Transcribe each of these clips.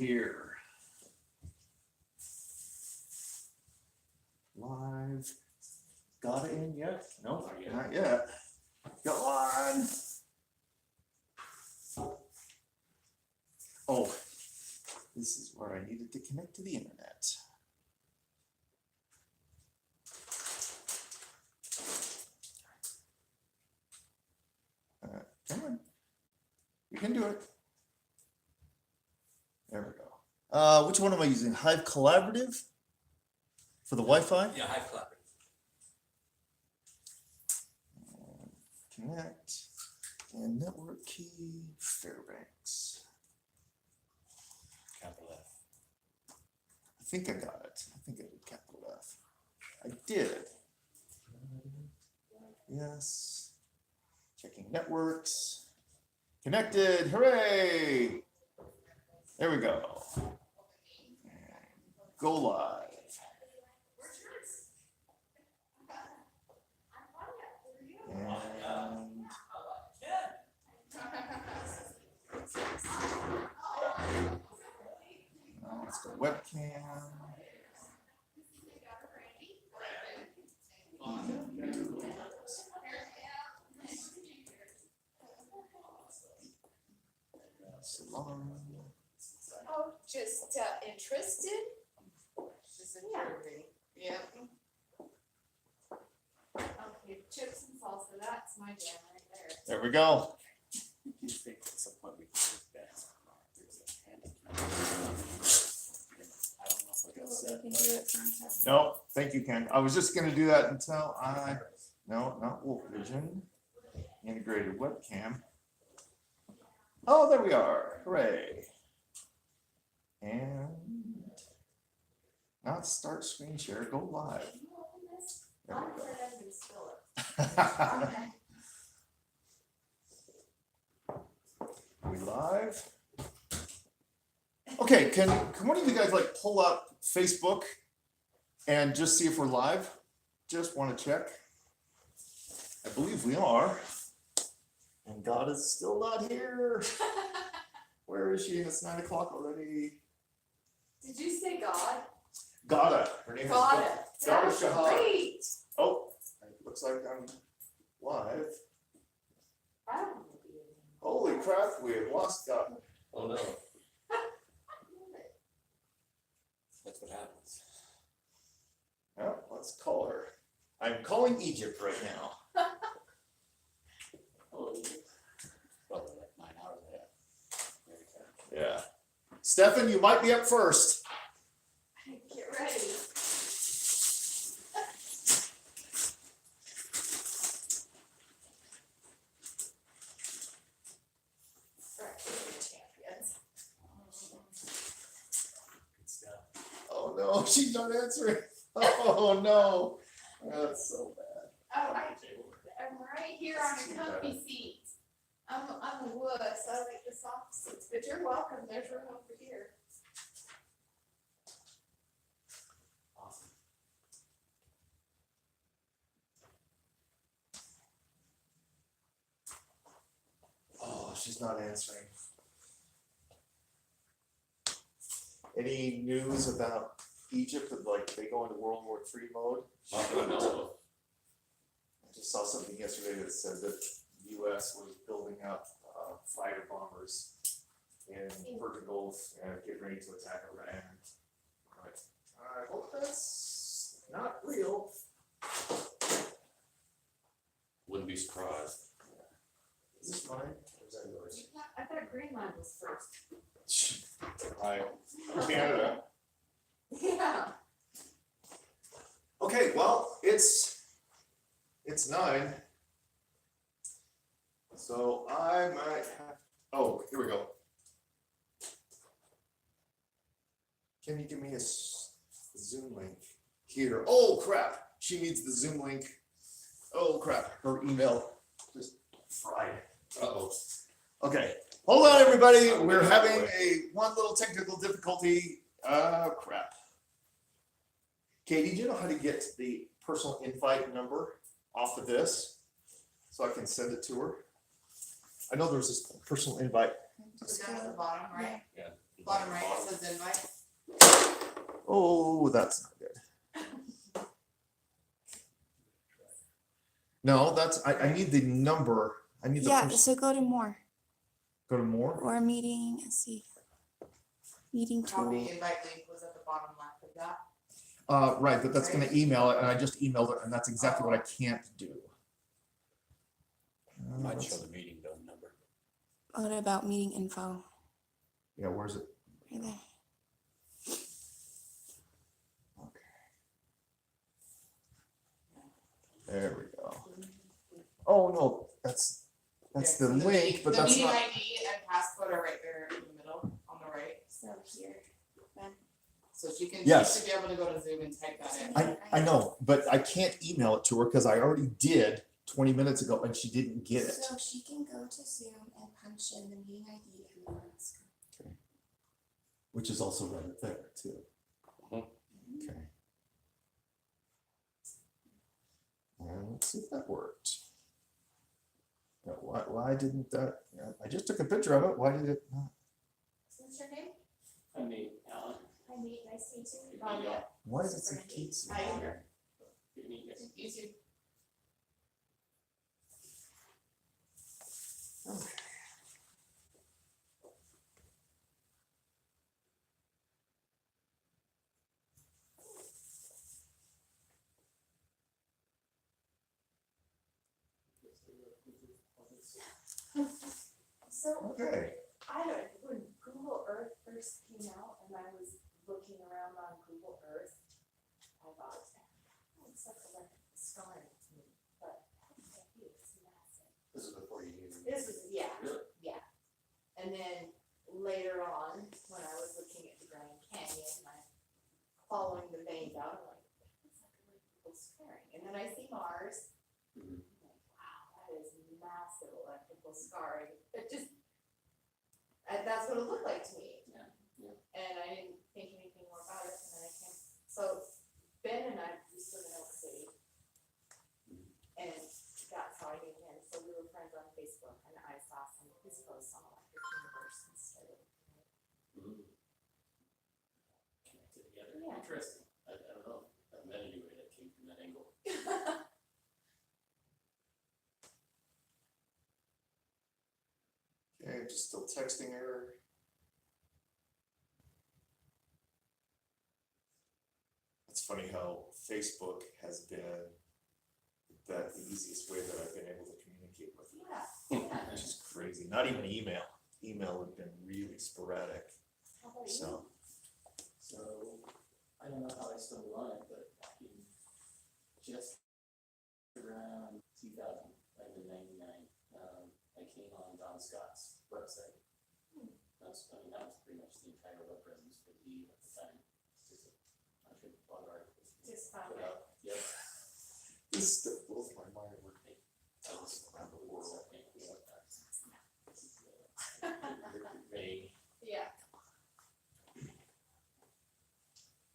here. Live. Got it in yet? No, not yet. Go on. Oh, this is where I needed to connect to the internet. Come on. We can do it. There we go. Which one am I using? Hive Collaborative for the Wi-Fi? Yeah, Hive Collaborative. Connect and network key Fairbanks. Capital F. I think I got it. I think I did capital F. I did. Yes. Checking networks. Connected. Hooray! There we go. Go live. And now let's go webcam. Salon. Oh, just interested? Just interested. Yeah. Okay, chips and salsa, that's my jam right there. There we go. You think at some point we can do that? I don't know if I got set. No, thank you, Ken. I was just gonna do that until no, not Wolf Vision. Integrated webcam. Oh, there we are. Hooray. And not start screen share, go live. There we go. We live? Okay, can one of you guys like pull up Facebook and just see if we're live? Just want to check. I believe we are. And God is still not here. Where is she? It's 9 o'clock already. Did you say God? Ghada. Her name Ghada. is Ghada That's Che. great. Oh, it looks like I'm live. I don't want to be in. Holy crap, we have lost God. Oh no. That's what happens. Well, let's call her. I'm calling Egypt right now. Oh, well, they're like 9 hours ahead. There we go. Yeah. Stefan, you might be up first. Get ready. Champions. Good stuff. Oh no, she's not answering. Oh no. That's so bad. Oh, I'm right here on a comfy seat. I'm a wuss. I like the soft seats, but you're welcome. There's room over here. Awesome. Oh, she's not answering. Any news about Egypt? Like they go into World War III mode? Not that I know of. I just saw something yesterday that said that the U.S. was building up fighter bombers in Persian Gulf and getting ready to attack Iran. But I hope that's not real. Wouldn't be surprised. Is this mine or is that yours? I thought Greenland was first. Right. Canada. Yeah. Okay, well, it's 9. So I might have, oh, here we go. Can you give me a Zoom link here? Oh crap, she needs the Zoom link. Oh crap, her email just fried. Uh-oh. Okay, hold on everybody, we're having one little technical difficulty. Crap. Katie, do you know how to get the personal invite number off of this so I can send it to her? I know there's this personal invite. Just down at the bottom, right? Yeah. Bottom right, it says invite. Oh, that's not good. No, I need the number. I need the Yeah, first, so go to more go to more. or meeting, let's see. Meeting Copy tool. invite link was at the bottom left of that. Right, but that's gonna email it, and I just emailed it, and that's exactly what I can't do. Might show the meeting done number. What about meeting info? Yeah, where's it? Right there. There we go. Oh, no, that's Yeah, the so link, but the that's meeting not. ID and passcode are right there in the middle, on the right. So here. So she Yes. should be able to go to Zoom and type that in. I know, but I can't email it to her because I already did 20 minutes ago and she didn't get it. So she can go to Zoom and punch in the meeting ID and the passcode. Which is also right there too. Mhm. Okay. And let's see if that worked. Yeah, why didn't that? Yeah, I just took a picture of it. Why did it not? What's your name? I mean, Alan. Hi, Nate, nice to meet you. Claudia. Why does it say Kate's? Hi. Good meeting you. You too. Okay. So, Okay. I don't, when Google Earth first came out and I was looking around on Google Earth, I thought, oh, it's like a star to me, but it's massive. This is before you knew. This was, yeah, Really? yeah. And then later on, when I was looking at the Grand Canyon, and I'm following the veins out, I'm like, that's like electrical scarring. And then I see Mars, Mhm. I'm like, wow, that is massive electrical scarring. It just, that's what it looked like to me. Yeah, yeah. And I didn't think anything more about it, and then I came, so Ben and I used to live in Oak City. And that's how I knew him, so we were friends on Facebook, and I saw some of his posts on Electric Universe and started. Mhm. Connected together. Yeah. Interesting. I don't know. I haven't met anybody that came from that angle. Okay, just still texting her. It's funny how Facebook has been the easiest way that I've been able to communicate with you. Yeah, yeah. Which is crazy. Not even email. Email would have been really sporadic. How about you? So, So, I don't know how I stumbled on it, but back in just around 2000, 1999, I came on Don Scott's website. That was pretty much the entire web presence for the at the time. It's just a lot of articles. Just found Put it. out. Yep. this still blows my mind. We're I was around the world. Vague. Yeah.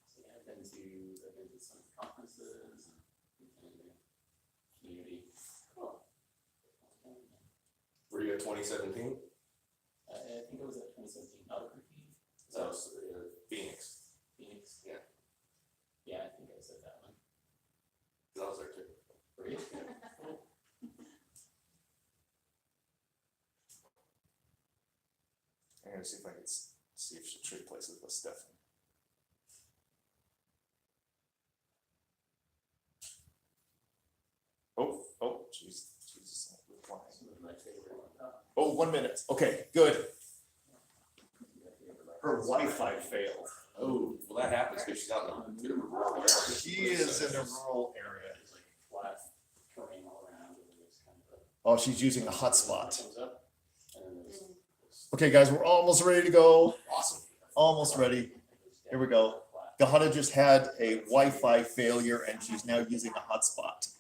So yeah, I've been to some conferences and community. Cool. Were you at 2017? I think it was at 2017 Albuquerque, That was Phoenix. Phoenix. Yeah. Yeah, I think I said that one. 'Cause I was there too. Were you? I'm gonna see if I can see if she'll trade places with Stefan. Oh, she's not replying. Some of my favorite one. Oh, 1 minute. Okay, good. Her Wi-Fi failed. Oh, well, that happens because she's out in a bit of a rural area. She is in a rural area. It's like flat terrain all around, and there's kind of a. Oh, she's using a hotspot. Comes up, and then there's. Okay, guys, we're almost ready to go. Awesome. Almost ready. Here we go. Ghada just had a Wi-Fi failure and she's now using a hotspot.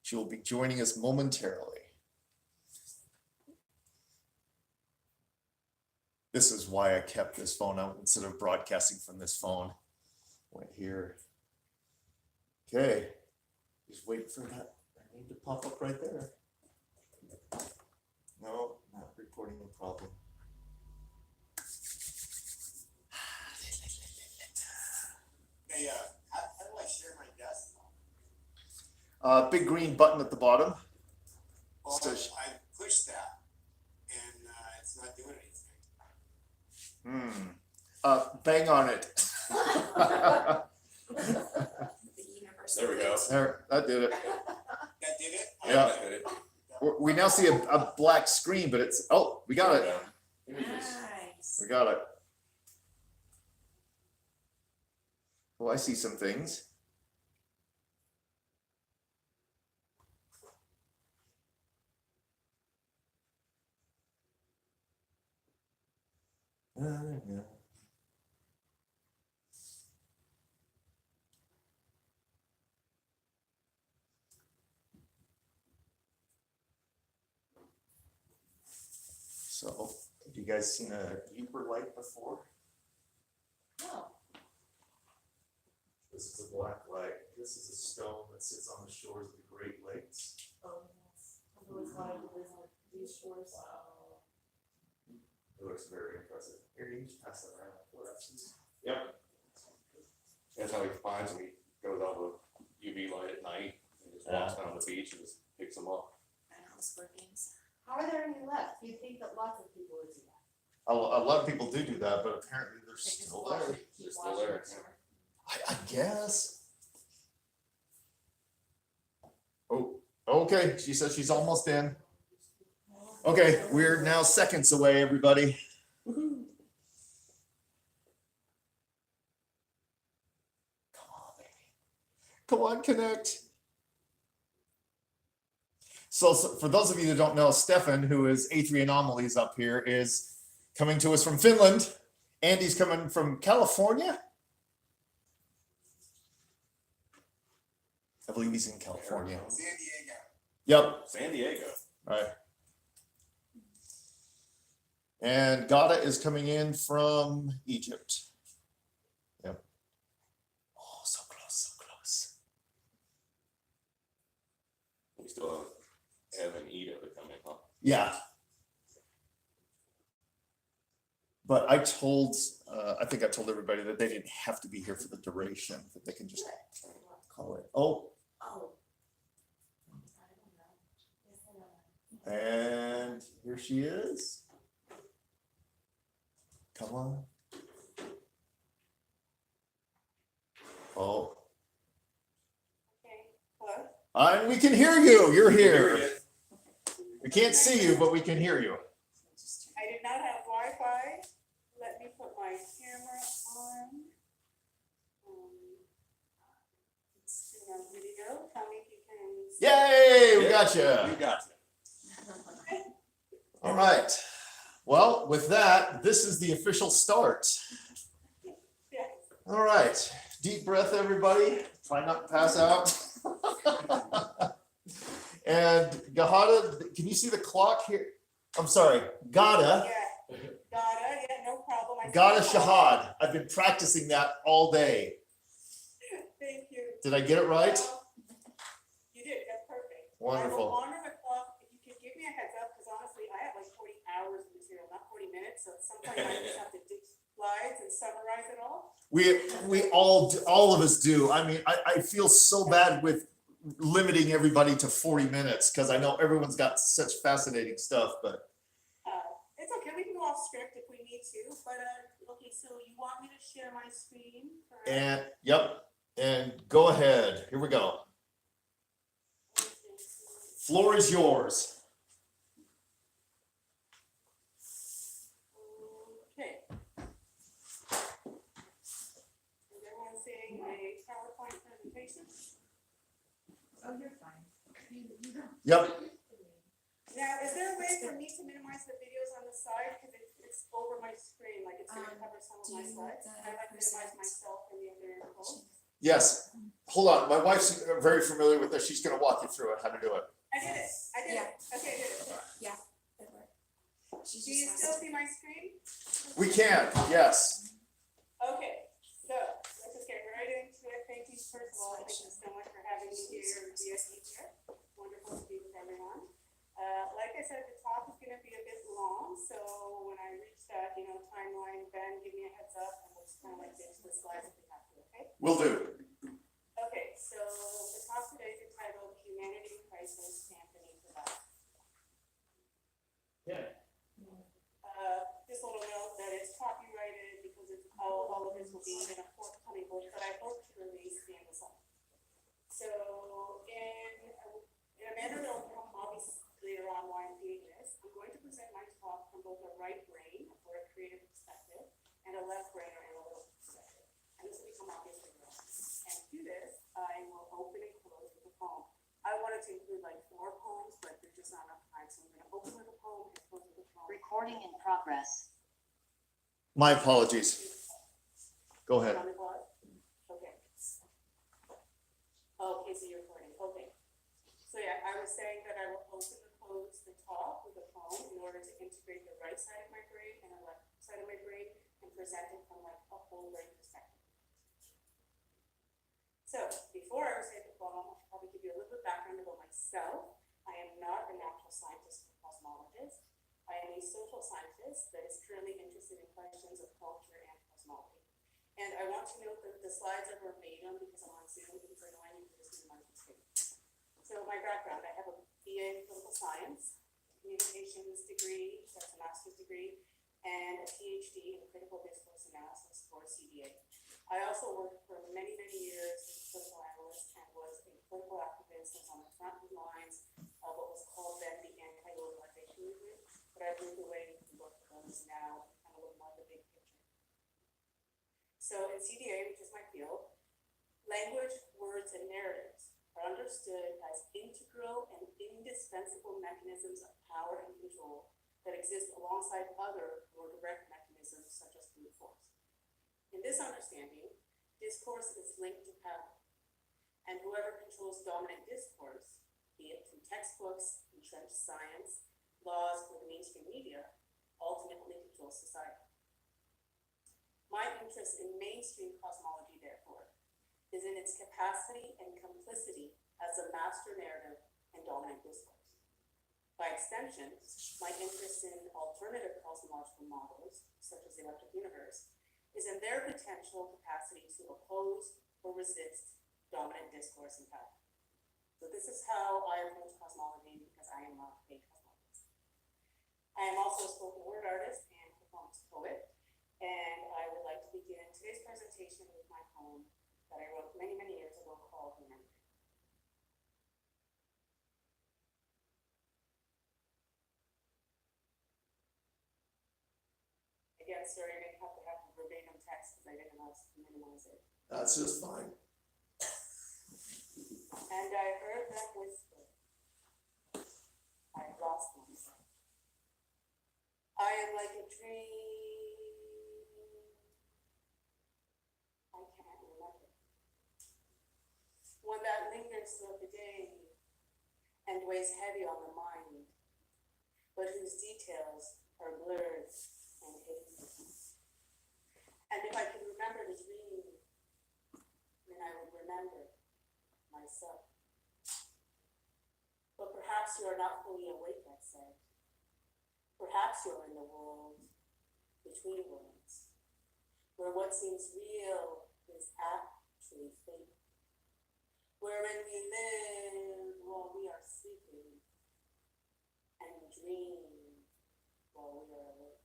She will be joining us momentarily. This is why I kept this phone out instead of broadcasting from this phone. Went here. Okay. Just wait for that name to pop up right there. No, not reporting a problem. Big green button at the bottom. Well, So I pushed that and it's not doing anything. Bang on it. The universe. There we go. There, that did it. That did it? Yeah. That did it. We now see a black screen, but it's, oh, we got it. Images. Nice. We got it. Oh, I see some things. So, have you guys seen a Uber light before? No. This is a black light. This is a stone that sits on the shores of the Great Lakes. Oh, yes. I've always wanted to visit these shores. It looks very impressive. Here, you just pass that around. Yep. That's how he finds them. He goes out with UV light at night and just walks down the beach and just picks them up. I know, sport games. How are there any left? You'd think that lots of people would do that. A lot of people do that, but apparently they're They just still wash there. it, keep They're still washing there, it, yeah. I guess. Oh, okay. She says she's almost in. Okay, we're now seconds away, everybody. Come on, baby. Come on, connect. So for those of you that don't know, Stefan, who is A3 Anomalies up here, is coming to us from Finland. Andy's coming from California. I believe he's in California. San Diego. Yep, San Diego. right. And Ghada is coming in from Egypt. Yep. Oh, so close, so close. We still have an Edo to come in, huh? Yeah. But I told, I think I told everybody that they didn't have to be here for the duration, that they can just call it. Oh, Oh. I don't know. Yes, I know. and here she is. Come on. Oh, Okay, hello? and we can hear you. You're Here here. We can't see you, but we can hear you. I did not have Wi-Fi. Let me put my camera on. Let's see my video. Tell me if you can. Yay, we Yeah. got You you. got it. All right. Well, with that, this is the official start. Yeah. All right. Deep breath, everybody. Try not to pass out. And Ghada, can you see the clock here? I'm sorry, Ghada. Yeah, Ghada, yeah, no problem. I see Ghada the call. Shahad. I've been practicing that all day. Thank you. Did I get it right? You did, that's perfect. I Wonderful. will honor the clock. If you could give me a heads up, because honestly, I have like 40 hours of material, not 40 minutes, so sometimes I just have to dig slides and summarize it all. We all of us do. I mean, I feel so bad with limiting everybody to 40 minutes because I know everyone's got such fascinating stuff, but It's okay, we can go off script if we need to, but, okay, so you want me to share my screen? correct? and yep, and go ahead. Here we go. Floor is yours. Okay. Is everyone seeing a PowerPoint presentation? Oh, you're fine. Yep. Now, is there a way for me to minimize the videos on the side, because it's over my screen, like it's gonna cover some of my do slides? the I'd like to minimize percent. myself and the other host. Yes. Hold on. My wife's very familiar with this. She's going to walk you through it, how to do it. I did it, okay, I did it. Good work. She Do you just still has to. see my screen? We can, yes. Okay, so let's just get right into it. Thank you, first of all, thank you so much for having me here via here. Wonderful to be with everyone. Like I said, the talk is gonna be a bit long, so when I reach that, timeline, Ben, give me a heads up and we'll just kind of like get to the slides if we have to, okay? Will do. Okay, so the talk today is entitled more poems, but there's just not enough time, so I'm gonna open with a poem and close with a poem. Recording in progress. My apologies. Go ahead. On the pause? Okay. Okay, so you're recording, okay. So yeah, I was saying that I will open and close the talk with a poem in order to integrate the right side of my brain and the left side of my brain and present it from like a whole brain perspective. So before I recite the poem, I'll probably give you a little bit of background about myself. I am not a natural scientist or cosmologist. I am a social scientist that is currently interested in questions of culture and cosmology. And I want to note that the slides are verbatim because I'm on Zoom, because I know I need to just minimize the screen. So my background, I have a BA in political science, communications degree, that's a master's degree, and a PhD in critical discourse analysis for CDA. I also worked for many, many years as a political analyst and was a political activist and was on the front lines of what was called then the anti-globalization movement, but I've moved away from both of those now and kind of look more at the big picture. So in CDA, which is my field, language, words, and narratives are understood as integral and indispensable mechanisms of power and control that exist alongside other more direct mechanisms such as brute force. In this understanding, discourse is linked to power, and whoever controls dominant discourse, be it through textbooks, entrenched science, laws, or the mainstream media, ultimately controls society. My interest in mainstream cosmology, therefore, is in its capacity and complicity as a master narrative and dominant discourse. By extension, my interest in alternative cosmological models, such as the electric universe, is in their potential capacity to oppose or resist dominant discourse and power. So this is how I approach cosmology, because I am not a cosmologist. I am also a spoken word artist and performance poet, and I would like to begin today's presentation with my poem that I wrote many, many years ago called Remember. Again, sir, you're gonna have to have the verbatim text because I didn't know how to minimize it. That's just fine. And I heard them whisper, I lost myself. I am like a dream. I can't remember. One that lingers throughout the day and weighs heavy on the mind, but whose details are blurred and hidden. And if I could remember the dream, then I would remember myself. But perhaps you are not fully awake, I said. Perhaps you're in the world between worlds, where what seems real is actually fake, wherein we live while we are sleeping and dream while we are awake.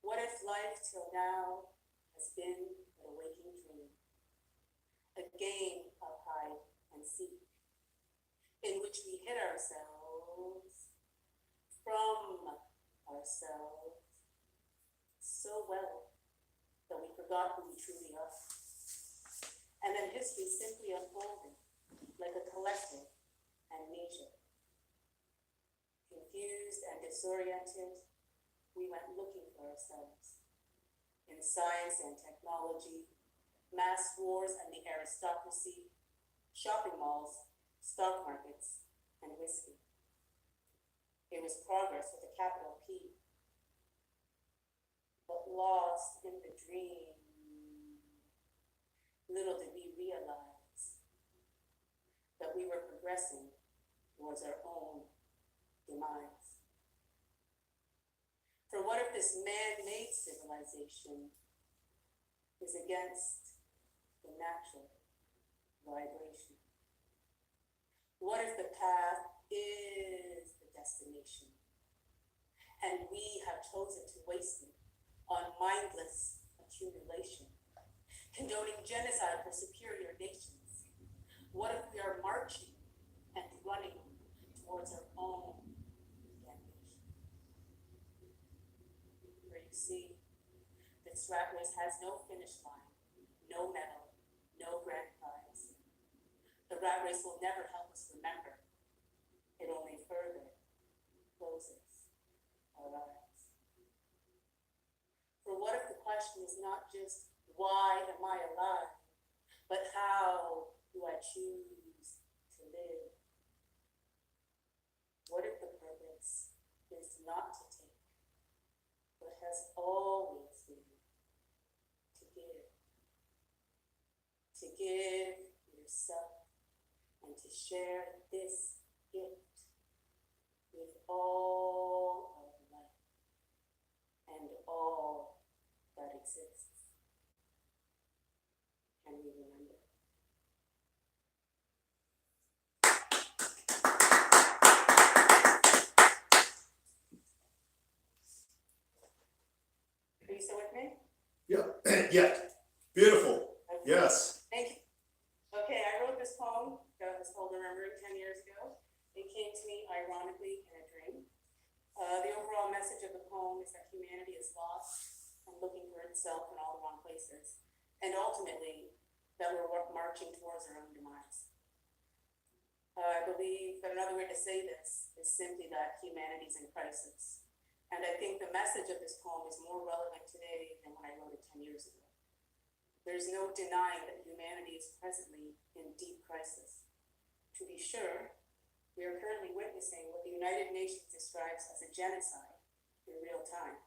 What if life till now has been a waking dream, a game of hide and seek, in which we hid ourselves from ourselves so well that we forgot who we truly are. And then history simply unfolded like a collective amnesia. Confused and disoriented, we went looking for ourselves in science and technology, mass wars and the aristocracy, shopping malls, stock markets, and whiskey. It was progress with a capital P, but lost in the dream. Little did we realize that we were progressing towards our own demise. For what if this man-made civilization is against the natural vibration? What if the path is the destination, and we have chosen to waste it on mindless accumulation, condoning genocide for superior nations? What if we are marching and running towards our own damnation? For you see, this rat race has no finish line, no medal, no grand prize. The rat race will never help us remember. It only further closes our eyes. For what if the question is not just why am I alive, but how do I choose to live? What if the purpose is not to take, but has always been to give? To give yourself and to share this gift with all of life and all that exists. Can we remember? Are you still with me? Yeah, yeah, beautiful, Okay. yes. Thank you. Okay, I wrote this poem, got this whole remembering 10 years ago. It came to me ironically in a dream. The overall message of the poem is that humanity is lost and looking for itself in all the wrong places, and ultimately that we're marching towards our own demise. I believe that another way to say this is simply that humanity is in crisis. And I think the message of this poem is more relevant today than when I wrote it 10 years ago. There's no denying that humanity is presently in deep crisis. To be sure, we are currently witnessing what the United Nations describes as a genocide in real time.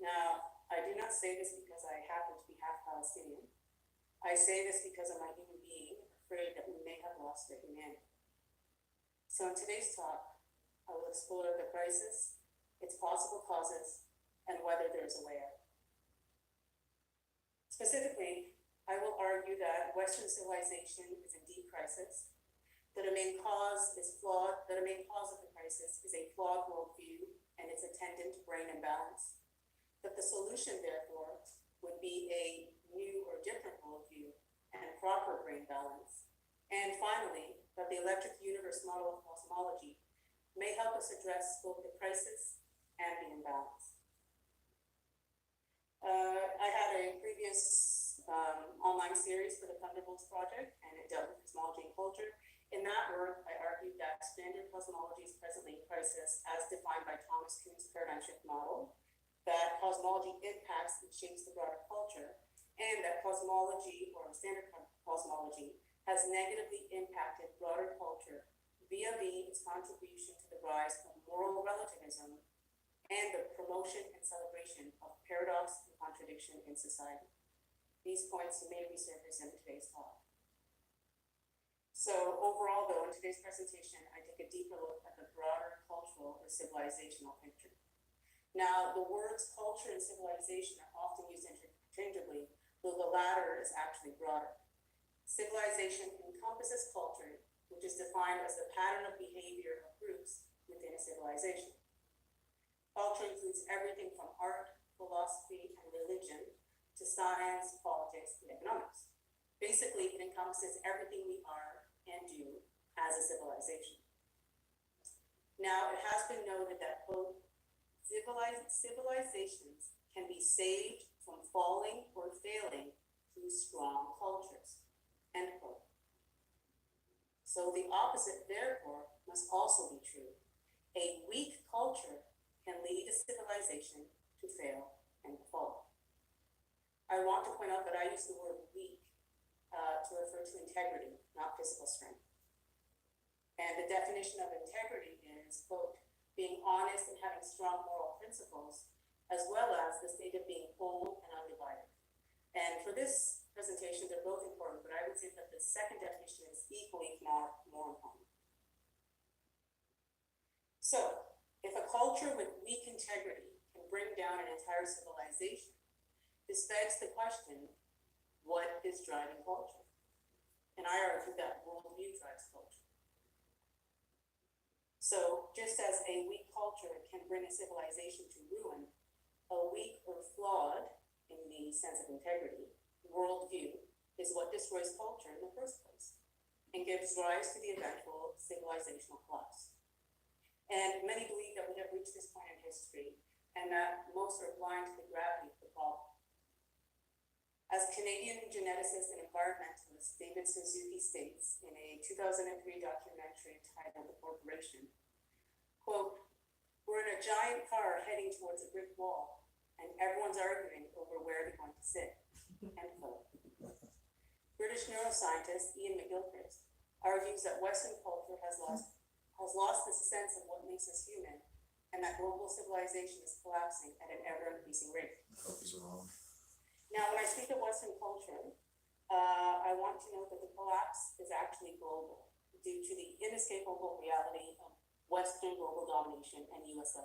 Now, I do not say this because I happen to be half Palestinian. I say this because I'm a human being afraid that we may have lost our humanity. So in today's talk, I will explore the crisis, its possible causes, and whether there is a way out. Specifically, I will argue that Western civilization is in deep crisis, that a main cause of the crisis is a flawed worldview and its attendant brain imbalance, that the solution, therefore, would be a new or different worldview and proper brain balance, and finally, that the electric universe model of cosmology may help us address both the crisis and the imbalance. I had a previous online series for the Thunderbolts project, and it dealt with cosmology and culture. In that work, I argued that standard cosmology is presently in crisis as defined by Thomas Kuhn's paradigm shift model, that cosmology impacts and shapes the broader culture, and that cosmology, or standard cosmology, has negatively impacted broader culture via its contribution to the rise of moral relativism and the promotion and celebration of paradox and contradiction in society. These points may resurface in today's talk. So overall, though, in today's presentation, I take a deeper look at the broader cultural or civilizational picture. Now, the words culture and civilization are often used interchangeably, though the latter is actually broader. Civilization encompasses culture, which is defined as the pattern of behavior of groups within a civilization. Culture includes everything from art, philosophy, and religion to science, politics, and economics. Basically, it encompasses everything we are and do as a civilization. Now, it has been noted that both civilizations can be saved from falling or failing through strong cultures, end quote. So the opposite, therefore, must also be true. A weak culture can lead a civilization to fail and fall. I want to point out that I use the word weak to refer to integrity, not physical strength. And the definition of integrity is, quote, being honest and having strong moral principles, as well as the state of being whole and undivided. And for this presentation, they're both important, but I would say that the second definition is equally, if not more important. So, if a culture with weak integrity can bring down an entire civilization, this begs the question, what is driving culture? And I argue that worldview drives culture. So, just as a weak culture can bring a civilization to ruin, a weak or flawed, in the sense of integrity, worldview is what destroys culture in the first place and gives rise to the eventual civilizational collapse. And many believe that we have reached this point in history and that most are blind to the gravity of the problem. As Canadian geneticist and environmentalist David Suzuki states, 2003 documentary titled The Corporation. Quote, "We're in a giant car heading towards a brick wall, and everyone's arguing over where they're going to sit." End quote. British neuroscientist Ian McGilchrist argues that Western culture has lost the sense of what makes us human, and that global civilization is collapsing at an ever-increasing rate. I hope he's wrong. Now, when I speak of Western culture, I want to note that the collapse is actually global due to the inescapable reality of Western global domination and US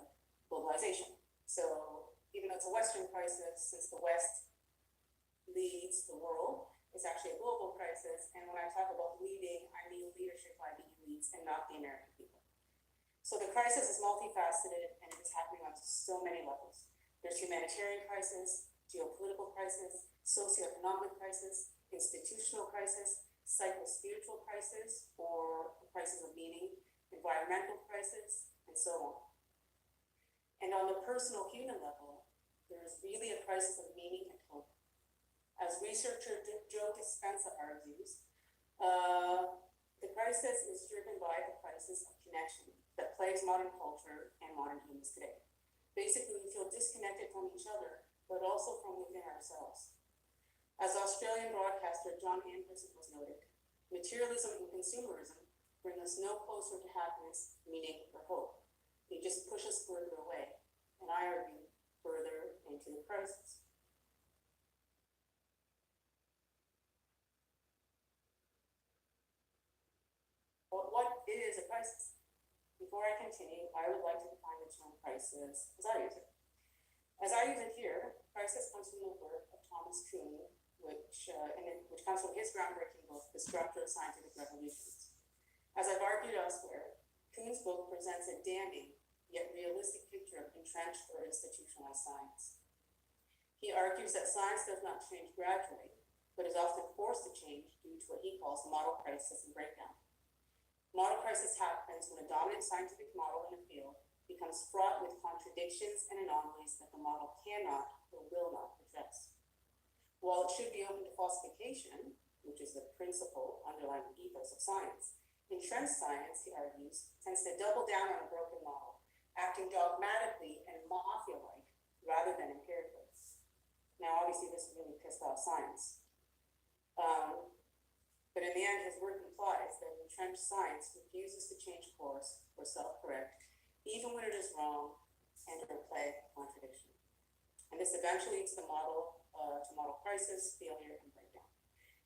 globalization. So even though it's a Western crisis, since the West leads the world, it's actually a global crisis. And when I talk about leading, I mean leadership by the elites and not the American people. So the crisis is multifaceted and it is happening on so many levels. There's humanitarian crisis, geopolitical crisis, socioeconomic crisis, institutional crisis, psycho-spiritual crisis, or the crisis of meaning, environmental crisis, and so on. And on the personal human level, there is really a crisis of meaning and hope. As researcher Joe Dispenza argues, the crisis is driven by the crisis of connection that plagues modern culture and modern humans today. Basically, we feel disconnected from each other, but also from within ourselves. As Australian broadcaster John Anderson was noted, materialism and consumerism bring us no closer to happiness, meaning, or hope. They just push us further away, and I argue, further into the crisis. But what is a crisis? Before I continue, I would like to define the term crisis as I use it. As I use it here, crisis comes from the work of Thomas Kuhn, which comes from his groundbreaking book, The Structure of Scientific Revolutions. As I've argued elsewhere, Kuhn's book presents a damning yet realistic picture of entrenched or institutionalized science. He argues that science does not change gradually, but is often forced to change due to what he calls model crisis and breakdown. Model crisis happens when a dominant scientific model in a field becomes fraught with contradictions and anomalies that the model cannot or will not address. While it should be open to falsification, which is the principle underlying the ethos of science, entrenched science, he argues, tends to double down on a broken model, acting dogmatically and mafia-like rather than empirically. Now, obviously, this really pissed off science. But in the end, his work implies that entrenched science refuses to change course or self-correct, even when it is wrong and or plagued with contradiction. And this eventually leads to model crisis, failure, and breakdown.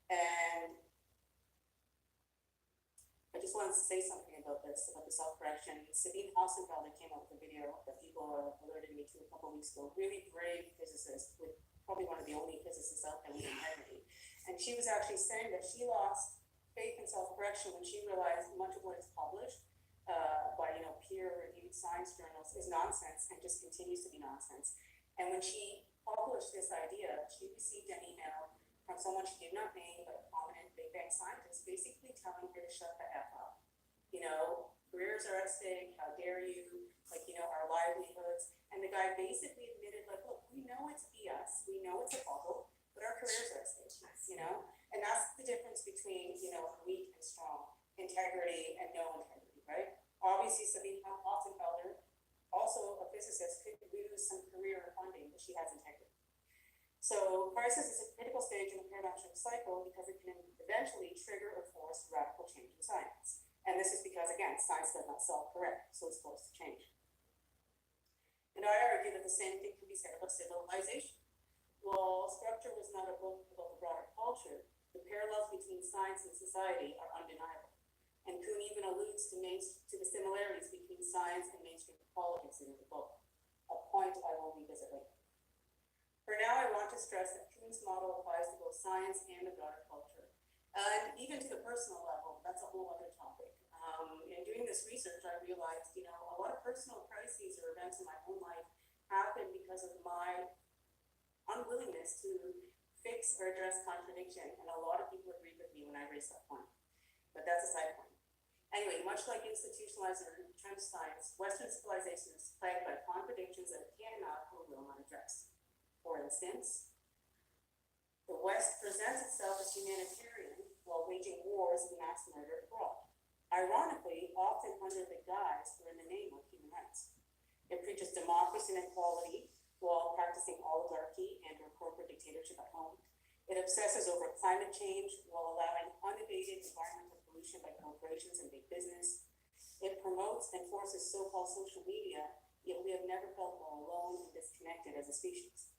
And I just wanted to say something about this, about the self-correction. Sabine Hossenfelder came out with a video that people alerted me to a couple weeks ago. Really brave physicist, with probably one of the only physicists out there with integrity. And she was actually saying that she lost faith in self-correction when she realized much of what is published by peer-reviewed science journals is nonsense and just continues to be nonsense. And when she published this idea, she received an email from someone she did not name, but a prominent Big Bang scientist, basically telling her to shut the F up. Careers are at stake, how dare you, our livelihoods. And the guy basically admitted, look, we know it's BS, we know it's a bubble, but our careers are at stake, And that's the difference between, weak and strong, integrity and no integrity, right? Obviously, Sabine Hossenfelder, also a physicist, could lose some career funding, but she has integrity. So crisis is a critical stage in the paradoxical cycle because it can eventually trigger or force radical change in science. And this is because, again, science does not self-correct, so it's forced to change. And I argue that the same thing can be said about civilization. While Structure was not a book about the broader culture, the parallels between science and society are undeniable. And Kuhn even alludes to the similarities between science and mainstream politics in the book, a point I will revisit later. For now, I want to stress that Kuhn's model applies to both science and the broader culture. And even to the personal level, that's a whole other topic. In doing this research, I realized, a lot of personal crises or events in my own life happen because of my unwillingness to fix or address contradiction. And a lot of people agree with me when I raise that point. But that's a side point. Anyway, much like institutionalized or entrenched science, Western civilization is plagued by contradictions that it cannot or will not address. For instance, the West presents itself as humanitarian while waging wars and mass murder abroad. ironically, often under the guise or in the name of human rights. It preaches democracy and equality while practicing oligarchy and or corporate dictatorship at home. It obsesses over climate change while allowing unabated environmental pollution by corporations and big business. It promotes and forces so-called social media, yet we have never felt more alone and disconnected as a species.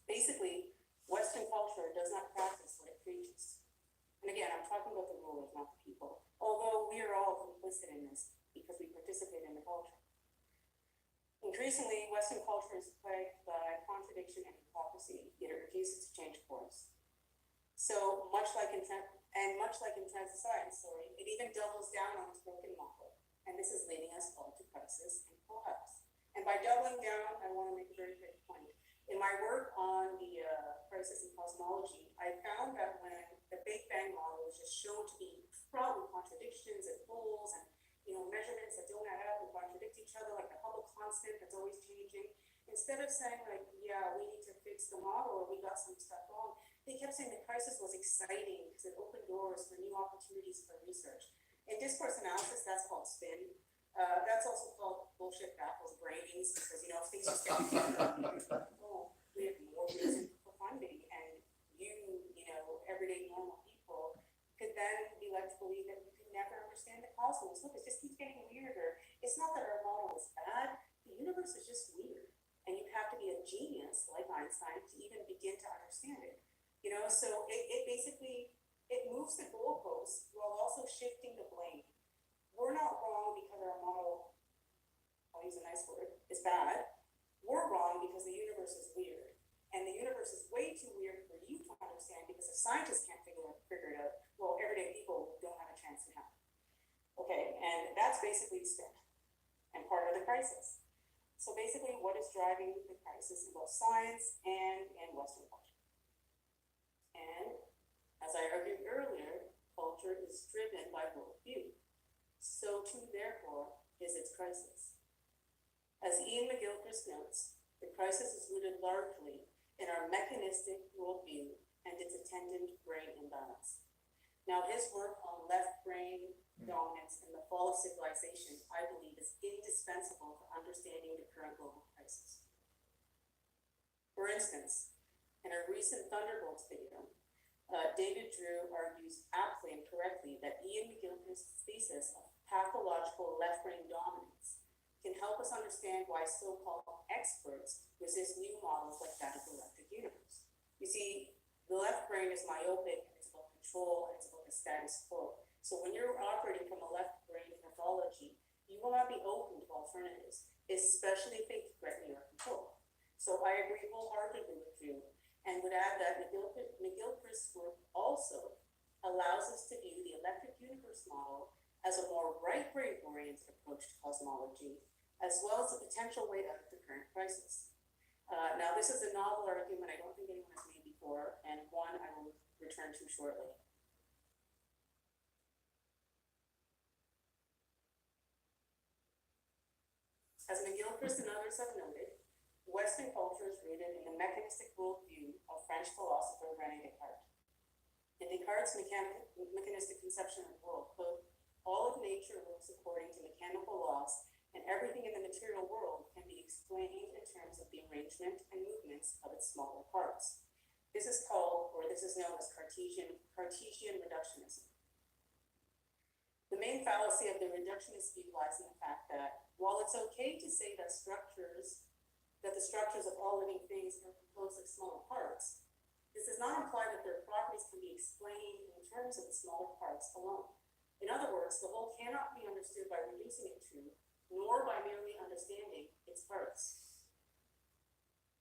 Basically, Western culture does not practice what it preaches. And again, I'm talking about the rulers, not the people, although we are all complicit in this because we participate in the culture. Increasingly, Western culture is plagued by contradiction and hypocrisy, yet it refuses to change course. So much like in trans science, it even doubles down on its broken model, and this is leading us all to crisis and collapse. And by doubling down, I want to make a very quick point. In my work on the crisis in cosmology, I found that when the Big Bang model was just shown to be fraught with contradictions and holes and measurements that don't add up and contradict each other, like the Hubble constant that's always changing, instead of saying like, yeah, we need to fix the model or we got some stuff wrong, they kept saying the crisis was exciting because it opened doors for new opportunities for research. In discourse analysis, that's called spin. That's also called bullshit baffles brains because things just get oh, we have more reason for funding, and everyday normal people could then be led to believe that we could never understand the cosmos. Look, it just keeps getting weirder. It's not that our model is bad, the universe is just weird. And you have to be a genius like Einstein to even begin to understand it. So it basically, it moves the goalposts while also shifting the blame. We're not wrong because our model, I'll use a nice word, is bad. We're wrong because the universe is weird. And the universe is way too weird for you to understand because if scientists can't figure it out, well, everyday people don't have a chance in hell. Okay, and that's basically spin and part of the crisis. So basically, what is driving the crisis in both science and in Western culture? And as I argued earlier, culture is driven by worldview. So too, therefore, is its crisis. As Ian McGilchrist notes, the crisis is rooted largely in our mechanistic worldview and its attendant brain imbalance. Now, his work on left brain dominance and the fall of civilization, I believe, is indispensable for understanding the current global crisis. For instance, in a recent Thunderbolts video, David Drew argues aptly and correctly that Ian McGilchrist's thesis of pathological left brain dominance can help us understand why so-called experts resist new models like that of the electric universe. You see, the left brain is myopic, and it's about control, and it's about the status quo. So when you're operating from a left brain pathology, you will not be open to alternatives, especially if they threaten your control. So I agree wholeheartedly with you, and would add that McGilchrist's work also allows us to view the electric universe model as a more right brain oriented approach to cosmology, as well as a potential way out of the current crisis. Now, this is a novel argument I don't think anyone has made before, and one I will return to shortly. As McGilchrist and others have noted, Western culture is rooted in the mechanistic worldview of French philosopher René Descartes. In Descartes' mechanistic conception of the world, quote, all of nature works according to mechanical laws, and everything in the material world can be explained in terms of the arrangement and movements of its smaller parts. This is called, or this is known as Cartesian reductionism. The main fallacy of the reductionist view lies in the fact that while it's okay to say that the structures of all living things are composed of smaller parts, this does not imply that their properties can be explained in terms of the smaller parts alone. In other words, the whole cannot be understood by reducing it to, nor by merely understanding its parts.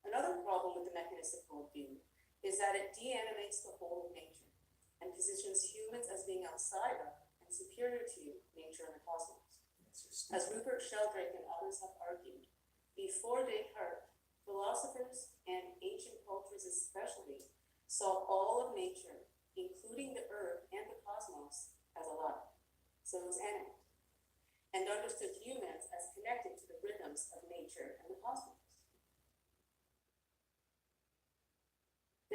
Another problem with the mechanistic worldview is that it de-animates the whole of nature and positions humans as being outside of and superior to nature and the cosmos. As Rupert Sheldrake and others have argued, before Descartes, philosophers and ancient cultures especially saw all of nature, including the earth and the cosmos, as alive. So it was animate, and understood humans as connected to the rhythms of nature and the cosmos.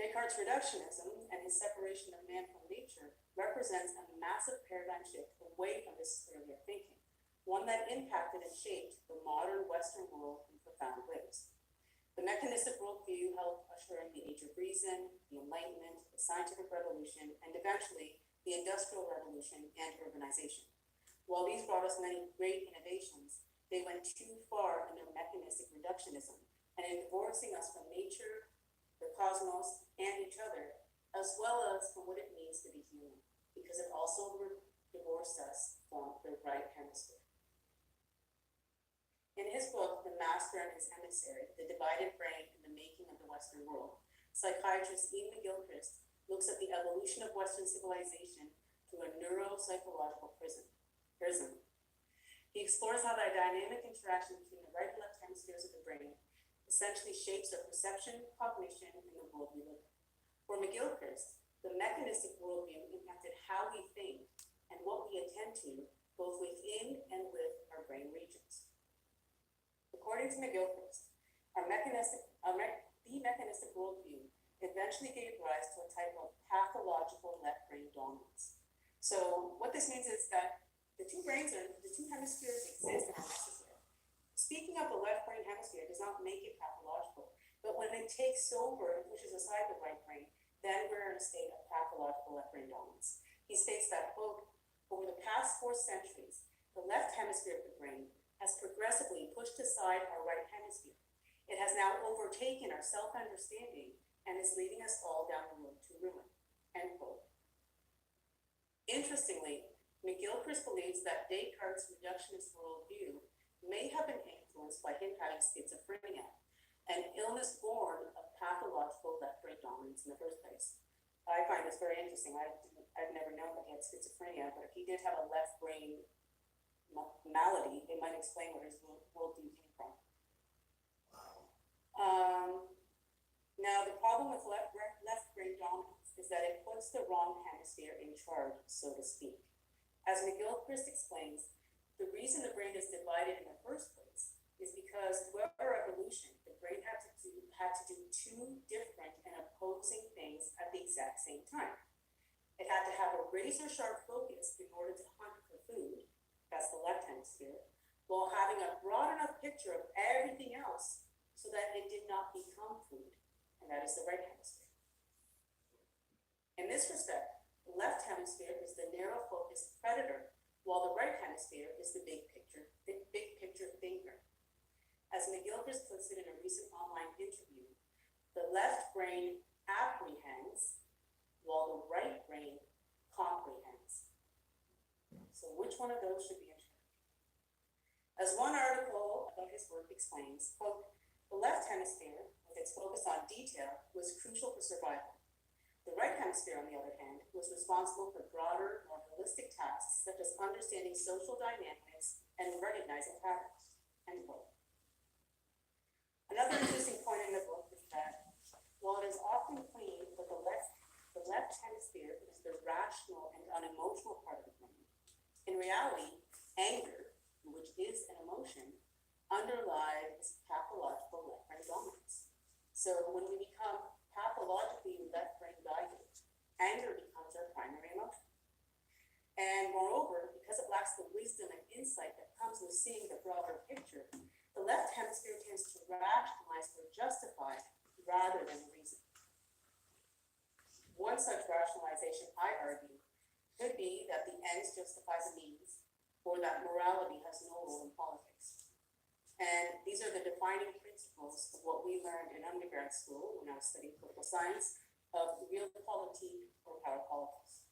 Descartes' reductionism and his separation of man from nature represents a massive paradigm shift away from this earlier thinking, one that impacted and shaped the modern Western world in profound ways. The mechanistic worldview helped usher in the Age of Reason, the Enlightenment, the Scientific Revolution, and eventually the Industrial Revolution and urbanization. While these brought us many great innovations, they went too far in their mechanistic reductionism and in divorcing us from nature, the cosmos, and each other, as well as from what it means to be human, because it also divorced us from the right hemisphere. In his book, The Master and His Emissary, The Divided Brain and the Making of the Western World, psychiatrist Ian McGilchrist looks at the evolution of Western civilization through a neuropsychological prism. He explores how the dynamic interaction between the right and left hemispheres of the brain essentially shapes our perception, cognition, and the world we live in. For McGilchrist, the mechanistic worldview impacted how we think and what we attend to, both within and with our brain regions. According to McGilchrist, the mechanistic worldview eventually gave rise to a type of pathological left brain dominance. So what this means is that the two hemispheres exist and are necessary. Speaking of the left brain hemisphere does not make it pathological, but when it takes over and pushes aside the right brain, then we're in a state of pathological left brain dominance. He states that, quote, over the past 4 centuries, the left hemisphere of the brain has progressively pushed aside our right hemisphere. It has now overtaken our self-understanding and is leading us all down the road to ruin, end quote. Interestingly, McGilchrist believes that Descartes' reductionist worldview may have been influenced by him having schizophrenia, an illness born of pathological left brain dominance in the first place. I find this very interesting. I've never known that he had schizophrenia, but if he did have a left brain malady, it might explain where his worldview came from. Now, the problem with left brain dominance is that it puts the wrong hemisphere in charge, so to speak. As McGilchrist explains, the reason the brain is divided in the first place is because throughout our evolution, the brain had to do 2 different and opposing things at the exact same time. It had to have a razor-sharp focus in order to hunt for food, that's the left hemisphere, while having a broad enough picture of everything else so that it did not become food, and that is the right hemisphere. In this respect, the left hemisphere is the narrow-focused predator, while the right hemisphere is the big picture thinker. As McGilchrist puts it in a recent online interview, the left brain apprehends, while the right brain comprehends. So which one of those should be in charge? As one article about his work explains, quote, the left hemisphere, with its focus on detail, was crucial for survival. The right hemisphere, on the other hand, was responsible for broader, more holistic tasks such as understanding social dynamics and recognizing patterns, end quote. Another interesting point in the book is that while it is often claimed that the left hemisphere is the rational and unemotional part of the brain, in reality, anger, which is an emotion, underlies pathological left brain dominance. So when we become pathologically left brain guided, anger becomes our primary emotion. And moreover, because it lacks the wisdom and insight that comes with seeing the broader picture, the left hemisphere tends to rationalize or justify rather than reason. One such rationalization, I argue, could be that the ends justify the means, or that morality has no role in politics. And these are the defining principles of what we learned in undergrad school when I was studying political science of realpolitik or power politics.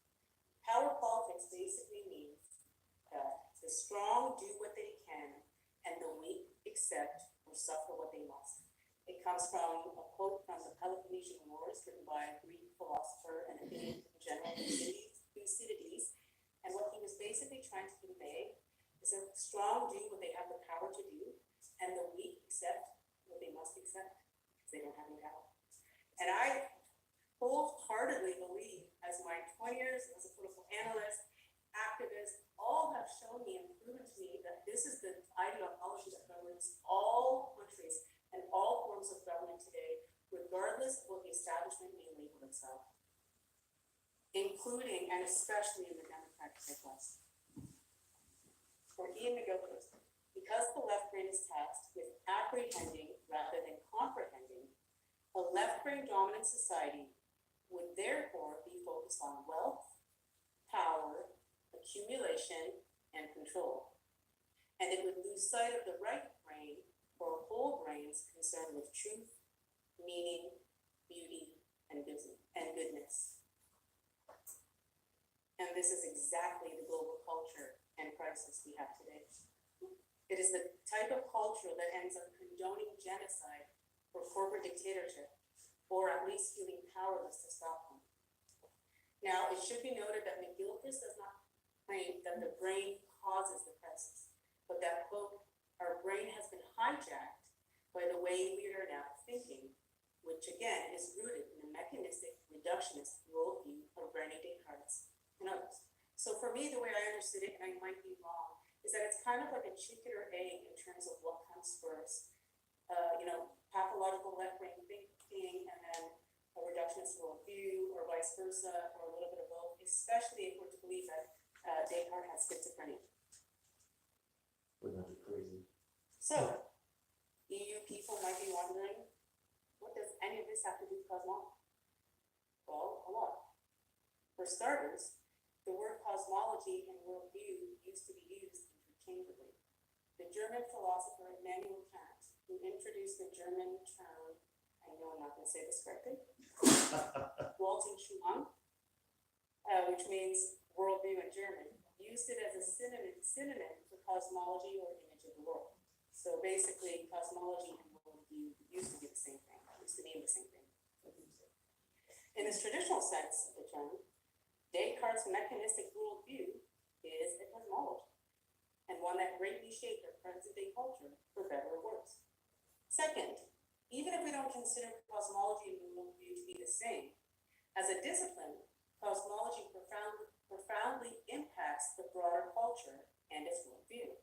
Power politics basically means that the strong do what they can and the weak accept or suffer what they must. It comes from a quote from the Peloponnesian Wars written by Greek philosopher and Athenian general Thucydides. And what he was basically trying to convey is that the strong do what they have the power to do, and the weak accept what they must accept because they don't have any power. And I wholeheartedly believe, as my 20 years as a political analyst, activist, all have shown me and proven to me that this is the ideology that governs all countries and all forms of government today, regardless of what the establishment may label itself, including and especially in the Democratic Midwest. For Ian McGilchrist, because the left brain is tasked with apprehending rather than comprehending, a left brain dominant society would therefore be focused on wealth, power, accumulation, and control. And it would lose sight of the right brain or whole brains concerned with truth, meaning, beauty, and goodness. And this is exactly the global culture and crisis we have today. It is the type of culture that ends up condoning genocide or corporate dictatorship, or at least feeling powerless to stop them. Now, it should be noted that McGilchrist does not claim that the brain causes the crisis, but that, quote, our brain has been hijacked by the way we are now thinking, which again is rooted in the mechanistic reductionist worldview of René Descartes and others. So for me, the way I understood it, and I might be wrong, is that it's kind of like a chicken or egg in terms of what comes first. Pathological left brain thinking and then a reductionist worldview, or vice versa, or a little bit of both, especially if we're to believe that Descartes had schizophrenia. Wouldn't that be crazy? So, EU people might be wondering, what does any of this have to do with cosmology? Well, a lot. For starters, the word cosmology and worldview used to be used interchangeably. The German philosopher Immanuel Kant, who introduced the German term, I know I'm not going to say this correctly, Weltanschauung, which means worldview in German, used it as a synonym for cosmology or image of the world. So basically, cosmology and worldview used to be the same thing, used to mean the same thing. In this traditional sense of the term, Descartes' mechanistic worldview is a cosmology, and one that greatly shaped our present-day culture, for better or worse. Second, even if we don't consider cosmology and worldview to be the same, as a discipline, cosmology profoundly impacts the broader culture and its worldview.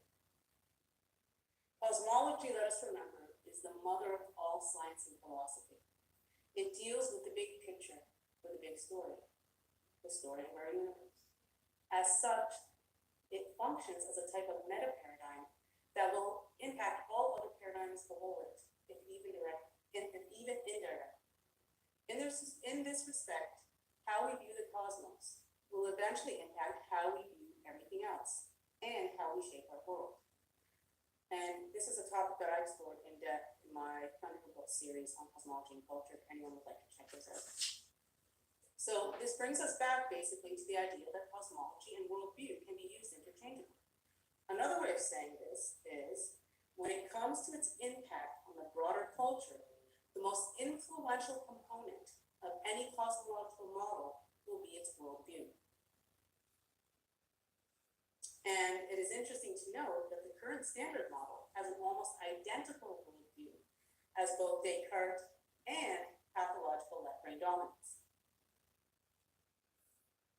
Cosmology, let us remember, is the mother of all science and philosophy. It deals with the big picture, or the big story, the story of our universe. As such, it functions as a type of meta-paradigm that will impact all other paradigms below it, if even indirect. In this respect, how we view the cosmos will eventually impact how we view everything else, and how we shape our world. And this is a topic that I explored in depth in my clinical book series on cosmology and culture, if anyone would like to check this out. So this brings us back basically to the idea that cosmology and worldview can be used interchangeably. Another way of saying this is, when it comes to its impact on the broader culture, the most influential component of any cosmological model will be its worldview. And it is interesting to note that the current standard model has an almost identical worldview as both Descartes and pathological left brain dominance.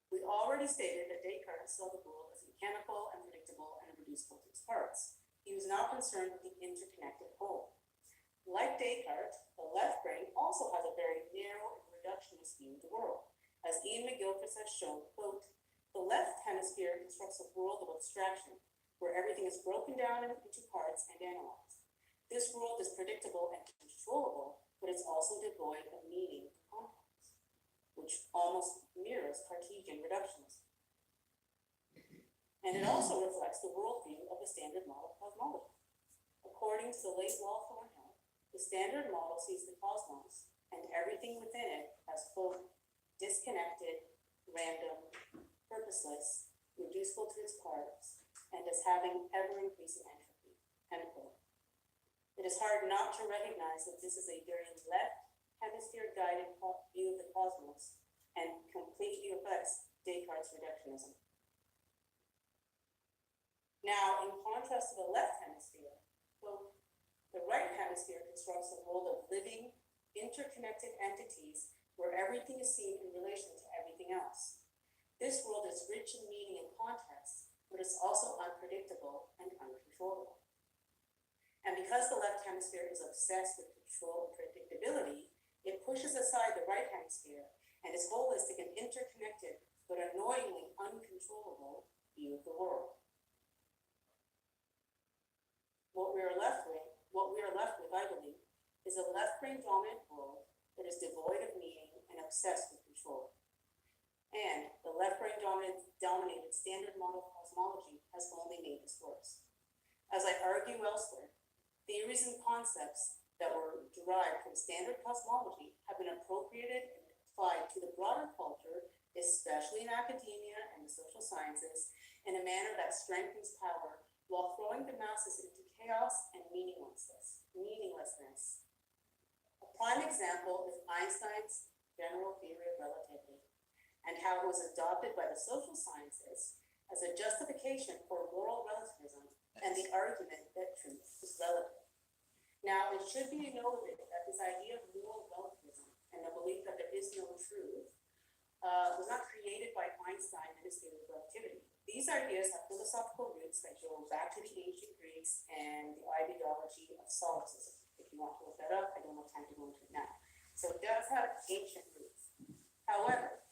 We already stated that Descartes saw the world as mechanical and predictable and reducible to its parts. He was not concerned with the interconnected whole. Like Descartes, the left brain also has a very narrow and reductionist view of the world. As Ian McGilchrist has shown, quote, the left hemisphere constructs a world of abstraction, where everything is broken down into parts and analyzed. This world is predictable and controllable, but it's also devoid of meaning and context, which almost mirrors Cartesian reductionism. And it also reflects the worldview of the standard model of cosmology. According to the late Hawthorne Jr, the standard model sees the cosmos and everything within it as, quote, disconnected, random, purposeless, reducible to its parts, and as having ever-increasing entropy, end quote. It is hard not to recognize that this is a very left hemisphere-guided view of the cosmos and completely reflects Descartes' reductionism. Now, in contrast to the left hemisphere, quote, the right hemisphere constructs a world of living, interconnected entities where everything is seen in relation to everything else. This world is rich in meaning and context, but it's also unpredictable and uncontrollable. And because the left hemisphere is obsessed with control and predictability, it pushes aside the right hemisphere and his holistic and interconnected, but annoyingly uncontrollable view of the world. What we are left with, I believe, is a left-brain dominant world that is devoid of meaning and obsessed with control. And the left-brain dominated standard model cosmology has only made this worse. As I argue elsewhere, theories and concepts that were derived from standard cosmology have been appropriated and applied to the broader culture, especially in academia and the social sciences, in a manner that strengthens power while throwing the masses into chaos and meaninglessness. A prime example is Einstein's general theory of relativity and how it was adopted by the social sciences as a justification for moral relativism and the argument that truth is relative. Now, it should be noted that this idea of moral relativism and the belief that there is no truth was not created by Einstein and his theory of relativity. These ideas have philosophical roots that go back to the ancient Greeks and the ideology of solipsism. If you want to look that up, I don't have time to go into it now. So it does have ancient roots. However,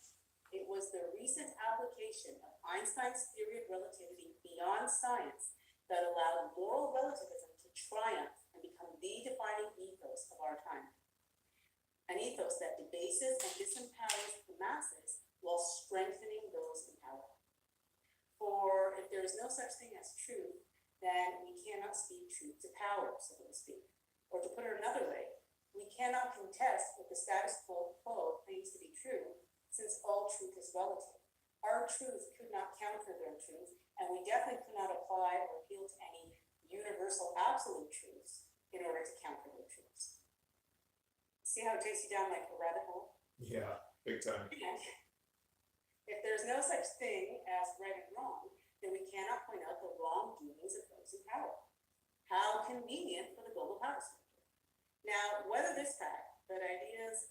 it was the recent application of Einstein's theory of relativity beyond science that allowed moral relativism to triumph and become the defining ethos of our time. An ethos that debases and disempowers the masses while strengthening those in power. For if there is no such thing as truth, then we cannot speak truth to power, so to speak. Or to put it another way, we cannot contest what the status quo claims to be true, since all truth is relative. Our truth could not counter their truth, and we definitely could not apply or appeal to any universal absolute truths in order to counter their truths. See how it takes you down like a rabbit hole? Yeah, big time. And if there's no such thing as right and wrong, then we cannot point out the wrongdoings of those in power. How convenient for the global power structure. Now, whether this fact that ideas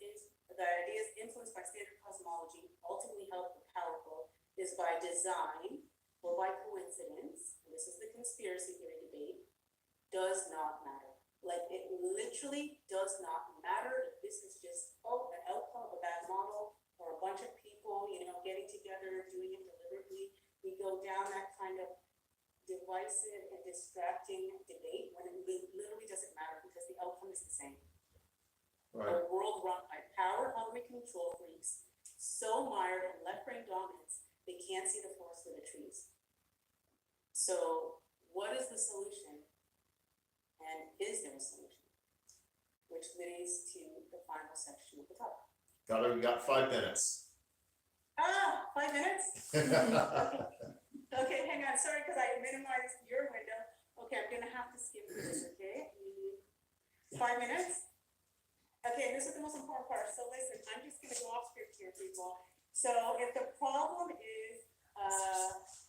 influenced by standard cosmology ultimately help the powerful is by design or by coincidence, and this is the conspiracy theory debate, does not matter. Like, it literally does not matter if this is just, an outcome of a bad model or a bunch of people, getting together, doing it deliberately. We go down that kind of divisive and distracting debate when it literally doesn't matter because the outcome is the same. Right. A world run by power-hungry control freaks, so mired in left-brain dominance, they can't see the forest for the trees. So, what is the solution? And is there a solution? Which leads to the final section of the talk. We got 5 minutes. 5 minutes? Okay, hang on, sorry, because I minimized your window. Okay, I'm gonna have to skip this, okay? 5 minutes? Okay, this is the most important part, so listen, I'm just gonna go off script here, people. So if the problem is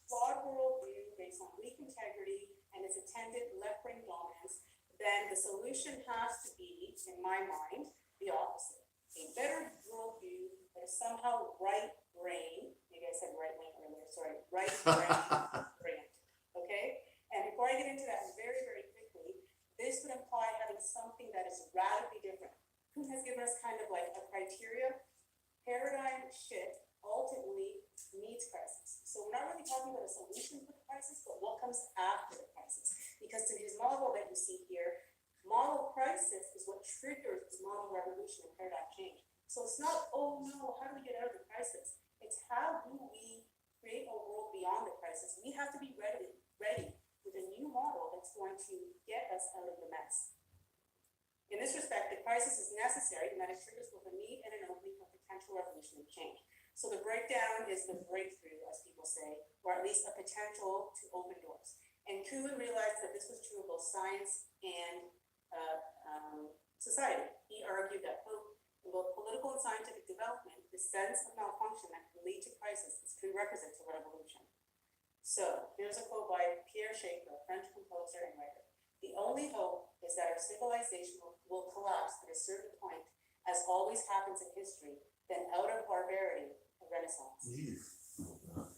flawed worldview based on weak integrity and its attendant left-brain dominance, then the solution has to be, in my mind, the opposite. A better worldview that is somehow right brain, maybe I said right wing earlier, sorry, right brain, okay? And before I get into that very, very quickly, this would imply having something that is radically different. Kuhn has given us kind of like a criteria. Paradigm shift ultimately needs crisis. So we're not really talking about a solution for the crisis, but what comes after the crisis. Because in his model that you see here, model crisis is what triggers this model revolution and paradigm change. So it's not, oh no, how do we get out of the crisis? It's how do we create a world beyond the crisis? We have to be ready with a new model that's going to get us out of the mess. In this respect, the crisis is necessary and that it triggers both a need and an opening for potential revolutionary change. So the breakdown is the breakthrough, as people say, or at least a potential to open doors. And Kuhn realized that this was true of both science and society. He argued that in both political and scientific development, the sense of malfunction that can lead to crisis is prerequisite to revolution. So here's a quote by Pierre Schaeffer, a French composer and writer. The only hope is that our civilization will collapse at a certain point, as always happens in history, then out of barbarity, a renaissance.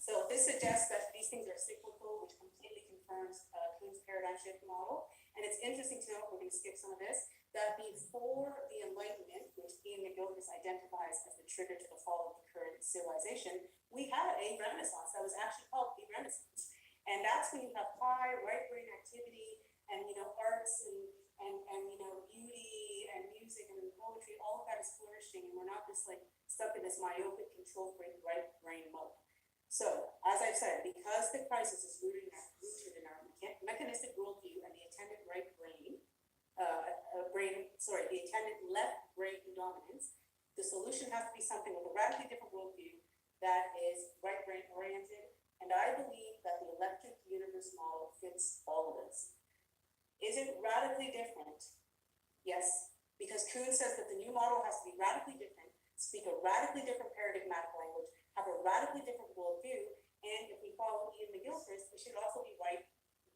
So this suggests that these things are cyclical, which completely confirms Kuhn's paradigm shift model. And it's interesting to note, we're going to skip some of this, that before the Enlightenment, which Ian McGilchrist identifies as the trigger to the fall of the current civilization, we had a Renaissance that was actually called the Renaissance. And that's when you have high right brain activity and, you know, arts and you know, beauty and music and poetry, all of that is flourishing, and we're not just like stuck in this myopic control freak right brain mode. So, as I've said, because the crisis is rooted in our mechanistic worldview and the attendant right brain, the attendant left brain dominance, the solution has to be something with a radically different worldview that is right brain oriented, and I believe that the electric universe model fits all of this. Is it radically different? Yes, because Kuhn says that the new model has to be radically different, speak a radically different paradigmatic language, have a radically different worldview, and if we follow Ian McGilchrist, it should also be right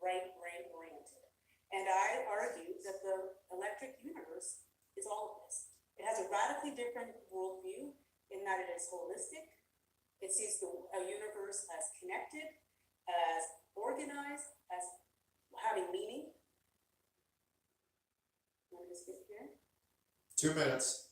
brain oriented. And I argue that the electric universe is all of this. It has a radically different worldview in that it is holistic. It sees a universe as connected, as organized, as having meaning. Want to skip here? 2 minutes.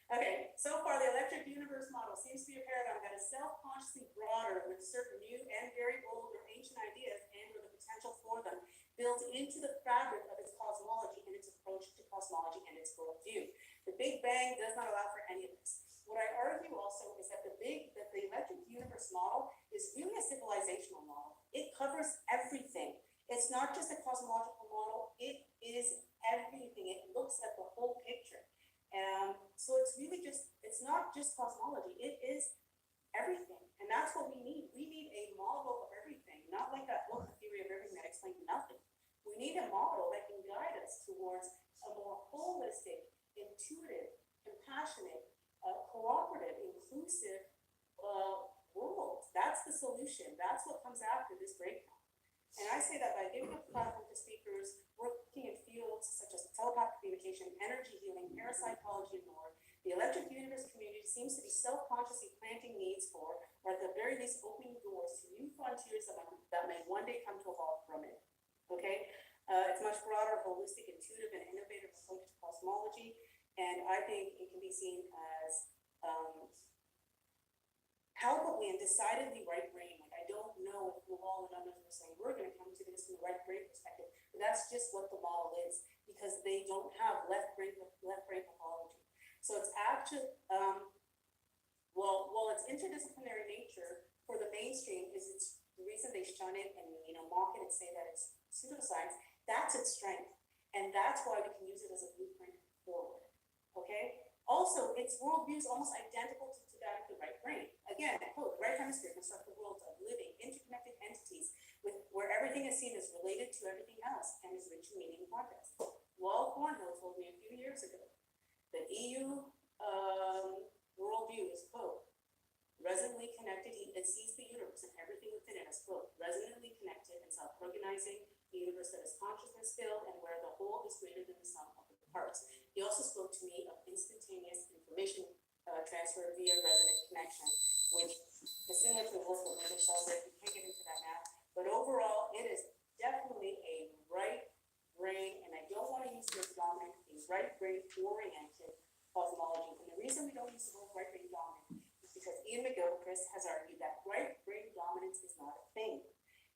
Okay. So far, the electric universe model seems to be a paradigm that is self-consciously broader with certain new and very old or ancient ideas and or the potential for them built into the fabric of its cosmology and its approach to cosmology and its worldview. The Big Bang does not allow for any of this. What I argue also is that the electric universe model is really a civilizational model. It covers everything. It's not just a cosmological model, it is everything. It looks at the whole picture. So it's not just cosmology, it is everything. And that's what we need. We need a model of everything, not like that book, The Theory of Everything, that explains nothing. We need a model that can guide us towards a more holistic, intuitive, compassionate, cooperative, inclusive world. That's the solution. That's what comes after this breakdown. And I say that by giving a platform to speakers working in fields such as telepathic communication, energy healing, parapsychology, and more, the electric universe community seems to be self-consciously planting needs for, or at the very least opening doors to new frontiers that may one day come to evolve from it. Okay? It's much broader, holistic, intuitive, and innovative approach to cosmology, and I think it can be seen as palpably and decidedly right brain. Like, I don't know if Laval and others are saying we're going to come to this from the right brain perspective, but that's just what the model is, because they don't have left brain pathology. So it's actually, while its interdisciplinary nature for the mainstream is it's the reason they shun it and mock it and say that it's pseudoscience. That's its strength, and that's why we can use it as a blueprint forward. Okay. Also, its worldview is almost identical to that of the right brain. Again, quote, the right hemisphere constructs the worlds of living, interconnected entities where everything is seen as related to everything else and is rich in meaning and context. Walt Thornhill told me a few years ago that EU worldview is, quote, resonantly connected. It sees the universe and everything within it as, quote, resonantly connected and self-organizing, a universe that is consciousness filled and where the whole is greater than the sum of the parts. He also spoke to me of instantaneous information transfer via resonant connection, which is similar to the work of Linda Sheldrake. We can't get into that now, but overall, it is definitely a right brain, and I don't want to use the word dominant, a right brain oriented cosmology. And the reason we don't use the word right brain dominant is because Ian McGilchrist has argued that right brain dominance is not a thing.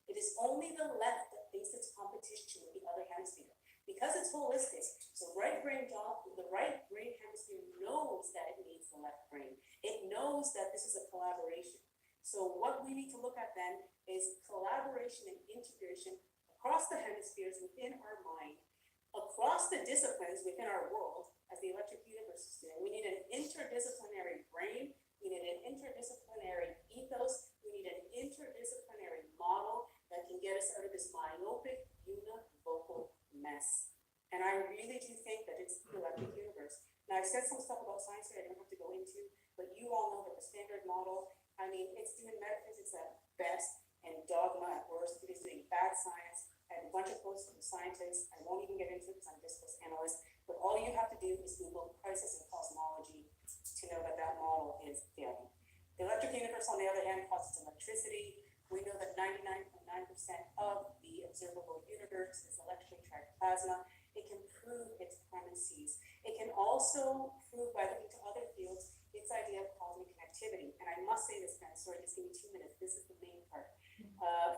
It is only the left that thinks it's competition with the other hemisphere. Because it's holistic, so the right brain hemisphere knows that it needs the left brain. It knows that this is a collaboration. So what we need to look at then is collaboration and integration across the hemispheres within our mind, across the disciplines within our world, as the electric universe is doing. We need an interdisciplinary brain. We need an interdisciplinary ethos. We need an interdisciplinary model that can get us out of this myopic, univocal mess. And I really do think that it's the electric universe. Now, I've said some stuff about science that I don't have to go into, but you all know that the standard model, I mean, it's doing metaphysics at best and dogma at worst. It is doing bad science. I have a bunch of quotes from scientists. I won't even get into it because I'm a discourse analyst. But all you have to do is Google crisis and cosmology to know that that model is failing. The electric universe, on the other hand, causes electricity. We know that 99.9% of the observable universe is electron charged plasma. It can prove its premises. It can also prove by looking to other fields its idea of cosmic connectivity. And I must say this, guys, sorry, just give me 2 minutes. This is the main part.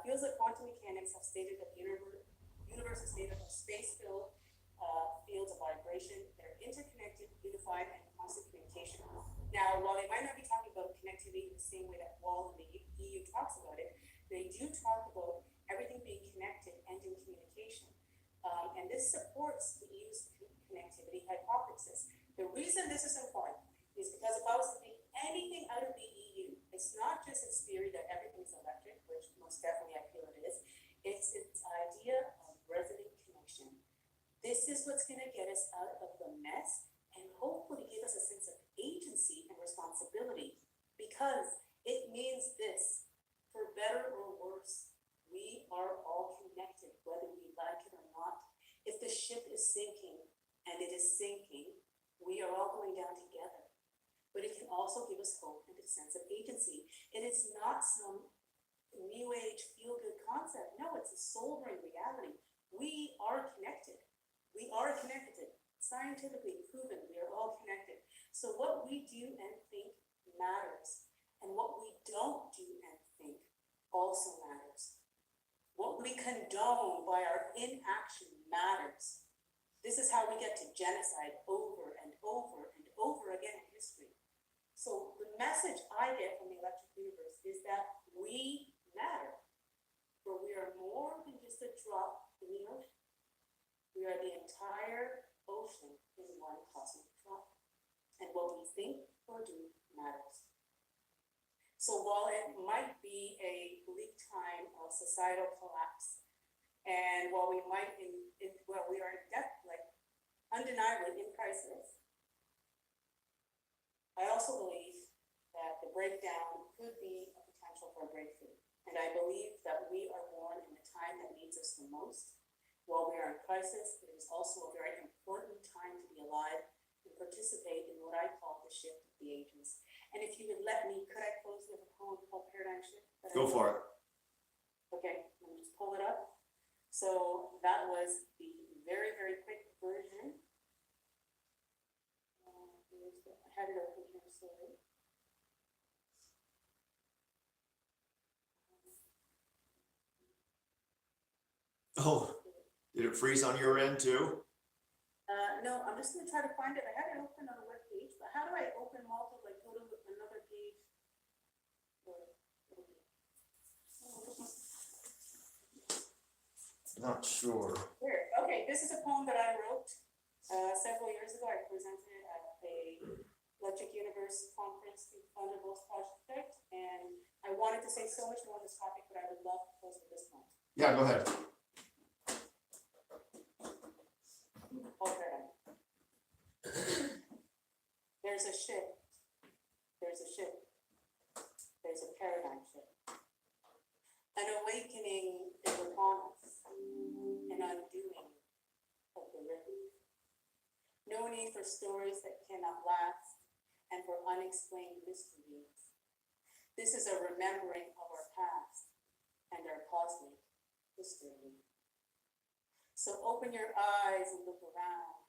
Fields of quantum mechanics have stated that the universe is made up of space-filled fields of vibration. They're interconnected, unified, and constant communication. Now, while they might not be talking about connectivity in the same way that Wall and the EU talks about it, they do talk about everything being connected and in communication. And this supports the EU's connectivity hypothesis. The reason this is important is because if I was to take anything out of the EU, it's not just its theory that everything's electric, which most definitely I feel it is. It's its idea of resonant connection. This is what's going to get us out of the mess and hopefully give us a sense of agency and responsibility, because it means this: for better or worse, we are all connected, whether we like it or not. If the ship is sinking, and it is sinking, we are all going down together. But it can also give us hope and a sense of agency. It is not some new age feel-good concept. No, it's a sobering reality. We are connected. We are connected. Scientifically proven, we are all connected. So what we do and think matters. And what we don't do and think also matters. What we condone by our inaction matters. This is how we get to genocide over and over and over again in history. So the message I get from the electric universe is that we matter. For we are more than just a drop in the ocean. We are the entire ocean in one cosmic drop. And what we think or do matters. So while it might be a bleak time of societal collapse, and while we might, we are in depth, like undeniably in crisis, I also believe that the breakdown could be a potential for a breakthrough. And I believe that we are born in the time that needs us the most. While we are in crisis, it is also a very important time to be alive and participate in what I call the shift of the ages. And if you would let me, could I close with a poem called Paradigm Shift? Go for it. Okay, let me just pull it up. So that was the very, very quick version. I had it open here, sorry. Oh, did it freeze on your end too? No, I'm just gonna try to find it. I had it open on a web page, but how do I open multiple, like go to another page? Not sure. Here, okay, this is a poem that I wrote several years ago. I presented it at a Electric Universe conference through Thunderbolts Project, and I wanted to say so much more on this topic, but I would love to close with this poem. Yeah, go ahead. Okay. There's a shift. There's a shift. There's a paradigm shift. An awakening is upon us. An undoing of the rhythm. No need for stories that cannot last and for unexplained mysteries. This is a remembering of our past and our cosmic history. So open your eyes and look around,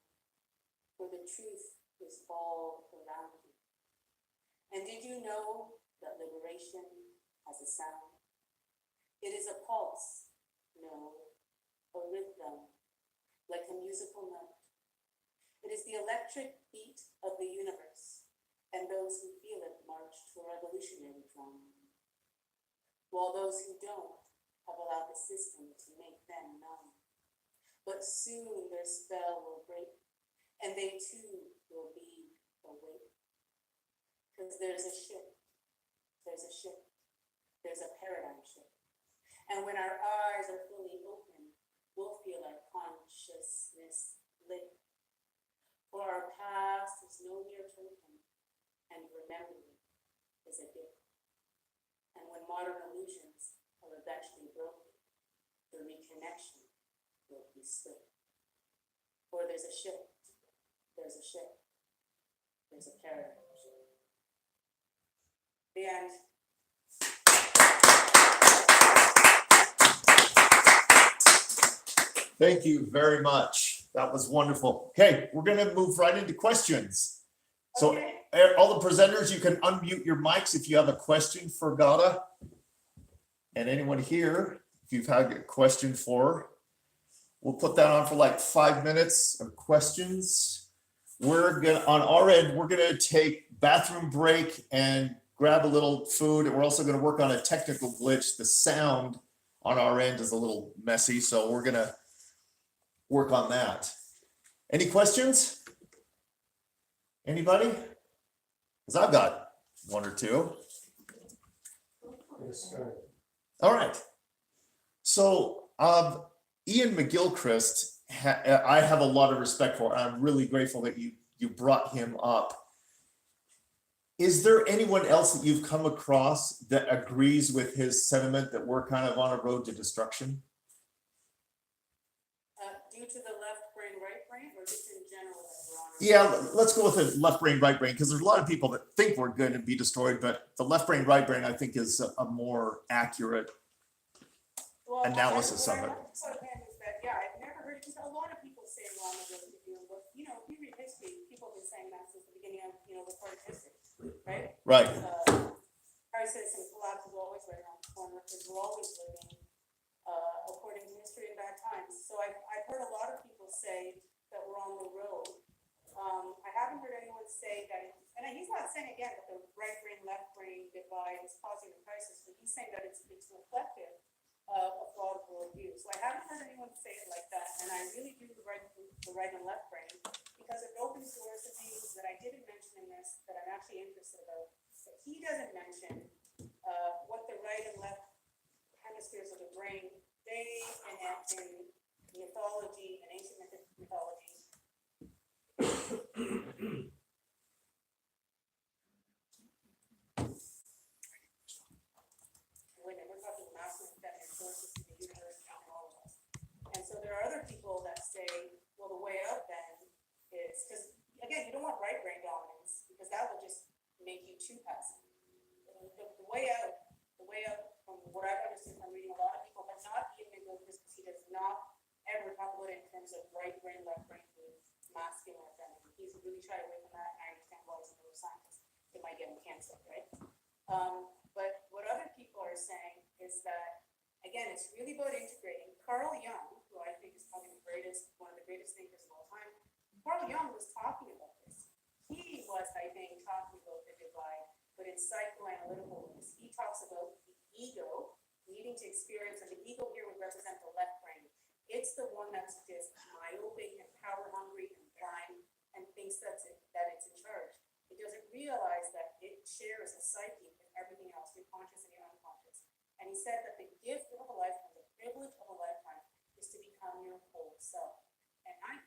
for the truth is all around you. And did you know that liberation has a sound? It is a pulse, no, a rhythm, like a musical note. It is the electric beat of the universe, and those who feel it march to a revolutionary drum, while those who don't have allowed the system to make them numb. But soon their spell will break, and they too will be awake. Because there's a shift, there's a shift, there's a paradigm shift. And when our eyes are fully open, we'll feel our consciousness lit. For our past is no mere token, and remembering is a gift. And when modern illusions are eventually broken, the reconnection will be swift. For there's a shift, there's a shift, there's a paradigm shift. The end. Thank you very much. That was wonderful. Okay, we're gonna move right into questions. So Okay. all the presenters, you can unmute your mics if you have a question for Ghada. And anyone here, if you've had a question for her, we'll put that on for like 5 minutes of questions. We're gonna, on our end, we're gonna take bathroom break and grab a little food. And we're also gonna work on a technical glitch. The sound on our end is a little messy, so we're gonna work on that. Any questions? Anybody? Because I've got one or two. All right. So Ian McGilchrist, I have a lot of respect for. I'm really grateful that you brought him up. Is there anyone else that you've come across that agrees with his sentiment that we're kind of on a road to destruction? Due to the left brain, right brain, or just in general that we're on? Yeah, let's go with the left brain, right brain, because there's a lot of people that think we're going to be destroyed, but the left brain, right brain, I think is a more accurate Well, analysis of it. What I like about him is that, yeah, I've never heard, because a lot of people say we're on the road to doom, but, you know, if you read history, people have been saying that since the beginning of, you know, recorded history, right? Right. Crisis and collapse is always right around the corner, because we're always living according to history in bad times. So I've heard a lot of people say that we're on the road. I haven't heard anyone say that, and he's not saying again that the right brain, left brain divide is causing the crisis, but he's saying that it's reflective of a flawed worldview. So I haven't heard anyone say it like that, and I really do the right and left brain, because it opens doors to things that I didn't mention in this that I'm actually interested about. But he doesn't mention what the right and left hemispheres of the brain, they in mythology and ancient mythology. We're talking masculine and feminine forces in the universe and all of us. And so there are other people that say, well, the way out then is, because again, you don't want right brain dominance, because that will just make you too passive. The way out from what I've understood from reading a lot of people, but not Ian McGilchrist, because he does not ever talk about it in terms of right brain, left brain, masculine or feminine. He's really tried away from that, and I understand why he's a neuroscientist. It might get him canceled, right? But what other people are saying is that, again, it's really about integrating. Carl Jung, who I think is probably one of the greatest thinkers of all time, Carl Jung was talking about this. He was, I think, talking about the divide, but in psychoanalytical ways. He talks about the ego needing to experience, and the ego here would represent the left brain. It's the one that's just myopic and power hungry and blind and thinks that it's in charge. It doesn't realize that it shares a psyche with everything else, your conscious and your unconscious. And he said that the gift of a lifetime, the privilege of a lifetime, is to become your whole self. And I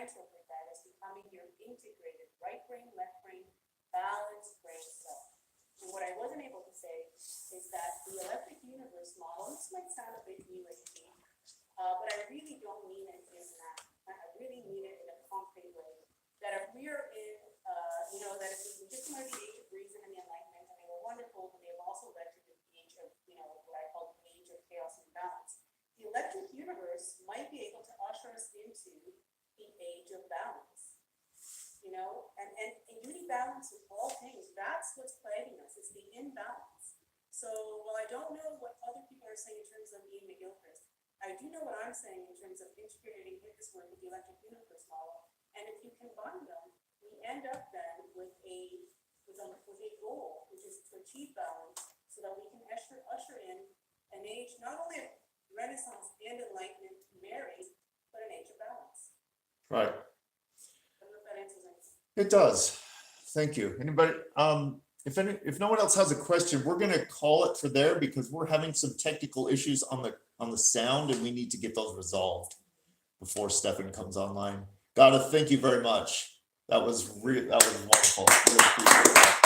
interpret that as becoming your integrated right brain, left brain, balanced brain self. And what I wasn't able to say is that the electric universe model, this might sound a bit new age, but I really don't mean it in that. I really mean it in a concrete way. That if we are in, that if we just come out of the age of reason and the Enlightenment, and they were wonderful, but they have also led to the age of, what I call the age of chaos and balance. The electric universe might be able to usher us into the age of balance. And in balance with all things, that's what's plaguing us. It's the imbalance. So while I don't know what other people are saying in terms of Ian McGilchrist, I do know what I'm saying in terms of integrating his work with the electric universe model. And if you combine them, we end up then with a goal, which is to achieve balance, so that we can usher in an age not only of Renaissance and Enlightenment married, but an age of balance. Right. I don't know if that answers anything. It does. Thank you. Anybody? If no one else has a question, we're going to call it for there, because we're having some technical issues on the sound, and we need to get those resolved before Stefan comes online. Ghada, thank you very much. That was wonderful. Really appreciate that.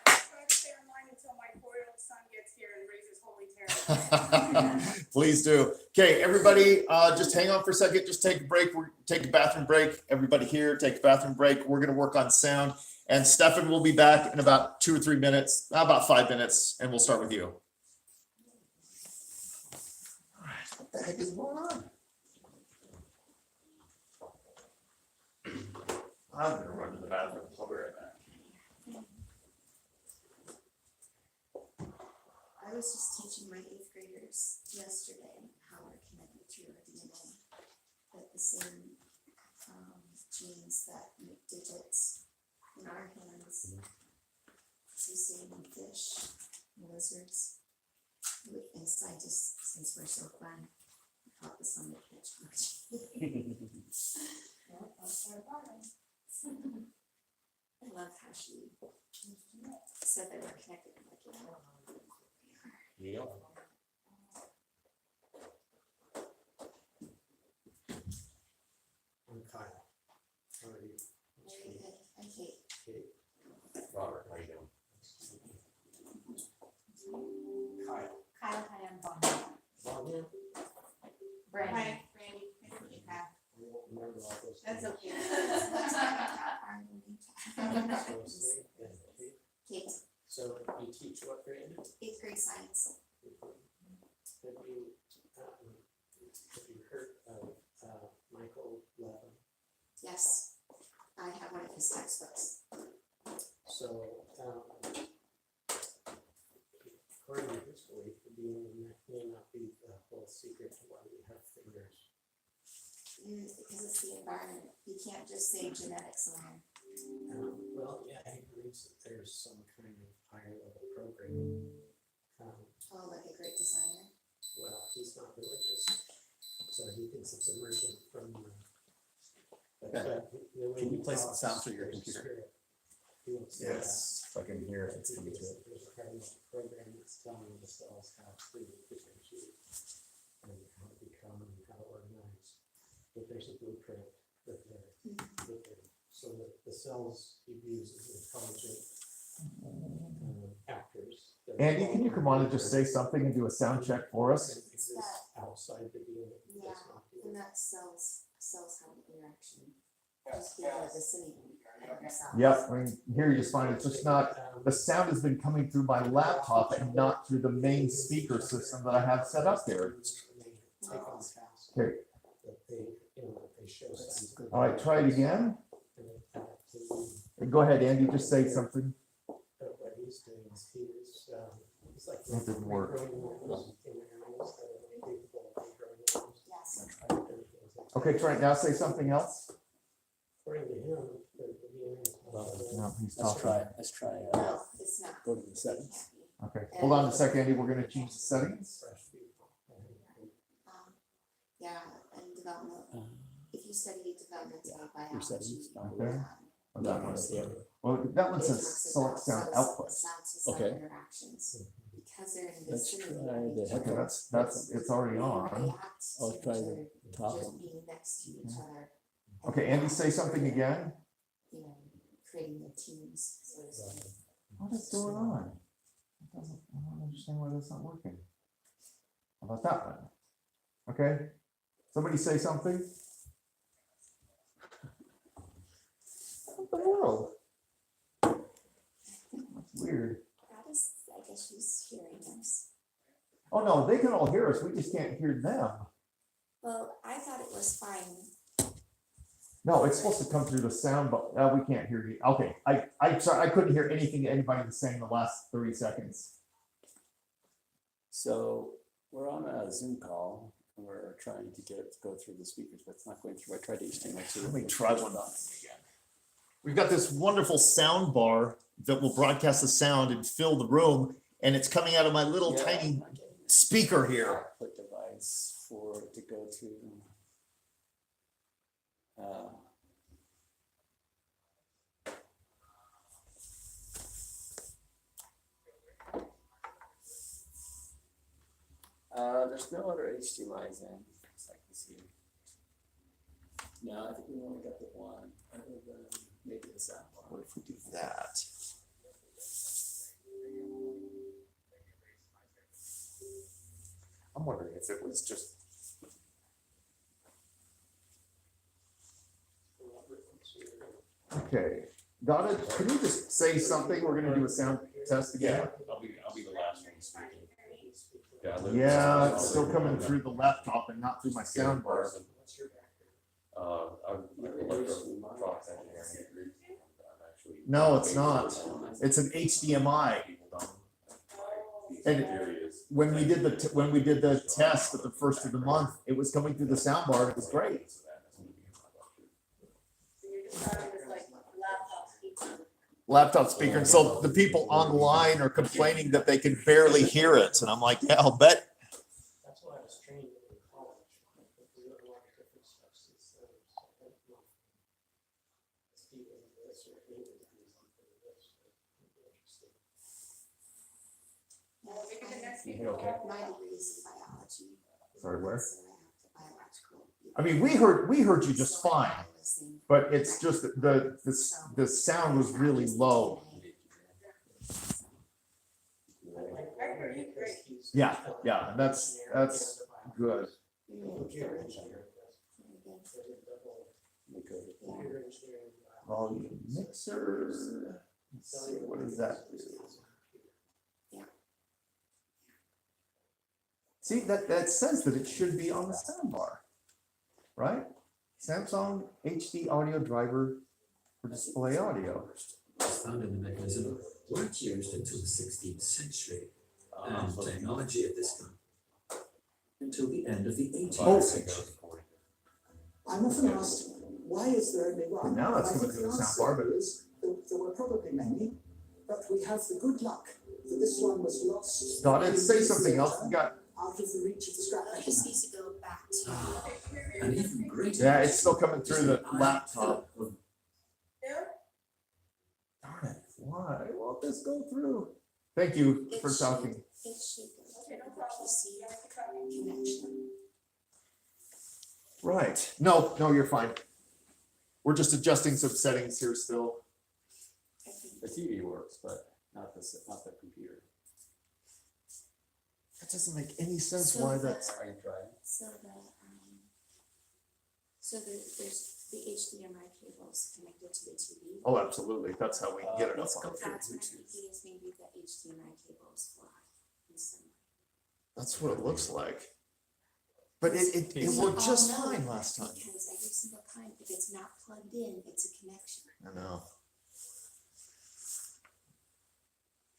Try to stay online until my 4-year-old son gets here and raises holy terror. Please do. Okay, everybody, just hang on for a second. Just take a break. We're take a bathroom break. Everybody here, take a bathroom break. We're going to work on sound, and Stefan will be back in about 2 or 3 minutes, about 5 minutes, and we'll start with you. All right. the heck is going on? I'm gonna run to the bathroom. I'll be right back. I was just teaching my 8th graders yesterday how we're connected to our DNA. That the same genes that make digits in our hands, it's the same in fish, and lizards. And scientists, since we're so fun, taught this on the pitch. I love how she said that we're connected. I'm like, yeah, I don't know. We are. I'm Kyle. How are you? Very good. I'm Kate. Kate. Robert, how you doing? Kyle. Kyle, hi, I'm Bonnie. Vanya? Brandy. Hi, Randy. Nice to meet you. I won't remember all those. That's names. okay. So, Steve and Kate. Kate, So you teach what grade? 8th grade science. Have you heard of Michael Levin? Yes, I have one of his textbooks. So, according to his belief, the DNA may not be the whole secret to why we have fingers. Because it's the environment. You can't just say genetics alone. Well, yeah, he believes that there's some kind of higher level programming. Oh, like a great designer. Well, he's not religious, so he thinks it's emergent from Can you play some sound through your computer? Yes. Yes, if I can hear it, it's coming through. There's a higher level program that's telling the cells how to differentiate and how to become and how to organize. But there's a blueprint that so that the cells he views as intelligent actors. Andy, can you come on and just say something and do a sound check for us? Exists outside the DNA. Yeah, Does not do and it. that cells have an interaction. Just be able to listen themselves. Yep, I can hear you just fine. It's just not, the sound has been coming through my laptop and not through the main speaker system that I have set up there. Take on tasks Okay, that they show signs of. all right, try it again. And in fact, he- Go ahead, Andy, just say something. But what he's doing is he's like. That didn't work. regrowing worms in animals that are capable of regrowing worms. Yes. Okay, try it now, say something else. According to him, the DNA is. No, he's Let's talking. try, let's try, No, it's not. go to the It settings. can't be. Okay, hold on a second, Andy, we're gonna change the settings. Fresh people. Yeah, and development. If you study developmental biology. settings, okay. Oh, No, that one. yeah. Well, that one it says talks select about sound cell- output. Sound-to-cell Okay. interactions. Because they're in the Let's vicinity try of the each heck other, of That's, it's already they on. react Oh, to try each the other, top just one. being next to each other. Okay, Andy, say something again. You know, creating the teams, so to speak. What is going on? I don't understand why that's not working. How about that one? Okay, somebody say something. What the world? That's weird. That is, I guess she's hearing us. Oh, no, they can all hear us, we just can't hear them. Well, I thought it was fine. No, it's supposed to come through the sound, but we can't hear you. Okay, I sorry, I couldn't hear anything anybody was saying the last 30 seconds. So we're on a Zoom call, and we're trying to get it to go through the speakers, but it's not going through. I tried HTML2. Let me try one on again. We've got this wonderful sound bar that will broadcast the sound and fill the room, and it's coming out of my little Yeah, tiny I'm not getting it. speaker here. Output device for it to go to. There's no other HDMIs in, as I can see. No, I think we only got the one, other than maybe the sound bar. What if we do that? I'm wondering if it was just. Okay, Ghada, can you just say something? We're gonna do a sound test again. I'll be the last one speaking. Yeah, it's still coming through the laptop and not through my sound bar. I'm Fox engineering. No, it's not. It's an HDMI. And when we did the test at the first of the month, it was coming through the sound bar. It was great. So you're just having this like laptop speaker. Laptop speaker. And so the people online are complaining that they can barely hear it. And I'm like, yeah, I'll bet. That's why I was trained in college. If we learn a lot of different stuff, it's, I don't know. Steve is this or he is something this. It'd be interesting. Well, maybe the next You meeting we'll okay? have My degree is in biology. Sorry, where? So I have to biological. I mean, we heard you just fine, but it's just that the sound was really low. Yeah, yeah, and that's good. Computer engineer, that's- I did double computer engineering. Volume mixer. Let's see, what does that do? See, that says that it should be on the soundbar, right? Samsung HD audio driver for display audio. Found in the mechanism weren't used until the 16th century, and technology at this time until the end of the 18th century. I'm often asked, why is there only one? And now that's I coming think through the answer soundbar, but is there were probably many, but we have the good luck that this one was lost. Donna, say something else. We got, Out of the reach of the scrap It metal. just needs to go back to. An even greater. yeah, it's still coming through the laptop. there. Darn it, why won't this go through? Thank you for talking. It should go Okay, no through the problem. PC connection. Right, no, you're fine. We're just adjusting some settings here still. I think The TV works, but not the computer. That doesn't make any sense So why the- that's. Are you trying? So there's the HDMI cables connected to the TV. Oh, absolutely, that's how we get it up Let's on. go through That's what I'm Bluetooth. thinking is maybe the HDMI cables fly in some. That's what it looks like. But it worked just fine last time. Because every single time, if it's not plugged in, it's a connection. I know.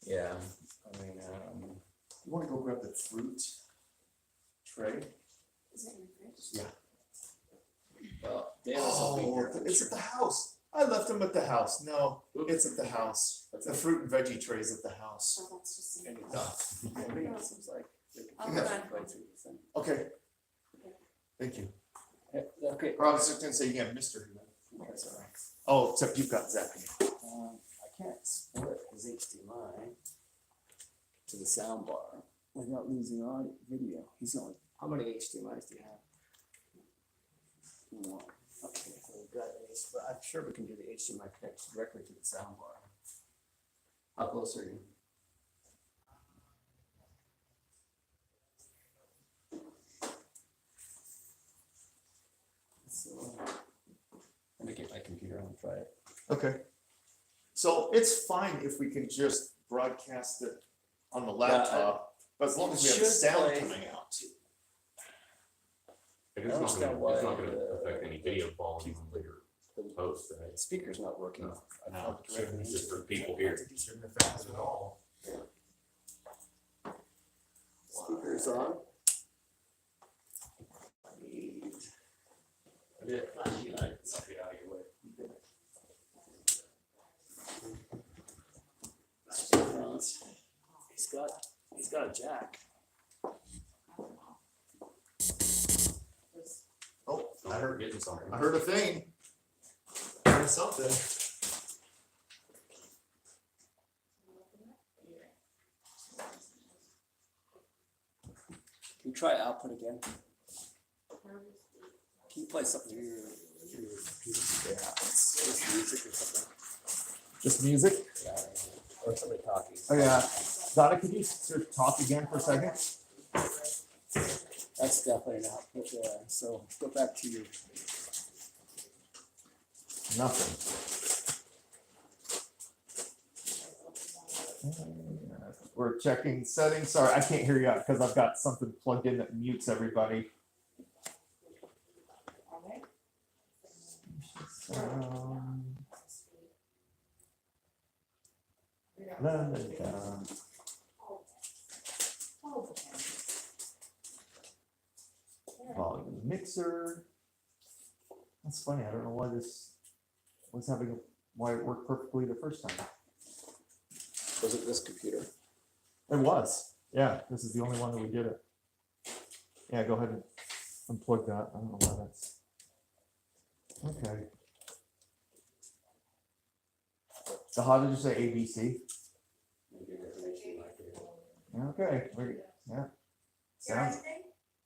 Yeah, I mean, You wanna go grab the fruit tray? Is it in the fridge? Yeah. well, Dan was hoping Oh, here. it's at the house. I left them at the house. No, it's at the house. The fruit and veggie tray's at the house. So that's just. And in it's the off. I mean, it seems like they could I'll do hold that on. quite through this thing. Okay. Thank you. Yeah, okay. Or I was just gonna say you have Mr. That's all right. Oh, except you've got Zach. I can't split his HDMI to the sound bar without losing audio, video. He's only, how many HDMIs do you have? One. Okay, so we've got this, but I'm sure we can do the HDMI connect directly to the sound bar. How close are you? So, let me get my computer on and try it. Okay. So it's fine if we can just broadcast it on the laptop, but as long as we have the should sound play- coming out. It's I not understand gonna, why it's not gonna the- affect any video quality on later The post, right? speaker's not working. No. I No, plugged it's directly just into for it. people here. Shouldn't affect it at all. Speaker's on. I did. I'll get out of your way. He's got a jack. Oh, I heard getting something. I heard a thing. Heard something. Can you try output again? Can you play something here? Yeah, it's music or something. Just music? Yeah, or somebody talking. Oh, yeah. Donna, could you sort of talk again for a second? That's definitely an output there. So go back to your. Nothing. We're checking settings. Sorry, I can't hear you because I've got something plugged in that mutes everybody. Volume mixer. That's funny. I don't know why this was why it worked perfectly the first time. Was it this computer? It was. Yeah, this is the only one that we did it. Yeah, go ahead and unplug that. I don't know why that's. Okay. So how did you say ABC? Okay. Yeah. Sounds.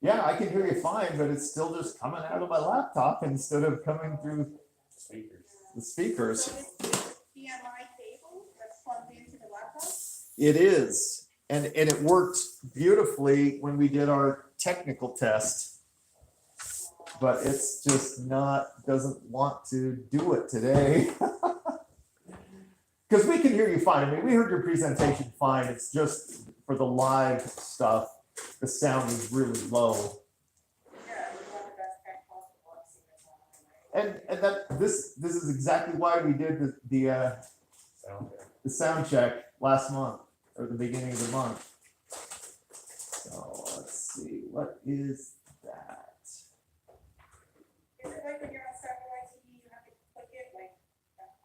Yeah, I can hear you fine, but it's still just coming out of my laptop instead of coming through the speakers. So is this BMI cable that's plugged into the laptop? It is. And it worked beautifully when we did our technical test. But it's just doesn't want to do it today. Because we can hear you fine. I mean, we heard your presentation fine. It's just for the live stuff, the sound is really low. Yeah, we want the best tech possible. I've seen this online, right? And that this is exactly why we did the sound check last month or the beginning of the month. So let's see, what is that? Is it like when you're on satellite TV, you have to click it like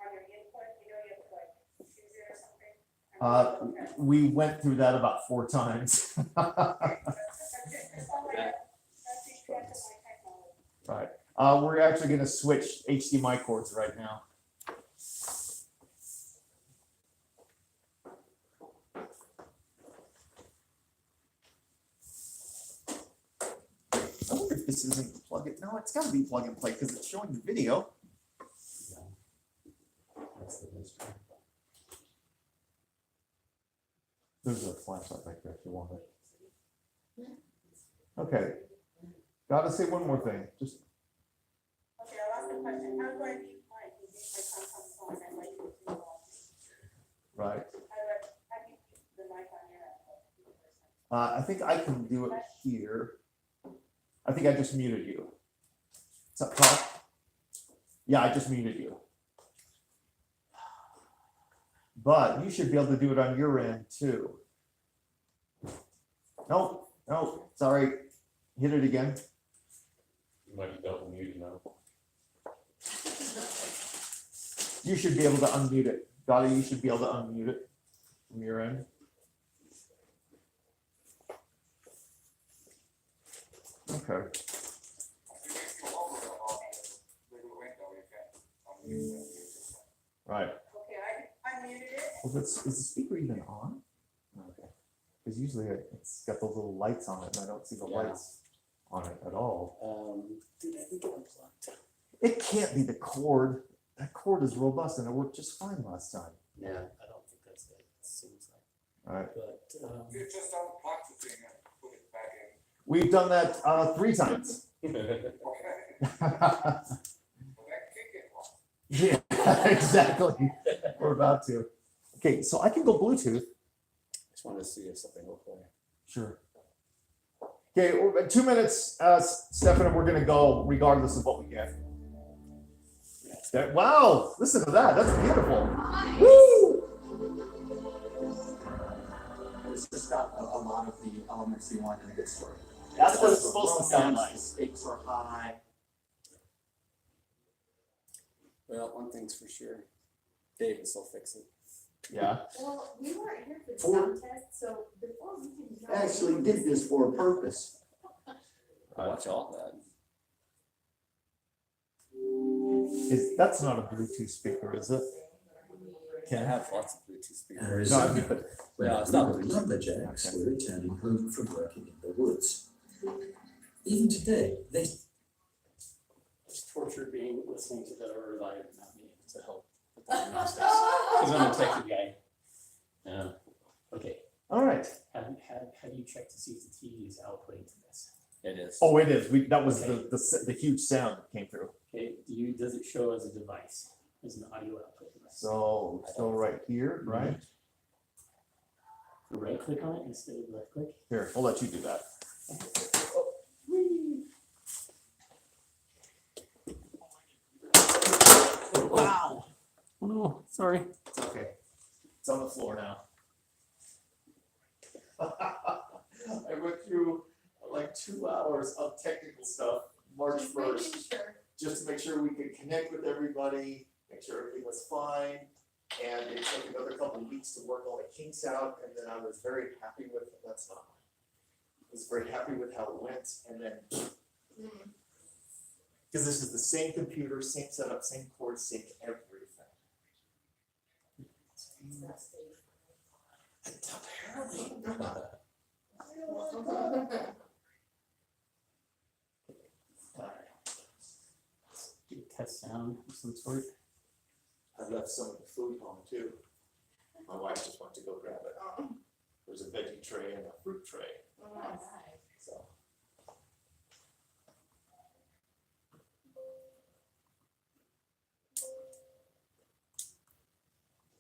on your input, you know, you have to like choose it or something? Okay. We went through that about 4 times. That's it. That's all I got. That's the extent of my technology. Right. We're actually going to switch HDMI cords right now. I wonder if this isn't plug it. No, it's got to be plug and play because it's showing the video. There's a flashlight right there if you want it. Okay. Gotta say one more thing. Just Okay, I'll ask the question. How do I mute mine in case my son comes home and I'd like to do all this? right. How do you keep the mic on your end? I think I can do it here. I think I just muted you. What's up, Carl? Yeah, I just muted you. But you should be able to do it on your end too. Nope, nope, sorry. Hit it again. You might be double muted now. You should be able to unmute it. Ghada, you should be able to unmute it from your end. Okay. Right. Okay, I muted it. Well, is the speaker even on? Okay. Because usually it's got those little lights on it, and I don't see the Yeah. lights on it at all. Dude, I think it unplugged. It can't be the cord. That cord is robust, and it worked just fine last time. Yeah, I don't think that's it. It seems like, All right. but, You just unplug the thing and put it back in. We've done that 3 times. Okay. Yeah, Well, that kick it off. exactly. We're about to. Okay, so I can go Bluetooth. just wanted to see if something will play. Sure. Okay, 2 minutes, Stefan, and we're gonna go regardless of what we get. Wow, listen to that. That's beautiful. Woo! It's just got a lot of the elements you want in a good story. That's what it's supposed to sound like. Stakes are high. Well, one thing's for sure, Davis will fix it. Yeah. Well, we weren't here for the For- sound test, so before we can. Actually did this for a purpose. Watch all that. That's not a Bluetooth speaker, is it? I have lots of Bluetooth speakers. No, I mean, but When No, our it's not little Bluetooth. lumberjacks were returning home from working in the woods. Even today, they It's torture being listening to the reliable, not me, to help with the diagnostics. Because I'm a techie guy. Okay, all right. have you checked to see if the TV is outputting to this? It is. Oh, it is. That was Okay. the huge sound that came through. Okay, does it show as a device, as an audio output device? So right here, right? Right click on it instead of left click. Here, we'll let you do that. Wow. Oh no, sorry. It's okay. It's on the floor now. I went through like 2 hours of technical stuff March Just making 1st, sure. just to make sure we could connect with everybody, make sure everything was fine. And it took another couple of weeks to work all the kinks out, and then I was very happy with, that's not mine. I was very happy with how it went, and then, because this is the same computer, same setup, same cords, same everything. Apparently. Do a test sound of some sort. I left some of the food home too. My wife just went to go grab it. There's a veggie tray and a fruit tray, so.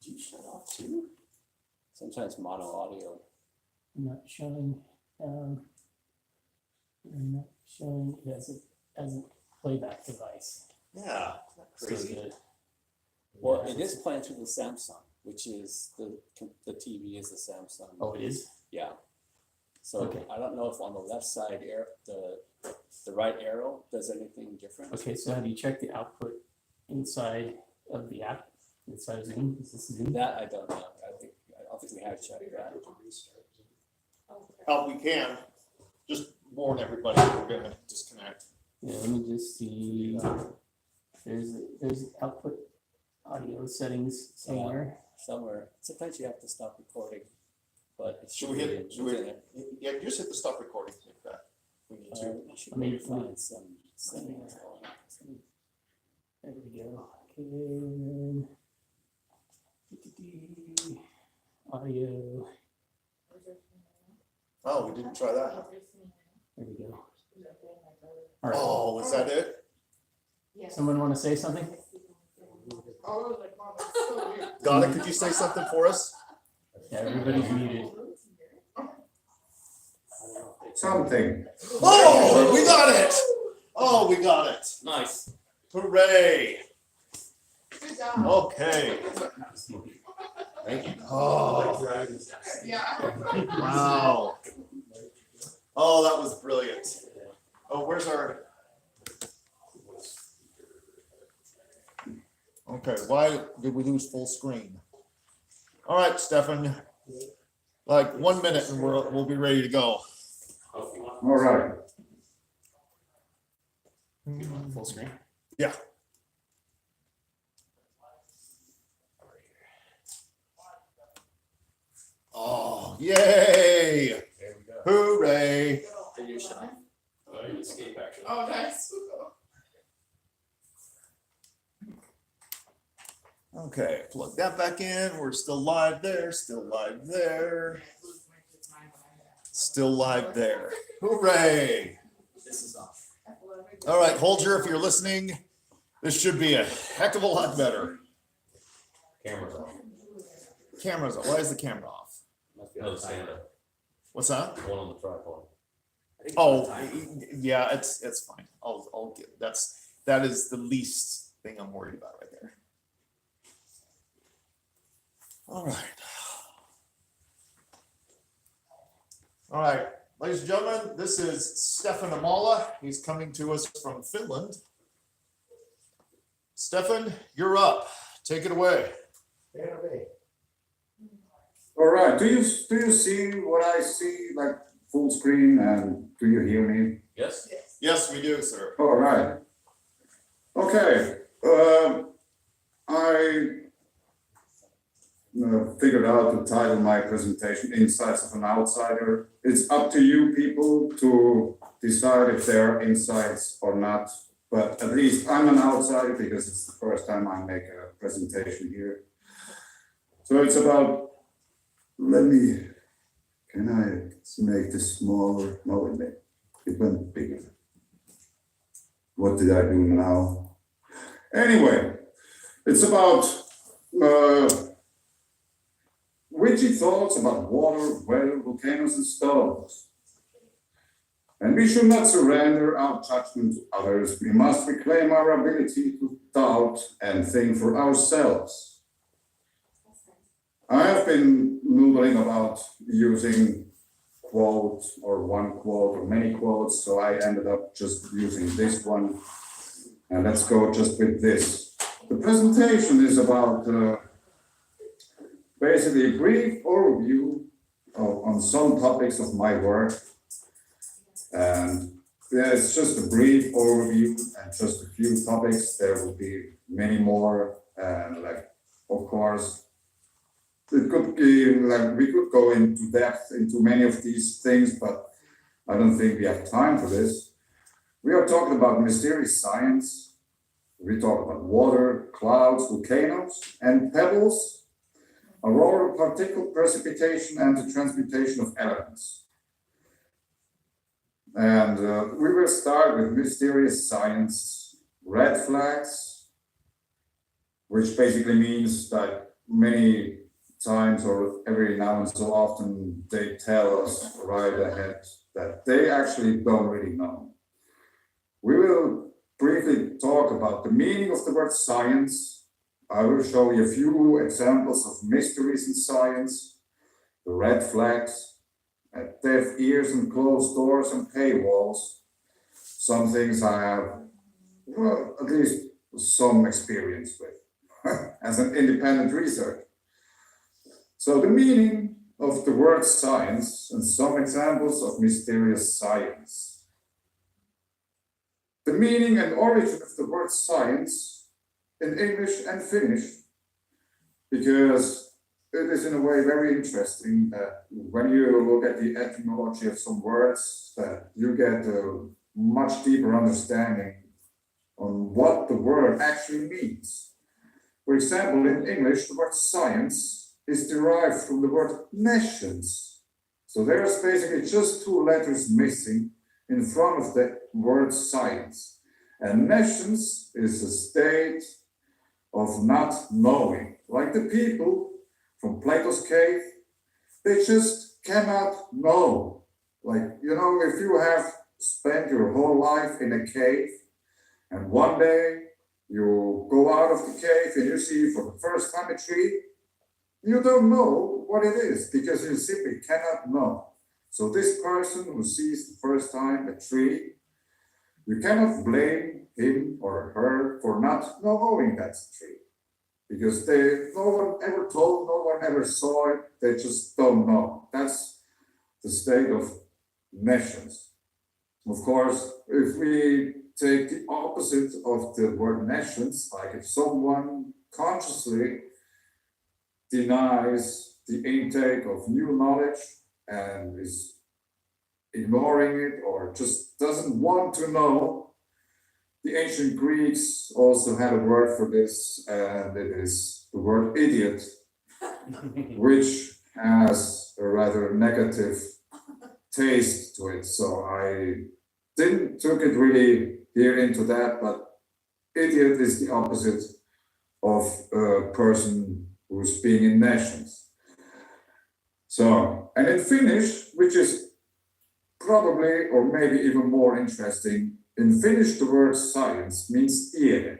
Did you shut off too? Sometimes mono audio. I'm not showing, I'm not showing it as a playback device. Yeah, So crazy. good. Well, it is playing through the Samsung, which is the TV is the Samsung. Oh, it is? Yeah. So Okay. I don't know if on the left side the right arrow does anything different. Okay, so have you checked the output inside of the app, inside of Zoom? Is this Zoom? That I don't know. I don't think we have checked that. Oh, we can. Just warn everybody we're gonna disconnect. Yeah, let me just see. There's output audio settings somewhere. Somewhere. Sometimes you have to stop recording, but it Should we hit, be should we, within it. yeah, just hit the stop recording like that. We need to. I should I mean, maybe find some settings. There we go. Okay. Audio. Oh, we didn't try that. There we go. All right. Oh, is that it? Someone want to say something? Ghada, could you say something for us? Yeah, everybody's muted. Something. Oh, we got it! Oh, we got it. Nice. Hooray. Good job. Okay. Thank you. Oh, wow. Oh, that was brilliant. Oh, where's our? Okay, why did we lose full screen? All right, Stefan. Like 1 minute and we'll be ready to go. All right. Full screen? Yeah. Oh, yay! There we go. Hooray! Did you shine? You escape actually. Oh, nice. Okay, plug that back in. We're still live there, still live there, still live there. Hooray! This is off. All right, Holger, if you're listening, this should be a heck of a lot better. Camera's off. Camera's off. Why is the camera off? Must be No, on stand timer. up. What's that? One on the tripod. I think Oh, it's on timer. yeah, it's fine. I'll get, that is the least thing I'm worried about right there. All right. All right, ladies and gentlemen, this is Stefan Amala. He's coming to us from Finland. Stefan, you're up. Take it away. All right. Do you see what I see, like full screen, and do you hear me? Yes? Yes, we do, sir. All right. Okay. I figured out to title my presentation "Insights of an Outsider." It's up to you people to decide if there are insights or not. But at least I'm an outsider because it's the first time I make a presentation here. So it's about, can I make this smaller? No, it went bigger. What did I do now? Anyway, it's about witchy thoughts about water, weather, volcanoes, and stones. And we should not surrender our judgment to others. We must reclaim our ability to doubt and think for ourselves. I have been noodling about using quotes or one quote or many quotes, so I ended up just using this one. And let's go just with this. The presentation is about basically a brief overview on some topics of my work. And yeah, it's just a brief overview and just a few topics. There will be many more. And like, of course, it could be like we could go into depth into many of these things, but I don't think we have time for this. We are talking about mysterious science. We talk about water, clouds, volcanoes, and pebbles, auroral particle precipitation, and the transmutation of elements. And we will start with mysterious science, red flags, which basically means that many times or every now and so often they tell us right ahead that they actually don't really know. We will briefly talk about the meaning of the word science. I will show you a few examples of mysteries in science, the red flags, deaf ears and closed doors and paywalls. Some things I have, well, at least some experience with as an independent researcher. So the meaning of the word science and some examples of mysterious science. The meaning and origin of the word science in English and Finnish, because it is in a way very interesting that when you look at the etymology of some words, that you get a much deeper understanding on what the word actually means. For example, in English, the word science is derived from the word nations. So there's basically just two letters missing in front of the word science. And nations is a state of not knowing. Like the people from Plato's cave, they just cannot know. Like, you know, if you have spent your whole life in a cave and one day you go out of the cave and you see for the first time a tree, you don't know what it is because you simply cannot know. So this person who sees the first time a tree, you cannot blame him or her for not knowing that's a tree. Because no one ever told, no one ever saw it, they just don't know. That's the state of nations. Of course, if we take the opposite of the word nations, like if someone consciously denies the intake of new knowledge and is ignoring it or just doesn't want to know, the ancient Greeks also had a word for this, and it is the word idiot, which has a rather negative taste to it. So I didn't took it really here into that, but idiot is the opposite of a person who's being in nations. So, and in Finnish, which is probably or maybe even more interesting, in Finnish the word science means tiede.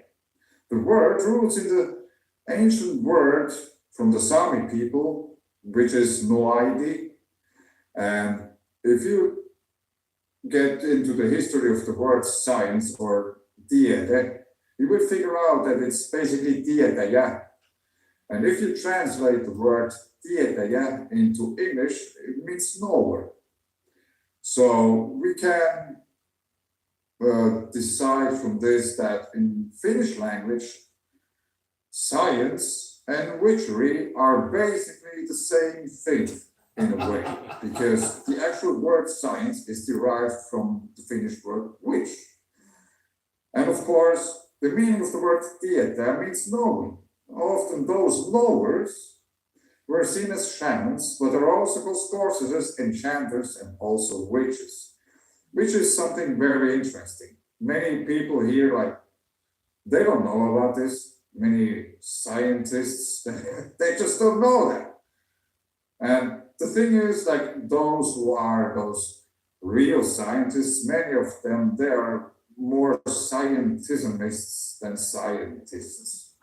The word roots in the ancient word from the Sami people, which is noidi. And if you get into the history of the word science or tiede, you will figure out that it's basically tietäjä. And if you translate the word tietäjä into English, it means knower. So we can decide from this that in Finnish language, science and witchery are basically the same thing in a way, because the actual word science is derived from the Finnish word witch. And of course, the meaning of the word tietä means knowing. Often those knowers were seen as shamans, but there are also called sorcerers, enchanters, and also witches, which is something very interesting. Many people here, like, they don't know about this. Many scientists, they just don't know that. And the thing is, like those who are those real scientists, many of them, they are more scientismists than scientists.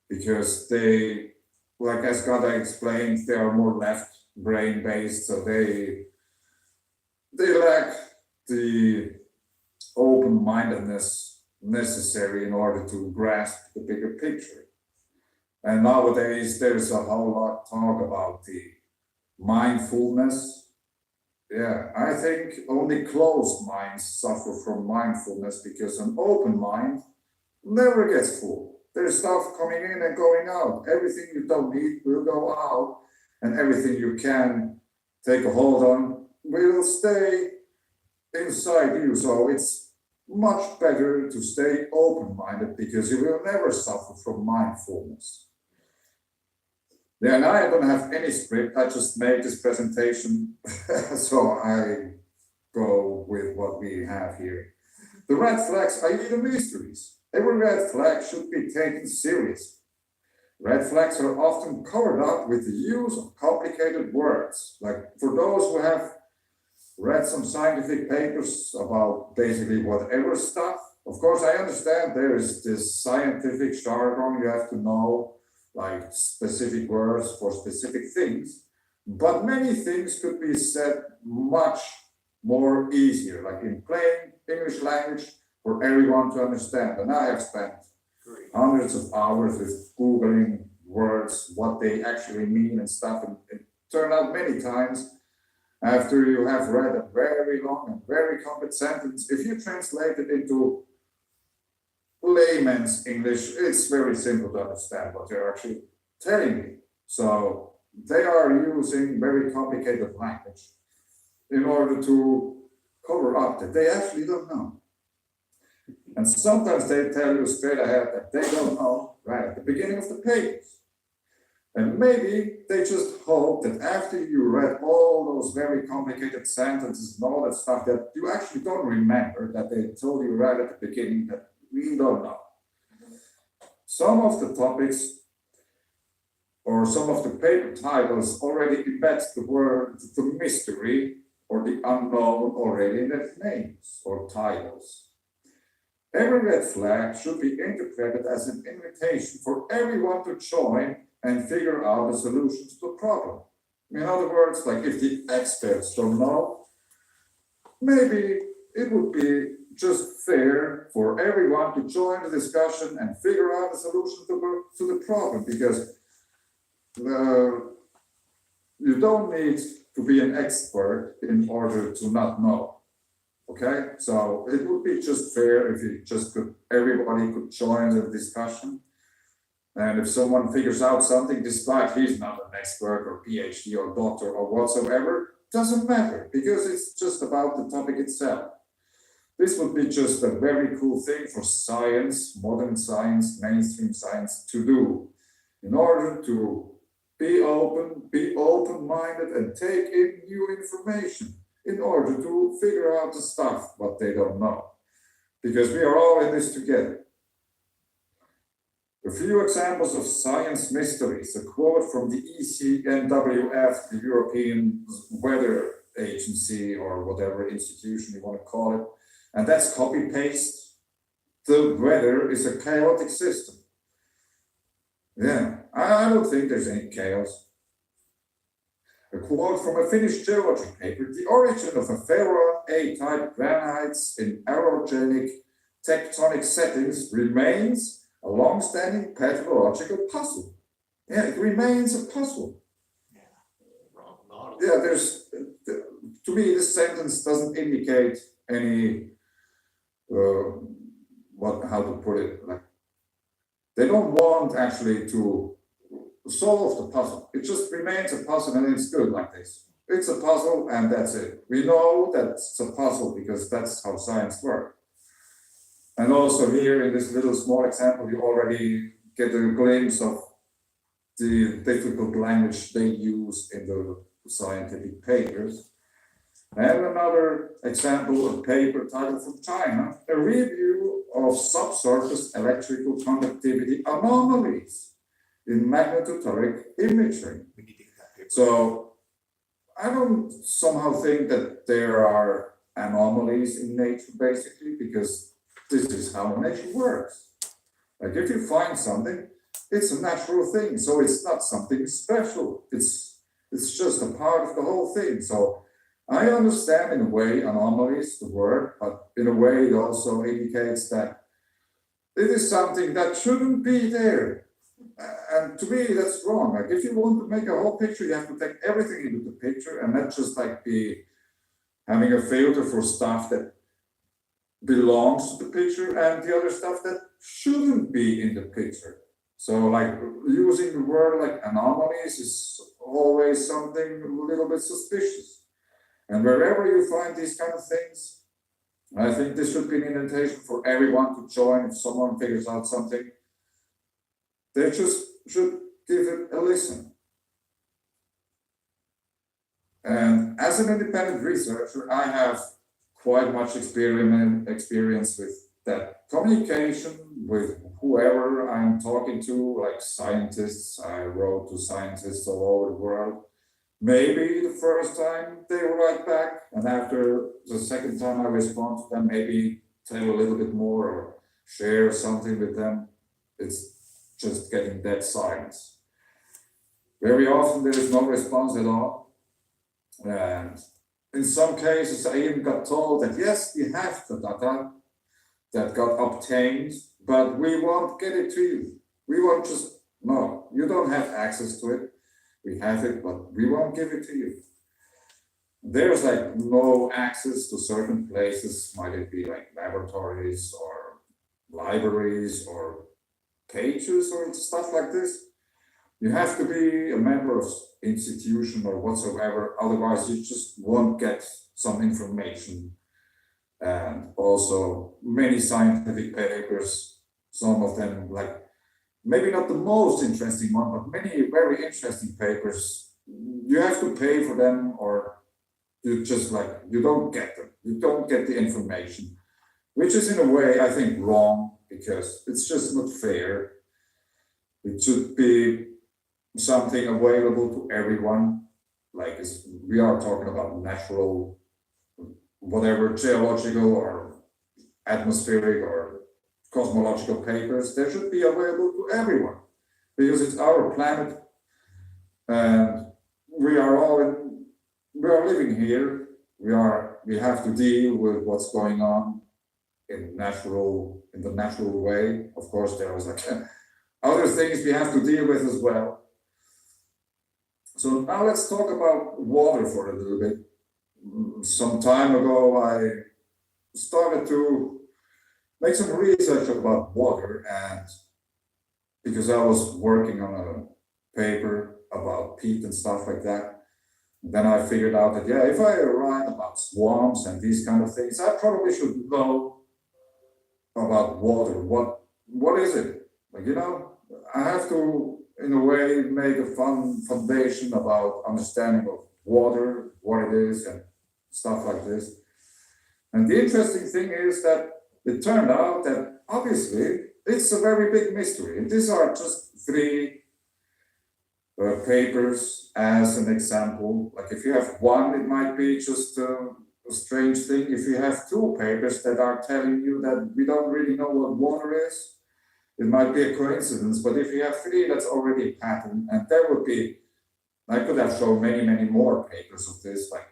Because they, like as Ghada explained, they are more left brain based, so they lack the open-mindedness necessary in order to grasp the bigger picture. And nowadays there's a whole lot talk about the mindfulness. Yeah, I think only closed minds suffer from mindfulness because an open mind never gets full. There's stuff coming in and going out. Everything you don't need will go out, and everything you can take a hold on will stay inside you. So it's much better to stay open-minded because you will never suffer from mindfulness. Yeah, and I don't have any script. I just made this presentation, so I go with what we have here. The red flags are the mysteries. Every red flag should be taken seriously. Red flags are often covered up with the use of complicated words. Like for those who have read some scientific papers about basically whatever stuff, of course I understand there is this scientific jargon, you have to know like specific words for specific things, but many things could be said much more easier, like in plain English language for everyone to understand. And I have spent hundreds of hours with Googling words, what they actually mean and stuff, and it turned out many times after you have read a very long and very complex sentence, if you translate it into layman's English, it's very simple to understand what they're actually telling me. So they are using very complicated language in order to cover up that they actually don't know. And sometimes they tell you straight ahead that they don't know right at the beginning of the pages. And maybe they just hope that after you read all those very complicated sentences and all that stuff, that you actually don't remember that they told you right at the beginning that we don't know. Some of the topics or some of the paper titles already embed the word, the mystery or the unknown already in their names or titles. Every red flag should be interpreted as an invitation for everyone to join and figure out a solution to the problem. In other words, like if the experts don't know, maybe it would be just fair for everyone to join the discussion and figure out a solution to the problem, because you don't need to be an expert in order to not know. Okay, so it would be just fair if you just everybody could join the discussion. And if someone figures out something, despite he's not an expert or PhD or doctor or whatsoever, doesn't matter, because it's just about the topic itself. This would be just a very cool thing for science, modern science, mainstream science to do in order to be open-minded and take in new information in order to figure out the stuff, what they don't know. Because we are all in this together. A few examples of science mysteries, a quote from the ECNWF, the European Weather Agency, or whatever institution you want to call it, and that's copy-paste. The weather is a chaotic system. Yeah, I don't think there's any chaos. A quote from a Finnish geology paper, the origin of a Pharaoh A-type granites in erogenic tectonic settings remains a long-standing pathological puzzle. Yeah, it remains a puzzle. Yeah, to me, this sentence doesn't indicate any, how to put it, like, they don't want actually to solve the puzzle. It just remains a puzzle and it's good like this. It's a puzzle and that's it. We know that it's a puzzle because that's how science works. And also here in this little small example, you already get a glimpse of the difficult language they use in the scientific papers. And another example, a paper titled from China, a review of subsurface electrical conductivity anomalies in magnetotaric imaging. So I don't somehow think that there are anomalies in nature basically, because this is how nature works. Like if you find something, it's a natural thing, so it's not something special. It's just a part of the whole thing. So I understand in a way anomalies, the word, but in a way it also indicates that it is something that shouldn't be there. And to me, that's wrong. Like if you want to make a whole picture, you have to take everything into the picture and not just like be having a filter for stuff that belongs to the picture and the other stuff that shouldn't be in the picture. So like using the word like anomalies is always something a little bit suspicious. And wherever you find these kind of things, I think this should be an invitation for everyone to join. If someone figures out something, they just should give it a listen. And as an independent researcher, I have quite much experience with that communication with whoever I'm talking to, like scientists. I wrote to scientists all over the world. Maybe the first time they write back, and after the second time I respond to them, maybe tell a little bit more or share something with them. It's just getting dead silence. Very often there is no response at all. And in some cases, I even got told that yes, we have the data that got obtained, but we won't get it to you. We won't just, no, you don't have access to it. We have it, but we won't give it to you. There's like no access to certain places, might it be like laboratories or libraries or pages or stuff like this. You have to be a member of institution or whatsoever, otherwise you just won't get some information. And also many scientific papers, some of them like, maybe not the most interesting one, but many very interesting papers, you have to pay for them or you just like, you don't get them. You don't get the information, which is in a way, I think, wrong because it's just not fair. It should be something available to everyone. Like we are talking about natural, whatever, geological or atmospheric or cosmological papers, they should be available to everyone because it's our planet and we are living here. We have to deal with what's going on in the natural way. Of course, there is like other things we have to deal with as well. So now let's talk about water for a little bit. Some time ago, I started to make some research about water, and because I was working on a paper about peat and stuff like that, then I figured out that, yeah, if I write about swamps and these kind of things, I probably should know about water. What is it? Like, you know, I have to, in a way, make a fun foundation about understanding of water, what it is, and stuff like this. And the interesting thing is that it turned out that obviously it's a very big mystery. And these are just three papers as an example. Like if you have one, it might be just a strange thing. If you have two papers that are telling you that we don't really know what water is, it might be a coincidence. But if you have three, that's already a pattern. And there would be, I could have shown many, many more papers of this, like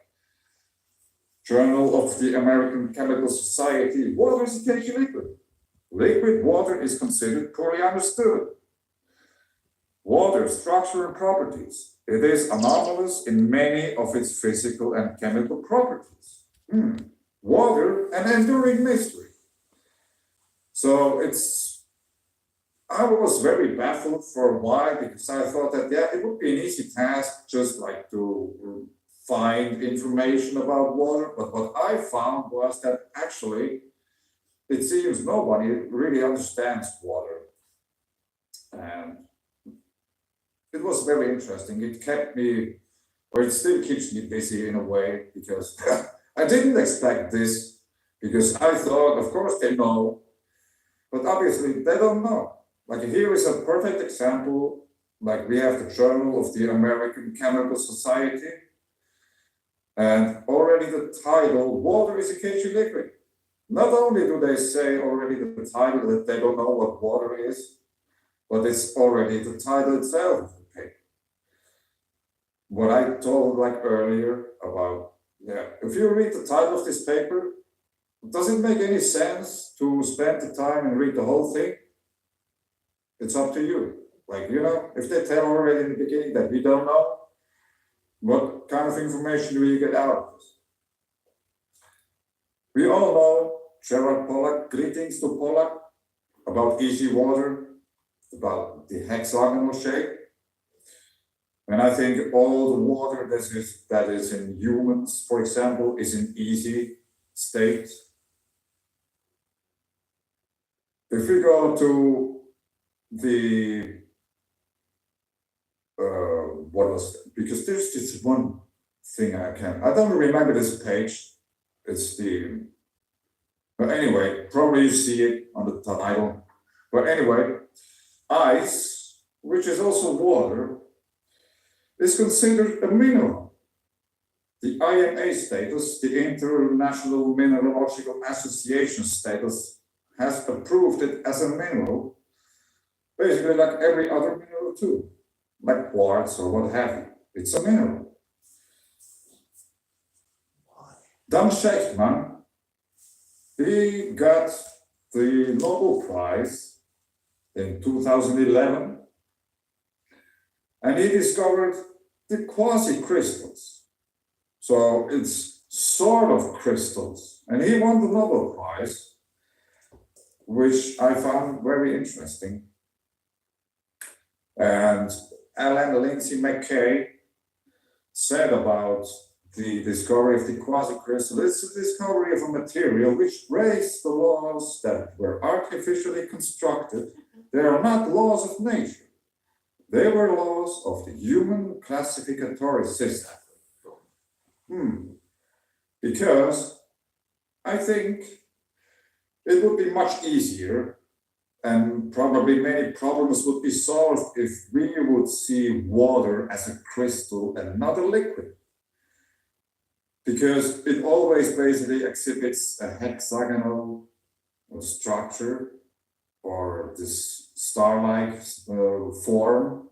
Journal of the American Chemical Society, water is a cakey liquid. Liquid water is considered poorly understood. Water, structure and properties. It is anomalous in many of its physical and chemical properties. Water, an enduring mystery. So I was very baffled for a while because I thought that, yeah, it would be an easy task just like to find information about water. But what I found was that actually it seems nobody really understands water. And it was very interesting. It kept me, or it still keeps me busy in a way, because I didn't expect this, because I thought, of course they know, but obviously they don't know. Like here is a perfect example like we have the Journal of the American Chemical Society, and already the title, water is a cagey liquid. Not only do they say already the title that they don't know what water is, but it's already the title itself of the paper. What I told like earlier about, if you read the title of this paper, does it make any sense to spend the time and read the whole thing? It's up to you. Like, if they tell already in the beginning that we don't know, what kind of information do you get out of this? We all know Gerard Pollack, greetings to Pollack, about easy water, about the hexagonal shape. And I think all the water that is in humans, for example, is in easy state. If we go to the because there's just one thing I don't remember this page. It's but anyway, probably you see it on the title. But anyway, ice, which is also water, is considered a mineral. The IMA status, the International Mineralogical Association status, has approved it as a mineral, basically like every other mineral too, like quartz or what have you. It's a mineral. Dan Shechtman, he got the Nobel Prize in 2011, and he discovered the quasi-crystals. So it's sort of crystals, and he won the Nobel Prize, which I found very interesting. And Alan Lindsay McKay said about the discovery of the quasi-crystal, it's a discovery of a material which breaks the laws that were artificially constructed. They are not laws of nature. They were laws of the human classificatory system. Because I think it would be much easier, and probably many problems would be solved if we would see water as a crystal and not a liquid. Because it always basically exhibits a hexagonal structure or this star-like form.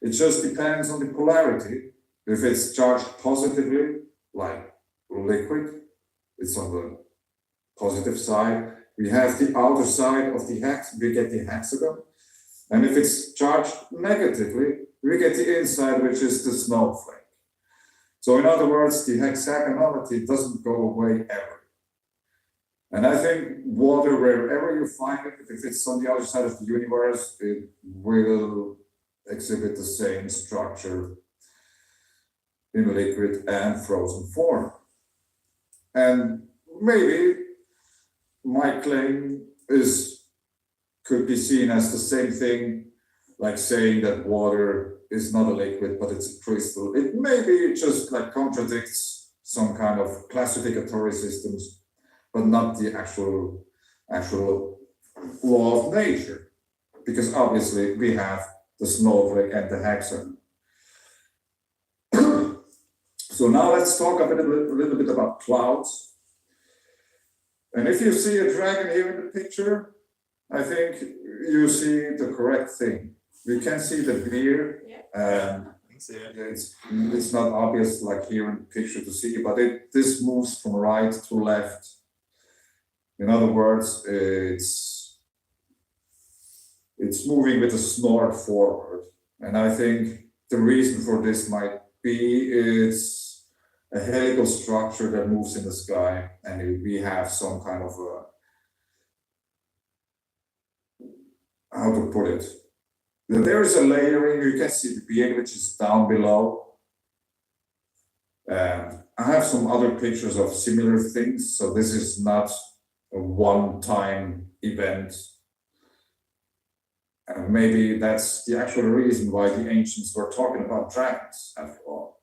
It just depends on the polarity. If it's charged positively, like liquid, it's on the positive side. We have the outer side of the hex, we get the hexagon. And if it's charged negatively, we get the inside, which is the snowflake. So in other words, the hexagonality doesn't go away ever. And I think water, wherever you find it, if it's on the other side of the universe, it will exhibit the same structure in liquid and frozen form. And maybe my claim could be seen as the same thing, like saying that water is not a liquid, but it's a crystal. It maybe just like contradicts some kind of classificatory systems, but not the actual law of nature, because obviously we have the snowflake and the hexagon. So now let's talk a little bit about clouds. And if you see a dragon here in the picture, I think you see the correct thing. We can see the beard. It's not obvious like here in the picture to see, but this moves from right to left. In other words, it's moving with a snort forward. And I think the reason for this might be it's a helical structure that moves in the sky, and we have some kind of how to put it. There is a layering, you can see the beard which is down below. And I have some other pictures of similar things, so this is not a one-time event. And maybe that's the actual reason why the ancients were talking about dragons, after all.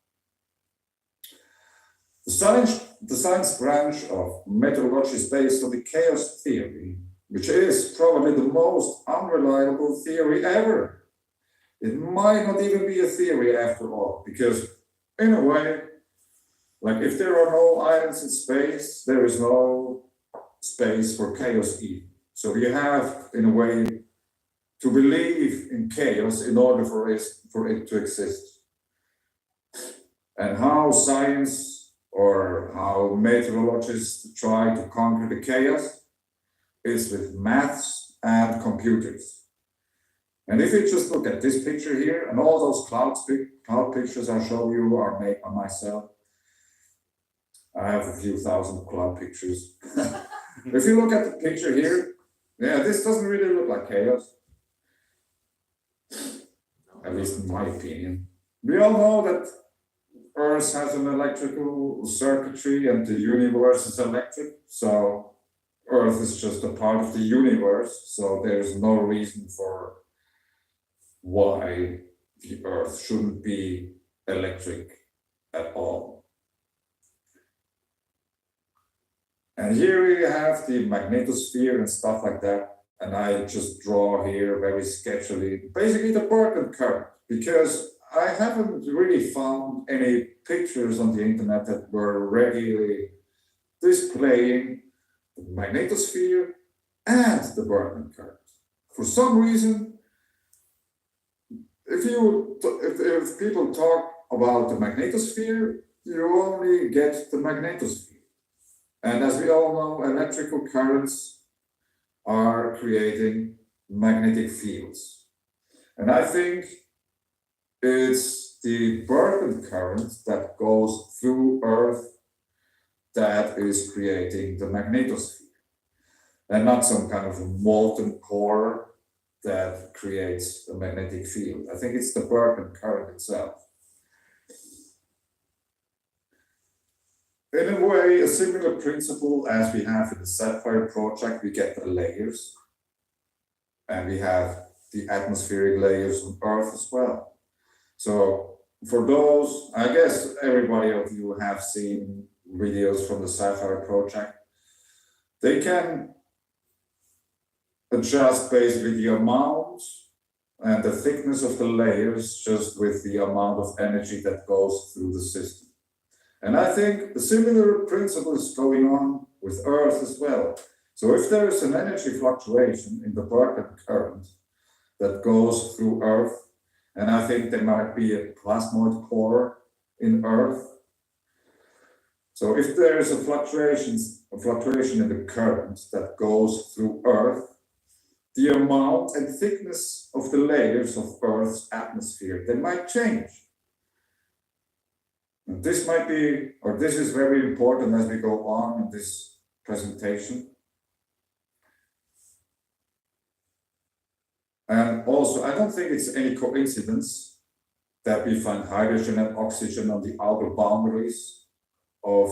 The science branch of meteorology is based on the chaos theory, which is probably the most unreliable theory ever. it might not even be a theory after all, because in a way, like if there are no islands in space, there is no space for chaos either. So we have, in a way, to believe in chaos in order for it to exist. And how science or how meteorologists try to conquer the chaos is with maths and computers. And if you just look at this picture here, and all those cloud pictures I show you are made by myself. I have a few thousand cloud pictures. If you look at the picture here, yeah, this doesn't really look like chaos. At least in my opinion. We all know that Earth has an electrical circuitry and the universe is electric. So Earth is just a part of the universe. So there's no reason for why the Earth shouldn't be electric at all. And here we have the magnetosphere and stuff like that. And I just draw here very sketchily, basically the Berkeley current, because I haven't really found any pictures on the internet that were regularly displaying the magnetosphere and the Berkeley current. For some reason, if people talk about the magnetosphere, you only get the magnetosphere. And as we all know, electrical currents are creating magnetic fields. And I think it's the Berkeley current that goes through Earth that is creating the magnetosphere. And not some kind of a molten core that creates a magnetic field. I think it's the Berkeley current itself. In a way, a similar principle as we have in the Sapphire project, we get the layers. And we have the atmospheric layers on Earth as well. So for those, I guess everybody of you have seen videos from the Sapphire project. They can adjust basically the amount and the thickness of the layers just with the amount of energy that goes through the system. And I think a similar principle is going on with Earth as well. So if there is an energy fluctuation in the Berkeley current that goes through Earth, and I think there might be a plasmoid core in Earth. So if there is a fluctuation in the current that goes through Earth, the amount and thickness of the layers of Earth's atmosphere, they might change. And this might be, or this is very important as we go on in this presentation. And also, I don't think it's any coincidence that we find hydrogen and oxygen on the outer boundaries of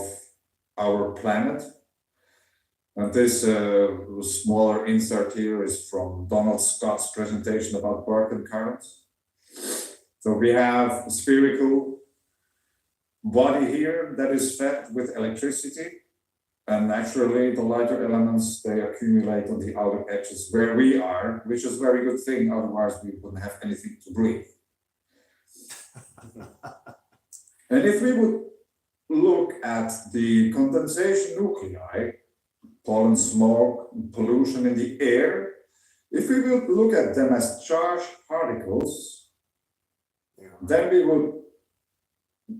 our planet. And this smaller insert here is from Donald Scott's presentation about Berkeley currents. So we have a spherical body here that is fed with electricity. And naturally, the lighter elements, they accumulate on the outer edges where we are, which is a very good thing. Otherwise, we wouldn't have anything to breathe. And if we would look at the condensation nuclei, pollen, smoke, pollution in the air, if we would look at them as charged particles, then we would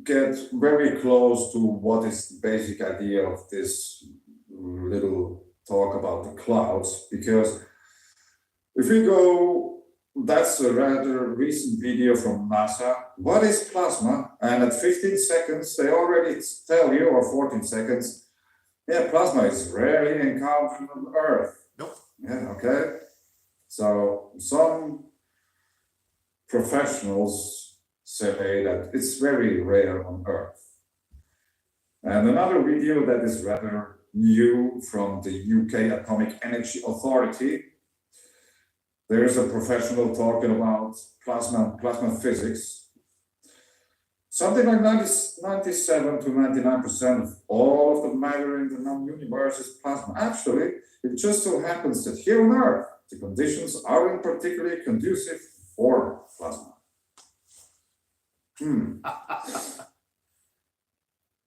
get very close to what is the basic idea of this little talk about the clouds, because if we go, that's a rather recent video from NASA. What is plasma? And at 15 seconds, they already tell you, or 14 seconds, yeah, plasma is rarely encountered on Earth. Nope. Yeah, okay. So some professionals say that it's very rare on Earth. And another video that is rather new from the UK Atomic Energy Authority. There is a professional talking about plasma physics. Something like 97 to 99% of all of the matter in the known universe is plasma. Actually, it just so happens that here on Earth, the conditions aren't particularly conducive for plasma.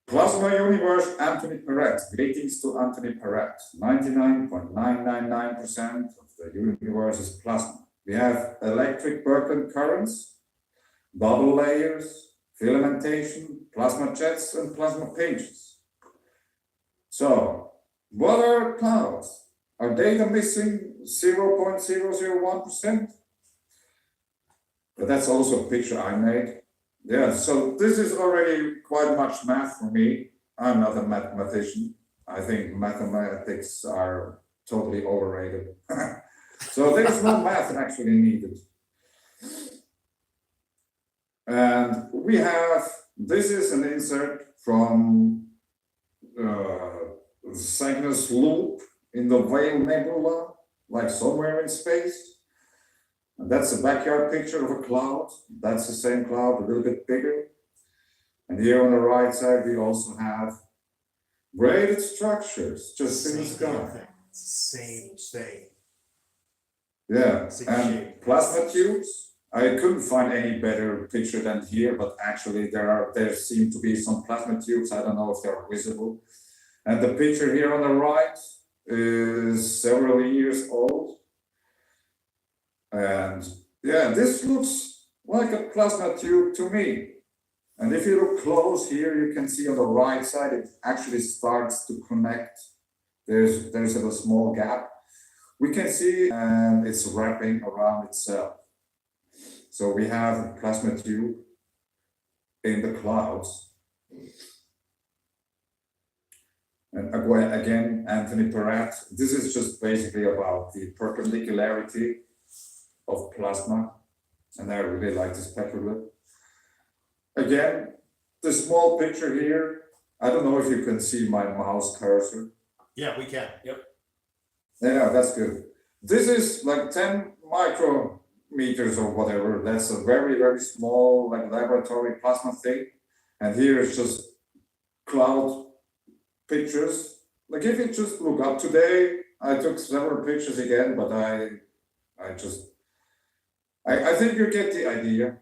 Plasma universe, Anthony Perret. Greetings to Anthony Perret. 99.999% of the universe is plasma. We have electric Perkin currents, bubble layers, filamentation, plasma jets, and plasma pages. So, what are clouds? Are data missing 0.001%? But that's also a picture I made. Yeah, so this is already quite much math for me. I'm not a mathematician. I think mathematics are totally overrated. So there's no math actually needed. And we have, this is an insert from Cygnus loop in the Whale Nebula, like somewhere in space. And that's a backyard picture of a cloud. That's the same cloud, a little bit bigger. And here on the right side, we also have braided structures just in the sky. Same thing. Yeah, Same and shape. plasma tubes. I couldn't find any better picture than here, but actually there seem to be some plasma tubes. I don't know if they're visible. And the picture here on the right is several years old. And yeah, this looks like a plasma tube to me. And if you look close here, you can see on the right side, it actually starts to connect. There's a small gap. We can see, and it's wrapping around itself. So we have a plasma tube in the clouds. And again, Anthony Perret, this is just basically about the perpendicularity of plasma, and I really like this petroglyph. Again, the small picture here, I don't know if you can see my mouse cursor. Yeah, we can. Yep. Yeah, that's good. This is like 10 micrometers or whatever. That's a very, very small like laboratory plasma thing. And here is just cloud pictures. Like if you just look up today, I took several pictures again, but I think you get the idea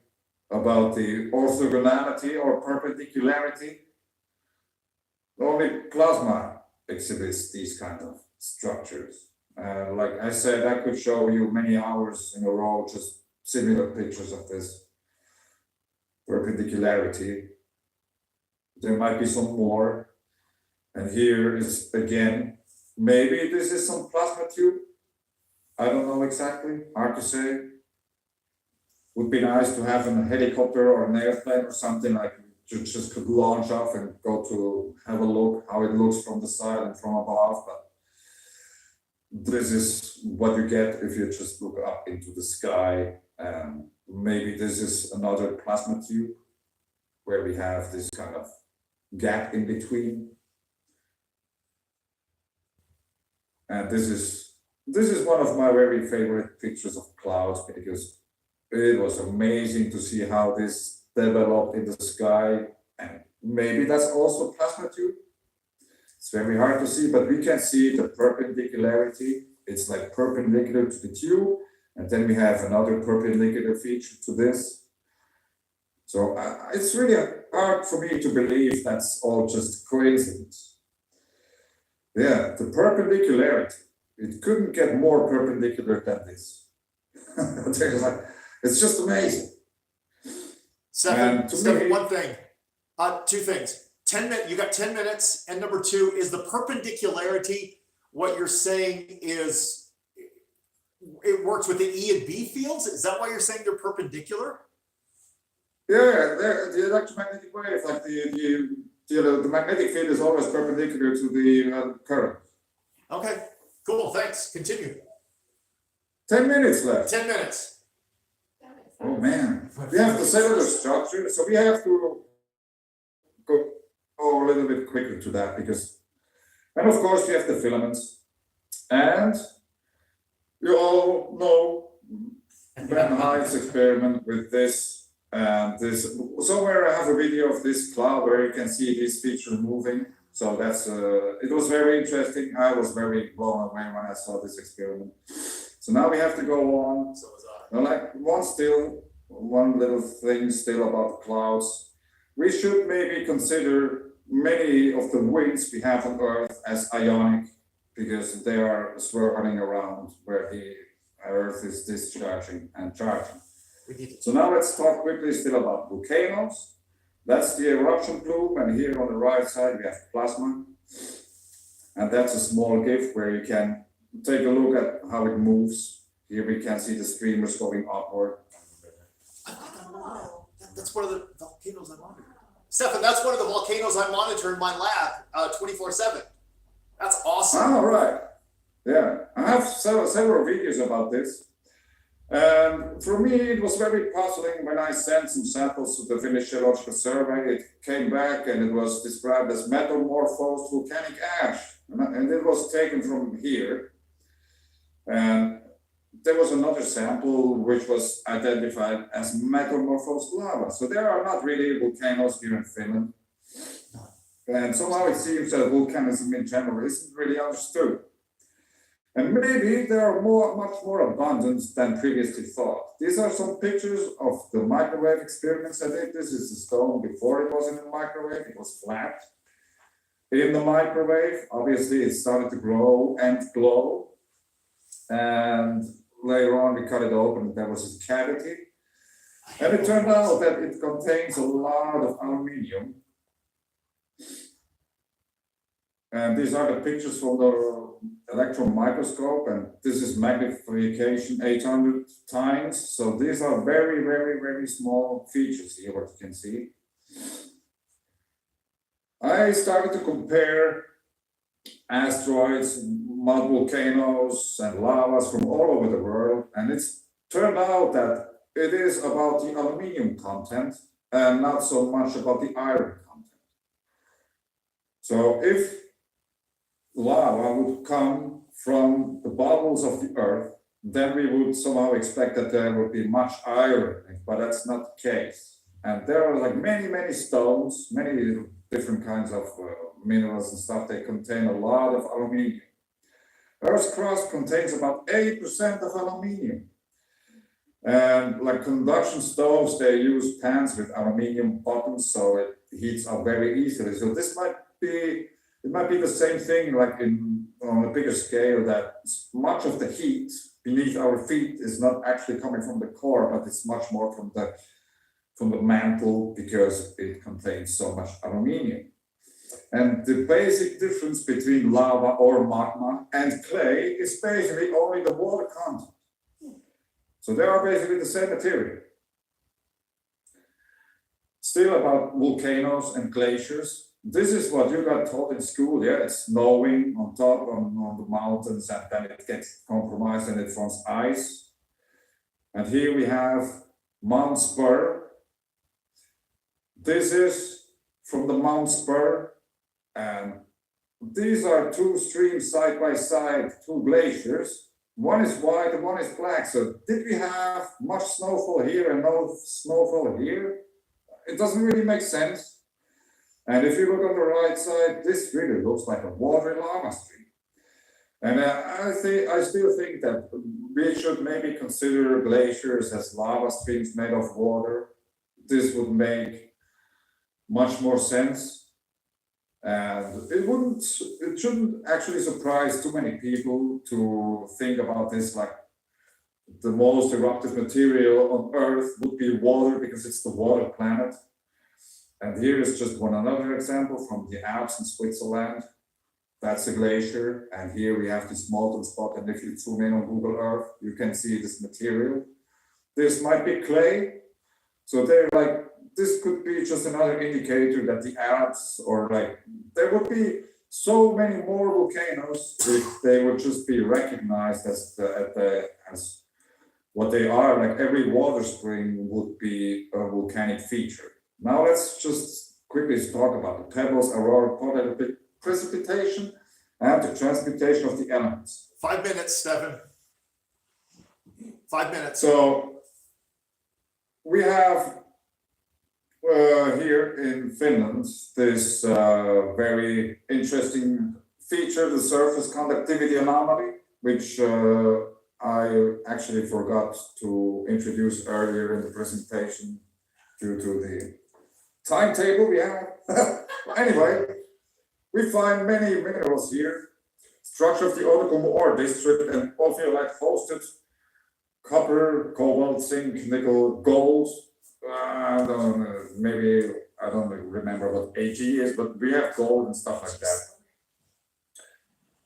about the orthogonality or perpendicularity. Only plasma exhibits these kind of structures. Like I said, I could show you many hours in a row, just similar pictures of this perpendicularity. There might be some more. And here is again, maybe this is some plasma tube. I don't know exactly, hard to say. Would be nice to have a helicopter or an airplane or something like you just could launch off and go to have a look how it looks from the side and from above. But this is what you get if you just look up into the sky. Maybe this is another plasma tube where we have this kind of gap in between. And this is one of my very favorite pictures of clouds because it was amazing to see how this developed in the sky. And maybe that's also plasma tube. It's very hard to see, but we can see the perpendicularity. It's like perpendicular to the tube. And then we have another perpendicular feature to this. So it's really hard for me to believe that's all just coincidence. Yeah, the perpendicularity. It couldn't get more perpendicular than It's this. It's just amazing. Stefan, one thing, two things. 10 minutes, you got 10 minutes. And number two, is the perpendicularity what you're saying is it works with the E and B fields? Is that why you're saying they're perpendicular? Yeah, the electromagnetic wave, like the magnetic field is always perpendicular to the current. Okay, cool, thanks. Continue. 10 minutes left. 10 minutes. Oh man, we have the cellular structure, so we have to go a little bit quicker to that because, and of course we have the filaments, and you all know Ben Hyde's experiment with this, and this, somewhere I have a video of this cloud where you can see this feature moving, so that's, it was very interesting. I was very blown away when I saw this experiment. So now we have to go on. So was I. Like one still, one little thing still about clouds. We should maybe consider many of the winds we have on Earth as ionic, because they are swirling around where the Earth is discharging and charging. So now let's talk quickly still about volcanoes. That's the eruption plume, and here on the right side we have plasma. And that's a small GIF where you can take a look at how it moves. Here we can see the streamers going upward. That's one of the volcanoes I monitor. Stefan, that's one of the volcanoes I monitor in my lab 24/7. That's awesome. Oh, right. Yeah, I have several videos about this. For me, it was very puzzling when I sent some samples to the Finnish Geological Survey. It came back and it was described as metamorphosed volcanic ash. And it was taken from here. And there was another sample which was identified as metamorphosed lava. So there are not really volcanoes here in Finland. And somehow it seems that volcanism in general isn't really understood. And maybe they are much more abundant than previously thought. These are some pictures of the microwave experiments I did. This is the stone before it was in the microwave. It was flat. In the microwave, obviously it started to grow and glow. And later on we cut it open and there was a cavity. And it turned out that it contains a lot of aluminium. And these are the pictures from the electron microscope, and this is magnification 800 times. So these are very, very, very small features here, what you can see. I started to compare asteroids, mud volcanoes, and lavas from all over the world, and it's turned out that it is about the aluminium content and not so much about the iron content. So if lava would come from the bubbles of the Earth, then we would somehow expect that there would be much iron, but that's not the case. And there are like many, many stones, many different kinds of minerals and stuff. They contain a lot of aluminium. Earth's crust contains about 80% of aluminium. And like conduction stoves, they use pans with aluminium bottoms, so it heats up very easily. So this might be, it might be the same thing like on a bigger scale, that much of the heat beneath our feet is not actually coming from the core, but it's much more from the mantle, because it contains so much aluminium. And the basic difference between lava or magma and clay is basically only the water content. So they are basically the same material. Still about volcanoes and glaciers. This is what you got taught in school, yeah? It's snowing on top on the mountains, and then it gets compromised and it forms ice. And here we have Mount Spur. This is from the Mount Spur, and these are two streams side by side, two glaciers. One is white and one is black. So did we have much snowfall here and no snowfall here? It doesn't really make sense. And if you look on the right side, this really looks like a watery lava stream. And I still think that we should maybe consider glaciers as lava streams made of water. This would make much more sense. And it shouldn't actually surprise too many people to think about this, like the most eruptive material on Earth would be water, because it's the water planet. And here is just another example from the Alps in Switzerland. That's a glacier, and here we have this molten spot, and if you zoom in on Google Earth, you can see this material. This might be clay, so they're like, this could be just another indicator that the Alps, or like, there would be so many more volcanoes if they would just be recognized as what they are. Like every water spring would be a volcanic feature. Now let's just quickly talk about the pebbles, aurora, precipitation, and the transmutation of the elements. 5 minutes, Stefan. 5 minutes. So we have here in Finland this very interesting feature, the surface conductivity anomaly, which I actually forgot to introduce earlier in the presentation due to the timetable we have. Anyway, we find many minerals here. Structure of the Otokum ore district and ophiolite hosted copper, cobalt, zinc, nickel, gold. I don't know, maybe I don't remember what AG is, but we have gold and stuff like that.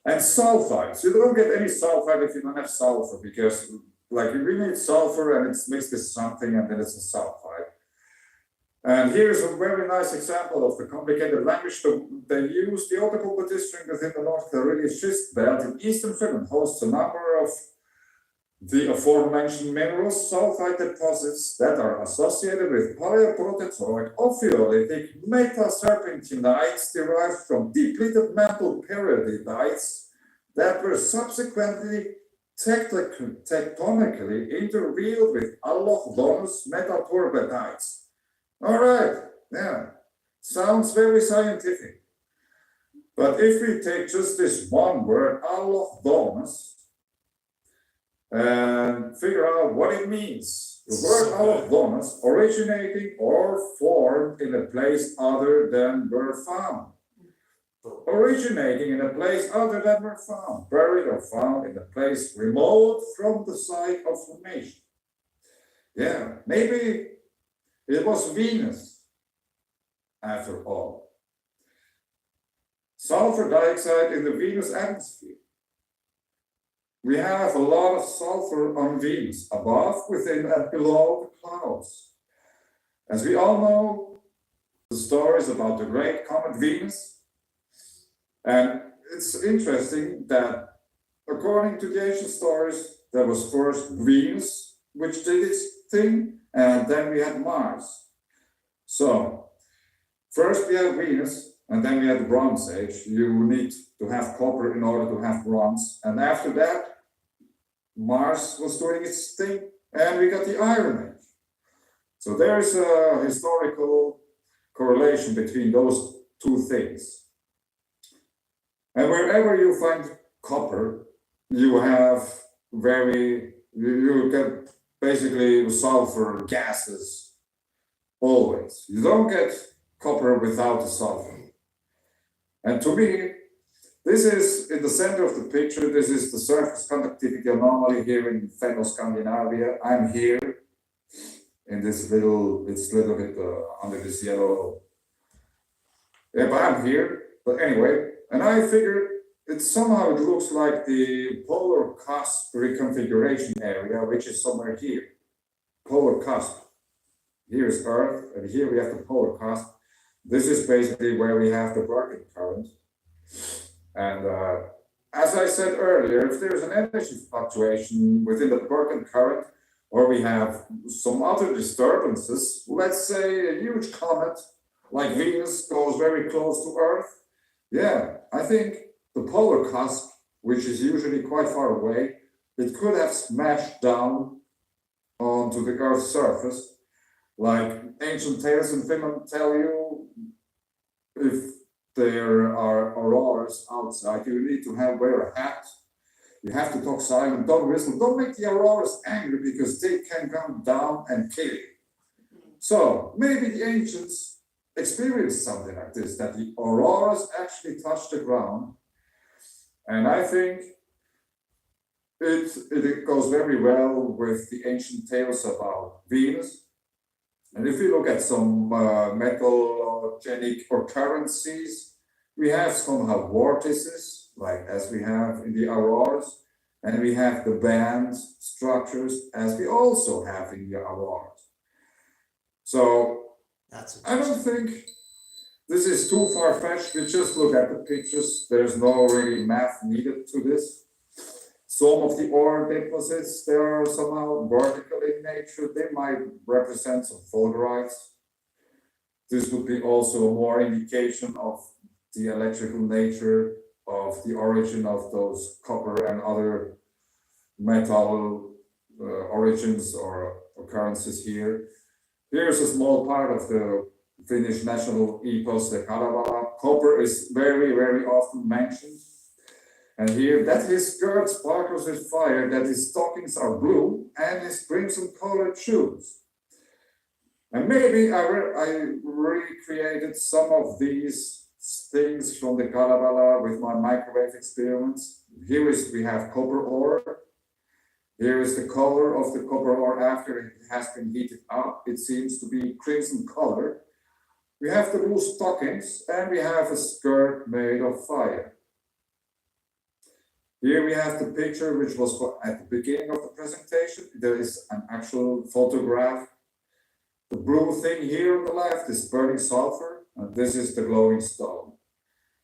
And sulfides. You don't get any sulfide if you don't have sulfur, because like we need sulfur and it's mixed with something and then it's a sulfide. And here's a very nice example of the complicated language they use. The Otokum district within the North Karelian schist belt in eastern Finland hosts a number of the aforementioned minerals, sulfide deposits that are associated with paleoprotetoid ophiolitic metaserpentinites derived from depleted mantle periodites that were subsequently tectonically interweaved with allochthonous metaturbatites. All right, yeah, sounds very scientific. But if we take just this one word, allochthonous, and figure out what it means. The word allochthonous, originating or formed in a place other than were found. Originating in a place other than were found. Buried or found in a place remote from the site of formation. Yeah, maybe it was Venus, after all. Sulfur dioxide in the Venus atmosphere. We have a lot of sulfur on Venus, above, within, and below the clouds. As we all know, the stories about the great comet Venus. And it's interesting that, according to the ancient stories, there was first Venus, which did its thing, and then we had Mars. So, first we have Venus, and then we had the Bronze Age. You need to have copper in order to have bronze. And after that, Mars was doing its thing, and we got the Iron Age. So there's a historical correlation between those two things. And wherever you find copper, you have you get basically sulfur gases always. You don't get copper without the sulfur. And to me, this is in the center of the picture. This is the surface conductivity anomaly here in Fenno-Scandinavia. I'm here in this it's a little bit under this yellow. Yeah, but I'm here. But anyway, and I figured it looks like the polar cusp reconfiguration area, which is somewhere here. Polar cusp. Here's Earth, and here we have the polar cusp. This is basically where we have the Birken current. And as I said earlier, if there's an energy fluctuation within the Birken current, or we have some other disturbances, let's say a huge comet like Venus goes very close to Earth, yeah, I think the polar cusp, which is usually quite far away, it could have smashed down onto the Earth's surface. Like ancient tales in Finland tell you, if there are auroras outside, you need to wear a hat. You have to talk silent, don't whistle, don't make the auroras angry because they can come down and kill you. So maybe the ancients experienced something like this, that the auroras actually touched the ground. And I think it goes very well with the ancient tales about Venus. And if you look at some metallogenic occurrences, we have somehow vortices, like as we have in the auroras, and we have the band structures as we also have in the auroras. So I don't think this is too far-fetched. We just look at the pictures. There's no really math needed to this. Some of the ore deposits, they are somehow vertical in nature. They might represent some fulgurites. This would be also more indication of the electrical nature of the origin of those copper and other metal origins or occurrences here. Here's a small part of the Finnish national epos, the Ghada Che. Copper is very, very often mentioned. And here, that his skirt sparkles with fire, that his stockings are blue, and his crimson-colored shoes. And maybe I recreated some of these things from the Kalevala with my microwave experiments. Here we have copper ore. Here is the color of the copper ore after it has been heated up. It seems to be crimson color. We have the blue stockings, and we have a skirt made of fire. Here we have the picture which was at the beginning of the presentation. There is an actual photograph. The blue thing here on the left is burning sulfur, and this is the glowing stone.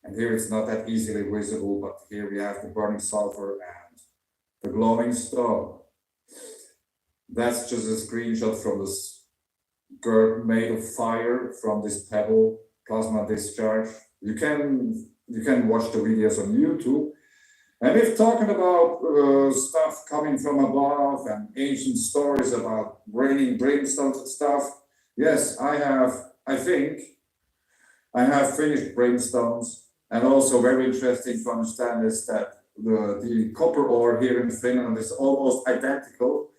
And here it's not that easily visible, but here we have the burning sulfur and the glowing stone. That's just a screenshot from this skirt made of fire from this pebble plasma discharge. You can watch the videos on YouTube. And if talking about stuff coming from above and ancient stories about raining brimstones and stuff, yes, I think I have finished brimstones. And also very interesting to understand is that the copper ore here in Finland is almost identical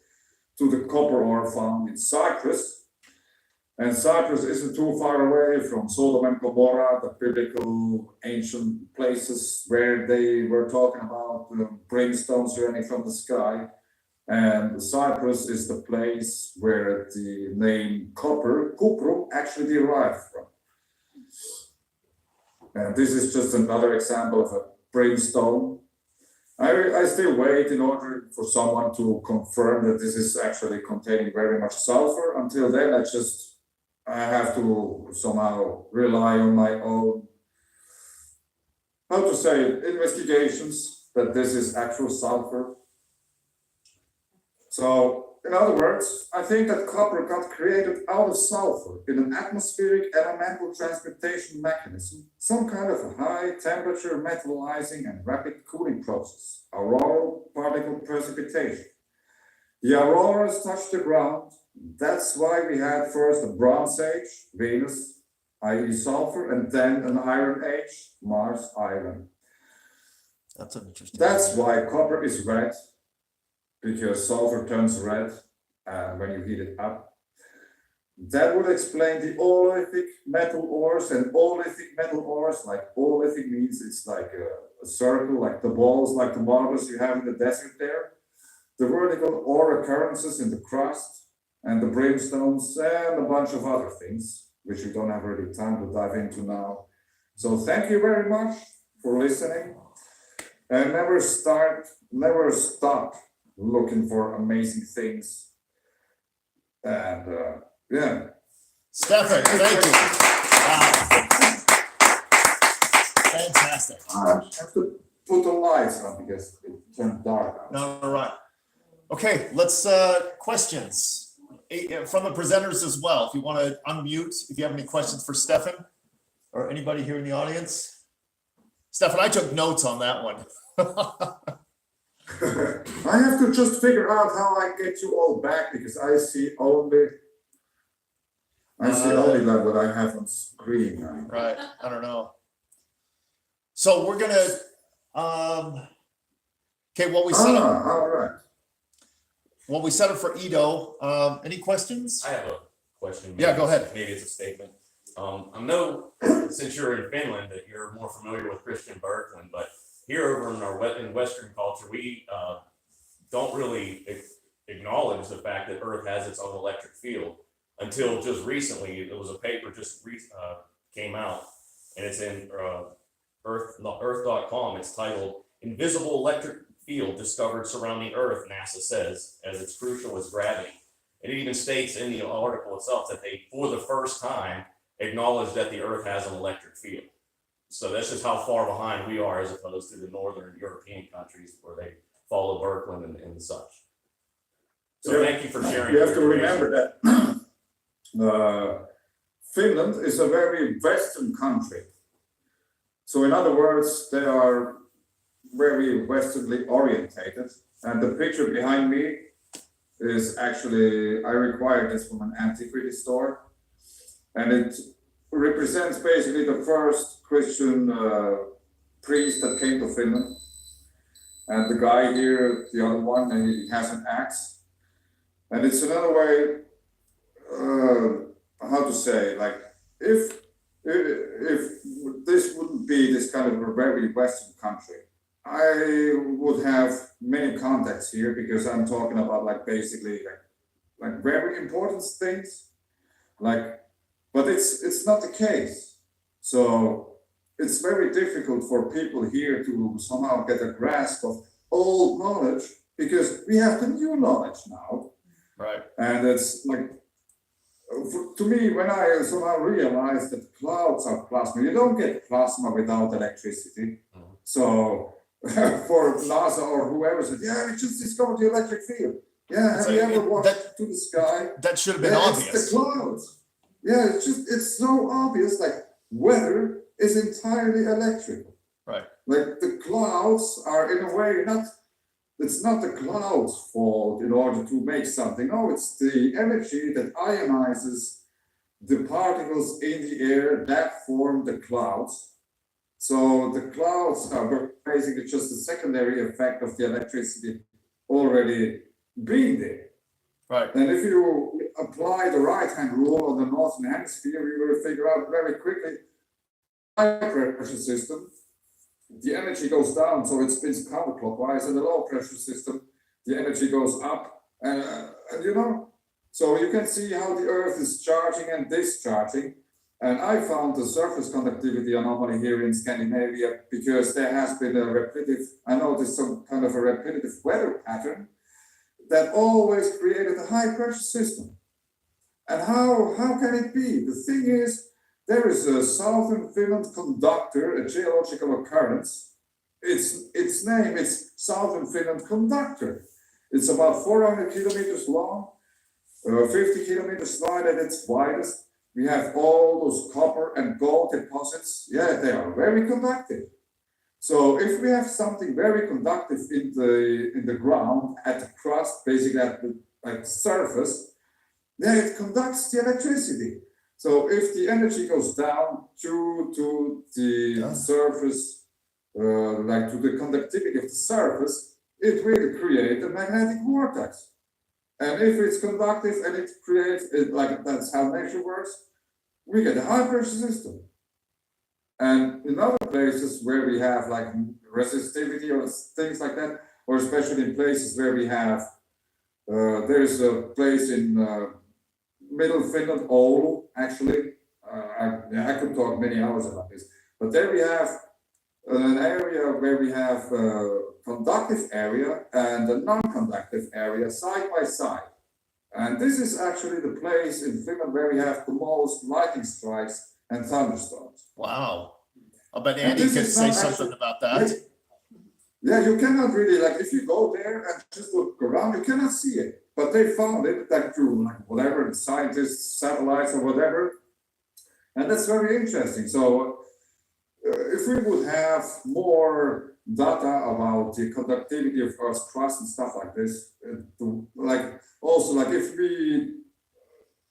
to the copper ore found in Cyprus. And Cyprus isn't too far away from Sodom and Gomorrah, the biblical ancient places where they were talking about brimstones raining from the sky. And Cyprus is the place where the name copper, cuprum, actually derived from. And this is just another example of a brimstone. I still wait in order for someone to confirm that this is actually containing very much sulfur. Until then, I have to somehow rely on my own, how to say it, investigations that this is actual sulfur. So, in other words, I think that copper got created out of sulfur in an atmospheric elemental transportation mechanism, some kind of a high temperature metallizing and rapid cooling process, auroral particle precipitation. The auroras touch the ground. That's why we had first a Bronze Age, Venus, i.e. sulfur, and then an Iron Age, Mars, Iron. That's an interesting. That's why copper is red, because sulfur turns red when you heat it up. That would explain the Olithic metal ores, and Olithic metal ores, like Olithic means it's like a circle, like the balls, like the marbles you have in the desert there. The vertical ore occurrences in the crust, and the brimstones, and a bunch of other things, which we don't have really time to dive into now. So thank you very much for listening. And never stop looking for amazing things. And yeah. Stefan, thank you. Wow. Fantastic. I have to put the lights on because it turned dark. All right. Okay, let's questions from the presenters as well. If you want to unmute, if you have any questions for Stefan or anybody here in the audience. Stefan, I took notes on that one. I have to just figure out how I get you all back because I see only like what I have on screen now. Right, I don't know. So we're gonna okay, well we set up. All right. Well, we set up for Edo. Any questions? I have a question. Yeah, go ahead. Maybe it's a statement. I know since you're in Finland that you're more familiar with Christian Berkman, but here over in Western culture, we don't really acknowledge the fact that Earth has its own electric field until just recently. There was a paper just came out, and it's in Earth.com. It's titled "Invisible Electric Field Discovered Surrounding Earth," NASA says, as it's crucial as gravity. It even states in the article itself that they, for the first time, acknowledge that the Earth has an electric field. So that's just how far behind we are as opposed to the northern European countries where they follow Berkman and such. So thank you for sharing. You have to remember that Finland is a very Western country. So in other words, they are very westernly orientated. And the picture behind me is actually, I acquired this from an antiquity store. And it represents basically the first Christian priest that came to Finland. And the guy here, the other one, he has an axe. And it's another way, how to say, like, if this wouldn't be this kind of a very Western country, I would have many contacts here because I'm talking about like basically like very important things, like, but it's not the case. So it's very difficult for people here to somehow get a grasp of old knowledge because we have the new knowledge now. Right. And it's like, to me, when I somehow realized that clouds are plasma, you don't get plasma without electricity. Mhm. So for NASA or whoever said, yeah, we just discovered the electric field. Yeah, It's have you like, ever watched to the sky? That should have been Yeah, obvious. it's the clouds. Yeah, it's so obvious. Like weather is entirely electrical. Right. Like the clouds are in a way it's not the clouds' fault in order to make something. No, it's the energy that ionizes the particles in the air that form the clouds. So the clouds are basically just a secondary effect of the electricity already being there. Right. And if you apply the right-hand rule on the northern hemisphere, you will figure out very quickly high pressure system, the energy goes down, so it spins counterclockwise, and the low pressure system, the energy goes up, and so you can see how the Earth is charging and discharging. And I found the surface conductivity anomaly here in Scandinavia because there has been a repetitive, I noticed some kind of a repetitive weather pattern that always created a high pressure system. And how can it be? The thing is, there is a southern Finland conductor, a geological occurrence. Its name is Southern Finland conductor. It's about 400 kilometers long, 50 kilometers wide at its widest. We have all those copper and gold deposits. Yeah, they are very conductive. So if we have something very conductive in the ground, at the crust, basically at the surface, then it conducts the electricity. So if the energy goes down to the surface, like to the conductivity of the surface, it will create a magnetic vortex. And if it's conductive and it creates, like that's how nature works, we get a high pressure system. And in other places where we have like resistivity or things like that, or especially in places where we have, there's a place in Middle Finland, Oulu, actually. I could talk many hours about this, but there we have an area where we have a conductive area and a non-conductive area side by side. And this is actually the place in Finland where we have the most lightning strikes and thunderstorms. Wow. I bet Andy could say something about that. Yeah, you cannot really, like, if you go there and just look around, you cannot see it. But they found it, like, through, like, whatever, the scientists, satellites, or whatever. And that's very interesting. So, if we would have more data about the conductivity of Earth's crust and stuff like this, like, also, like, if we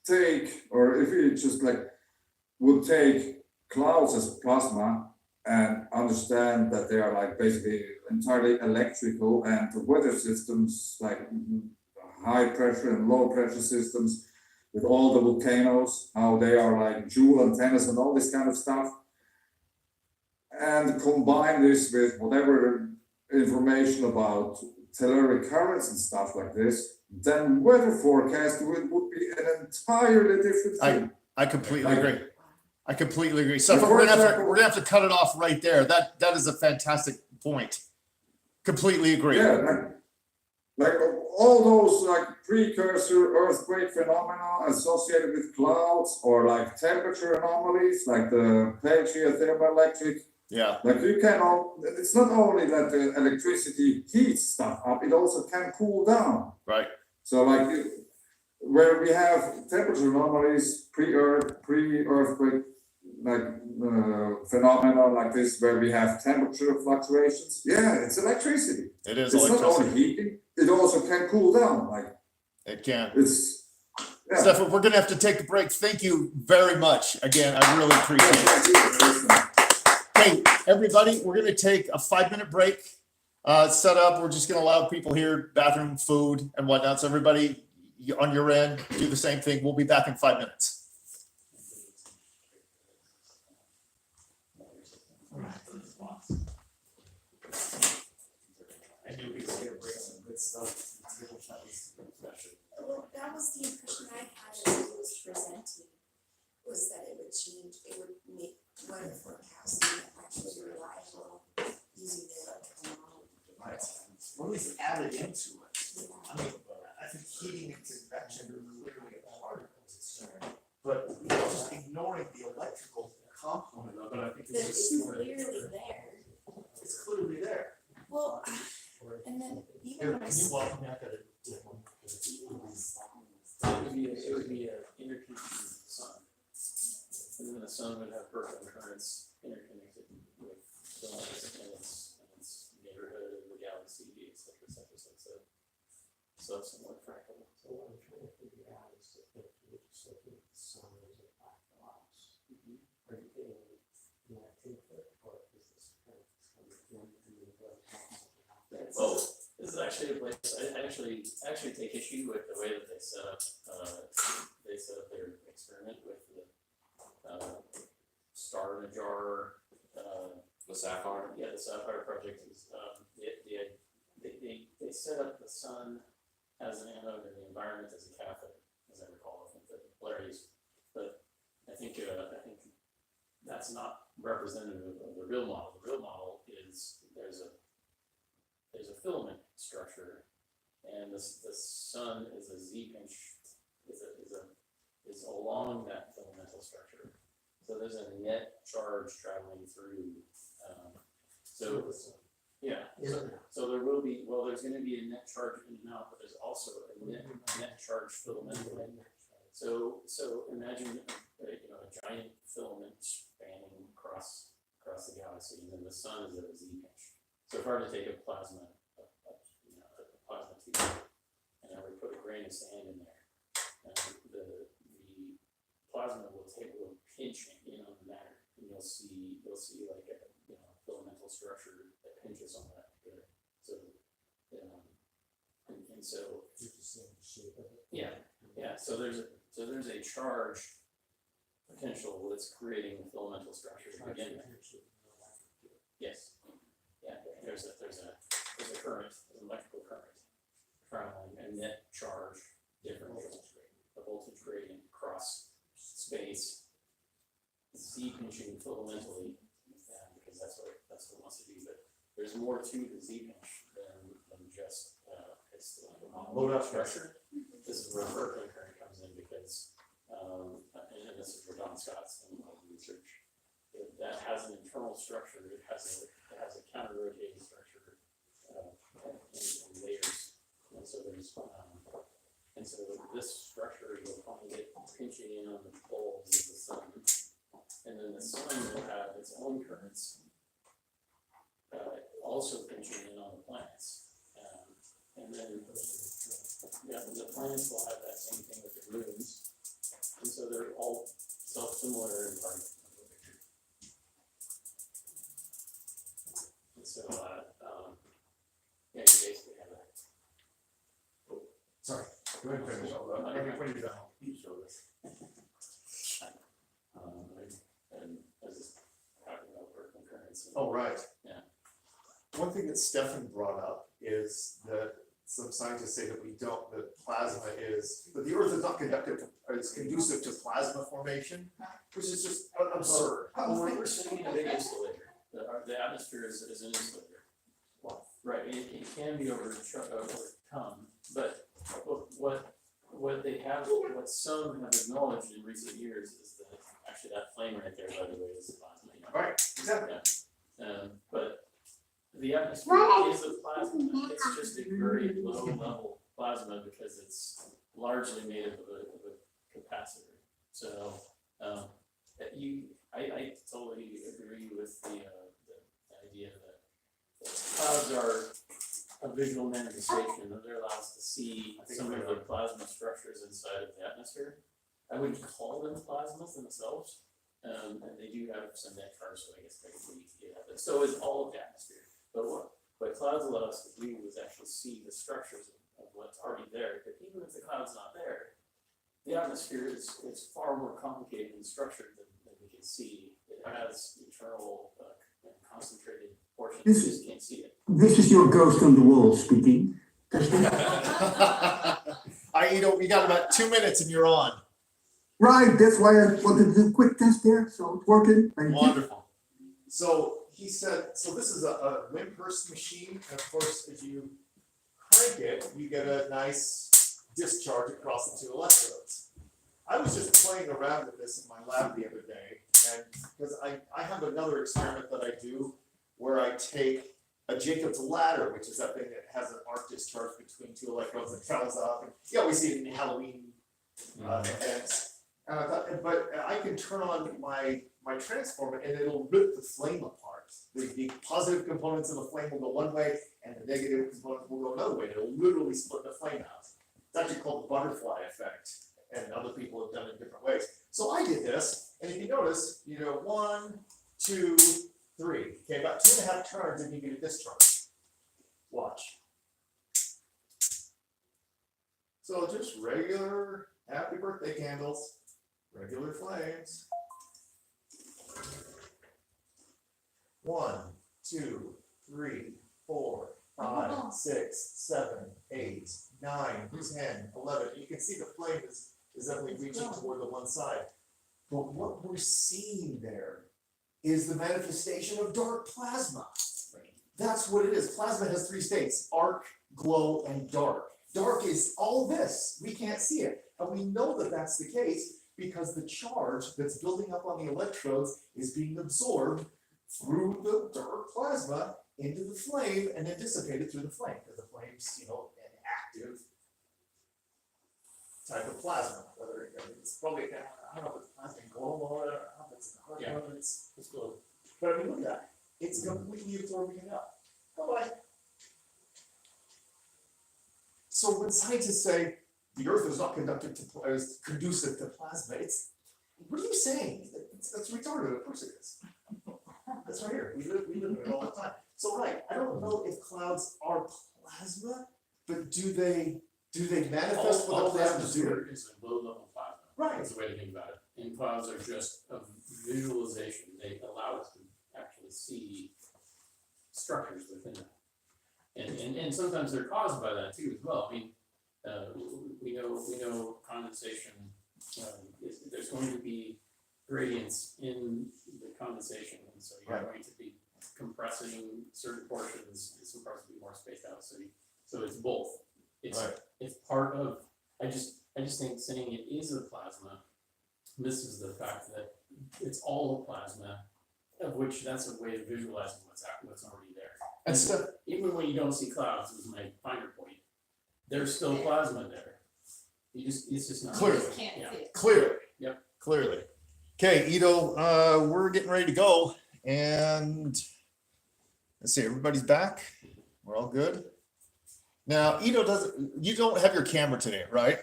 take, or if we just, like, would take clouds as plasma and understand that they are, like, basically entirely electrical, and the weather systems, like high pressure and low pressure systems with all the volcanoes, how they are like Joule antennas and all this kind of stuff, and combine this with whatever information about telluric currents and stuff like this, then weather forecast would be an entirely different thing. I completely agree. I completely agree. So we're gonna have to cut it off right there. That is a fantastic point. Completely agree. Yeah, like all those like precursor earthquake phenomena associated with clouds, or like temperature anomalies, like the paleothermoelectric. Yeah. Like you cannot. It's not only that the electricity heats stuff up; it also can cool down. Right. So like where we have temperature anomalies, pre-earthquake, like phenomena like this, where we have temperature fluctuations. Yeah, it's electricity. It is it's electricity. Not only heating; it also can cool down. Like it can. It's Stefan, we're gonna have to take a break. Thank you very much. Again, I really appreciate it. Hey, everybody, we're gonna take a 5-minute break. It's set up. We're just gonna allow people here, bathroom, food and whatnot. So everybody on your end, do the same thing. We'll be back in 5 minutes. I knew he was gonna bring some good stuff. Well, that was the impression I had as it was presenting, was that it would change, it would make weather forecasting actually reliable using the electrical model. Right. What was added into it? I mean, I think heating and convection are clearly a part of the concern, but just ignoring the electrical component of it, I think That is it's just. clearly there. It's clearly there. Well, and then even when I saw. It would be a interconnection with the sun. And then the sun would have Berkeley currents interconnected with the and its neighborhood of the galaxy, et cetera, et cetera, so somewhat fractal. So what I'm trying to figure out is if you're just looking at the sun as a black box, are you getting that input, or is this kind of coming in and then go out? Well, this is actually a place, I actually take issue with the way that they set up their experiment with the, star in a jar, The sapphire. yeah, the Sapphire project is, they set up the sun as an anode and the environment as a cathode, as I recall, I think the polarities. But I think that's not representative of the real model. The real model is there's a filament structure, and the sun is a Z-pinch, is along that filamental structure. So there's a net charge traveling through, so there will be, well, there's gonna be a net charge in and out, but there's also a net charge filamental. So imagine, a giant filament spanning across the galaxy, and then the sun is at a Z-pinch. So if I were to take a plasma tube, and I would put a grain of sand in there, and the plasma will pinch in on the matter, and you'll see like a filamental structure that pinches on that there. So and so You're just saying the shape of it. yeah. So there's a charge potential that's creating the filamental structure to begin with. Yes. Yeah, there's a current, an electrical current traveling, a net charge differential, a voltage gradient across space, Z pinching filamentally, because that's what it wants to do. But there's more to the Z pinch than just it's like a Load up structure. This is where Berkeley current comes in because, and this is where Don Scott's research. That has an internal structure. It has a counter rotating structure in layers, and so this structure you'll find it pinching in on the poles of the sun, and then the sun will have its own currents, also pinching in on the planets, and then the planets will have that same thing with the moons, and so they're all self-similar in part. So, you basically have that. Sorry, go ahead and finish all that. When you're done. You show this. And I was just talking about working currents. Oh, right. Yeah. One thing that Stefan brought up is that some scientists say that that the Earth is not it's conducive to plasma formation, which is just absurd. Well, we're sitting in a big insulator. The atmosphere is an insulator. Right, it can be overcome, but what some have acknowledged in recent years is that actually that flame right there, by the way, is plasma. Right, exactly. Yeah. But the atmosphere is a plasma. It's just a very low level plasma because it's largely made up of a capacitor. So I totally agree with the idea that clouds are a visual manifestation, that they're allowed us to see some of the plasma structures inside of the atmosphere. I wouldn't call them plasmas themselves, and they do have some net charge, so I guess technically, yeah, but so is all of the atmosphere. But clouds allow us to do is actually see the structures of what's already there, but even if the cloud's not there, the atmosphere is far more complicated and structured than we can see. It has internal and concentrated portions, we just can't see it. This is your ghost on the wall speaking. We got about 2 minutes and you're on. Right, that's why I wanted to do a quick test there, so it's working. Thank you. Wonderful. So he said, so this is a Wimphurst machine, and of course, if you crank it, you get a nice discharge across the two electrodes. I was just playing around with this in my lab the other day, and because I have another experiment that I do where I take a Jacob's ladder, which is that thing that has an arc discharge between two electrodes that travels up, and you always see it in Halloween events. And I thought, but I can turn on my transformer and it'll rip the flame apart. The positive components of the flame will go one way and the negative components will go another way. It'll literally split the flame out. It's actually called the butterfly effect, and other people have done it in different ways. So I did this, and if you notice, you go 1, 2, 3. Okay, about 2.5 turns and you get a discharge. Watch. So just regular happy birthday candles. Regular flames. 1, 2, 3, 4, 5, 6, 7, 8, 9, 10, 11. You can see the flame is definitely reaching toward the one side. But what we're seeing there is the manifestation of dark plasma. That's what it is. Plasma has 3 states: arc, glow, and dark. Dark is all this. We can't see it. And we know that that's the case because the charge that's building up on the electrodes is being absorbed through the dark plasma into the flame and then dissipated through the flame, because the flame's, an active type of plasma. Whether it's probably, I don't know if it's plasma glow or I don't know if it's hard, but it's glow. But I mean, look at that. It's completely absorbing it up. Bye-bye. So when scientists say the Earth is not conducive to plasma, what are you saying? That's retarded. Of course it is. That's right here. We live in it all the time. So I don't know if clouds are plasma, but do they manifest All what the plasma atmosphere do? is a low level plasma. Right. That's the way to think about it. And clouds are just a visualization. They allow us to actually see structures within them. And sometimes they're caused by that too as well. I mean, we know condensation, there's going to be gradients in the condensation, and so you're going to be compressing certain portions, and some parts will be more spaced out, so it's both. It's part of, I just think saying it is a plasma misses the fact that it's all a plasma, of which that's a way of visualizing what's already there. And so, Even when you don't see clouds, is my finer point, there's still plasma there. It's just not. Clearly. Can't see it. clearly. Yep. Clearly. Okay, Edo, we're getting ready to go, and let's see, everybody's back. We're all good. Now, Edo you don't have your camera today, right?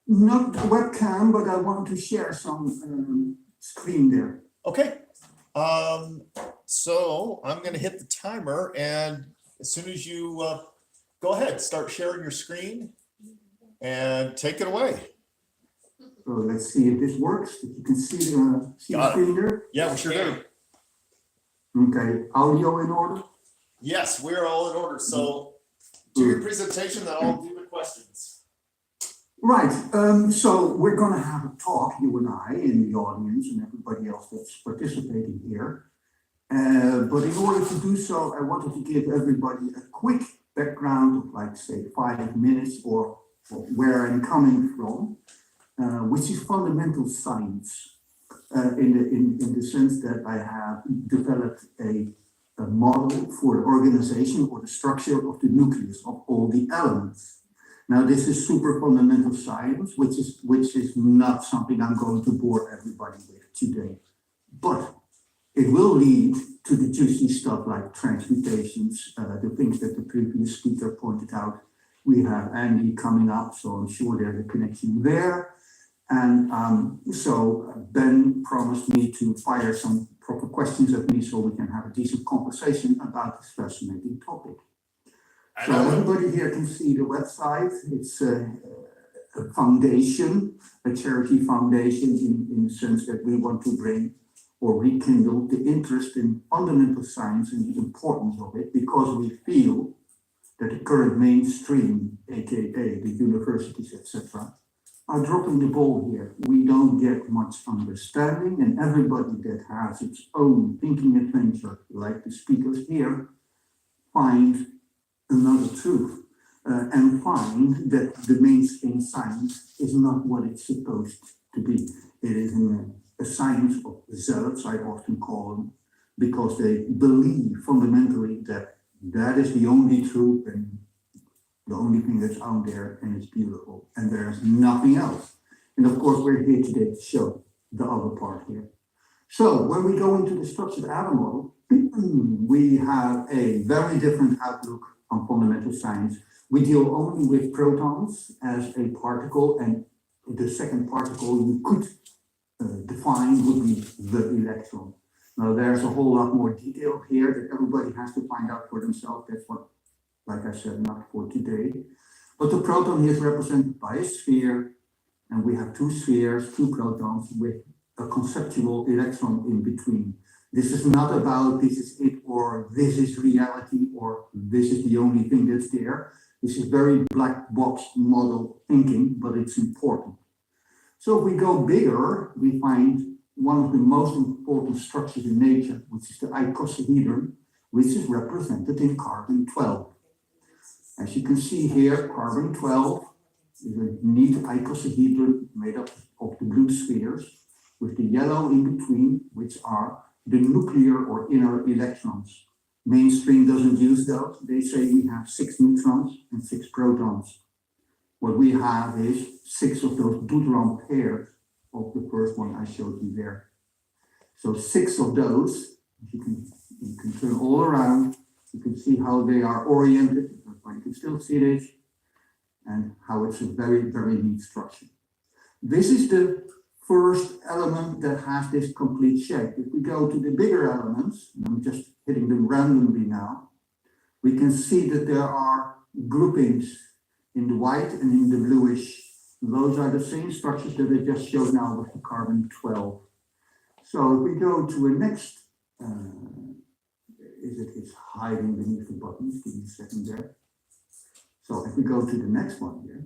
Not the webcam, but I want to share some screen there. Okay. So I'm gonna hit the timer, and as soon as you go ahead, start sharing your screen and take it away. So let's see if this works. If you can see the screen there. Yeah, we sure do. Okay, audio in order. Yes, we're all in order. So do your presentation, then I'll do the questions. Right, so we're gonna have a talk, you and I, in the audience and everybody else that's participating here. But in order to do so, I wanted to give everybody a quick background of, like, say, 5 minutes or where I'm coming from, which is fundamental science, in the sense that I have developed a model for the organization or the structure of the nucleus of all the elements. Now, this is super fundamental science, which is not something I'm going to bore everybody with today, but it will lead to the juicy stuff like transmutations, the things that the previous speaker pointed out. We have Andy coming up, so I'm sure there's a connection there. And so Ben promised me to fire some proper questions at me so we can have a decent conversation about this fascinating topic. I So know. everybody here can see the website. It's a foundation, a charity foundation in the sense that we want to bring or rekindle the interest in fundamental science and the importance of it, because we feel that the current mainstream, aka the universities, etc., are dropping the ball here. We don't get much understanding, and everybody that has its own thinking adventure, like the speakers here, find another truth and find that the mainstream science is not what it's supposed to be. It is a science of zealots, I often call them, because they believe fundamentally that that is the only truth and the only thing that's out there, and it's beautiful, and there's nothing else. And of course, we're here today to show the other part here. So when we go into the structured atom model, we have a very different outlook on fundamental science. We deal only with protons as a particle, and the second particle you could define would be the electron. Now there's a whole lot more detail here that everybody has to find out for themselves. That's what, like I said, not for today. But the proton here is represented by a sphere, and we have two spheres, two protons with a conceptual electron in between. This is not about this is it, or this is reality, or this is the only thing that's there. This is very black box model thinking, but it's important. So if we go bigger, we find one of the most important structures in nature, which is the icosahedron, which is represented in carbon-12. As you can see here, carbon-12 is a neat icosahedron made up of the blue spheres, with the yellow in between, which are the nuclear or inner electrons. Mainstream doesn't use those. They say we have 6 neutrons and 6 protons. What we have is 6 of those deuteron pairs of the first one I showed you there. So 6 of those, you can turn all around. You can see how they are oriented. You can still see this, and how it's a very, very neat structure. This is the first element that has this complete shape. If we go to the bigger elements, and I'm just hitting them randomly now, we can see that there are groupings in the white and in the bluish. Those are the same structures that I just showed now with the carbon-12. So if we go to a next, it's hiding beneath the buttons, give me a second there. So if we go to the next one here,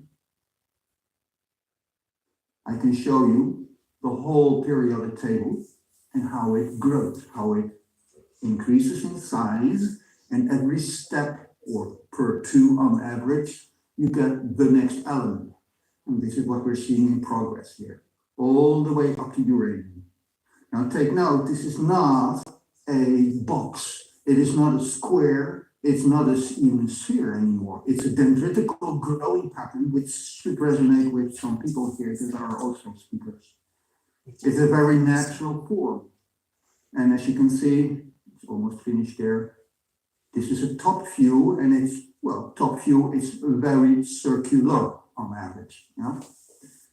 I can show you the whole periodic table and how it grows, how it increases in size, and every step, or per 2 on average, you get the next element. And this is what we're seeing in progress here, all the way up to uranium. Now take note, this is not a box. It is not a square. It's not even a sphere anymore. It's a dendritical growing pattern, which should resonate with some people here that are also speakers. It's a very natural form. And as you can see, it's almost finished there. This is a top view, and it's, well, top view is very circular on average. Yeah?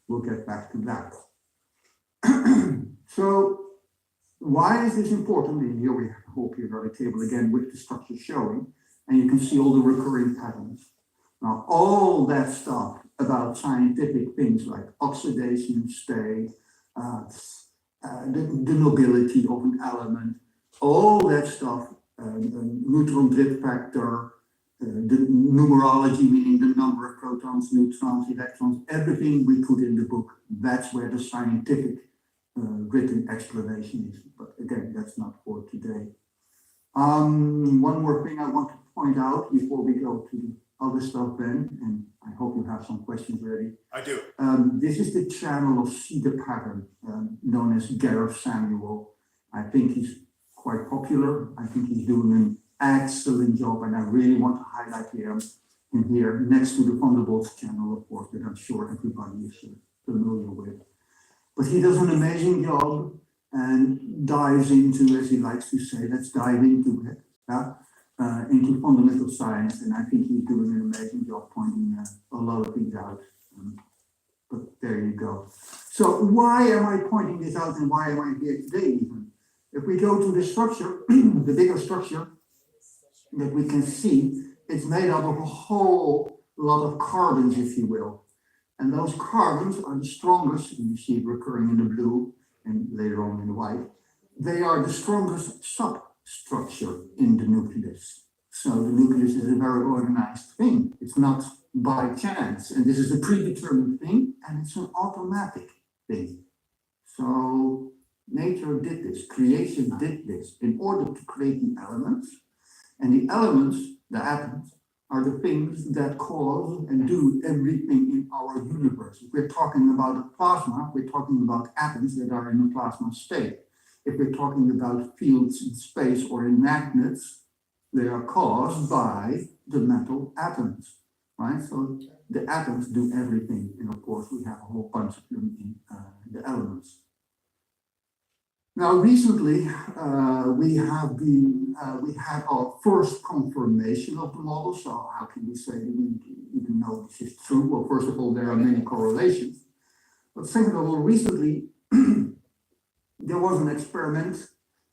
We'll get back to that. So why is this important? And here we have the whole periodic table again with the structure showing, and you can see all the recurring patterns. Now, all that stuff about scientific things like oxidation state, the nobility of an element, all that stuff, neutron drift factor, the numerology, meaning the number of protons, neutrons, electrons, everything we put in the book, that's where the scientific written explanation is. But again, that's not for today. One more thing I want to point out before we go to the other stuff, Ben, and I hope you have some questions ready. I do. This is the channel of Cedar Pattern, known as Gareth Samuel. I think he's quite popular. I think he's doing an excellent job, and I really want to highlight him in here next to the Thunderbolts channel, of course, that I'm sure everybody is familiar with. But he does an amazing job and dives into, as he likes to say, let's dive into it, into fundamental science. And I think he's doing an amazing job pointing a lot of things out. but there you go. So why am I pointing this out and why am I here today even? If we go to the structure, the bigger structure that we can see, it's made up of a whole lot of carbons, if you will. And those carbons are the strongest, and you see it recurring in the blue and later on in the white. They are the strongest substructure in the nucleus. So the nucleus is a very organized thing. It's not by chance, and this is a predetermined thing, and it's an automatic thing. So nature did this, creation did this in order to create the elements, and the elements, the atoms, are the things that cause and do everything in our universe. If we're talking about a plasma, we're talking about atoms that are in a plasma state. If we're talking about fields in space or in magnets, they are caused by the metal atoms, right? So the atoms do everything, and of course we have a whole bunch of them in the elements. Now, recently, we had our first confirmation of the model. So how can we say we even know this is true? Well, first of all, there are many correlations. But second of all, recently, there was an experiment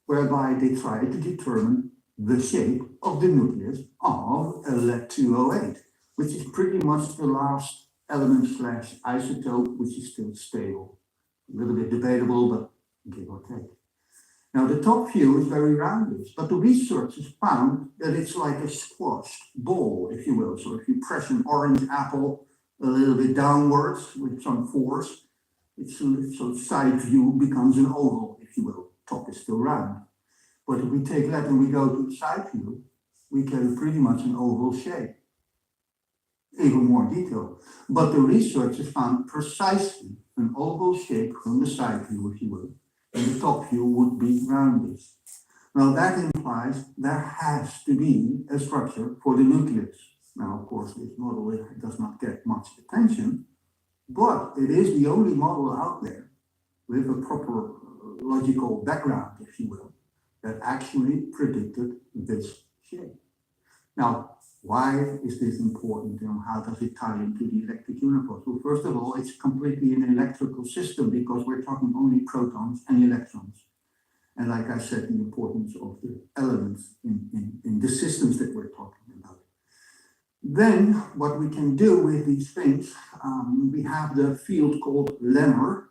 whereby they tried to determine the shape of the nucleus of lead-208, which is pretty much the last element slash isotope, which is still stable. A little bit debatable, but give or take. Now the top view is very rounded, but the researchers found that it's like a squashed ball, if you will. So if you press an orange apple a little bit downwards with some force, so side view becomes an oval, if you will. Top is still round. But if we take that and we go to the side view, we get pretty much an oval shape. Even more detail. But the researchers found precisely an oval shape from the side view, if you will. And the top view would be rounded. Now that implies there has to be a structure for the nucleus. Now, of course, this model does not get much attention, but it is the only model out there with a proper logical background, if you will, that actually predicted this shape. Now, why is this important and how does it tie into the electric universe? Well, first of all, it's completely an electrical system because we're talking only protons and electrons. And like I said, the importance of the elements in the systems that we're talking about. Then what we can do with these things, we have the field called LENR,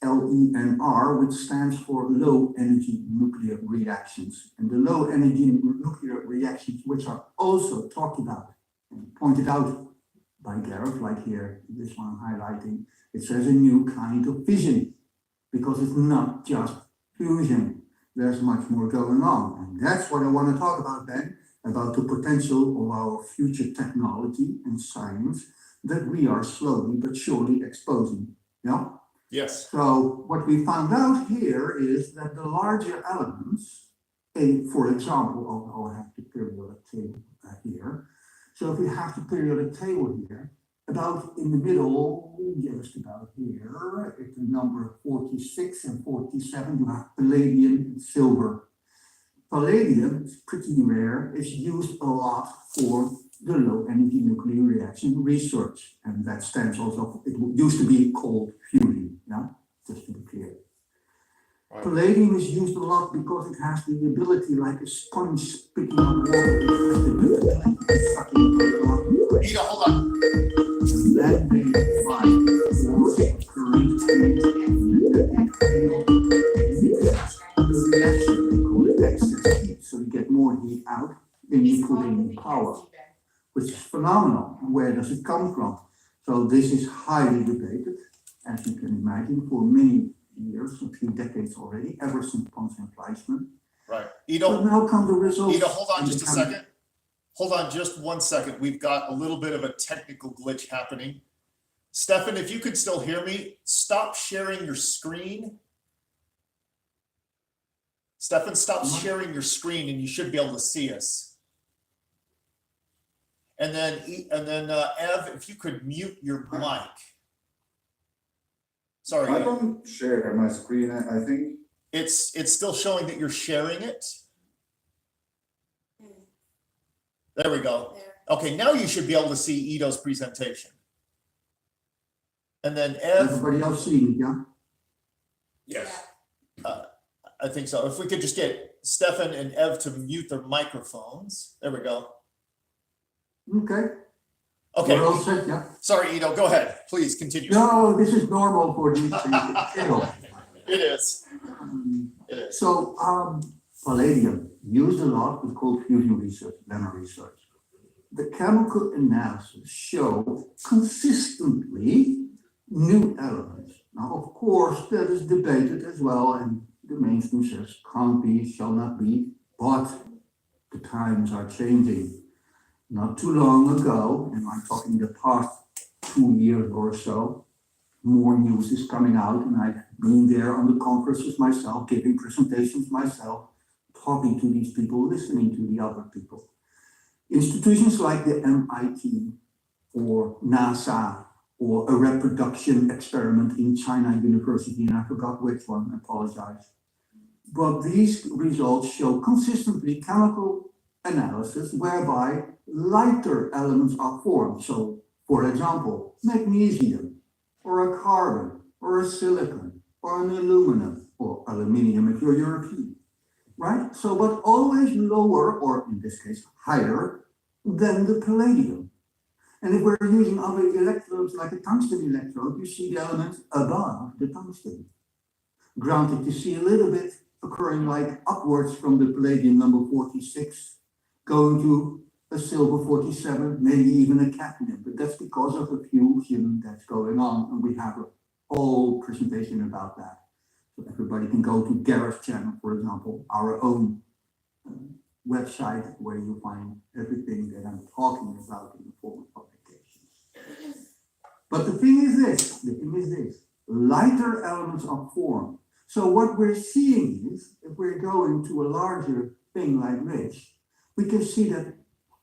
LENR, which stands for low energy nuclear reactions. And the low energy nuclear reactions, which are also talked about and pointed out by Gareth, like here, this one I'm highlighting, it says a new kind of fission, because it's not just fusion. There's much more going on. And that's what I want to talk about then, about the potential of our future technology and science that we are slowly but surely exposing. Yeah? Yes. So what we found out here is that the larger elements, for example, I'll have the periodic table here. So if we have the periodic table here, about in the middle, just about here, at the number 46 and 47, you have palladium and silver. Palladium is pretty rare. It's used a lot for the low energy nuclear reaction research. And that stands also, it used to be called fusion, yeah, just to be clear. Right. Palladium is used a lot because it has the ability, like a sponge picking up water, it has the ability to suck it. Edo, hold on. And then they find force, current, the reaction, they call it excess heat. So you get more heat out than you put in power, which is phenomenal. Where does it come from? So this is highly debated, as you can imagine, for many years, a few decades already, ever since Ponce Fleischmann. Right. Edo, but now come the results. Edo, hold on just a second. Hold on just 1 second. We've got a little bit of a technical glitch happening. Stefan, if you could still hear me, stop sharing your screen. Stefan, stop sharing your screen and you should be able to see us. And then Ev, if you could mute your mic. Sorry. I don't share my screen, I think. It's still showing that you're sharing it. There we go. Okay, now you should be able to see Edo's presentation. And then Ev, Everybody else seeing it, yeah? Yes. I think so. If we could just get Stefan and Ev to mute their microphones. There we go. Okay. Okay, We're all set, yeah? sorry, Edo, go ahead. Please continue. No, this is normal for these things. It is. It is. So, palladium, used a lot with cold fusion research, lemma research. The chemical analysis show consistently new elements. Now, of course, that is debated as well, and the mainstream says can't be, shall not be, but the times are changing. Not too long ago, and I'm talking the past 2 years or so, more news is coming out, and I've been there on the conferences myself, giving presentations myself, talking to these people, listening to the other people. Institutions like the MIT or NASA or a reproduction experiment in China University, and I forgot which one, I apologize. But these results show consistently chemical analysis whereby lighter elements are formed. So, for example, magnesium, or a carbon, or a silicon, or an aluminum, or aluminium if you're European, right? So, but always lower, or in this case, higher than the palladium. And if we're using other electrodes like a tungsten electrode, you see the elements above the tungsten. Granted, you see a little bit occurring like upwards from the palladium number 46, going to a silver 47, maybe even a cadmium, but that's because of the fusion that's going on, and we have a whole presentation about that. So everybody can go to Ghada Che, for example, our own website where you find everything that I'm talking about in the form of publications. But the thing is this, lighter elements are formed. So what we're seeing is, if we're going to a larger thing like this, we can see that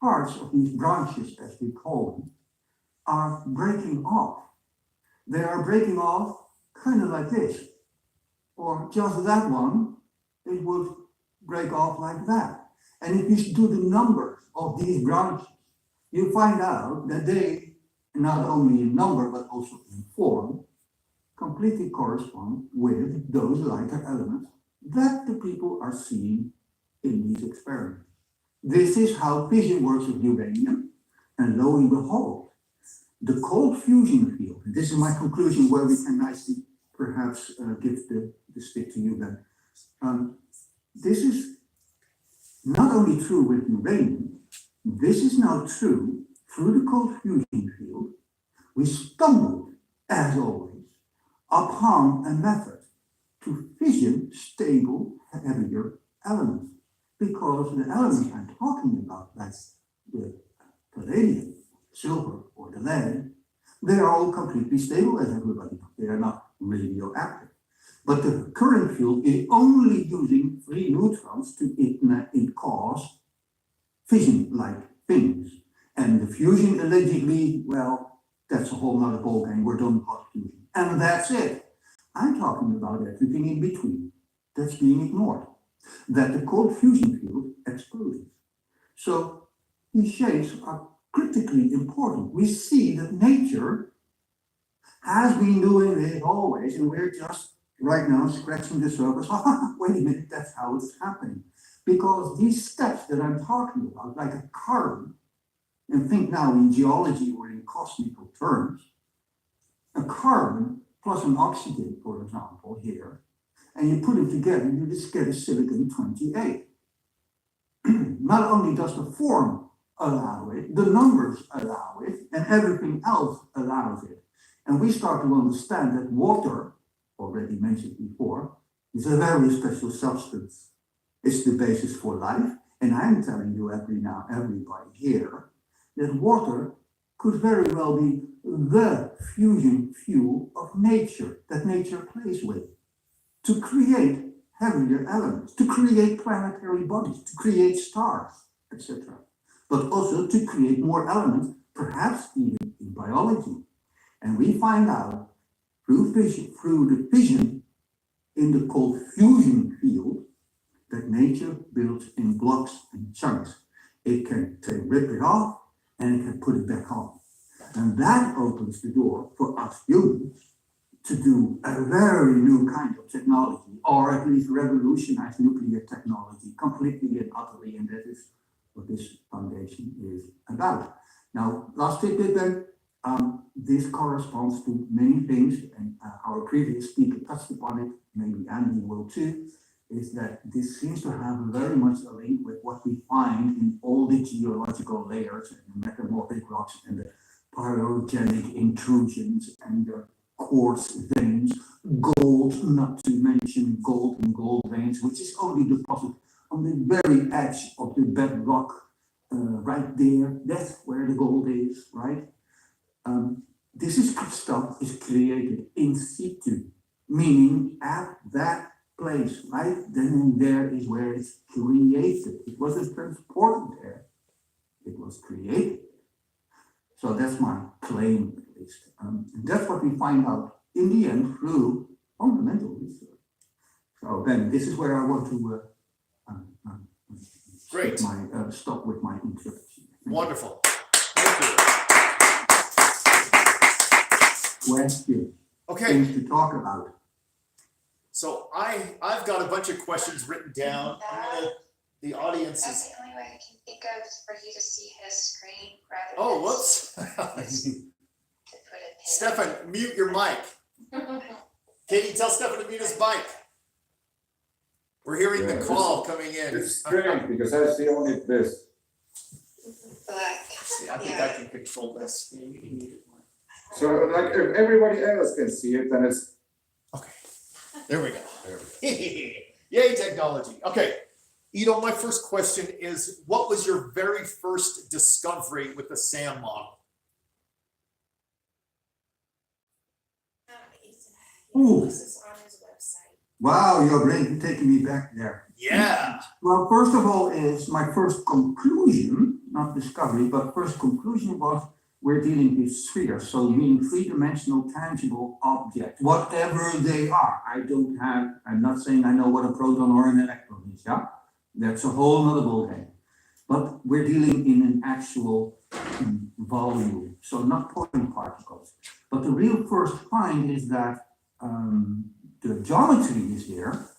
parts of these branches, as we call them, are breaking off. They are breaking off kind of like this, or just that one, it would break off like that. And if you do the numbers of these branches, you find out that they, not only in number, but also in form, completely correspond with those lighter elements that the people are seeing in these experiments. This is how fission works with uranium, and lo and behold, the cold fusion field, and this is my conclusion where we can nicely perhaps give the stick to you then. This is not only true with uranium, this is now true through the cold fusion field. We stumbled, as always, upon a method to fission stable, heavier elements. Because the elements I'm talking about, like the palladium, silver, or the lead, they are all completely stable, as everybody knows. They are not radioactive. But the current field is only using free neutrons to cause fission-like things. And the fusion allegedly, well, that's a whole nother ballgame. We're done with hot fusion. And that's it. I'm talking about everything in between that's being ignored, that the cold fusion field exposes. So these shapes are critically important. We see that nature has been doing this always, and we're just right now scratching the surface. Wait a minute, that's how it's happening. Because these steps that I'm talking about, like a carbon, and think now in geology or in cosmical terms, a carbon plus an oxygen, for example, here, and you put them together, you just get a silicon-28. Not only does the form allow it, the numbers allow it, and everything else allows it. And we start to understand that water, already mentioned before, is a very special substance. It's the basis for life, and I'm telling you everybody here, that water could very well be the fusion fuel of nature, that nature plays with, to create heavier elements, to create planetary bodies, to create stars, etc. But also to create more elements, perhaps even in biology. And we find out through the fission in the cold fusion field that nature builds in blocks and chunks. It can rip it off and it can put it back on. And that opens the door for us humans to do a very new kind of technology, or at least revolutionize nuclear technology completely and utterly, and that is what this foundation is about. Now, last tidbit then, this corresponds to many things, and our previous speaker touched upon it, maybe Andy will too, is that this seems to have very much a link with what we find in all the geological layers and the metamorphic rocks and the pyrogenic intrusions and the quartz veins, gold, not to mention gold and gold veins, which is only deposited on the very edge of the bedrock, right there. That's where the gold is, right? This stuff is created in situ, meaning at that place, right then and there is where it's created. It wasn't transported there, it was created. So that's my claim, at least. And that's what we find out in the end through fundamental research. So then, this is where I want to Great. Stop with my introduction. Wonderful. Thank you. Question. Okay, Things to talk about. so I've got a bunch of questions written down. The audience That's is, the only way I can think of for you to see his screen rather oh, than whoops. to put a pin. Stefan, mute your mic. Katie, tell Stefan to mute his mic. We're hearing the Yeah, call coming in. It's strange because I see only this. But See, I think I can control this. You need it more. So like if everybody else can see it, then it's Okay, there we go. Yay, technology. Okay, Edo, my first question is, what was your very first discovery with the SAM model? Ooh. This is on his website. Wow, you're taking me back there. Yeah. Well, first of all, is my first conclusion, not discovery, but first conclusion was we're dealing with spheres, so meaning three-dimensional tangible objects, whatever they are. I'm not saying I know what a proton or an electron is, yeah? That's a whole nother ballgame. But we're dealing in an actual volume, so not point particles. But the real first find is that the geometry is there,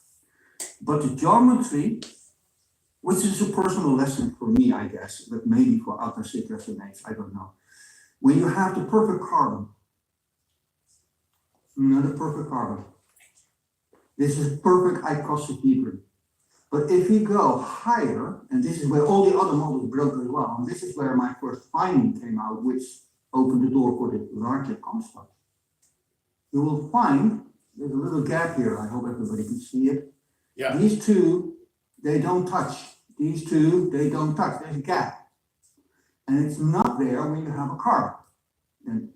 but the geometry, which is a personal lesson for me, I guess, but maybe for other sig resonates, I don't know. When you have the perfect carbon, not a perfect carbon, this is perfect icosahedron. But if you go higher, and this is where all the other models broke as well, and this is where my first finding came out, which opened the door for the larger construct. You will find, there's a little gap here, I hope everybody can see it. Yeah. These two, they don't touch. These two, they don't touch, there's a gap. And it's not there when you have a carbon. And,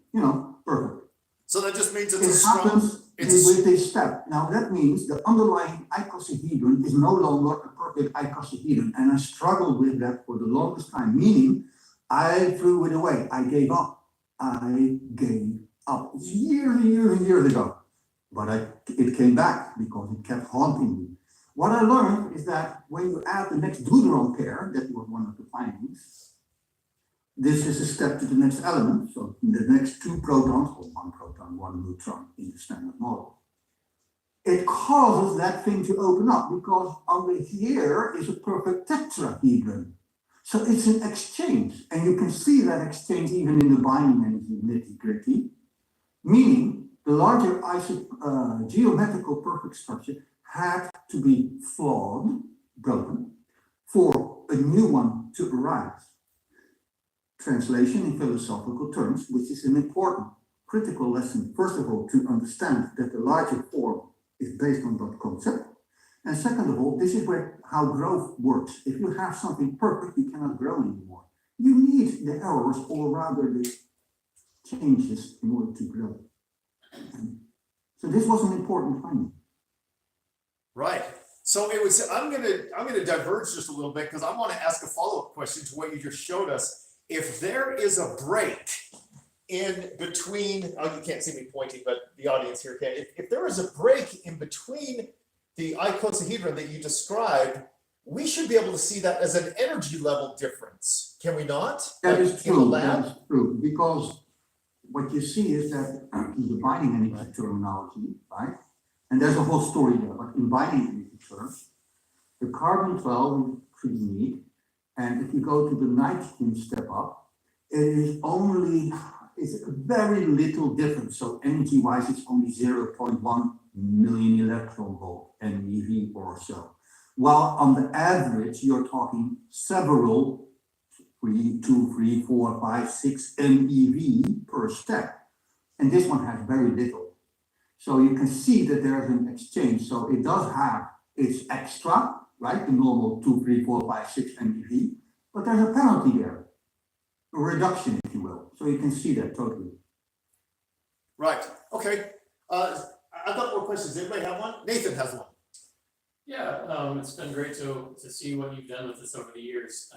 perfect. So that just means it's a It strong, happens it's with this step. Now that means the underlying icosahedron is no longer a perfect icosahedron. And I struggled with that for the longest time, meaning I threw it away. I gave up. It's years and years and years ago. But it came back because it kept haunting me. What I learned is that when you add the next deuteron pair, that was one of the findings, this is a step to the next element. So the next two protons, or one proton, one neutron in the standard model. It causes that thing to open up because under here is a perfect tetrahedron. So it's an exchange, and you can see that exchange even in the binding energy nitty-gritty, meaning the larger geometrical perfect structure had to be flawed, broken, for a new one to arise. Translation in philosophical terms, which is an important critical lesson, first of all, to understand that the larger form is based on that concept. And second of all, this is how growth works. If you have something perfect, you cannot grow anymore. You need the errors, or rather the changes, in order to grow. So this was an important finding. right. So I'm gonna diverge just a little bit because I want to ask a follow-up question to what you just showed us. If there is a break in between, oh, you can't see me pointing, but the audience here can. If there is a break in between the icosahedron that you described, we should be able to see that as an energy level difference, can we not? That Like is in the true. lab? That is true, because what you see is that in the binding energy terminology, right? And there's a whole story there, but in binding energy terms, the carbon-12 is pretty neat. And if you go to the nitrogen step up, it's a very little difference. So energy-wise, it's only 0.1 million electron volt MeV or so. While on the average, you're talking several 2, 3, 4, 5, 6 MeV per step. And this one has very little. So you can see that there's an exchange. So it does have its extra, right? The normal 2, 3, 4, 5, 6 MeV, but there's a penalty there, a reduction, if you will. So you can see that totally. Right, okay. I've got more questions. Anybody have one? Nathan has one. Yeah, it's been great to see what you've done with this over the years.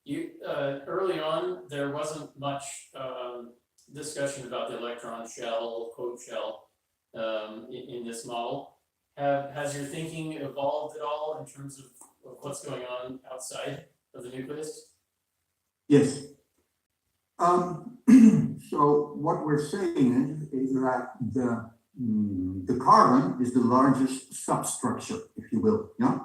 Early on, there wasn't much discussion about the electron shell, quote shell, in this model. Has your thinking evolved at all in terms of what's going on outside of the nucleus? Yes. So what we're saying is that the carbon is the largest substructure, if you will, yeah?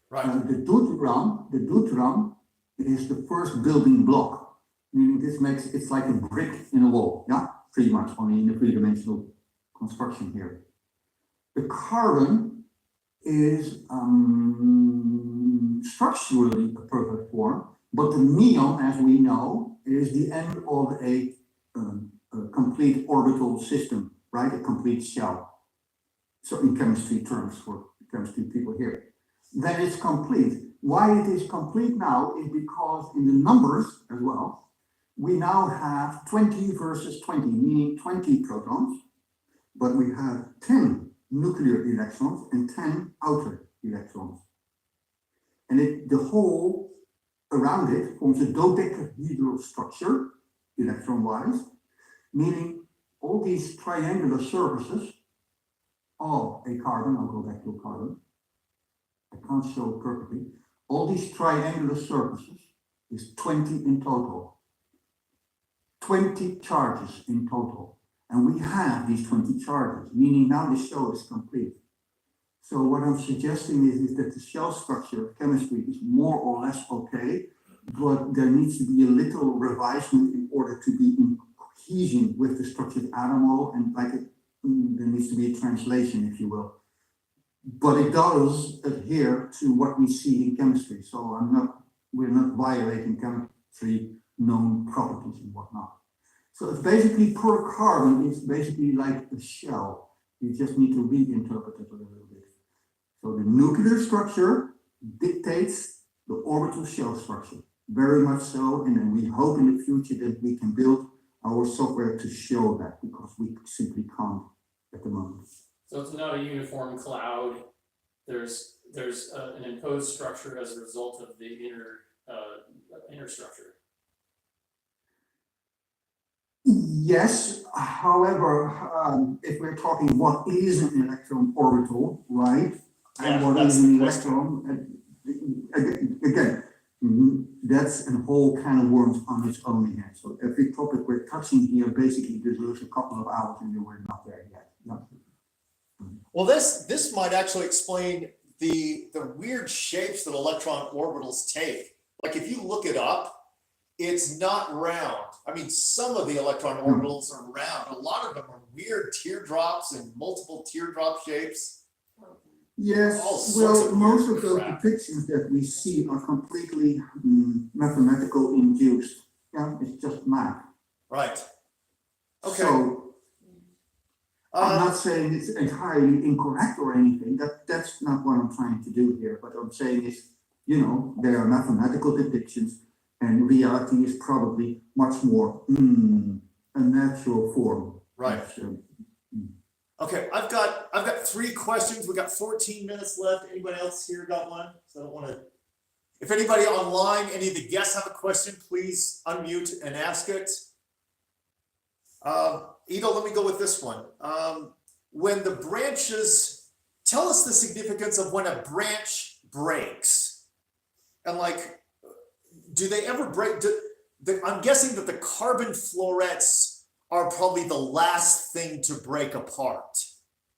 Right. The deuteron is the first building block, meaning it's like a brick in a wall, yeah? Pretty much, only in a three-dimensional construction here. The carbon is structurally a perfect form, but the neon, as we know, is the end of a complete orbital system, right? A complete shell. So in chemistry terms, for chemistry people here. Then it's complete. Why it is complete now is because in the numbers as well, we now have 20 versus 20, meaning 20 protons, but we have 10 nuclear electrons and 10 outer electrons. And the whole around it forms a dodecahedral structure, electron-wise, meaning all these triangular surfaces of a carbon, I'll go back to a carbon, I can't show it perfectly, all these triangular surfaces is 20 in total. 20 charges in total. And we have these 20 charges, meaning now the shell is complete. So what I'm suggesting is that the shell structure of chemistry is more or less okay, but there needs to be a little revisement in order to be in cohesion with the structured atom model, and there needs to be a translation, if you will. But it does adhere to what we see in chemistry. So we're not violating chemistry known properties and whatnot. So it's basically per carbon, it's basically like a shell. You just need to reinterpret it a little bit. So the nuclear structure dictates the orbital shell structure, very much so. And then we hope in the future that we can build our software to show that, because we simply can't at the moment. So it's not a uniform cloud. There's an imposed structure as a result of the inner structure. Yes, however, if we're talking what is an electron orbital, right? And what is an electron, again, that's a whole can of worms on its own again. So every topic we're touching here basically deserves a couple of hours, and we're not there yet. No. Well, this might actually explain the weird shapes that electron orbitals take. Like if you look it up, it's not round. I mean, some of the electron orbitals are round. A lot of them are weird teardrops and multiple teardrop shapes. Yes, well, most of those depictions that we see are completely mathematical induced. Yeah, it's just math. Right. Okay. So I'm not saying it's entirely incorrect or anything. That's not what I'm trying to do here. What I'm saying is, there are mathematical depictions, and reality is probably much more a natural form. Right. Okay, I've got 3 questions. We got 14 minutes left. Anybody else here got one? So I don't want to. If anybody online, any of the guests have a question, please unmute and ask it. Edo, let me go with this one. When the branches, tell us the significance of when a branch breaks, and do they ever break? I'm guessing that the carbon florets are probably the last thing to break apart.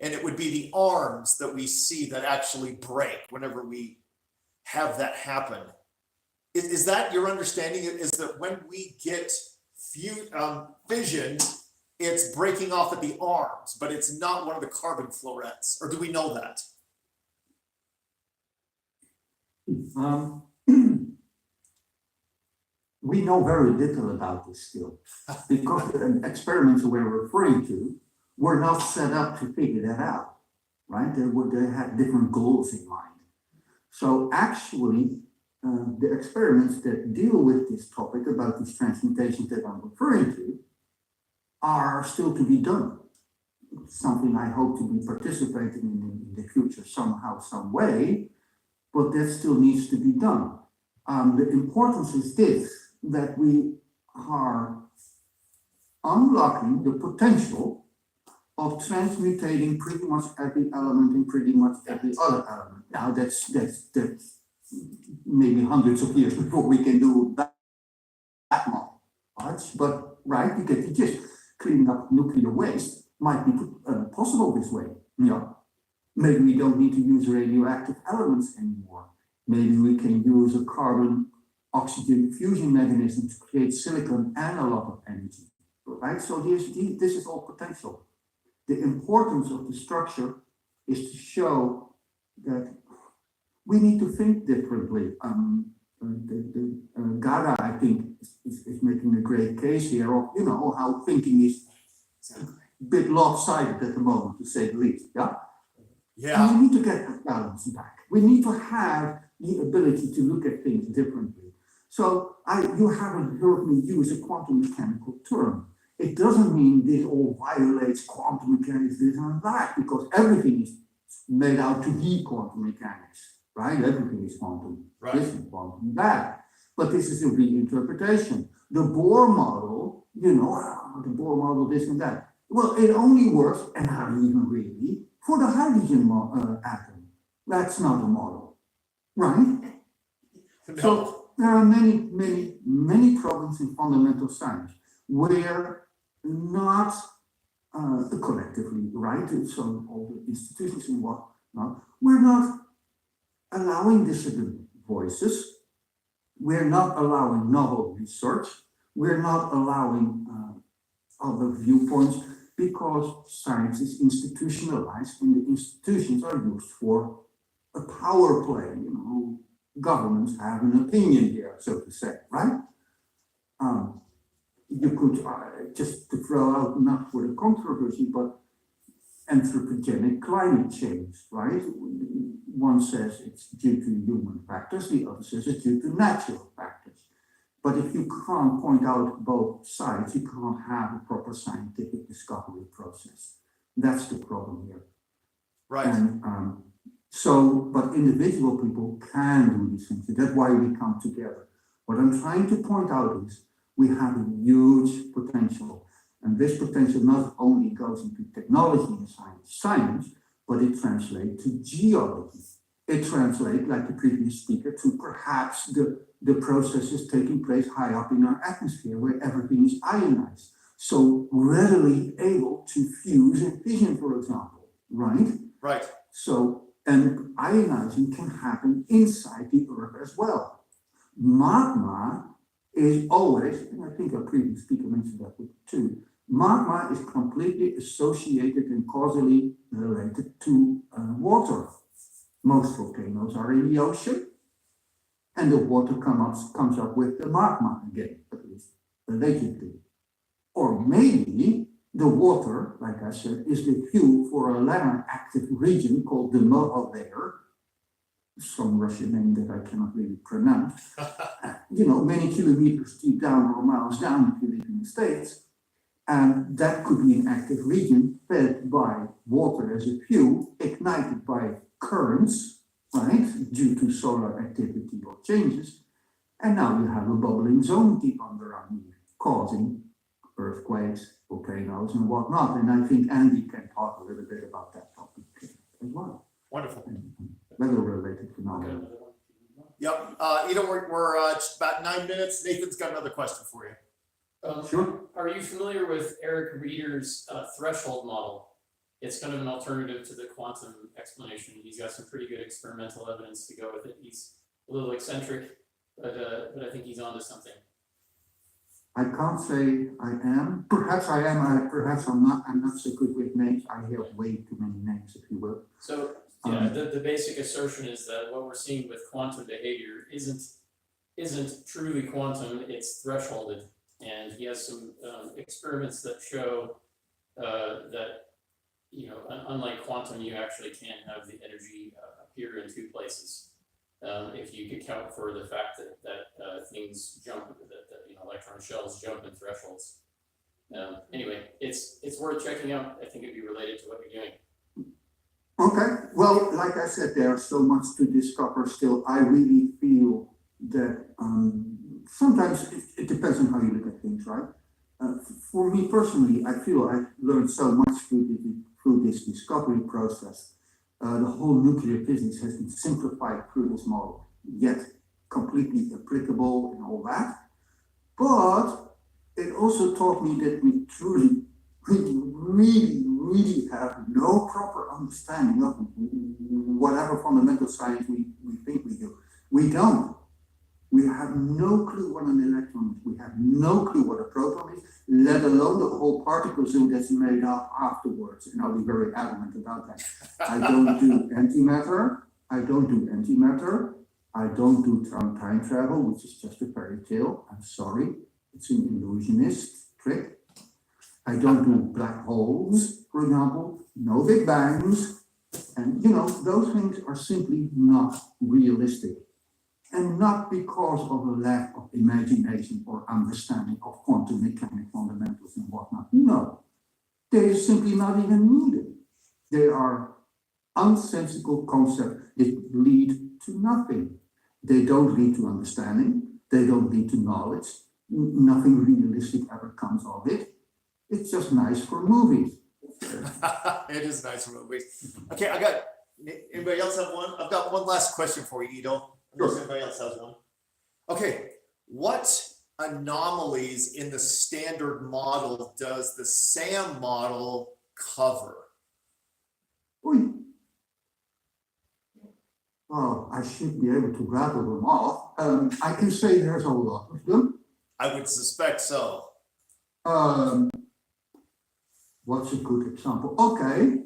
And it would be the arms that we see that actually break whenever we have that happen. Is that your understanding? Is that when we get fission, it's breaking off at the arms, but it's not one of the carbon florets? Or do we know that? We know very little about this still, because the experiments we're referring to were not set up to figure that out, right? They had different goals in mind. So actually, the experiments that deal with this topic about these transmutations that I'm referring to are still to be done. Something I hope to be participating in the future somehow, some way, but that still needs to be done. The importance is this, that we are unlocking the potential of transmutating pretty much every element in pretty much every other element. Now that's maybe hundreds of years before we can do that much, but right, you get the gist. Cleaning up nuclear waste might be possible this way. Maybe we don't need to use radioactive elements anymore. Maybe we can use a carbon-oxygen fusion mechanism to create silicon and a lot of energy, right? So this is all potential. The importance of the structure is to show that we need to think differently. Ghada, I think, is making a great case here of, how thinking is a bit lopsided at the moment, to say the least, yeah? Yeah. And we need to get that balance back. We need to have the ability to look at things differently. So you haven't heard me use a quantum mechanical term. It doesn't mean this all violates quantum mechanics, this and that, because everything is made out to be quantum mechanics, right? Everything is quantum, right. This is quantum that. But this is a reinterpretation. The Bohr model, the Bohr model, this and that. Well, it only works, and not even really, for the hydrogen atom. That's not a model, right? No. So there are many problems in fundamental science where not collectively, right? So all the institutions and whatnot, we're not allowing dissident voices. We're not allowing novel research. We're not allowing other viewpoints, because science is institutionalized and the institutions are used for a power play. Governments have an opinion here, so to say, right? You could, just to throw out, not for the controversy, but anthropogenic climate change, right? One says it's due to human factors, the other says it's due to natural factors. But if you can't point out both sides, you can't have a proper scientific discovery process. That's the problem here. Right. And but individual people can do these things. That's why we come together. What I'm trying to point out is we have a huge potential. And this potential not only goes into technology and science, but it translates to geology. It translates, like the previous speaker, to perhaps the processes taking place high up in our atmosphere where everything is ionized. So readily able to fuse and fission, for example, right? Right. So, and ionizing can happen inside the Earth as well. Magma is always, and I think a previous speaker mentioned that too, magma is completely associated and causally related to water. Most volcanoes are in the ocean, and the water comes up with the magma again, at least allegedly. Or maybe the water, like I said, is the fuel for a later active region called the Moa layer, some Russian name that I cannot really pronounce, many kilometers deep down or miles down if you live in the States. And that could be an active region fed by water as a fuel, ignited by currents, right, due to solar activity or changes. And now you have a bubbling zone deep underneath, causing earthquakes, volcanoes, and whatnot. And I think Andy can talk a little bit about that topic as well. Wonderful. Weather-related phenomena. Yep, Edo, we're just about 9 minutes. Nathan's got another question for you. Sure. Are you familiar with Eric Reeder's threshold model? It's kind of an alternative to the quantum explanation. He's got some pretty good experimental evidence to go with it. He's a little eccentric, but I think he's onto something. I can't say I am. Perhaps I am. Perhaps I'm not. I'm not so good with names. I have way too many names, if you will. So yeah, the basic assertion is that what we're seeing with quantum behavior isn't truly quantum. It's thresholded, and he has some experiments that show that unlike quantum, you actually can have the energy appear in two places. If you account for the fact that things jump, that electron shells jump in thresholds. Anyway, it's worth checking out. I think it'd be related to what you're doing. Okay, well, like I said, there's so much to discover still. I really feel that sometimes it depends on how you look at things, right? For me personally, I feel I've learned so much through this discovery process. The whole nuclear physics has been simplified through this model, yet completely applicable and all that. But it also taught me that we truly, really have no proper understanding of whatever fundamental science we think we do. We don't. We have no clue what an electron is. We have no clue what a proton is, let alone the whole particle zoo that's made up afterwards. And I'll be very adamant about that. I don't do antimatter. I don't do time travel, which is just a fairy tale. I'm sorry. It's an illusionist trick. I don't do black holes, for example, no big bangs. And those things are simply not realistic. And not because of a lack of imagination or understanding of quantum mechanics fundamentals and whatnot. No, they're simply not even needed. They are unsensical concepts that lead to nothing. They don't lead to understanding. They don't lead to knowledge. Nothing realistic ever comes of it. It's just nice for movies. It is nice for movies. Okay, anybody else have one? I've got one last question for you, Edo. Unless anybody else has one. Okay, what anomalies in the standard model does the SAM model cover? Well, I should be able to rattle them off. I can say there's a lot of them. I would suspect so. What's a good example? Okay,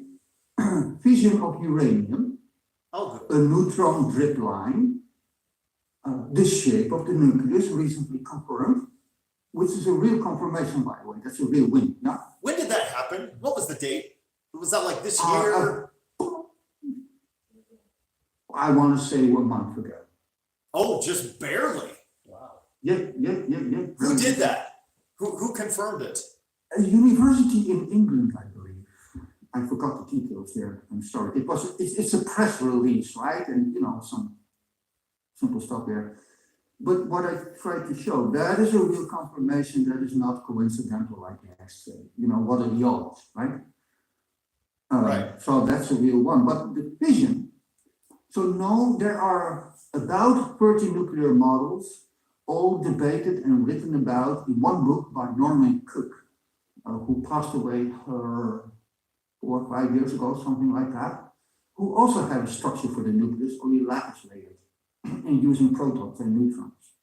fission of uranium, a neutron drip line, the shape of the nucleus recently confirmed, which is a real confirmation, by the way. That's a real win. Yeah. When did that happen? What was the date? Was that like this year? I want to say 1 month ago. Oh, just barely. Wow. Yeah. Who did that? Who confirmed it? A university in England, I believe. I forgot the details there. I'm sorry. It's a press release, right? And some simple stuff there. But what I tried to show, that is a real confirmation that is not coincidental, like I say. What are the odds, right? Right. So that's a real one. But the fission, so no, there are about 30 nuclear models, all debated and written about in one book by Norman Cook, who passed away 4 or 5 years ago, something like that, who also had a structure for the nucleus, only lattice layered, and using protons and neutrons.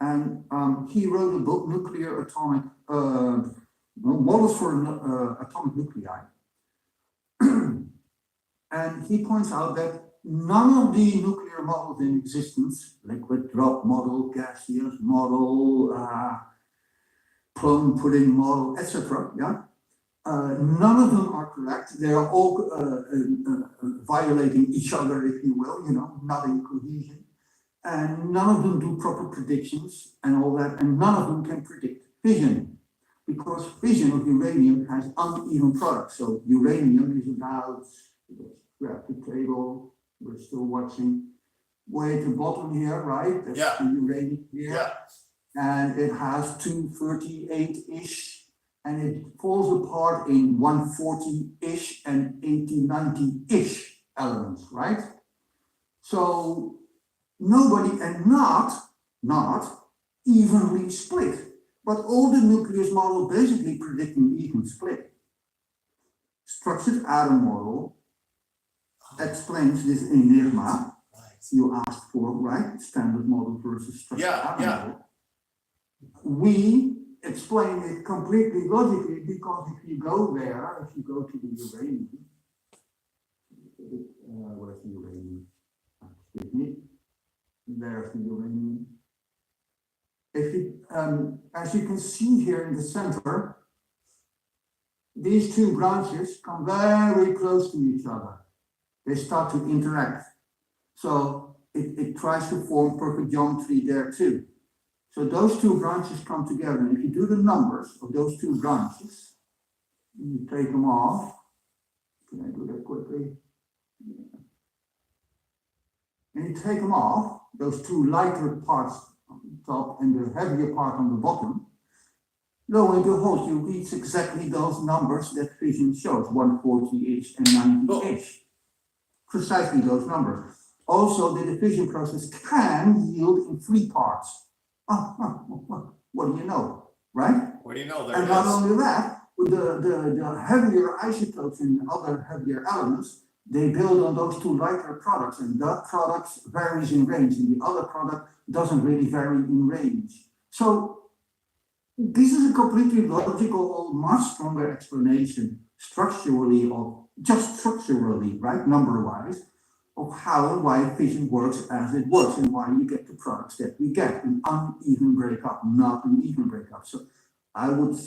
And he wrote a book, Nuclear Atomic Models for Atomic Nuclei. And he points out that none of the nuclear models in existence, liquid drop model, gaseous model, plum pudding model, etc., none of them are correct. They are all violating each other, if you will, not in cohesion. And none of them do proper predictions and all that, and none of them can predict fission, because fission of uranium has uneven products. So uranium is about, grab the table, we're still watching, way at the bottom here, right? That's the uranium here. Yeah. And it has 238-ish, and it falls apart in 140-ish and 80, 90-ish elements, right? So nobody, and not evenly split. But all the nucleus model basically predicting even split. Structured atom model explains this enigma you asked for, right? Standard model versus structured atom model. We explain it completely logically because if you go there, if you go to the uranium, where's the uranium? Excuse me. There's the uranium. If you, as you can see here in the center, these two branches come very close to each other. They start to interact. So it tries to form perfect geometry there too. So those two branches come together. And if you do the numbers of those two branches, you take them off. Can I do that quickly? And you take them off, those two lighter parts on the top and the heavier part on the bottom. Lo and behold, you reach exactly those numbers that fission shows, 140-ish and 90-ish. Precisely those numbers. Also, the diffusion process can yield in 3 parts. What do you know, right? What do you know? There And it not is. only that, with the heavier isotopes and other heavier elements, they build on those two lighter products, and that product varies in range, and the other product doesn't really vary in range. So this is a completely logical or much stronger explanation structurally, or just structurally, right, number-wise, of how and why fission works as it works and why you get the products that we get, an uneven breakup, not an even breakup. So I would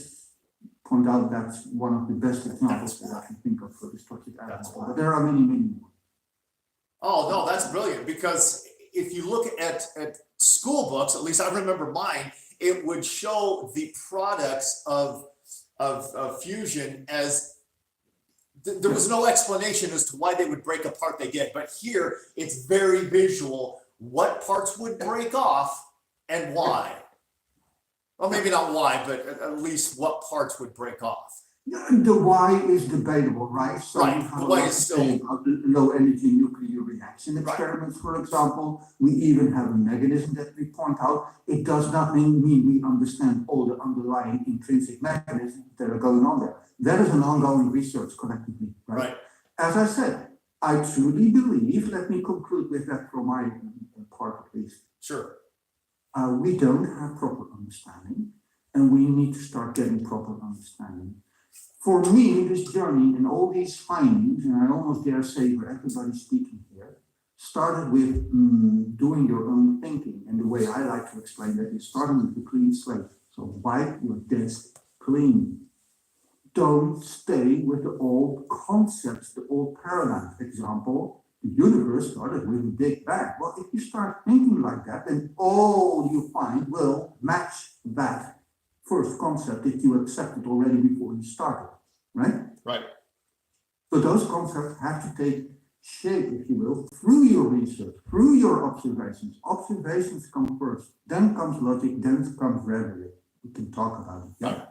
point out that's one of the best examples that I can think of for the structured atom model, but there are many, many more. Oh, no, that's brilliant, because if you look at school books, at least I remember mine, it would show the products of fusion as there was no explanation as to why they would break apart they get, but here it's very visual what parts would break off and why. Well, maybe not why, but at least what parts would break off. The why is debatable, right? So Right, we have the a why lot is to still- say about the low energy nuclear reaction experiments, for example. We even have a mechanism that we point out. It does not mean we understand all the underlying intrinsic mechanisms that are going on there. That is an ongoing research collectively, right? As I said, I truly believe, let me conclude with that from my part at least. Sure. We don't have proper understanding, and we need to start getting proper understanding. For me, this journey and all these findings, and I almost dare say for everybody speaking here, started with doing your own thinking. And the way I like to explain that is starting with a clean slate. So wipe your desk clean. Don't stay with the old concepts, the old paradigms. Example, the universe started with a big bang. Well, if you start thinking like that, then all you find will match that first concept that you accepted already before you started, right? Right. So those concepts have to take shape, if you will, through your research, through your observations. Observations come first, then comes logic, then comes rhetoric. We can talk about it. Right.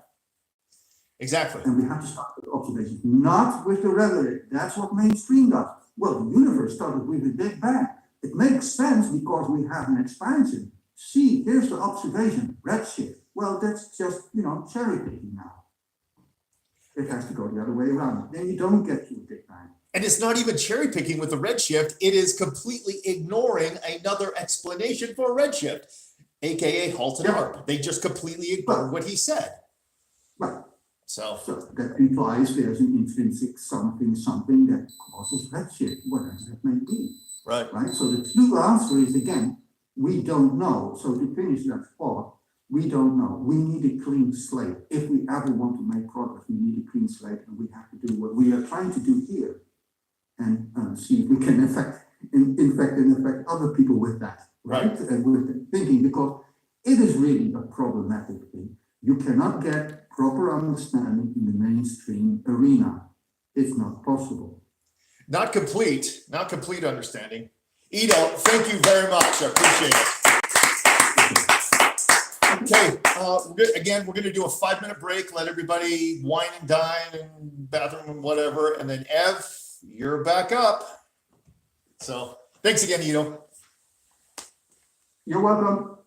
Exactly. And we have to start with observations, not with the rhetoric. That's what mainstream does. Well, the universe started with a big bang. It makes sense because we have an expansion. See, here's the observation, redshift. Well, that's just, cherry picking now. It has to go the other way around. Then you don't get to a big bang. And it's not even cherry picking with the redshift. It is completely ignoring another explanation for redshift, aka Hawthorne Jr. They just completely ignored what he said. Right. So that implies there's an intrinsic something that causes redshift, whatever that may be. Right. Right. So the true answer is, again, we don't know. So to finish that thought, we don't know. We need a clean slate. If we ever want to make progress, we need a clean slate, and we have to do what we are trying to do here, and see if we can affect other people with that, right? And with the thinking, because it is really a problematic thing. You cannot get proper understanding in the mainstream arena. It's not possible. Not complete understanding. Edo, thank you very much. I appreciate it. Okay, we're going to do a 5-minute break. Let everybody wine and dine and bathroom and whatever. And then Ev, you're back up. So thanks again, Edo. You're welcome.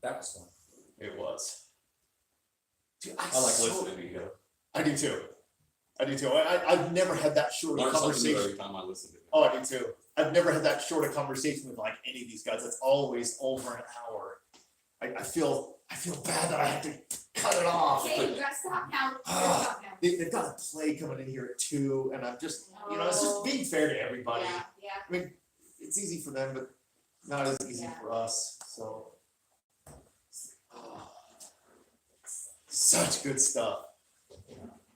That was fun. It was. Dude, I like listening to you. I do too. I've never had that short of conversation. Every time I listen to it. Oh, I do too. I've never had that short of conversation with like any of these guys. It's always over an hour. I feel bad that I have to cut it off. Okay, you gotta stop now. You gotta Ah, stop now. they've got a play coming in here at 2, and I'm just, it's just being fair to everybody. Yeah. I mean, it's easy for them, but not as easy Yeah. for us, so. Such good stuff.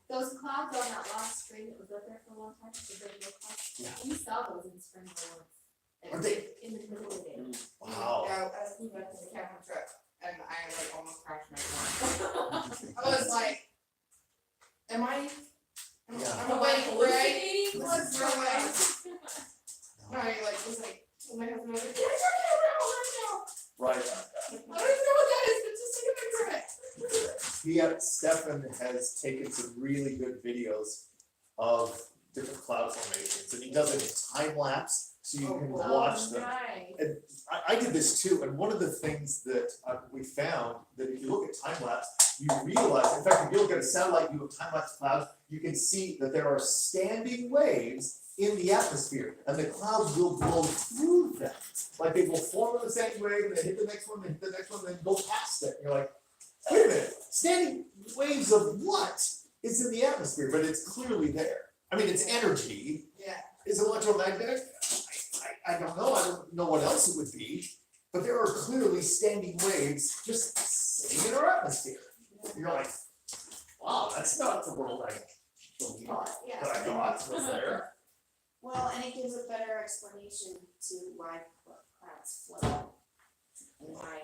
Those clouds on that last string that was up there for a long time, the big low clouds. Yeah. We saw those in spring once. Are they? In the middle of the day. Wow. Yeah, we went to the camping trip and I like almost crashed my car. I was like, am I Yeah. awake, right? Hallucinating? What's What's wrong? wrong? No, I like was like, oh my husband was like, get your camera out right now. Right. I don't even know what that is, but just take a picture of it. Stefan has taken some really good videos of different cloud formations, and he does it in time lapse, so you can watch them. Right. And I did this too, and one of the things that we found, that if you look at time lapse, you realize, in fact, if you look at a satellite view of time lapse clouds, you can see that there are standing waves in the atmosphere, and the clouds will blow through them. Like they will form in the same wave, and then hit the next one, then hit the next one, then go past it. And you're like, wait a minute, standing waves of what is in the atmosphere? But it's clearly there. I mean, it's energy. Yeah. Is it electromagnetic? I don't know. I don't know what else it would be. But there are clearly standing waves just sitting in our atmosphere. You're like, wow, that's not the world I believe Yeah. that I thought was there. Well, and it gives a better explanation to why clouds flow and why.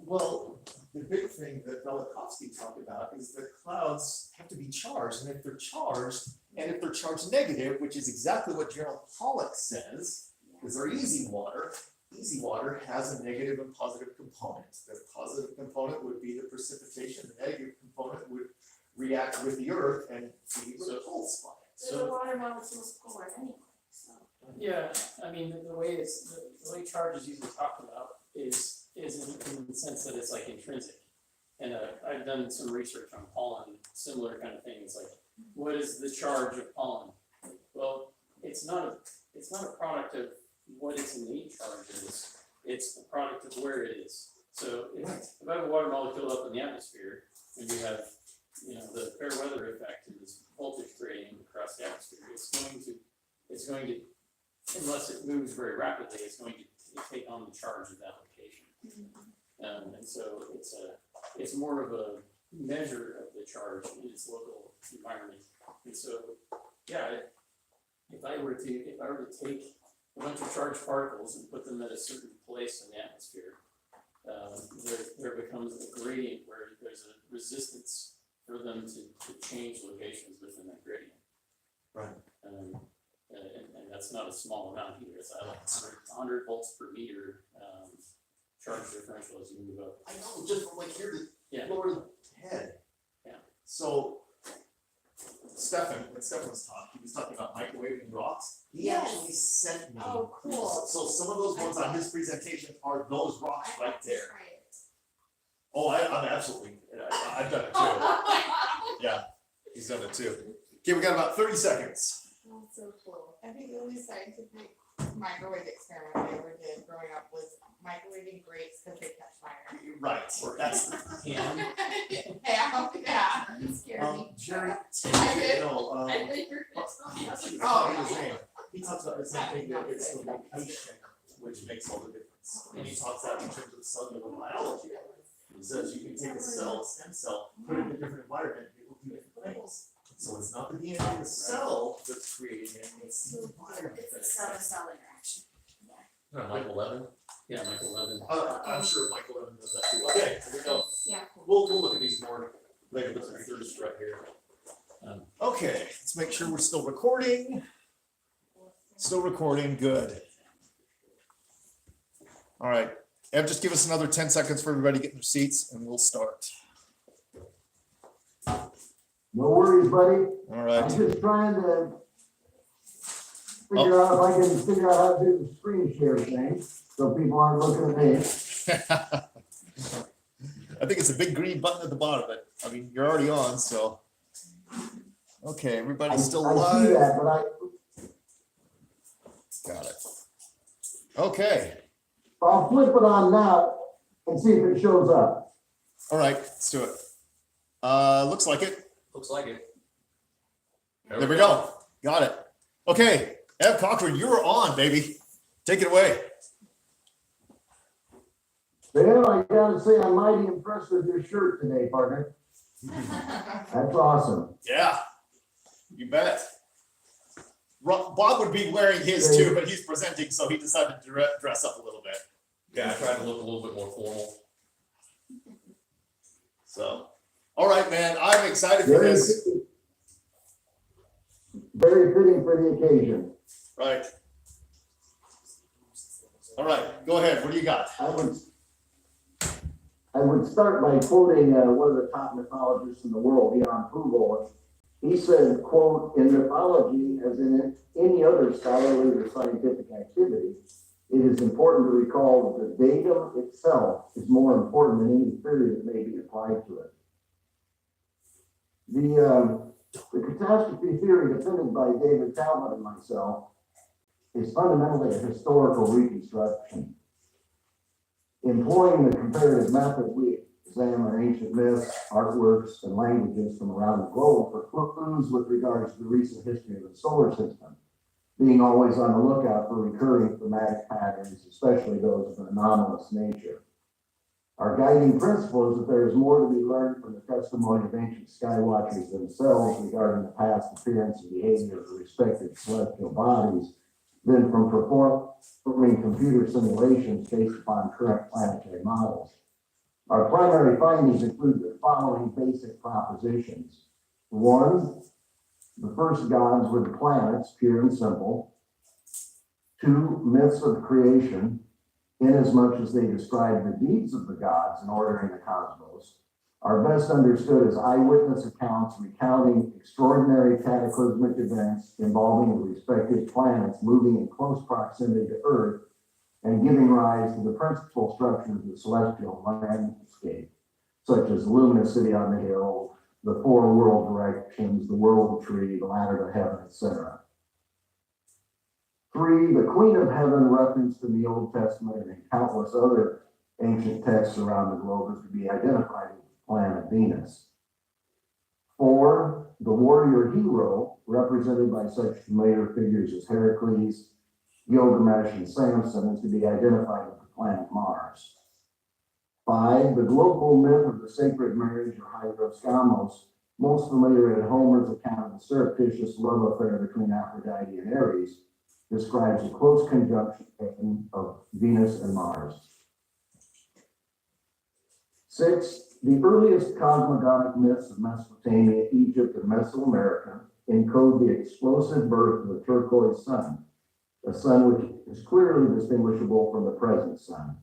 Well, the big thing that Velikovsky talked about is that clouds have to be charged, and if they're charged negative, which is exactly what General Pollock says, because they're easy water has a negative and positive component. The positive component would be the precipitation, the negative component would react with the earth and feed with a cold spot. The water molecules polar anyway, so. Yeah, I mean, the way the way charge is usually talked about is in the sense that it's like intrinsic. And I've done some research on pollen, similar kind of things, like what is the charge of pollen? Well, it's not a product of what its innate charge is, it's a product of where it is. So if I have a water molecule up in the atmosphere, and you have, the fair weather effect in this voltage gradient across the atmosphere, it's going to, unless it moves very rapidly, it's going to take on the charge of that location. And so it's more of a measure of the charge in its local environment. And so, yeah, if I were to take a bunch of charged particles and put them at a certain place in the atmosphere, there becomes a gradient where there's a resistance for them to change locations within that gradient. Right. And that's not a small amount either. It's like 100 volts per meter charge differential as you move up. I know, just from like here Yeah. to lower the head. Yeah. So when Stefan was talking, he was talking about microwaving rocks. He Yes. actually sent me. Oh, cool. So some of those ones on his presentation are those rocks I right have to there. try it. Oh, I'm absolutely, I've done it too. Yeah, he's done it too. Okay, we got about 30 seconds. Oh, so cool. I think the only scientific microwave experiment I ever did growing up was microwaving grapes because they catch fire. Right, that's, Yeah. You scared me. Jerry, I did. no, I think you're gonna tell me that's what- oh, his name. He talks about the same thing, that it's the location which makes all the difference. And he talks about in terms of cellular biology. He says you can take a cell, a stem cell, put it in a different environment, it will do different things. So it's not the DNA of the cell that's creating it, it's the environment It's a that's. cell-to-cell interaction. Michael Levin. Yeah, Michael Levin. I'm sure Michael Evans does that too. Okay, here we go. Yeah, cool. We'll look at these more later, but they're just right here. Okay, let's make sure we're still recording. Still recording, good. All right, Ev, just give us another 10 seconds for everybody to get in their seats and we'll start. No worries, buddy. All I'm right, just trying to figure out if I can figure out how to do the screen share thing, so people aren't looking at me. I think it's a big green button at the bottom, but I mean, you're already on, so. Okay, everybody's still I see alive. that, but Got it. Okay, I'll flip it on now and see if it shows up. all right, let's do it. Looks like it. Looks like it. There we go. Got it. Okay, Ev Cochrane, you're on, baby. Take it away. Well, I gotta say, I'm mighty impressed with your shirt today, partner. That's awesome. Yeah, you bet. Bob would be wearing his too, but he's presenting, so he decided to dress up a little bit. Yeah, I tried to look a little bit more formal. So, all right, man, I'm excited for Very this. fitting. Very fitting for the occasion. Right. All right, go ahead. What do you got? I would start by quoting one of the top mythologists in the world, Jan Pugol. He said, quote, "In mythology, as in any other scholarly or scientific activity, it is important to recall that the datum itself is more important than any theory that may be applied to it." The catastrophe theory defended by David Talbot and myself is fundamentally a historical reconstruction. Employing the comparative method, we examine ancient myths, artworks, and languages from around the globe for clues with regards to the recent history of the solar system, being always on the lookout for recurring thematic patterns, especially those of an anomalous nature. Our guiding principle is that there is more to be learned from the testimony of ancient skywatchers themselves regarding the past appearance and behavior of the respective celestial bodies than from performing computer simulations based upon current planetary models. Our primary findings include the following basic propositions. One, the first gods were the planets, pure and simple. Two, myths of creation, inasmuch as they describe the deeds of the gods in ordering the cosmos, are best understood as eyewitness accounts recounting extraordinary cataclysmic events involving the respective planets moving in close proximity to Earth and giving rise to the principal structures of the celestial landscape, such as the luminous city on the hill, the four world directions, the world tree, the ladder to heaven, etc. Three, the Queen of Heaven, referenced in the Old Testament and in countless other ancient texts around the globe, is to be identified with the planet Venus. Four, the warrior hero, represented by such familiar figures as Heracles, Gilgamesh, and Samson, is to be identified with the planet Mars. Five, the global myth of the sacred marriage or Hieros Gamos, most familiar in Homer's account of the surreptitious love affair between Aphrodite and Ares, describes a close conjunction of Venus and Mars. Six, the earliest cosmogonic myths of Mesopotamia, Egypt, and Mesoamerica encode the explosive birth of the turquoise sun, a sun which is clearly distinguishable from the present sun.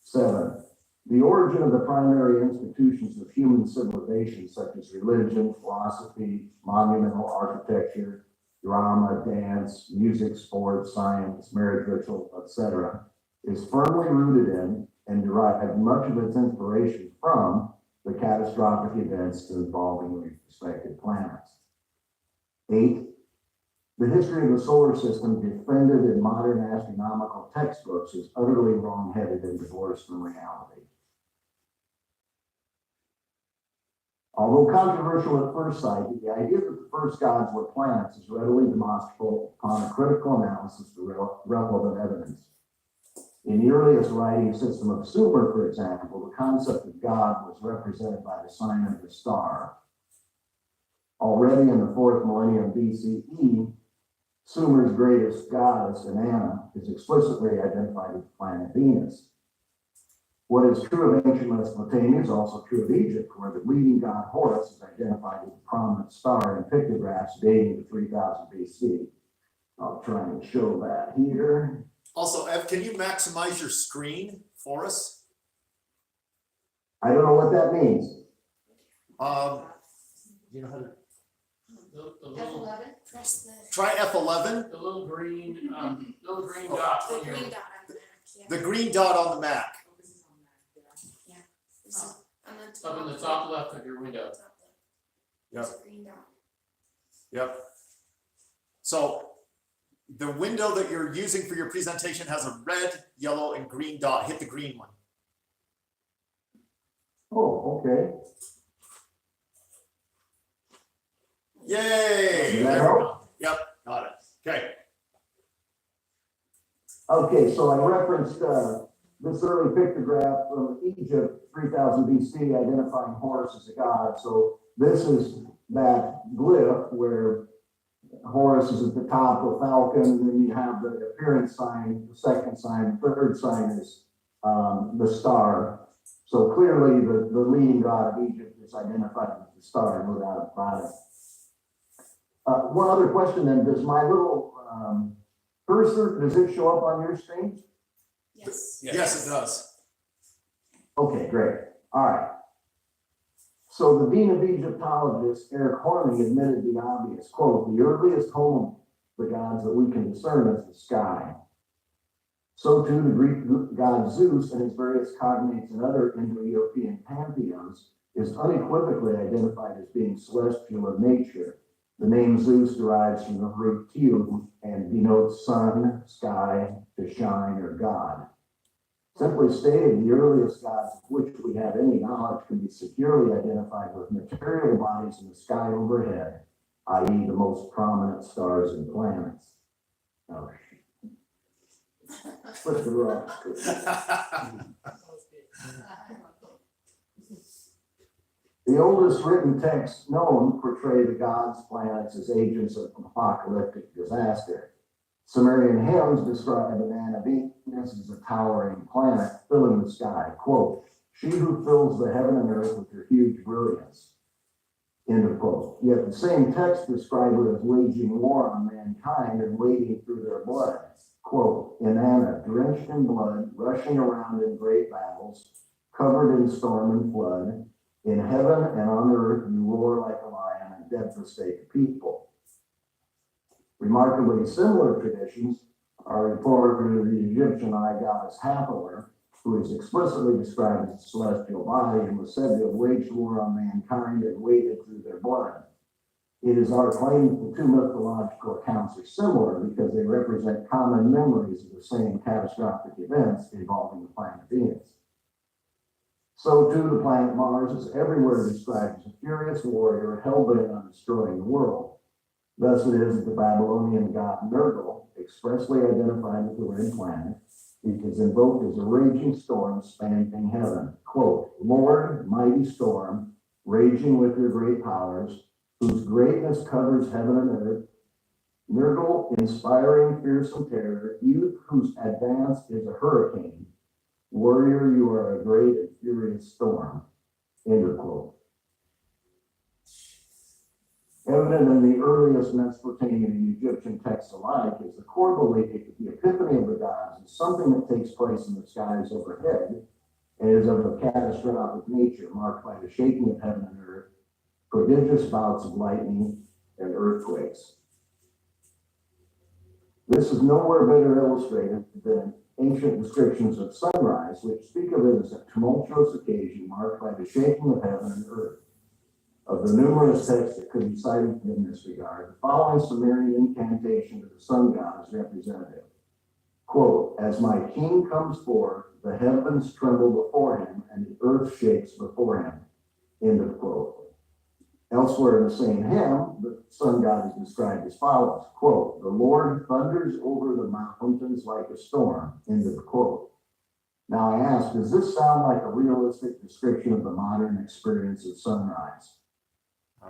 Seven, the origin of the primary institutions of human civilization, such as religion, philosophy, monumental architecture, drama, dance, music, sports, science, marriage ritual, etc., is firmly rooted in and derived much of its inspiration from the catastrophic events involving the respective planets. 8, the history of the solar system defended in modern astronomical textbooks is utterly wrong-headed and divorced from reality. Although controversial at first sight, the idea that the first gods were planets is readily demonstrable upon a critical analysis of relevant evidence. In the earliest writing system of Sumer, for example, the concept of God was represented by the sign of the star. Already in the 4th millennium BCE, Sumer's greatest goddess, Inanna, is explicitly identified with the planet Venus. What is true of ancient Mesopotamia is also true of Egypt, where the leading god Horus is identified with a prominent star in pictographs dating to 3000 BC. I'll try and show that here. Also, Ev, can you maximize your screen for us? I don't know what that means. You know how to. The little, F11, press the, Try F11, the little green dot the on your. green dot on the Mac, yeah. the green dot on the Mac. This is on the top. Up in the top left of your window. Top left. There's a green dot. Yep. So the window that you're using for your presentation has a red, yellow, and green dot. Hit the green one. Oh, okay. Yay! Does that There we help? go. Yep, got it. Okay. Okay, so I referenced this early pictograph from Egypt, 3000 BC, identifying Horus as a god. So this is that glyph where Horus is at the top, a falcon, and then you have the appearance sign, the second sign, the third sign is the star. So clearly the leading god of Egypt is identified with the star, no doubt about it. One other question then, does my little cursor, does it show up on your screen? Yes. Yes, it does. Okay, great. All right. So the Dean of Egyptologist, Eric Horney, admitted the obvious, quote, the earliest home of the gods that we can discern is the sky. So too the Greek god Zeus and his various cognates and other Indo-European pantheons is unequivocally identified as being celestial of nature. The name Zeus derives from the root Teu and denotes sun, sky, to shine, or God. Simply stated, the earliest gods of which we have any knowledge can be securely identified with material bodies in the sky overhead, i.e. the most prominent stars and planets. Oh, flip the rock. The oldest written texts known portray the gods' planets as agents of apocalyptic disaster. Sumerian hymns describe the man of Venus as a towering planet filling the sky. Quote, she who fills the heaven and earth with her huge brilliance. End of quote. Yet the same text described her as waging war on mankind and wading through their blood. Quote, Inanna, drenched in blood, rushing around in great battles, covered in storm and flood. In heaven and on earth you roar like a lion and devastate the people. Remarkably similar traditions are reported of the Egyptian eye goddess Hathor, who is explicitly described as a celestial body and was said to have waged war on mankind and waded through their blood. It is our claim that the two mythological accounts are similar because they represent common memories of the same catastrophic events involving the planet Venus. So too, the planet Mars is everywhere described as a furious warrior hell-bent on destroying the world. Thus it is that the Babylonian god Nergal, expressly identified with the red planet, is invoked as a raging storm spanning heaven. Quote, Lord, mighty storm, raging with your great powers, whose greatness covers heaven and earth, Nergal, inspiring fearsome terror, youth whose advance is a hurricane, warrior, you are a great and furious storm. End of quote. Evident in the earliest Mesopotamian and Egyptian texts alike is the core belief that the epiphany of the gods is something that takes place in the skies overhead and is of a catastrophic nature, marked by the shaking of heaven and earth, prodigious bouts of lightning, and earthquakes. This is nowhere better illustrated than ancient descriptions of sunrise, which speak of it as a tumultuous occasion marked by the shaking of heaven and earth. Of the numerous texts that could be cited in this regard, the following Sumerian incantation to the sun god is representative. Quote, as my king comes forth, the heavens tremble before him, and the earth shakes before him. End of quote. Elsewhere in the same hymn, the sun god is described as follows, quote, the Lord thunders over the mountains like a storm, end of quote. Now I ask, does this sound like a realistic description of the modern experience of sunrise?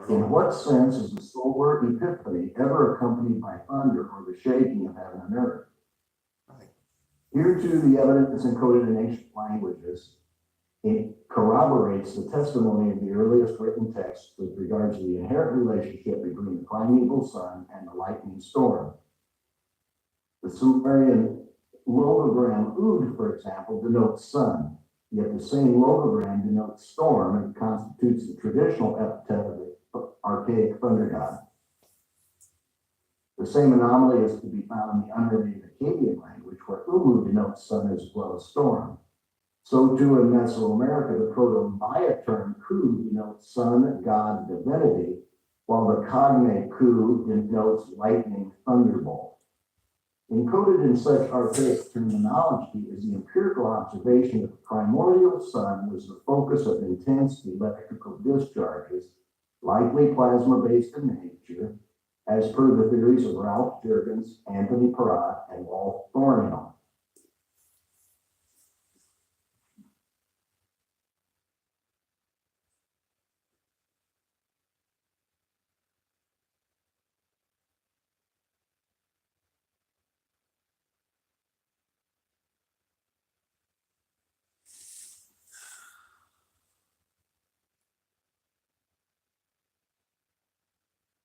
In what sense is the solar epiphany ever accompanied by thunder or the shaking of heaven and earth? Here too, the evidence encoded in ancient languages it corroborates the testimony of the earliest written texts with regard to the inherent relationship between the primeval sun and the lightning storm. The Sumerian logogram Ud, for example, denotes sun, yet the same logogram denotes storm and constitutes the traditional epithet of the archaic thunder god. The same anomaly is to be found in the undernative Akkadian language, where Umu denotes sun as well as storm. So too in Mesoamerica, the Proto-Maya term Ku denotes sun, god, divinity, while the cognate Ku denotes lightning, thunderbolt. Encoded in such archaic terminology is the empirical observation that the primordial sun was the focus of intense electrical discharges, likely plasma-based in nature, as per the theories of Ralph Jurgens, Anthony Peratt, and Walt Thornhill.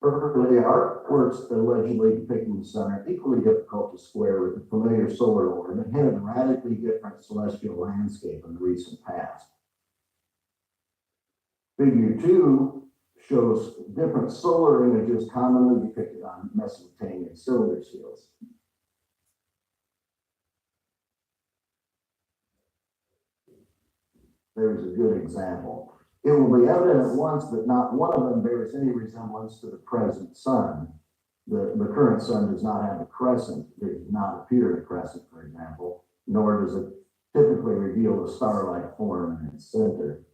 Early artworks allegedly depicting the sun are equally difficult to square with the familiar solar orb and hint at a radically different celestial landscape in the recent past. Figure 2 shows different solar images commonly depicted on Mesopotamian cylinder seals. There's a good example. It will be evident at once that not one of them bears any resemblance to the present sun. The current sun does not have a crescent. There does not appear a crescent, for example, nor does it typically reveal a star-like form in its center.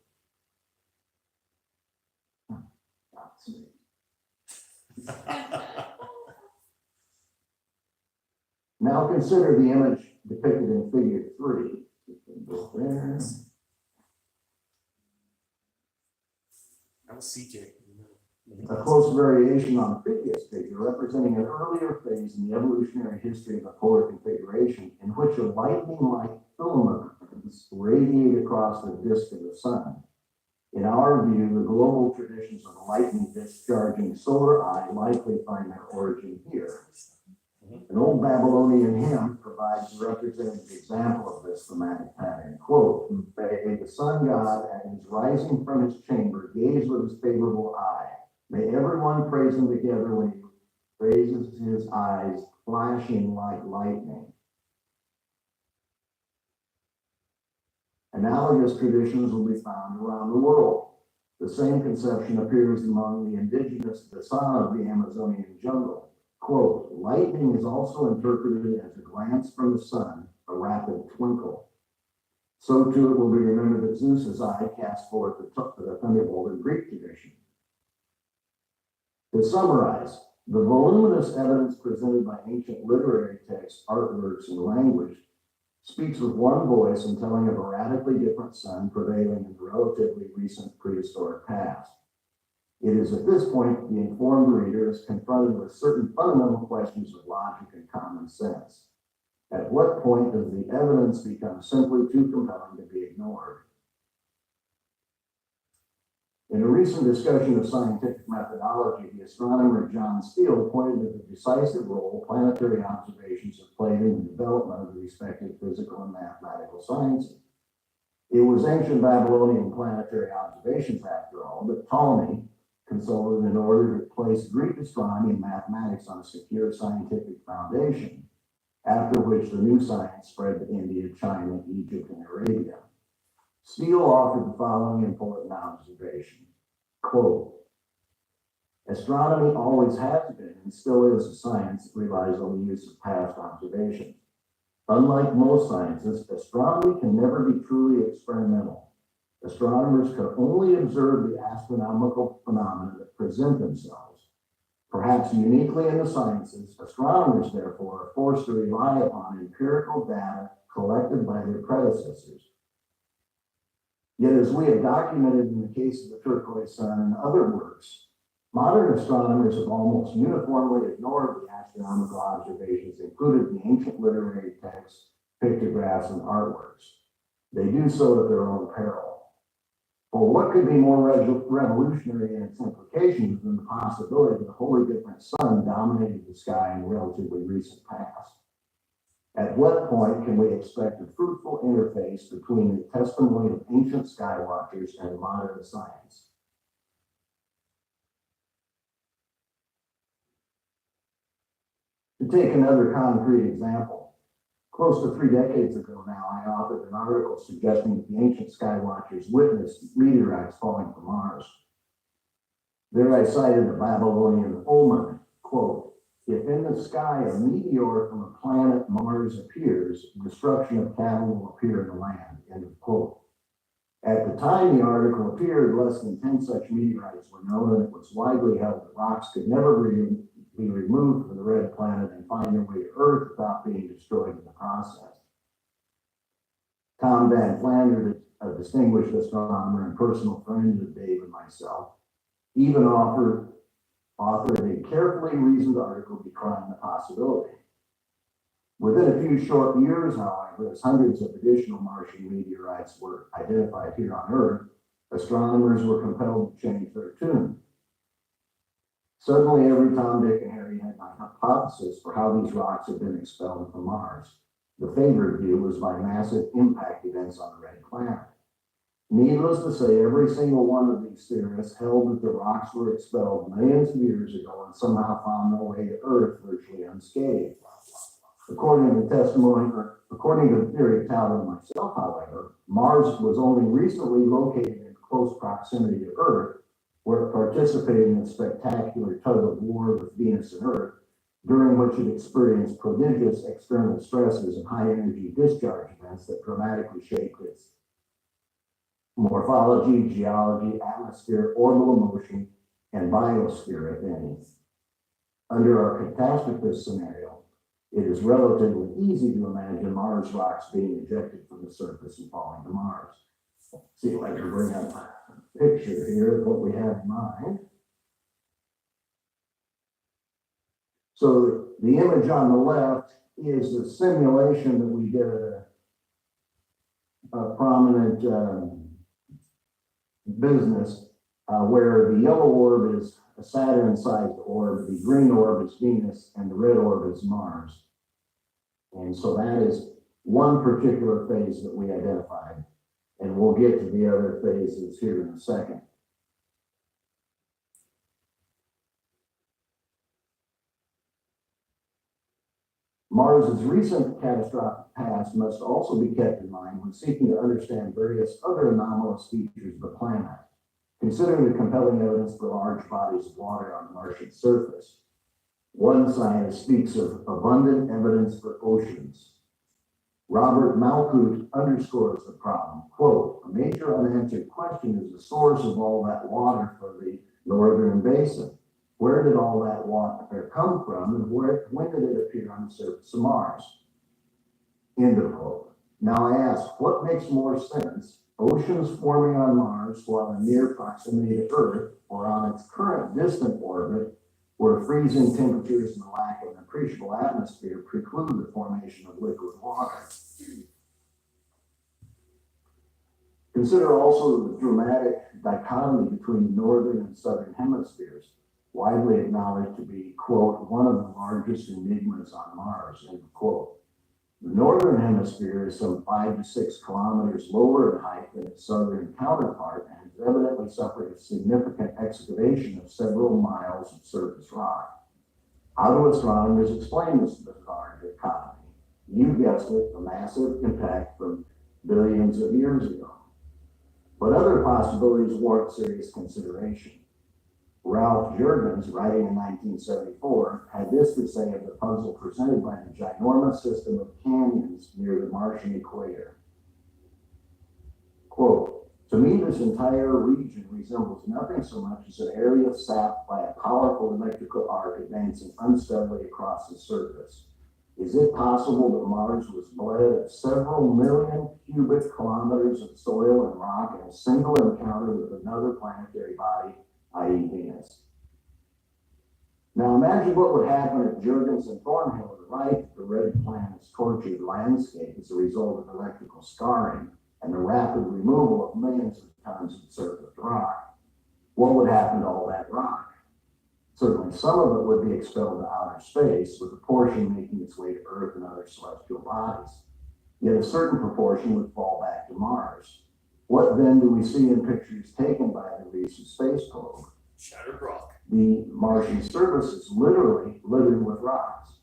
Now consider the image depicted in figure 3. There. That was CJ. A close variation on the previous figure, representing an earlier phase in the evolutionary history of the polar configuration, in which a lightning-like filament radiate across the disk of the sun. In our view, the global traditions of lightning discharging solar eye likely find their origin here. An old Babylonian hymn provides a representative example of this thematic pattern. Quote, "May the sun god at his rising from his chamber gaze with his favorable eye. May everyone praise him together when he raises his eyes, flashing like lightning." Analogous traditions will be found around the world. The same conception appears among the indigenous Dasana of the Amazonian jungle. Quote, "Lightning is also interpreted as a glance from the sun, a rapid twinkle. So too it will be remembered that Zeus's eye cast forth the thunderbolt in Greek tradition." To summarize, the voluminous evidence presented by ancient literary texts, artworks, and language speaks with one voice in telling of a radically different sun prevailing in the relatively recent prehistoric past. It is at this point the informed reader is confronted with certain fundamental questions of logic and common sense. At what point does the evidence become simply too compelling to be ignored? In a recent discussion of scientific methodology, the astronomer John Steele pointed to the decisive role planetary observations have played in the development of the respective physical and mathematical sciences. It was ancient Babylonian planetary observations, after all, that Ptolemy consulted in order to place Greek astronomy and mathematics on a secure scientific foundation, after which the new science spread to India, China, Egypt, and Arabia. Steele offered the following important observation, quote, "Astronomy always has been and still is a science that relies on the use of past observations. Unlike most sciences, astronomy can never be truly experimental. Astronomers can only observe the astronomical phenomena that present themselves. Perhaps uniquely in the sciences, astronomers, therefore, are forced to rely upon empirical data collected by their predecessors. Yet, as we have documented in the case of the turquoise sun and other works, modern astronomers have almost uniformly ignored the astronomical observations included in the ancient literary texts, pictographs, and artworks. They do so at their own peril. Well, what could be more revolutionary in its implications than the possibility that a wholly different sun dominated the sky in the relatively recent past? At what point can we expect a fruitful interface between the testimony of ancient sky watchers and modern science? To take another concrete example, close to 3 decades ago now, I authored an article suggesting that the ancient sky watchers witnessed meteorites falling from Mars. There I cited the Babylonian omen, quote, "If in the sky a meteor from a planet Mars appears, destruction of cattle will appear in the land," end of quote. At the time the article appeared, less than 10 such meteorites were known, and it was widely held that rocks could never be removed from the red planet and find their way to Earth without being destroyed in the process. Tom Van Flanders, a distinguished astronomer and personal friend of Dave and myself, even authored a carefully reasoned article decrying the possibility. Within a few short years, however, as hundreds of additional Martian meteorites were identified here on Earth, astronomers were compelled to change their tune. Suddenly, every Tom, Dick, and Harry had a hypothesis for how these rocks had been expelled from Mars. The favored view was by massive impact events on the red planet. Needless to say, every single one of these theorists held that the rocks were expelled millions of years ago and somehow found their way to Earth virtually unscathed. According to the theory touted by myself, however, Mars was only recently located in close proximity to Earth, where it participated in a spectacular tug of war with Venus and Earth, during which it experienced prodigious external stresses and high energy discharge events that dramatically shaped its morphology, geology, atmosphere, orbital motion, and biosphere, if any. Under our catastrophist scenario, it is relatively easy to imagine Mars rocks being ejected from the surface and falling to Mars. See if I can bring up a picture here of what we have in mind. So the image on the left is a simulation that we did at a prominent business where the yellow orb is a Saturn-sized orb, the green orb is Venus, and the red orb is Mars. And so that is one particular phase that we identified, and we'll get to the other phases here in a second. Mars's recent catastrophic past must also be kept in mind when seeking to understand various other anomalous features of the planet. Considering the compelling evidence for large bodies of water on the Martian surface, one scientist speaks of abundant evidence for oceans. Robert Malkout underscores the problem. Quote, "A major unanswered question is the source of all that water for the northern basin. Where did all that water come from, and when did it appear on the surface of Mars?" End of quote. Now I ask, what makes more sense? Oceans forming on Mars while in near proximity to Earth, or on its current distant orbit, where freezing temperatures and the lack of an appreciable atmosphere preclude the formation of liquid water. Consider also the dramatic dichotomy between the northern and southern hemispheres, widely acknowledged to be, quote, "one of the largest enigmas on Mars," end quote. The northern hemisphere is some 5 to 6 kilometers lower in height than its southern counterpart and has evidently suffered a significant excavation of several miles of surface rock. How do astronomers explain this bizarre dichotomy? You guessed it, a massive impact from billions of years ago. But other possibilities warrant serious consideration. Ralph Jurgens, writing in 1974, had this to say of the puzzle presented by the ginormous system of canyons near the Martian equator. Quote, "To me, this entire region resembles nothing so much as an area sapped by a powerful electrical arc advancing unsteadily across the surface. Is it possible that Mars was bled of several million cubic kilometers of soil and rock in a single encounter with another planetary body, i.e. Venus?" Now imagine what would happen if Jurgens and Thornhill were right that the red planet's tortured landscape is a result of electrical scarring and the rapid removal of millions of tons of surface rock. What would happen to all that rock? Certainly some of it would be expelled to outer space, with a portion making its way to Earth and other celestial bodies. Yet a certain proportion would fall back to Mars. What then do we see in pictures taken by the recent space probe? Shattered rock. The Martian surface is literally littered with rocks.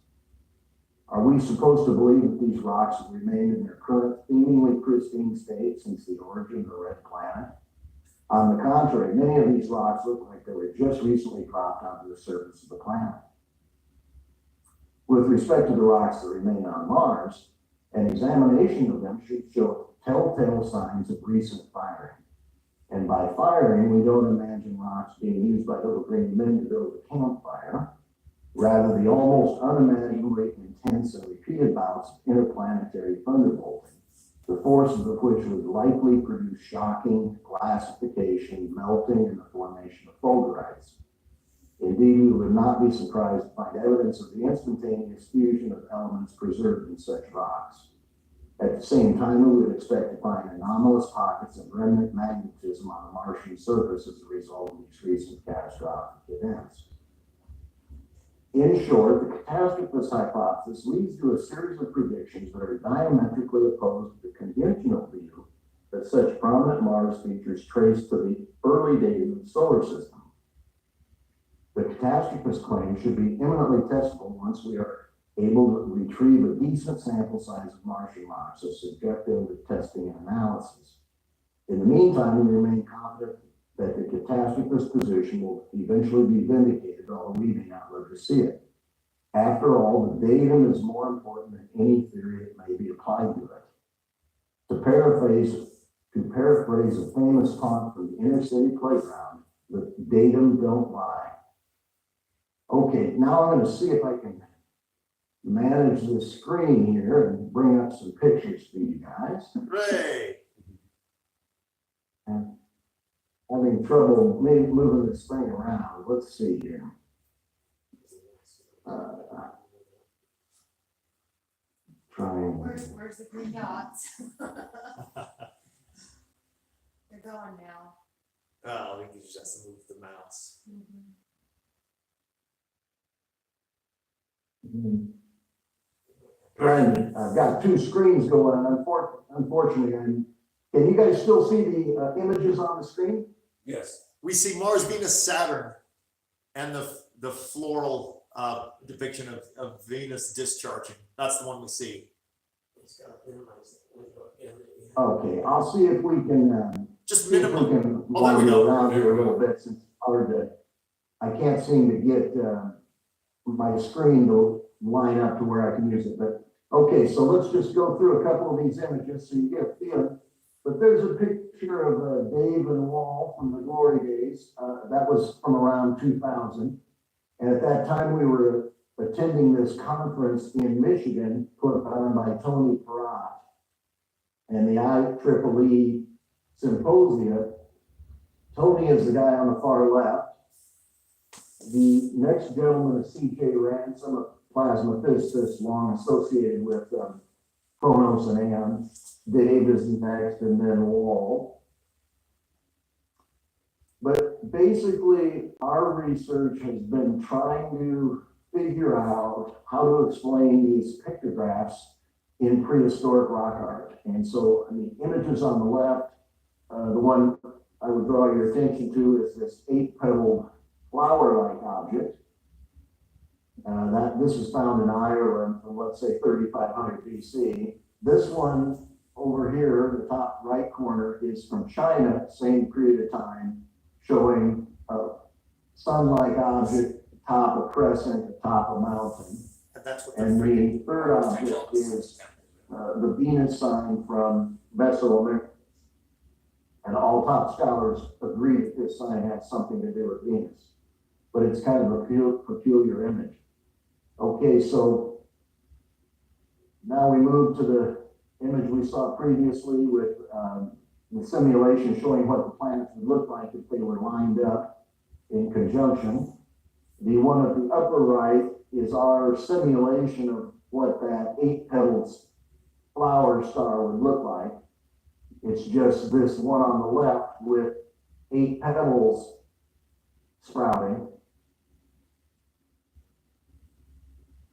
Are we supposed to believe that these rocks have remained in their current seemingly pristine state since the origin of the red planet? On the contrary, many of these rocks look like they were just recently dropped onto the surface of the planet. With respect to the rocks that remain on Mars, an examination of them should show telltale signs of recent firing. And by firing, we don't imagine rocks being used by little green men to build a campfire. Rather, the almost unimaginably intense and repeated bouts of interplanetary thunderbolting, the forces of which would likely produce shocking glassification, melting, and the formation of fulgurites. Indeed, we would not be surprised to find evidence of the instantaneous fusion of elements preserved in such rocks. At the same time, we would expect to find anomalous pockets of remnant magnetism on the Martian surface as a result of these recent catastrophic events. In short, the catastrophist hypothesis leads to a series of predictions that are diametrically opposed to the conventional view that such prominent Mars features trace to the early days of the solar system. The catastrophist claim should be imminently testable once we are able to retrieve a decent sample size of Martian rocks, so subject them to testing and analysis. In the meantime, we remain confident that the catastrophist position will eventually be vindicated, although we may not live to see it. After all, the datum is more important than any theory that may be applied to it. To paraphrase a famous taunt from the inner city playground, the datum don't lie. Okay, now I'm going to see if I can manage this screen here and bring up some pictures for you guys. Hooray! And having trouble maybe moving this thing around. Let's see here. Trying. Where's the green dots? They're gone now. Oh, I think you just have to move the mouse. Brandon, I've got two screens going. Unfortunately, can you guys still see the images on the screen? Yes. We see Mars, Venus, Saturn, and the floral depiction of Venus discharging. That's the one we see. Okay, I'll see if we can Just see if we minimum. can Oh, there we wander go. around here a little bit since it's hard to. I can't seem to get my screen to line up to where I can use it. But okay, so let's just go through a couple of these images so you get a feeling. But there's a picture of Dave and Wall from the glory days. That was from around 2000. And at that time, we were attending this conference in Michigan put on by Tony Peratt and the IEEE Symposia. Tony is the guy on the far left. The next gentleman is C.J. Ransom, a plasma physicist long associated with Kronos and Am. Dave is next, and then Wall. But basically, our research has been trying to figure out how to explain these pictographs in prehistoric rock art. And so, the images on the left, the one I would draw your attention to is this 8-petaled flower-like object. This is found in Ireland from, let's say, 3500 BC. This one over here, the top right corner, is from China, same period of time, showing a sun-like object, top a crescent, top a mountain. And that's what And the third object is the Venus sign from Mesoamerica. And all top scholars agree that this sign has something to do with Venus, but it's kind of a peculiar image. Okay, so now we move to the image we saw previously with the simulation showing what the planets would look like if they were lined up in conjunction. The one at the upper right is our simulation of what that 8-petaled flower star would look like. It's just this one on the left with 8 petals sprouting.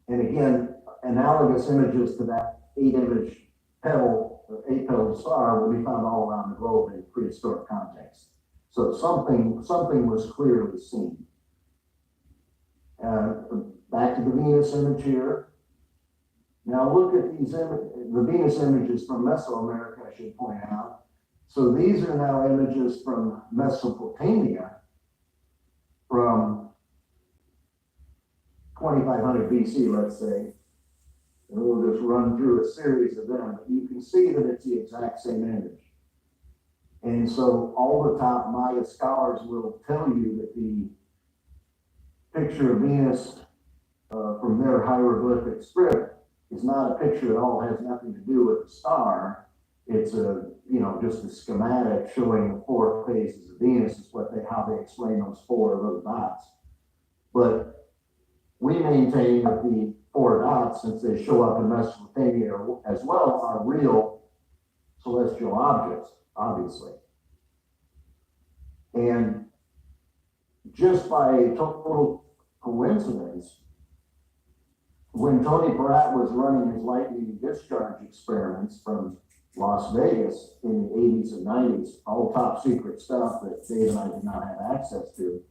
And again, analogous images to that 8-petaled star will be found all around the globe in prehistoric context. So something was clearly seen. Back to the Venus image here. Now look at these the Venus images from Mesoamerica, I should point out. So these are now images from Mesopotamia from 2500 BC, let's say. And we'll just run through a series of them. You can see that it's the exact same image. And so all the top Maya scholars will tell you that the picture of Venus from their hieroglyphic script is not a picture at all, has nothing to do with the star. It's just a schematic showing the 4 phases of Venus is how they explain those 4 little dots. But we maintain that the 4 dots, since they show up in Mesopotamia as well, are real celestial objects, obviously. And just by total coincidence, when Tony Peratt was running his lightning discharge experiments from Las Vegas in the 80s and 90s, all top secret stuff that Dave and I did not have access to,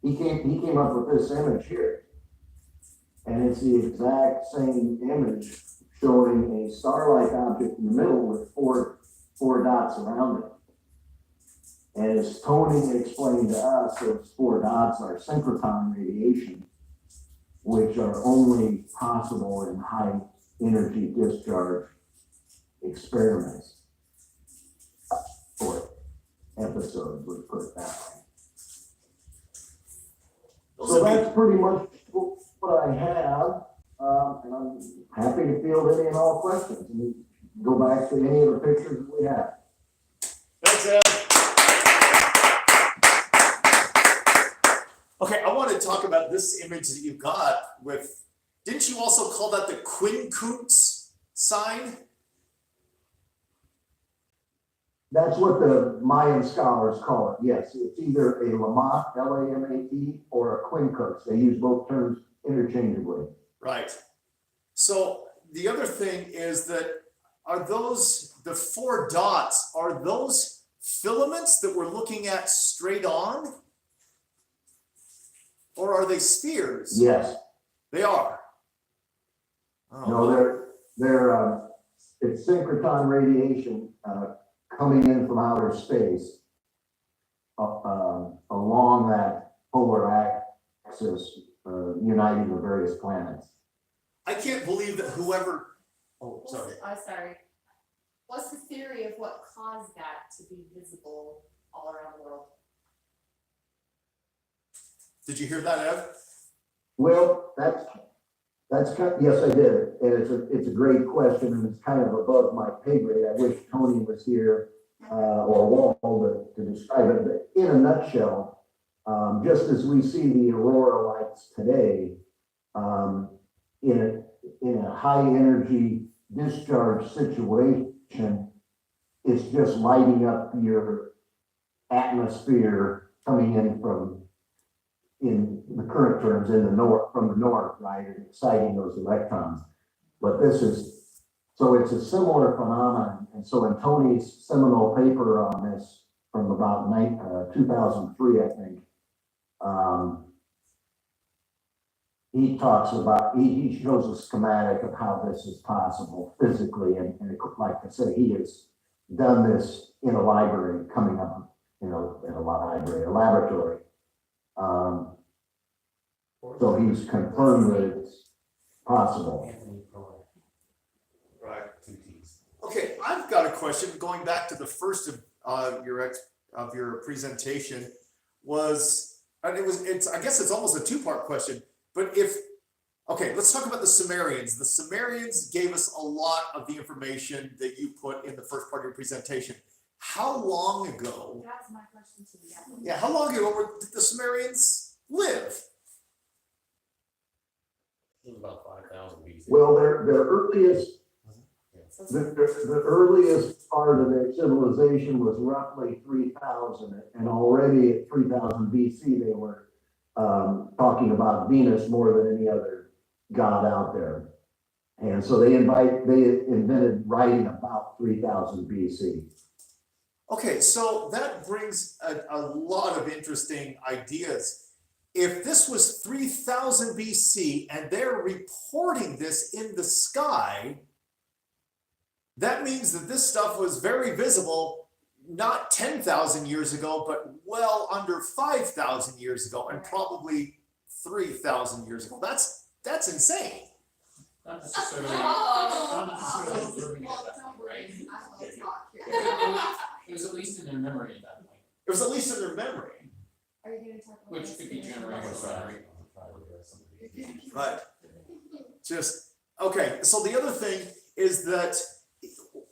he came up with this image here. And it's the exact same image showing a star-like object in the middle with four dots around it. And as Tony explained to us, those 4 dots are synchrotron radiation, which are only possible in high energy discharge experiments or episodes, we put it that way. So that's pretty much what I have, and I'm happy to field any and all questions. And go back to any of the pictures that we have. Thanks, Ed. Okay, I want to talk about this image that you got with, didn't you also call that the quincunx sign? That's what the Mayan scholars call it. Yes, it's either a Lamat, L-A-M-A-T, or a quincunx. They use both terms interchangeably. Right. So the other thing is that are those, the 4 dots, are those filaments that we're looking at straight on? Or are they spheres? Yes. They are. Oh. No, they're it's synchrotron radiation coming in from outer space along that polar axis, uniting the various planets. I can't believe that whoever, oh, sorry. Sorry. What's the theory of what caused that to be visible all around the world? Did you hear that, Ev? Well, that's kind of, yes, I did, and it's a great question, and it's kind of above my pay grade. I wish Tony was here or Walt to describe it. But in a nutshell, just as we see the aurora lights today, in a high energy discharge situation, it's just lighting up your atmosphere coming in from, in the current terms, in the north, from the north, right, and exciting those electrons. But this is, so it's a similar phenomenon. And so in Tony's seminal paper on this from about 2003, I think, he talks about, he shows a schematic of how this is possible physically. And like I said, he has done this in a library, coming up, in a laboratory. So he's confirmed that it's possible. Right. Okay, I've got a question going back to the first of your presentation was, and I guess it's almost a 2-part question, but okay, let's talk about the Sumerians. The Sumerians gave us a lot of the information that you put in the first part of your presentation. How long ago? That's my question to you. Yeah, how long ago did the Sumerians live? It was about 5,000 BC. Well, their earliest, the earliest part of their civilization was roughly 3,000, and already at 3,000 BC they were talking about Venus more than any other god out there, and so they invented writing about 3,000 BC. Okay, so that brings a lot of interesting ideas. if this was 3000 BC and they're reporting this in the sky, that means that this stuff was very visible, not 10,000 years ago, but well under 5,000 years ago, and probably 3,000 years ago. That's insane. Not necessarily observing it at that point, right? It was at least in their memory at that point. It was at least in their memory. Are you gonna talk about? Which could be generated by. But just, okay, so the other thing is that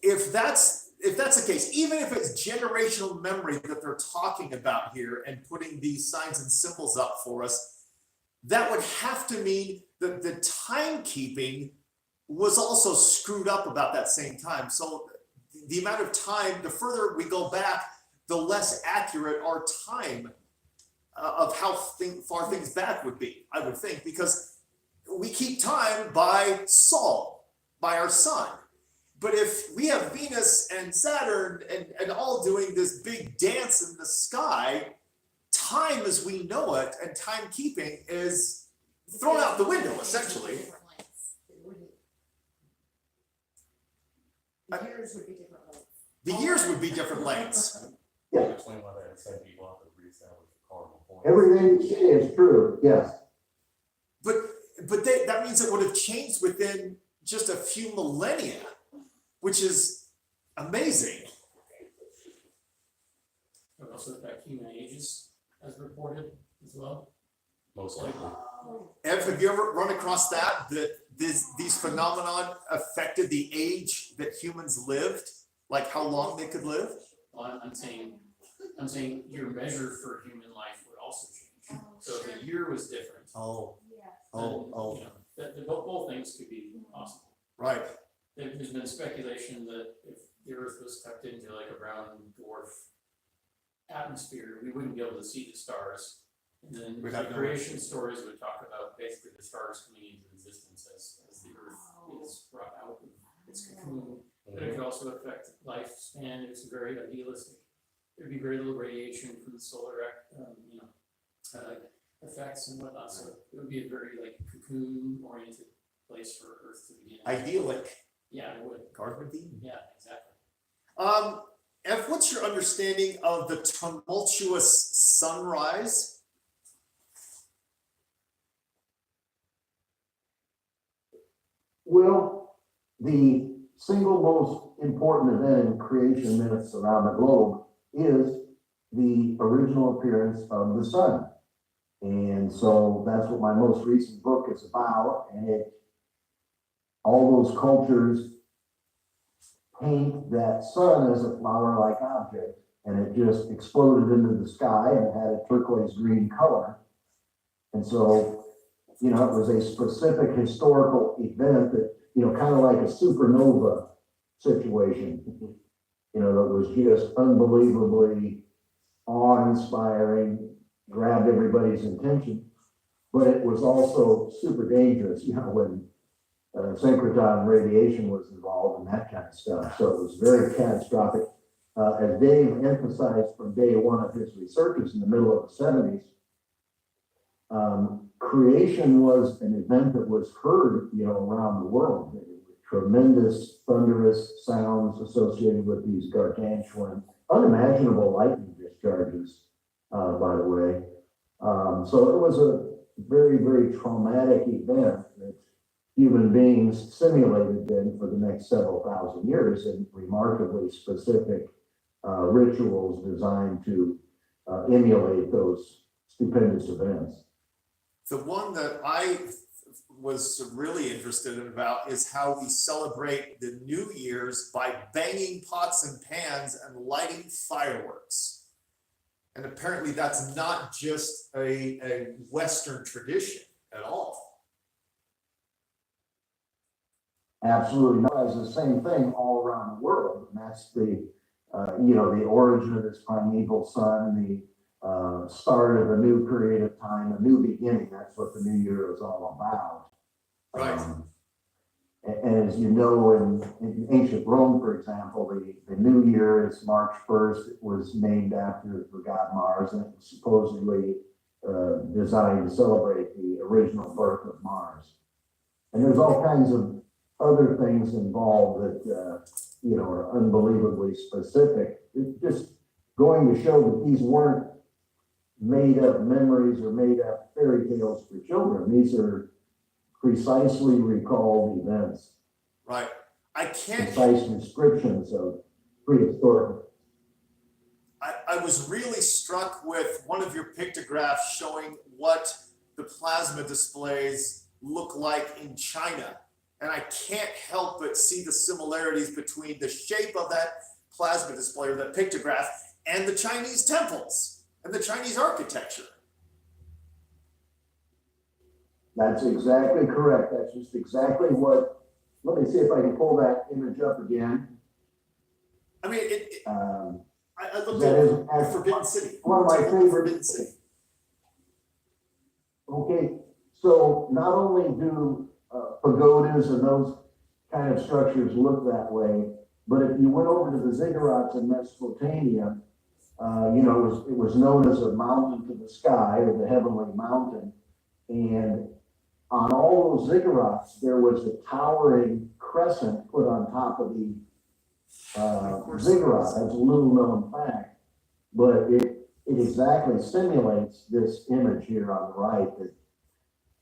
if that's the case, even if it's generational memory that they're talking about here and putting these signs and symbols up for us, that would have to mean that the timekeeping was also screwed up about that same time. So the amount of time, the further we go back, the less accurate our time of how far things back would be, I would think, because we keep time by Sol, by our sun. But if we have Venus and Saturn and all doing this big dance in the sky, time as we know it and timekeeping is thrown out the window, essentially. The years would be different lengths. The years would be different lengths. Yeah. Explain why that 10 people have to reestablish the cardinal point. Everything you say is true, yes. But that means it would have changed within just a few millennia, which is amazing. It would also affect human ages as reported as well. Most likely. Ev, have you ever run across that these phenomenon affected the age that humans lived, like how long they could live? Well, I'm saying your measure for human life would also change. So if the year was different. Oh, then, you know, both things could be possible. right. There's been speculation that if the Earth was tucked into like a brown dwarf atmosphere, we wouldn't be able to see the stars. And then We'd the have no creation stories would talk about basically the stars coming into existence as the Earth is brought out of its cocoon. But it could also affect lifespan. It's very idealistic. There'd be very little radiation from the solar, effects and whatnot. So it would be a very like cocoon-oriented place for Earth to begin. Idyllic. Yeah, it would. Garden of Eden. Yeah, exactly. Ev, what's your understanding of the tumultuous sunrise? Well, the single most important event in creation myths around the globe is the original appearance of the sun. And so that's what my most recent book is about. And all those cultures paint that sun as a flower-like object, and it just exploded into the sky and had a turquoise green color. And so, you know, it was a specific historical event that, you know, kind of like a supernova situation, you know, that was just unbelievably awe-inspiring, grabbed everybody's attention, but it was also super dangerous, you know, when synchrotron radiation was involved and that kind of stuff. So it was very catastrophic. As Dave emphasized from day one of his researches in the middle of the 70s, creation was an event that was heard, you know, around the world. Tremendous thunderous sounds associated with these gargantuan, unimaginable lightning discharges, by the way. So it was a very, very traumatic event that human beings simulated then for the next several thousand years in remarkably specific rituals designed to emulate those stupendous events. The one that I was really interested in about is how we celebrate the New Year's by banging pots and pans and lighting fireworks. And apparently that's not just a Western tradition at all. Absolutely not. It's the same thing all around the world. And that's the, you know, the origin of this primeval sun, the start of a new period of time, a new beginning. That's what the New Year is all about. Right. And as you know, in ancient Rome, for example, the New Year is March 1st. It was named after the god Mars, and it was supposedly designed to celebrate the original birth of Mars. And there's all kinds of other things involved that, you know, are unbelievably specific. It's just going to show that these weren't made up memories or made up fairy tales for children. These are precisely recalled events. Right. I can't. Precise descriptions of prehistoric. I was really struck with one of your pictographs showing what the plasma displays look like in China. And I can't help but see the similarities between the shape of that plasma display or that pictograph and the Chinese temples and the Chinese architecture. That's exactly correct. That's just exactly what, let me see if I can pull that image up again. I mean, I looked That is at Forbidden City. one of my favorite. Forbidden City. Okay, so not only do pagodas and those kind of structures look that way, but if you went over to the ziggurats in Mesopotamia, you know, it was known as a mountain to the sky, or the heavenly mountain. And on all those ziggurats, there was a towering crescent put on top of the ziggurat. That's a little known fact, but it exactly simulates this image here on the right. That,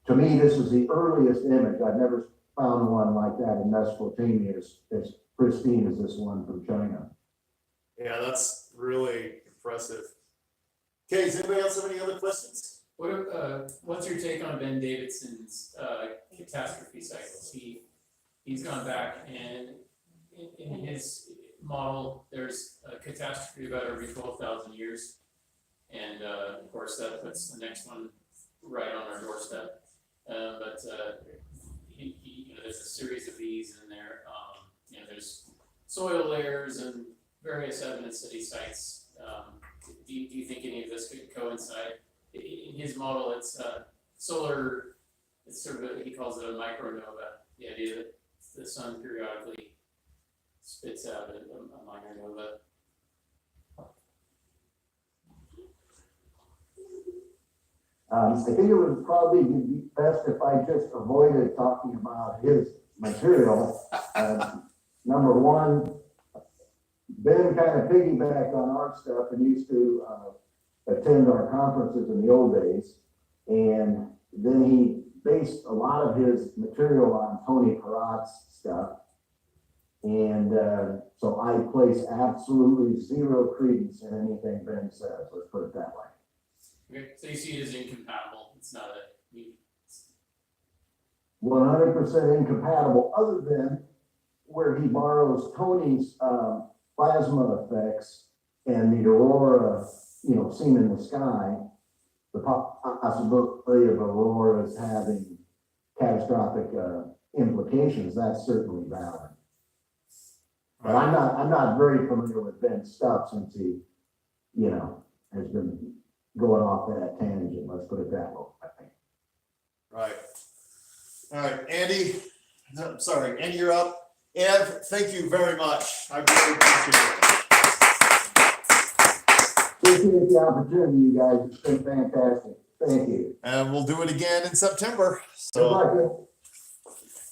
to me, this is the earliest image. I've never found one like that in Mesopotamia as pristine as this one from China. Yeah, that's really impressive. Okay, does anybody else have any other questions? What's your take on Ben Davidson's catastrophe cycles? He's gone back, and in his model, there's a catastrophe about every 12,000 years. And of course, that puts the next one right on our doorstep. But you know, there's a series of these in there. You know, there's soil layers and various evidence that he cites. Do you think any of this could coincide? In his model, it's solar. It's sort of he calls it a micronova. The idea that the sun periodically spits out a minor nova. I think it would probably be best if I just avoided talking about his material. Number one, Ben kind of piggybacked on our stuff and used to attend our conferences in the old days. And then he based a lot of his material on Tony Perrot's stuff. And so I place absolutely zero credence in anything Ben says, let's put it that way. Okay, so you see it as incompatible. It's not a 100% incompatible, other than where he borrows Tony's plasma effects and the aurora, you know, seen in the sky, the possibility of auroras having catastrophic implications. That's certainly valid. But I'm not very familiar with Ben's stuff since he, you know, has been going off that tangent. Let's put it that way. I think. Right. All right, Andy. I'm sorry, Andy, you're up. Ev, thank you very much. I really appreciate it. Appreciate the opportunity, you guys. It's been fantastic. Thank you. And we'll do it again in September. Good luck.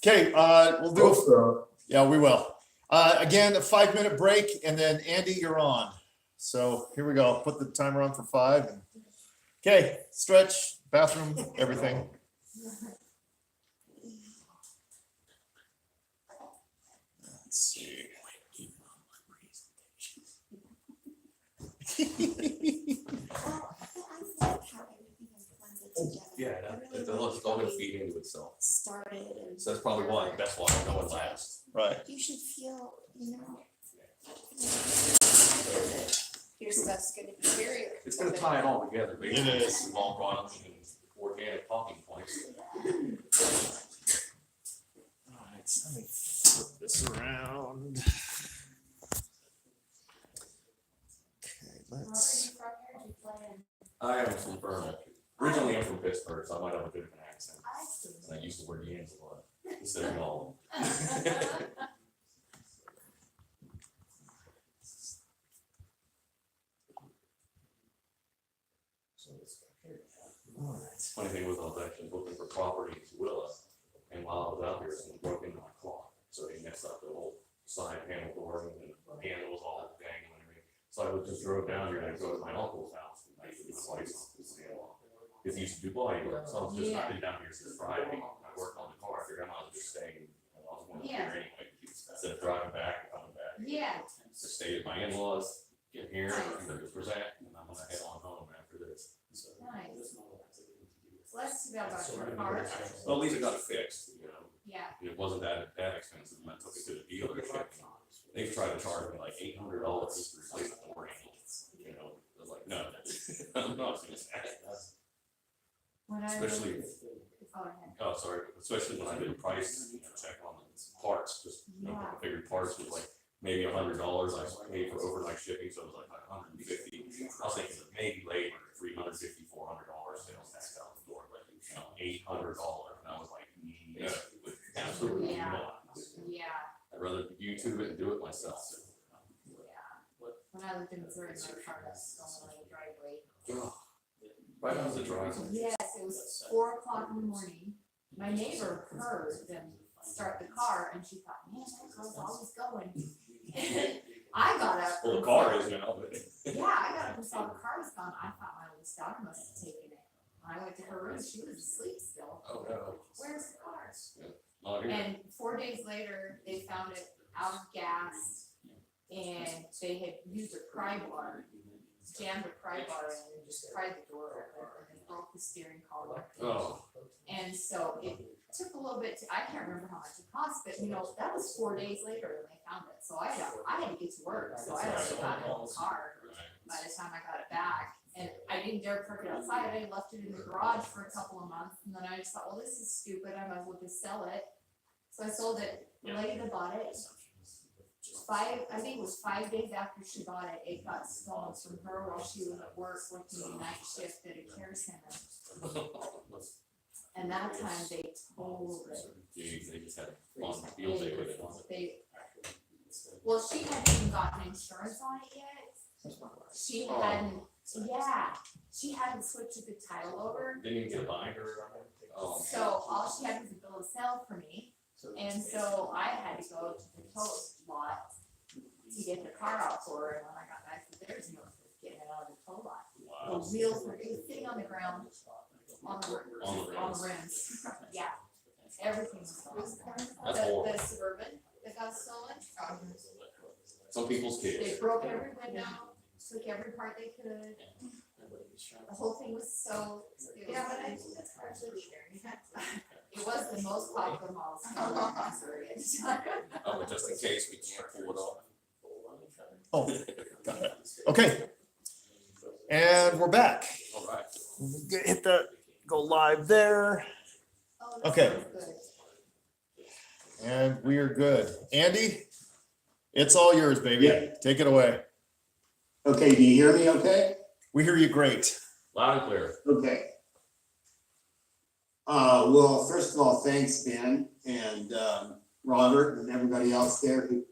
Okay, we'll do So. Yeah, we will. Again, a 5-minute break, and then Andy, you're on. So here we go. Put the timer on for 5. And, okay, stretch, bathroom, everything. Let's see. Yeah, it's all gonna feed into itself. Started and. So that's probably why, that's why no one lasts. Right. You should feel, you know. Your stuff's gonna be very. It's gonna tie it all together, basically. It is. Small quantum and organic talking points. All right, so let me flip this around. Okay, let's. I am from Vermont. Originally, I'm from Pittsburgh, so I might have a bit of an accent. And I use the word yams a lot instead of y'all. So let's go here. Funny thing was, I was actually looking for property in Willa, and while I was out there, someone broke into my car, so he messed up the whole side panel door, and the handle was all dangling and everything. So I just drove down here and I go to my uncle's house, and actually my wife's uncle's in-law. Because he used to do body work, so I was just, I've been down here since Friday, I worked on the car, I figured I might as well just stay, and I was going here anyway. Instead of driving back, coming back. Yeah. To stay at my in-laws, get here, and then present, and I'm gonna head on home after this. So, Nice. So that's too bad about your car. well, at least I got it fixed, you know, Yeah. and it wasn't that expensive, and I took it to the dealership. They've tried to charge me like $800 to replace the door handle, you know, I was like, no, I'm not doing that. When I Especially, go ahead. oh, sorry, especially when I did a price, check on the parts, just, you know, I figured parts was like maybe $100, I paid for overnight shipping, so it was like $150. I was thinking that maybe labor, $350, $400 sales tax out the door, but you know, $800, and I was like, no, absolutely not. Yeah. I'd rather YouTube it and do it myself. Yeah. When I lived in Missouri, my car got stolen on the driveway. Right on the driveway. Yes, it was 4 o'clock in the morning. My neighbor heard them start the car and she thought, man, that car's always going. And I got up. Well, the car is now, but. Yeah, I got up and saw the car was gone. I thought my oldest daughter must have taken it. When I went to her room, she was asleep still. Oh, no. Where's the car? Not here. And 4 days later, they found it out of gas and they had used a pry bar, jammed a pry bar in and just pried the door open and broke the steering column. Oh. And so it took a little bit I can't remember how much it cost, but you know, that was 4 days later when they found it. So I had to get to work, so I had got it in the car by the time I got it back. And I didn't dare park it outside, I left it in the garage for a couple of months, and then I just thought, well, this is stupid, I might as well just sell it. So I sold it, the lady that bought it, I think it was 5 days after she bought it, it got stolen from her while she was at work working a night shift at a care center. And that time they told it. Geez, they just had fun field day with it. Well, she hadn't even gotten insurance on it yet. She hadn't, she hadn't switched the title over. Didn't even get a binder. Oh, man. So all she had was a bill of sale for me. And so I had to go to the tow lot to get the car out for her. And when I got back, there's no getting it out of the tow lot. Wow. The wheels were, it was sitting on the ground, on the rims. Yeah, everything was gone. That's horrible. The Suburban that got stolen. Some people's kids. They broke every window, took every part they could. The whole thing was so, yeah, but I think that's partially scary. It was the most popular model in Missouri at the time. Oh, but just in case we can't pull it off. Oh, got it. Okay. And we're back. All right. Hit the, go live there. Oh, that Okay. sounds good. And we are good. Andy, it's all yours, baby. Yeah. Take it away. Okay, do you hear me okay? We hear you great. Loud and clear. Okay. Well, first of all, thanks, Ben and Robert and everybody else there who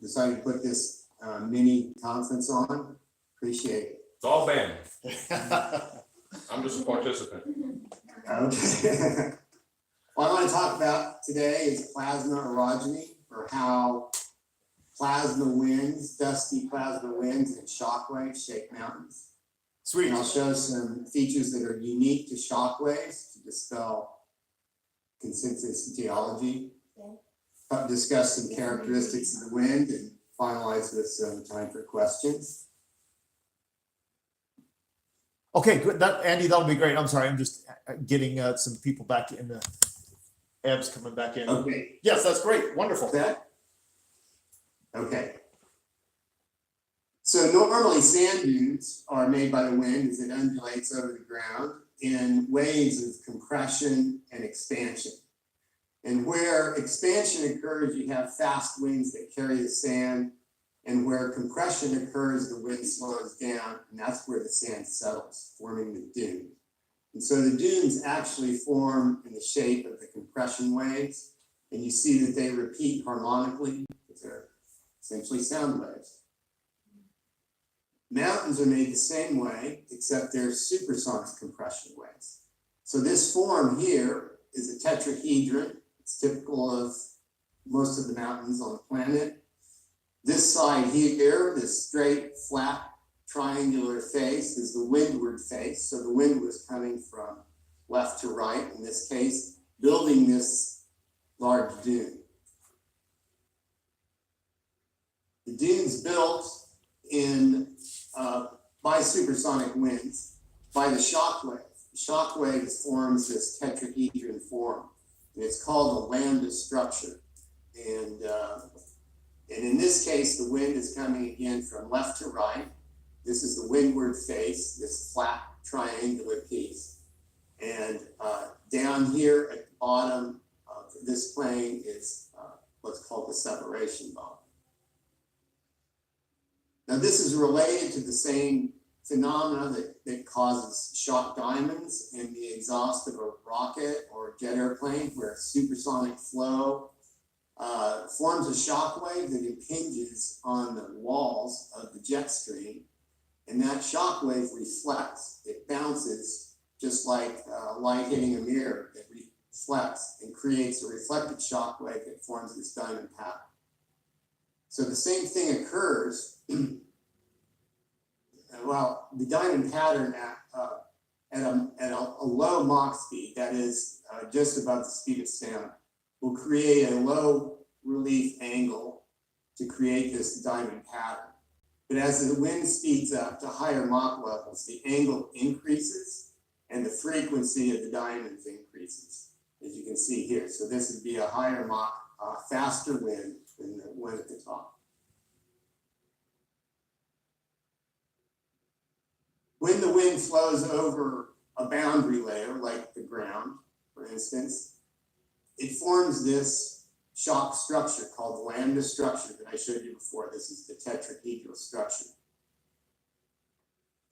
decided to put this mini conference on. Appreciate it. It's all Ben. I'm just a participant. Okay. What I want to talk about today is plasma orogeny, or how plasma winds, dusty plasma winds and shockwaves shake mountains. Sweet. And I'll show some features that are unique to shockwaves to dispel consensus geology. Discuss some characteristics of the wind and finalize with some time for questions. Okay, good. Andy, that'll be great. I'm sorry. I'm just getting some people back in the Eb's coming back in. Okay. Yes, that's great. Wonderful. That? Okay. So normally sand dunes are made by the wind as it undulates over the ground in waves of compression and expansion. And where expansion occurs, you have fast winds that carry the sand. And where compression occurs, the wind slows down, and that's where the sand settles, forming the dune. And so the dunes actually form in the shape of the compression waves, and you see that they repeat harmonically, because they're essentially sound waves. Mountains are made the same way, except they're supersonic compression waves. So this form here is a tetrahedron. It's typical of most of the mountains on the planet. This side here, this straight, flat, triangular face is the windward face. So the wind was coming from left to right, in this case, building this large dune. The dune's built by supersonic winds, by the shock wave. The shock wave forms this tetrahedron form, and it's called a lambda structure. And in this case, the wind is coming again from left to right. This is the windward face, this flat triangular piece. And down here at the bottom of this plane is what's called the separation bond. Now this is related to the same phenomena that causes shock diamonds in the exhaust of a rocket or a jet airplane, where supersonic flow forms a shock wave that impinges on the walls of the jet stream, and that shock wave reflects. It bounces just like light hitting a mirror. It reflects and creates a reflected shock wave that forms this diamond pattern. So the same thing occurs. Well, the diamond pattern at a low Mach speed, that is just above the speed of sound, will create a low relief angle to create this diamond pattern. But as the wind speeds up to higher Mach levels, the angle increases and the frequency of the diamonds increases, as you can see here. So this would be a higher Mach, faster wind than the one at the top. When the wind flows over a boundary layer, like the ground, for instance, it forms this shock structure called the lambda structure that I showed you before. This is the tetrahedral structure.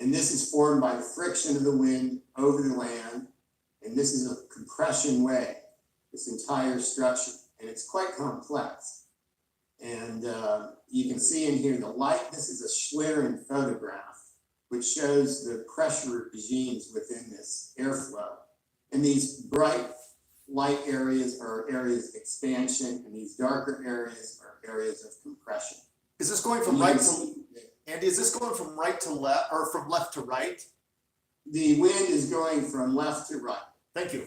And this is formed by the friction of the wind over the land. And this is a compression wave, this entire structure. And it's quite complex. And you can see in here the light. This is a Schlieren photograph, which shows the pressure regimes within this airflow. And these bright light areas are areas of expansion, and these darker areas are areas of compression. Is this going from right to, Andy, is this going from right to left, or from left to right? The wind is going from left to right. Thank you.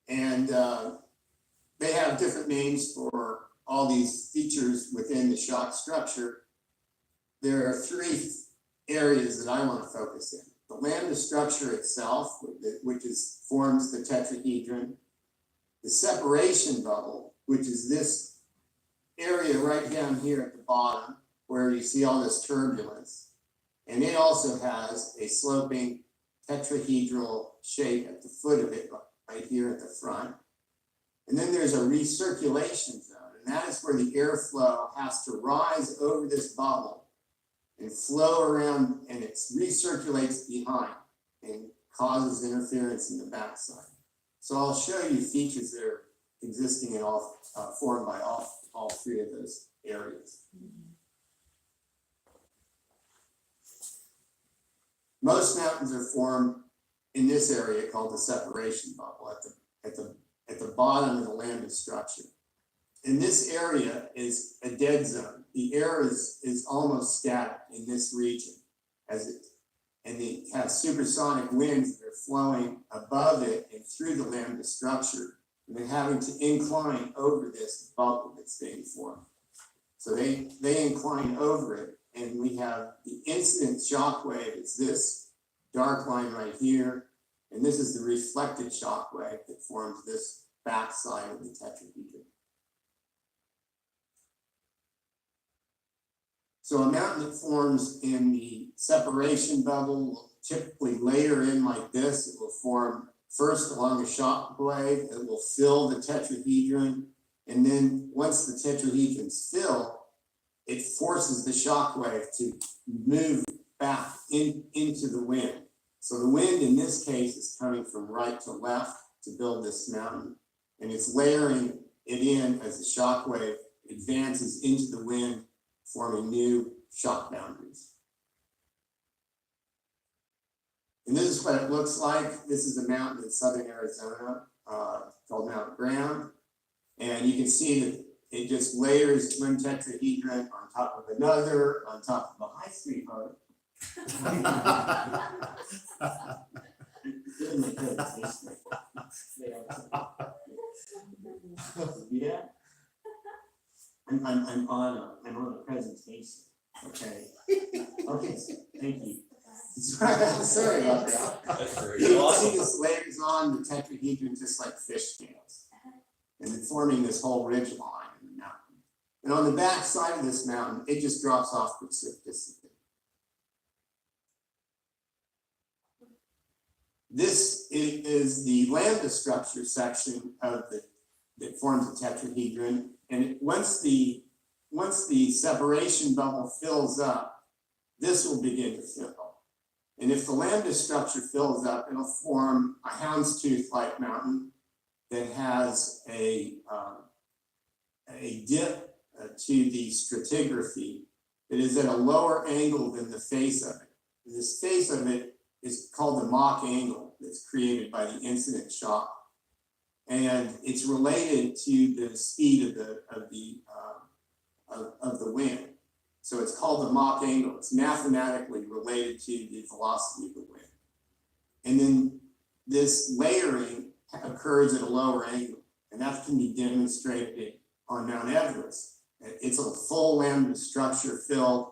And they have different names for all these features within the shock structure. There are three areas that I want to focus in. The lambda structure itself, which forms the tetrahedron. The separation bubble, which is this area right down here at the bottom, where you see all this turbulence. And it also has a sloping tetrahedral shape at the foot of it, right here at the front. And then there's a recirculation zone, and that is where the airflow has to rise over this bubble and flow around, and it recirculates behind and causes interference in the backside. So I'll show you features that are existing in all, formed by all three of those areas. Most mountains are formed in this area called the separation bubble at the bottom of the lambda structure. And this area is a dead zone. The air is almost static in this region, and it has supersonic winds that are flowing above it and through the lambda structure, and they're having to incline over this bubble that's being formed. So they incline over it, and we have the incident shock wave is this dark line right here, and this is the reflected shock wave that forms this backside of the tetrahedron. So a mountain that forms in the separation bubble will typically layer in like this. It will form first along a shock wave. It will fill the tetrahedron. And then once the tetrahedrons fill, it forces the shock wave to move back into the wind. So the wind in this case is coming from right to left to build this mountain. And it's layering it in as the shock wave advances into the wind, forming new shock boundaries. And this is what it looks like. This is a mountain in southern Arizona, called Mount Graham. And you can see that it just layers one tetrahedron on top of another, on top of a high sweetheart. Yeah. I'm on a presentation, okay? Okay, thank you. Sorry about that. That's very You can awesome. see this layers on the tetrahedron just like fish scales. And it's forming this whole ridge line in the mountain. And on the back side of this mountain, it just drops off precipitously. This is the lambda structure section of that forms the tetrahedron. And once the separation bubble fills up, this will begin to fill. And if the lambda structure fills up, it'll form a houndstooth-like mountain that has a dip to the stratigraphy that is at a lower angle than the face of it. This face of it is called the Mach angle that's created by the incident shock. And it's related to the speed of the wind. So it's called the Mach angle. It's mathematically related to the velocity of the wind. And then this layering occurs at a lower angle, and that can be demonstrated on Mount Everest. It's a full lambda structure filled.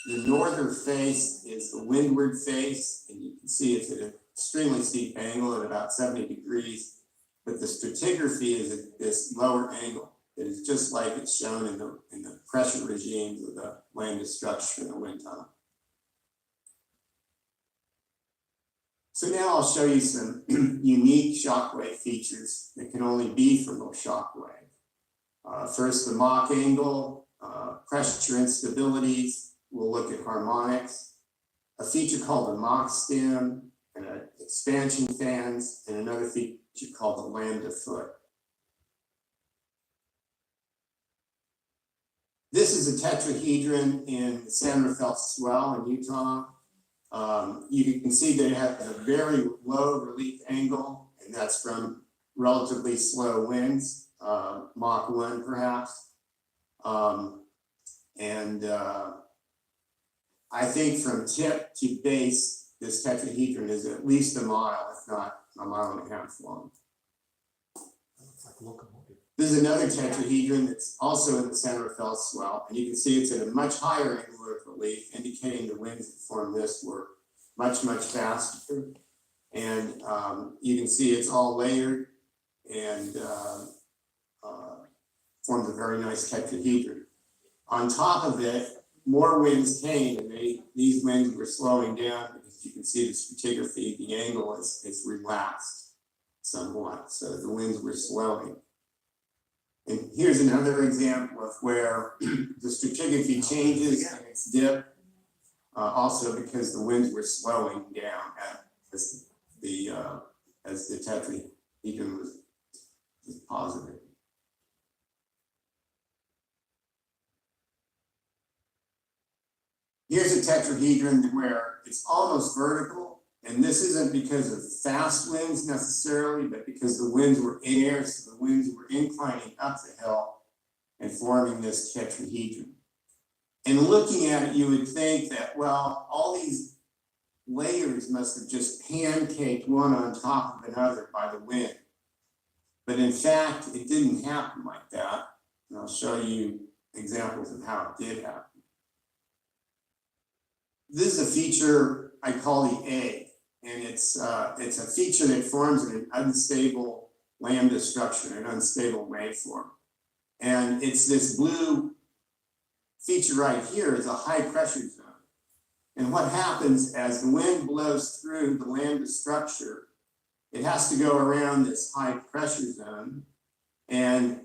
The northern face is the windward face, and you can see it's at an extremely steep angle at about 70 degrees, but the stratigraphy is at this lower angle. It is just like it's shown in the pressure regimes of the lambda structure in the wind tunnel. So now I'll show you some unique shockwave features that can only be from a shockwave. First, the Mach angle, pressure instabilities. We'll look at harmonics, a feature called the Mach stem, and expansion fans, and another feature called the lambda foot. This is a tetrahedron in the San Rafael Swell in Utah. You can see that it has a very low relief angle, and that's from relatively slow winds, Mach 1 perhaps. I think from tip to base, this tetrahedron is at least a mile, if not a mile and a half long. Looks like a locomotive. This is another tetrahedron that's also in the San Rafael Swell, and you can see it's at a much higher angular relief, indicating the winds that formed this were much, much faster. And you can see it's all layered and forms a very nice tetrahedron. On top of it, more winds came, and these winds were slowing down because you can see the stratigraphy, the angle is relaxed somewhat, so the winds were slowing. And here's another example of where the stratigraphy changes and its dip, also because the winds were slowing down as the tetrahedron was positive. Here's a tetrahedron where it's almost vertical, and this isn't because of fast winds necessarily, but because the winds were in air, so the winds were inclining up the hill and forming this tetrahedron. And looking at it, you would think that, well, all these layers must have just pancaked one on top of another by the wind. But in fact, it didn't happen like that. And I'll show you examples of how it did happen. This is a feature I call the egg, and it's a feature that forms in an unstable lambda structure, an unstable waveform. And it's this blue feature right here is a high pressure zone. And what happens as the wind blows through the lambda structure, it has to go around this high pressure zone, and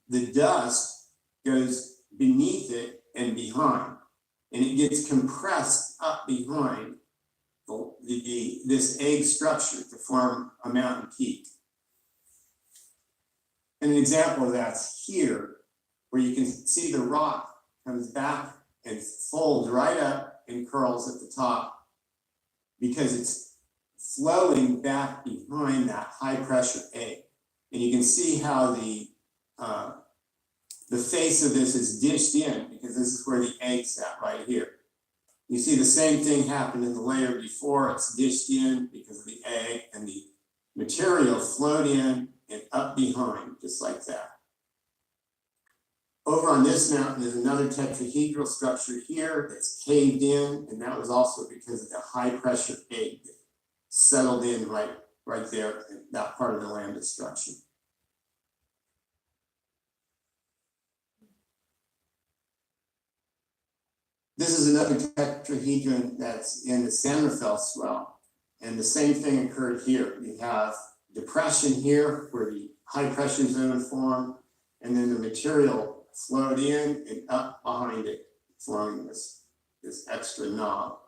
the dust goes beneath it and behind. And it gets compressed up behind this egg structure to form a mountain peak. And an example of that's here, where you can see the rock comes back and folds right up and curls at the top because it's flowing back behind that high pressure egg. And you can see how the face of this is dished in because this is where the egg sat right here. You see the same thing happen in the layer before. It's dished in because of the egg, and the material flowed in and up behind, just like that. Over on this mountain is another tetrahedral structure here that's caved in, and that was also because of the high pressure egg that settled in right there in that part of the lambda structure. This is another tetrahedron that's in the San Rafael swell, and the same thing occurred here. You have depression here where the high pressure zone formed, and then the material flowed in and up behind it, forming this extra knob.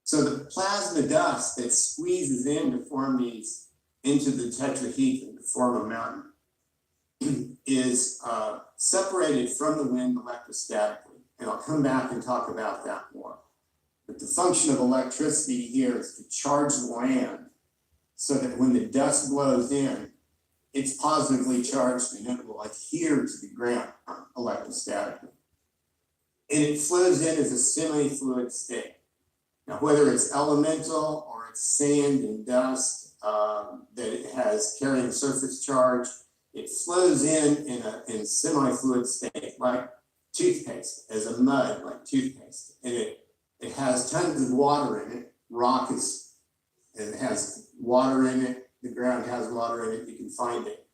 So the plasma dust that squeezes in to form these into the tetrahedron to form a mountain is separated from the wind electrostatically. And I'll come back and talk about that more. But the function of electricity here is to charge the land so that when the dust blows in, it's positively charged and it will adhere to the ground electrostatically. And it flows in as a semi-fluid state. Now, whether it's elemental or it's sand and dust that it has carrying surface charge, it flows in a semi-fluid state like toothpaste, as a mud like toothpaste. And it has tons of water in it. Rock it has water in it. The ground has water in it. You can find it.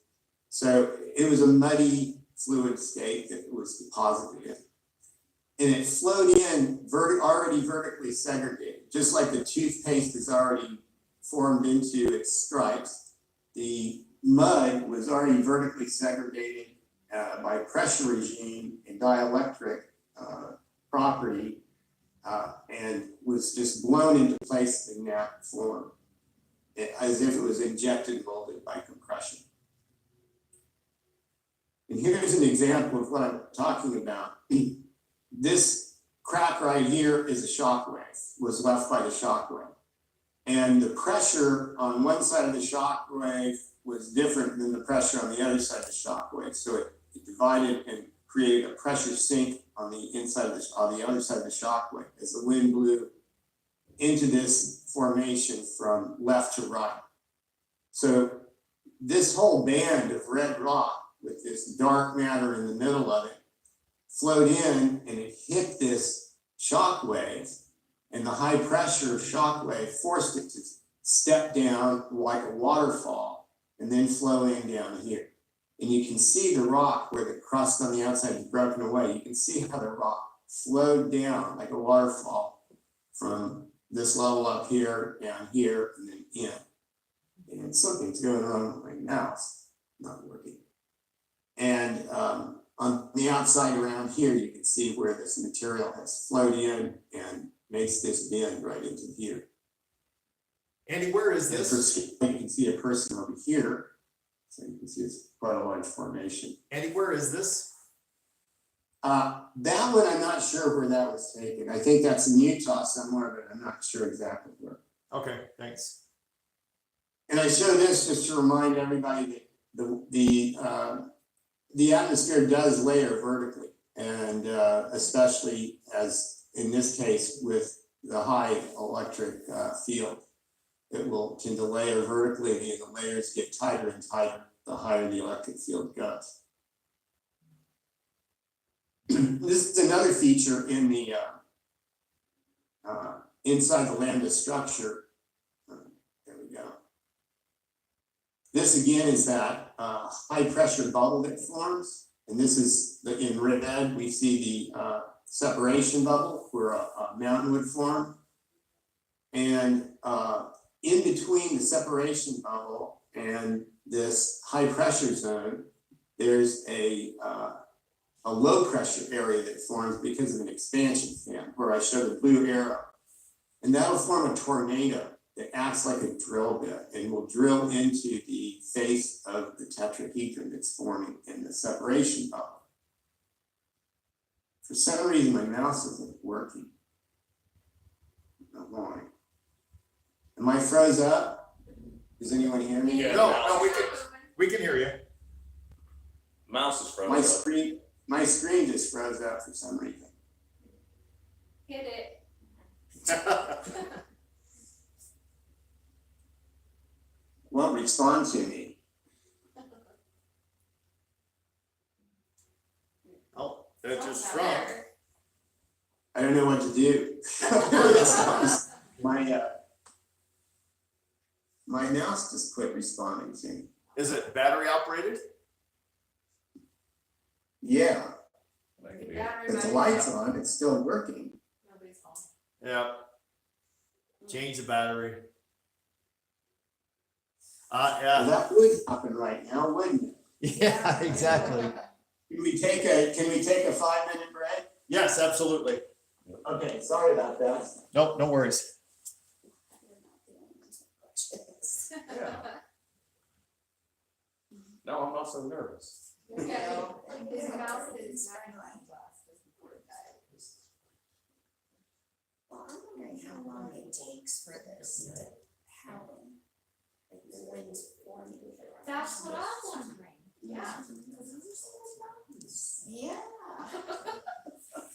So it was a muddy fluid state that it was deposited in. And it flowed in already vertically segregated, just like the toothpaste is already formed into its stripes. The mud was already vertically segregated by pressure regime and dielectric property, and was just blown into place in that form, as if it was injected and molded by compression. And here's an example of what I'm talking about. This crack right here is a shock wave, was left by the shock wave. And the pressure on one side of the shock wave was different than the pressure on the other side of the shock wave. So it divided and created a pressure sink on the other side of the shock wave as the wind blew into this formation from left to right. So this whole band of red rock with this dark matter in the middle of it flowed in and it hit this shock wave, and the high pressure shock wave forced it to step down like a waterfall and then flow in down here. And you can see the rock where the crust on the outside is broken away. You can see how the rock flowed down like a waterfall from this level up here, down here, and then in. And something's going on with my mouse, not working. And on the outside around here, you can see where this material has flowed in and makes this bend right into here. Andy, where is this? You can see a person over here. So you can see it's quite a large formation. Andy, where is this? That one, I'm not sure where that was taken. I think that's in Utah somewhere, but I'm not sure exactly where. Okay, thanks. And I show this just to remind everybody that the atmosphere does layer vertically, and especially as in this case with the high electric field, it will tend to layer vertically, and the layers get tighter and tighter the higher the electric field goes. This is another feature in the inside the lambda structure. There we go. This again is that high pressure bubble that forms, and this is in red. We see the separation bubble where a mountain would form, and in between the separation bubble and this high pressure zone, there's a low pressure area that forms because of an expansion fan, where I show the blue arrow. And that'll form a tornado that acts like a drill bit and will drill into the face of the tetrahedron that's forming in the separation bubble. For some reason, my mouse isn't working. No morning. Am I froze up? Does anyone hear me? Yeah. No, we can hear you. Mouse is frozen. My screen just froze up for some reason. Hit it. Well, respond to me. Oh, it just shrunk. I don't know what to do. My mouse just quit responding to me. Is it battery operated? Yeah, That could be it. if the light's on, it's still working. Nobody's home. Yeah. Change the battery. Well, Yeah. that would happen right now, wouldn't it? Yeah, exactly. Can we take a 5-minute break? Yes, absolutely. Okay, sorry about that. Nope, no worries. Yeah. No, I'm not so nervous. Okay. His mouse is Well, I'm wondering how long it takes for this to happen. Like the wind forming. That's what I'm wondering. Yeah. Yeah.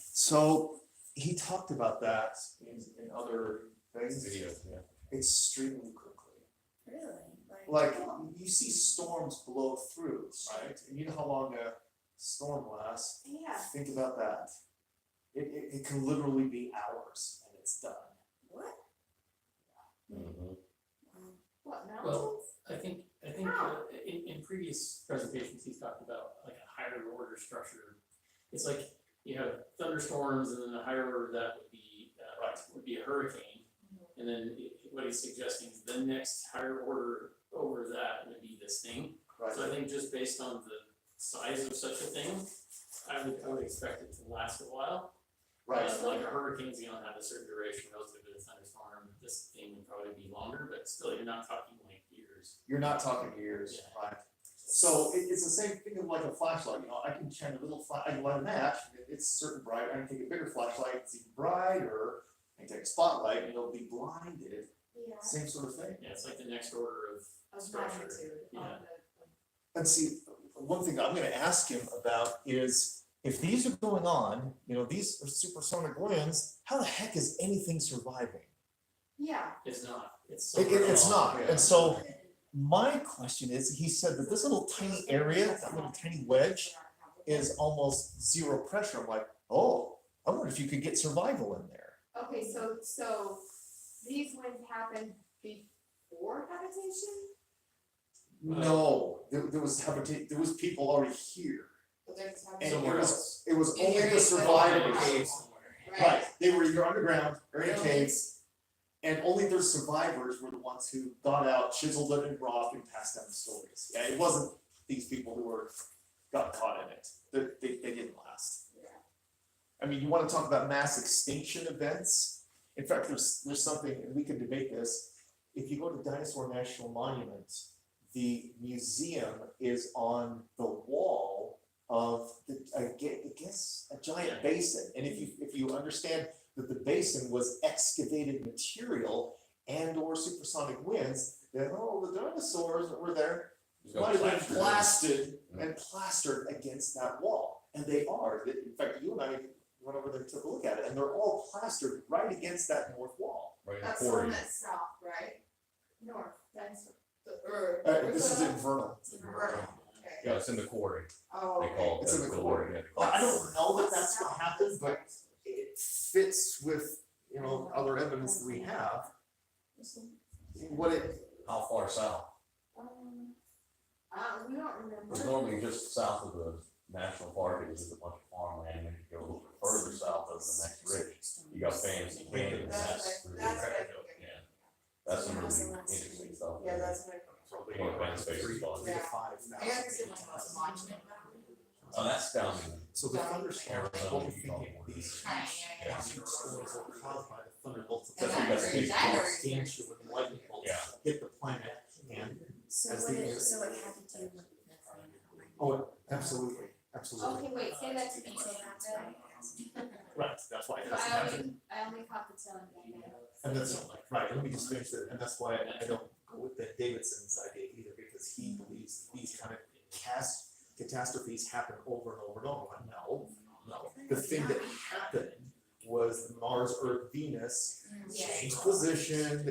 So he talked about that in other things. Videos, yeah. Extremely quickly. Really? Like you see storms blow through, right? And you know how long a storm lasts. Yeah. Think about that. It can literally be hours and it's done. What? Mhm. What, Well, mountains? I think in previous presentations, he's talked about like a higher order structure. It's like you have thunderstorms and then the higher order that would be a hurricane. And then what he's suggesting is the next higher order over that would be this thing. Right. So I think just based on the size of such a thing, I would expect it to last a while. Right. Like a hurricane's gonna have a certain duration relative to the thunderstorm. This thing would probably be longer, but still, you're not talking like years. You're not talking years, Yeah. right? So it's the same thing of like a flashlight, you know, I can shine a little I can light a match, it's certain bright, I can take a bigger flashlight, it's even brighter, I can take a spotlight and it'll be blinded, Yeah. same sort of thing. Yeah, it's like the next order of Of structure. magnitude. Yeah. And see, one thing I'm gonna ask him about is, if these are going on, you know, these are supersonic winds, how the heck is anything surviving? Yeah. It's not, it's. It's somewhere not, else. and so my question is, he said that this little tiny area, that little tiny wedge is almost zero pressure. I'm like, oh, I wonder if you could get survival in there. Okay, so these winds happen before habitation? No, there was there was people already here. And Somewhere else. it was In only the areas that- survivors. somewhere. Right, they were either underground or in a cave, and only their survivors were the ones who got out, chiseled it in rock and passed down the stories. Yeah, it wasn't these people who got caught in it, they didn't last. I mean, you wanna talk about mass extinction events? In fact, there's something, and we can debate this, if you go to Dinosaur National Monument, the museum is on the wall of I guess a giant basin, and if you understand that the basin was excavated material and or supersonic winds, then the dinosaurs that were there might have been blasted and plastered against that wall, and they are. In fact, you and I went over there and took a look at it, and they're all plastered right against that north wall. Right in the That's quarry. one that's south, right? North, that's. This is in Vernal. Okay. Yeah, it's in the quarry. Oh, They okay. call it. It's in the quarry. Yeah. Well, I don't know that that's what happened, but it fits with, you know, other evidence that we have. What How far south? We don't remember. It's normally just south of the national park, it's just a bunch of farmland, and if you go a little bit further south of the next ridge, you got fancy canyons, That's that's. yeah. That's some really interesting stuff. Yeah, that's what. More advanced space response. Yeah. I guess it's like a monument. Oh, that's down in. So the thunderstorms, what we think Arizona, these Yeah. storms are caused by the thunderbolts. That's what that's big. Substantial when lightning bolts Yeah. hit the planet and So As what the- it had to do with. oh, absolutely, Absolutely. Okay, wait, say that to me. Right, that's why it hasn't happened. I only caught the tail end. And that's, right, let me just finish it, and that's why I don't go with the Davidson's idea either, because he believes these kind of catastrophes happen over and over and over. No, no, the thing that happened was Mars, Earth, Venus changed position,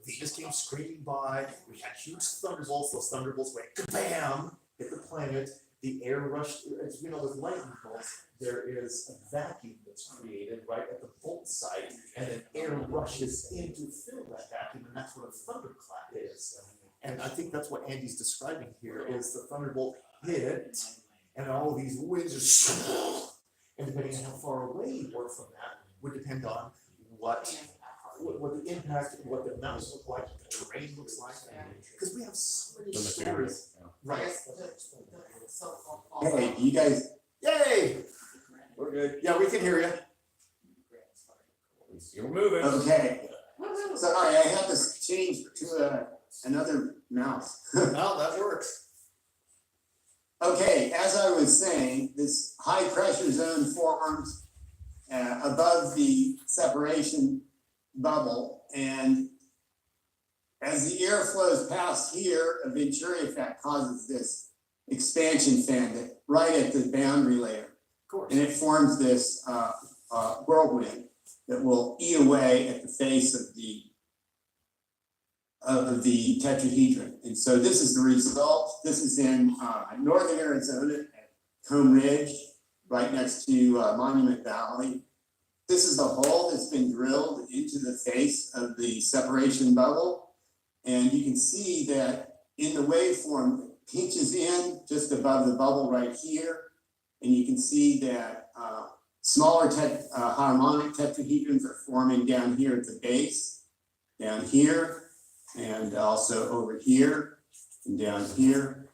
Venus came screaming by, we had huge thunderbolts, those thunderbolts went kabam, hit the planet, the air rushed, as we know with lightning bolts, there is a vacuum that's created right at the bolt site, and then air rushes in to fill that vacuum, and that's what a thunderclap is. And I think that's what Andy's describing here, is the thunderbolt hit, and all of these winds just, and depending on how far away you were from that, would depend on what the impact, what the mountains look like, what the terrain looks like, because we have so many stories. Right. Hey, you guys, Yay! We're good. Yeah, we can hear you. You're moving. okay. Sorry, I have this changed to another mouse. No, that works. Okay, as I was saying, this high pressure zone forms above the separation bubble, and as the air flows past here, a Venturi effect causes this expansion fan right at the boundary layer. Of course. And it forms this whirlwind that will eat away at the face of the tetrahedron. And so this is the result. This is in northern Arizona at Comb Ridge, right next to Monument Valley. This is the hole that's been drilled into the face of the separation bubble. And you can see that in the waveform, it pinches in just above the bubble right here. And you can see that smaller harmonic tetrahedrons are forming down here at the base, down here, and also over here, and down here.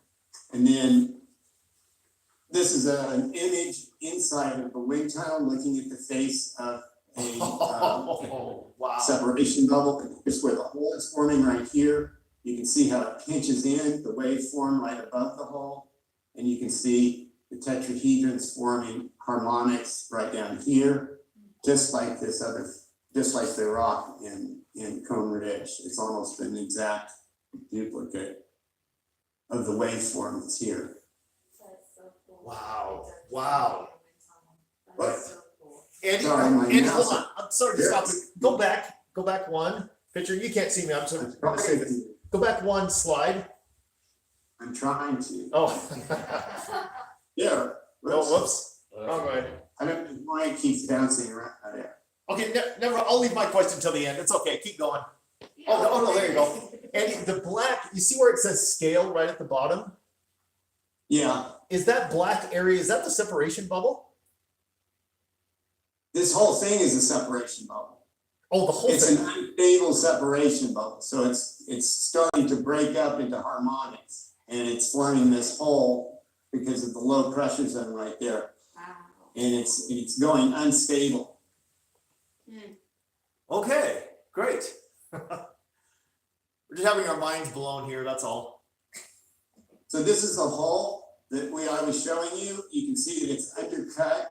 And then this is an image inside of the wind tunnel looking at the face of a Wow. separation bubble. Here's where the hole is forming right here. You can see how it pinches in, the waveform right above the hole. And you can see the tetrahedrons forming harmonics right down here, just like this other, just like the rock in Comb Ridge. It's almost an exact duplicate of the waveform that's here. Wow. Wow. But Andy, Sorry, my Andy, mouse- hold on. I'm sorry to stop you. Go back one picture. You can't see me. I'm sorry. Go back one slide. I'm trying to. Oh. Yeah. Oh, whoops. Wrong way. I don't know why it keeps bouncing around there. Okay, never. I'll leave my question till the end. It's okay. Keep going. Oh, no, there you go. Andy, the black. You see where it says scale right at the bottom? Yeah, Is that black area? Is that the separation bubble? this whole thing is a separation bubble. Oh, the whole It's thing. an unstable separation bubble, so it's starting to break up into harmonics, and it's forming this hole because of the low pressure zone right there, and it's going unstable. Okay, great. We're just having our minds blown here. That's all. So this is the hole that I was showing you. You can see that it's undercut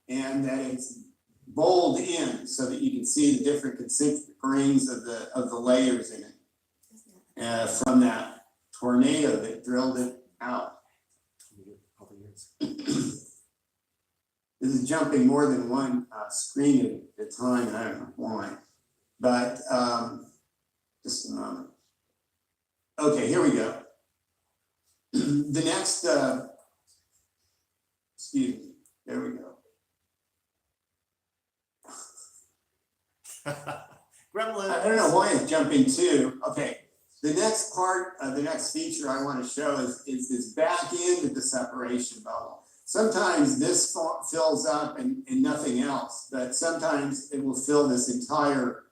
and that it's bowled in so that you can see the different concentric rings of the layers in it from that tornado that drilled it out. This is jumping more than one screen at a time, and I don't know why, but just a moment. Okay, here we go. The next, excuse me, there we go. Gremlin. I don't know why it's jumping too. Okay, the next part of the next feature I want to show is this back end of the separation bubble. Sometimes this fills up and nothing else, but sometimes it will fill this entire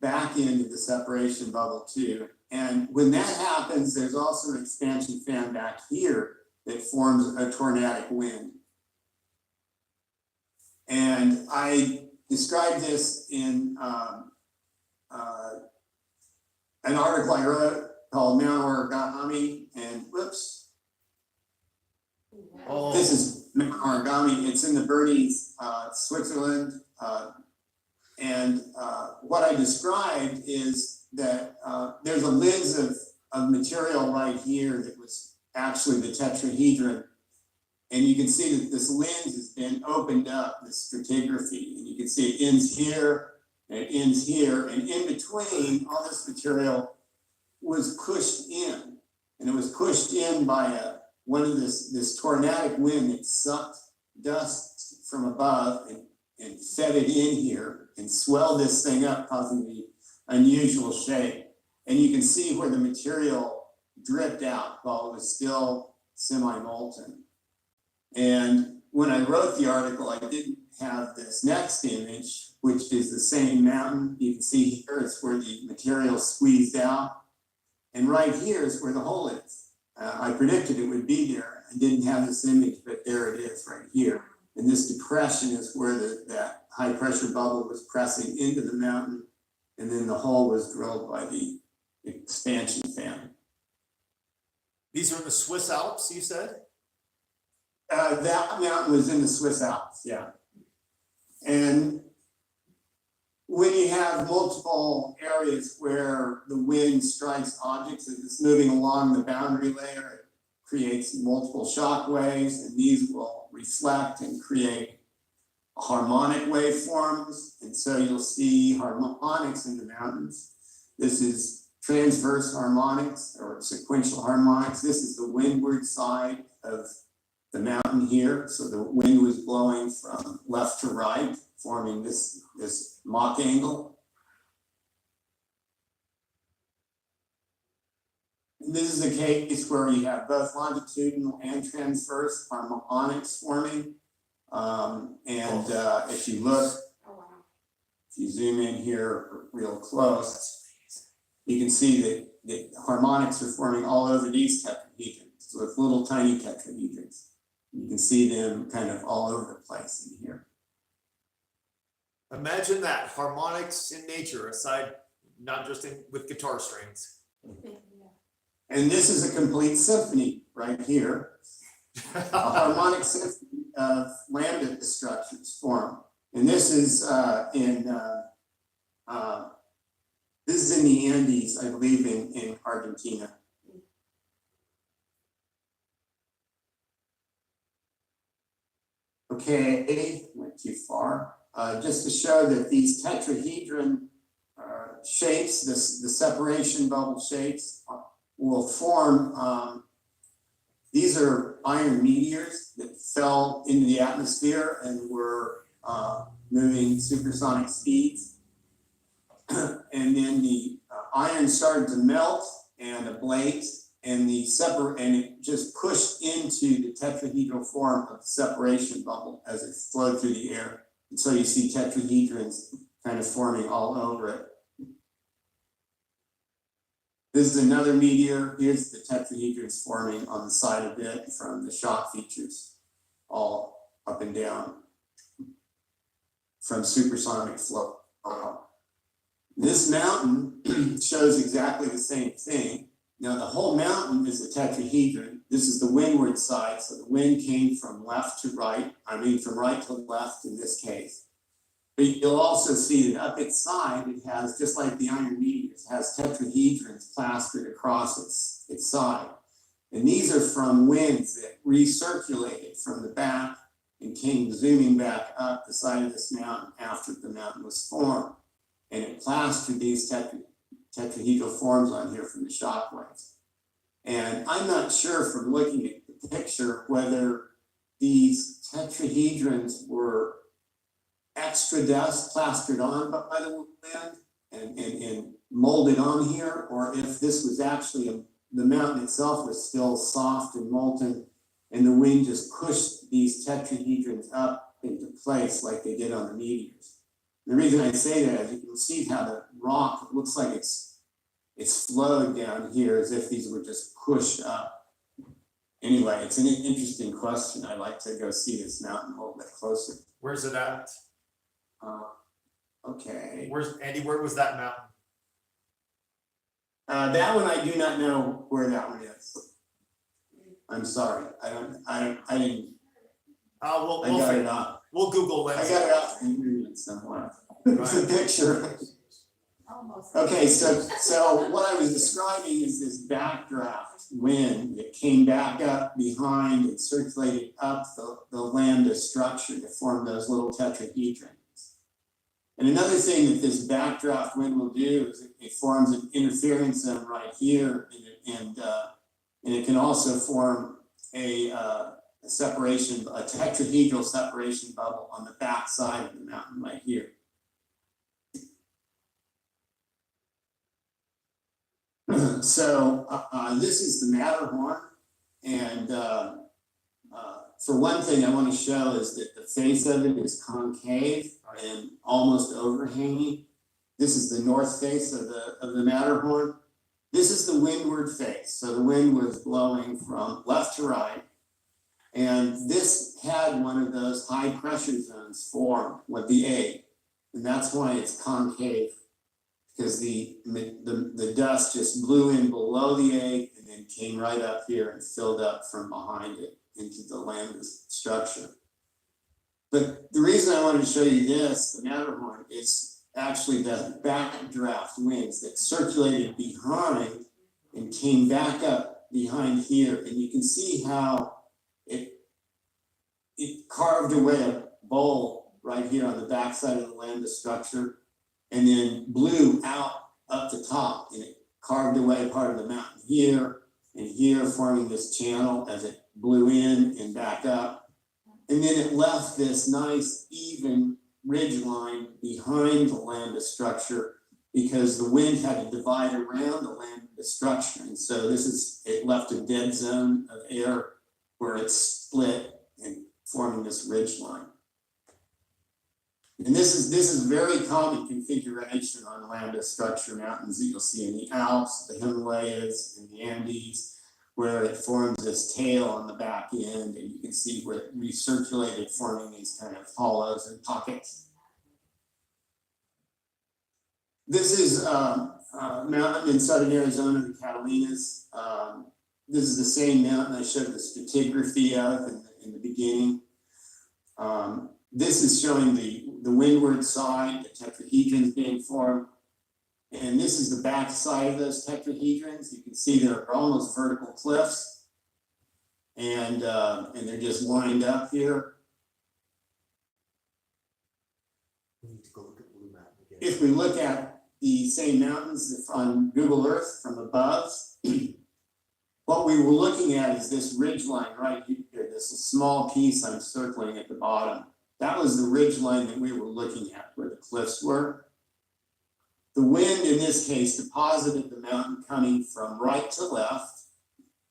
back end of the separation bubble too. And when that happens, there's also an expansion fan back here that forms a tornadic wind. And I described this in an article I wrote called Mount Origami, and whoops. Oh. This origami. It's in the Bernese, Switzerland. And what I described is that there's a lens of material right here that was actually the tetrahedron. And you can see that this lens has been opened up, this stratigraphy, and you can see it ends here and it ends here. And in between, all this material was pushed in. And it was pushed in by one of this tornadic wind that sucked dust from above and fed it in here and swelled this thing up, causing the unusual shape. And you can see where the material dripped out while it was still semi-molten. And when I wrote the article, I didn't have this next image, which is the same mountain. You can see here is where the material squeezed out. And right here is where the hole is. I predicted it would be there. I didn't have this image, but there it is right here. And this depression is where that high pressure bubble was pressing into the mountain. And then the hole was drilled by the expansion fan. These are in the Swiss Alps, you said? That mountain was in the Swiss Alps, yeah. And when you have multiple areas where the wind strikes objects as it's moving along the boundary layer, it creates multiple shock waves, and these will reflect and create harmonic waveforms. And so you'll see harmonics in the mountains. This is transverse harmonics or sequential harmonics. This is the windward side of the mountain here. So the wind was blowing from left to right, forming this Mach angle. And this is a case where you have both longitudinal and transverse harmonics forming. If you look, if you zoom in here real close, you can see that the harmonics are forming all over these tetrahedrons. So it's little tiny tetrahedrons. You can see them kind of all over the place in here. Imagine that, harmonics in nature, aside, not just with guitar strings. And this is a complete symphony right here. A harmonic symphony of lambda structures form. And this is in the Andes, I believe, in Argentina. Okay, went too far. Just to show that these tetrahedron shapes, the separation bubble shapes, will form. These are iron meteors that fell into the atmosphere and were moving supersonic speeds. And then the iron started to melt and ablate, and it just pushed into the tetrahedral form of the separation bubble as it flowed through the air. And so you see tetrahedrons kind of forming all over it. This is another meteor. Here's the tetrahedrons forming on the side of it from the shock features, all up and down from supersonic flow. This mountain shows exactly the same thing. Now the whole mountain is a tetrahedron. This is the windward side, so the wind came from left to right, from right to left in this case. But you'll also see that up its side, it has, just like the iron meteors, has tetrahedrons plastered across its side. And these are from winds that recirculated from the back and came zooming back up the side of this mountain after the mountain was formed. And it plastered these tetrahedral forms on here from the shock waves. And I'm not sure from looking at the picture whether these tetrahedrons were extra dust plastered on by the wind and molded on here, or if this was actually the mountain itself was still soft and molten, and the wind just pushed these tetrahedrons up into place like they did on the meteors. The reason I say that is you can see how the rock looks like it's flowed down here as if these were just pushed up. Anyway, it's an interesting question. I'd like to go see this mountain a little bit closer. Where's it at? Okay. Andy, where was that mountain? That one I do not know where that one is. I'm sorry. I didn't. I got it up. We'll Google I lens. got it up in here somewhere. It's a picture. Almost. Okay, so what I was describing is this backdraft wind that came back up behind and circulated up the lambda structure to form those little tetrahedrons. And another thing that this backdraft wind will do is it forms an interference zone right here, and it can also form a tetrahedral separation bubble on the back side of the mountain right here. So this is the Matterhorn, and for one thing I want to show is that the face of it is concave and almost overhanging. This is the north face of the Matterhorn. This is the windward face, so the wind was blowing from left to right, and this had one of those high pressure zones formed with the egg, and that's why it's concave. Because the dust just blew in below the egg and then came right up here and filled up from behind it into the lambda structure. But the reason I wanted to show you this, the Matterhorn, is actually the backdraft winds that circulated behind and came back up behind here. And you can see how it carved away a bowl right here on the backside of the lambda structure, and then blew out up the top, and it carved away part of the mountain here and here, forming this channel as it blew in and back up. And then it left this nice even ridge line behind the lambda structure because the wind had to divide around the lambda structure. And so it left a dead zone of air where it split and forming this ridge line. And this is very common configuration on lambda structure mountains that you'll see in the Alps, the Himalayas, and the Andes, where it forms this tail on the back end, and you can see where it recirculated, forming these kind of hollows and pockets. This is a mountain in southern Arizona, the Catalinas. This is the same mountain I showed the stratigraphy of in the beginning. This is showing the windward side, the tetrahedrons being formed. And this is the back side of those tetrahedrons. You can see they're almost vertical cliffs. And they're just lined up here. We need to go look at the blue map again. If we look at the same mountains on Google Earth from above, what we were looking at is this ridge line right here, this small piece I'm circling at the bottom. That was the ridge line that we were looking at, where the cliffs were. The wind in this case deposited the mountain coming from right to left,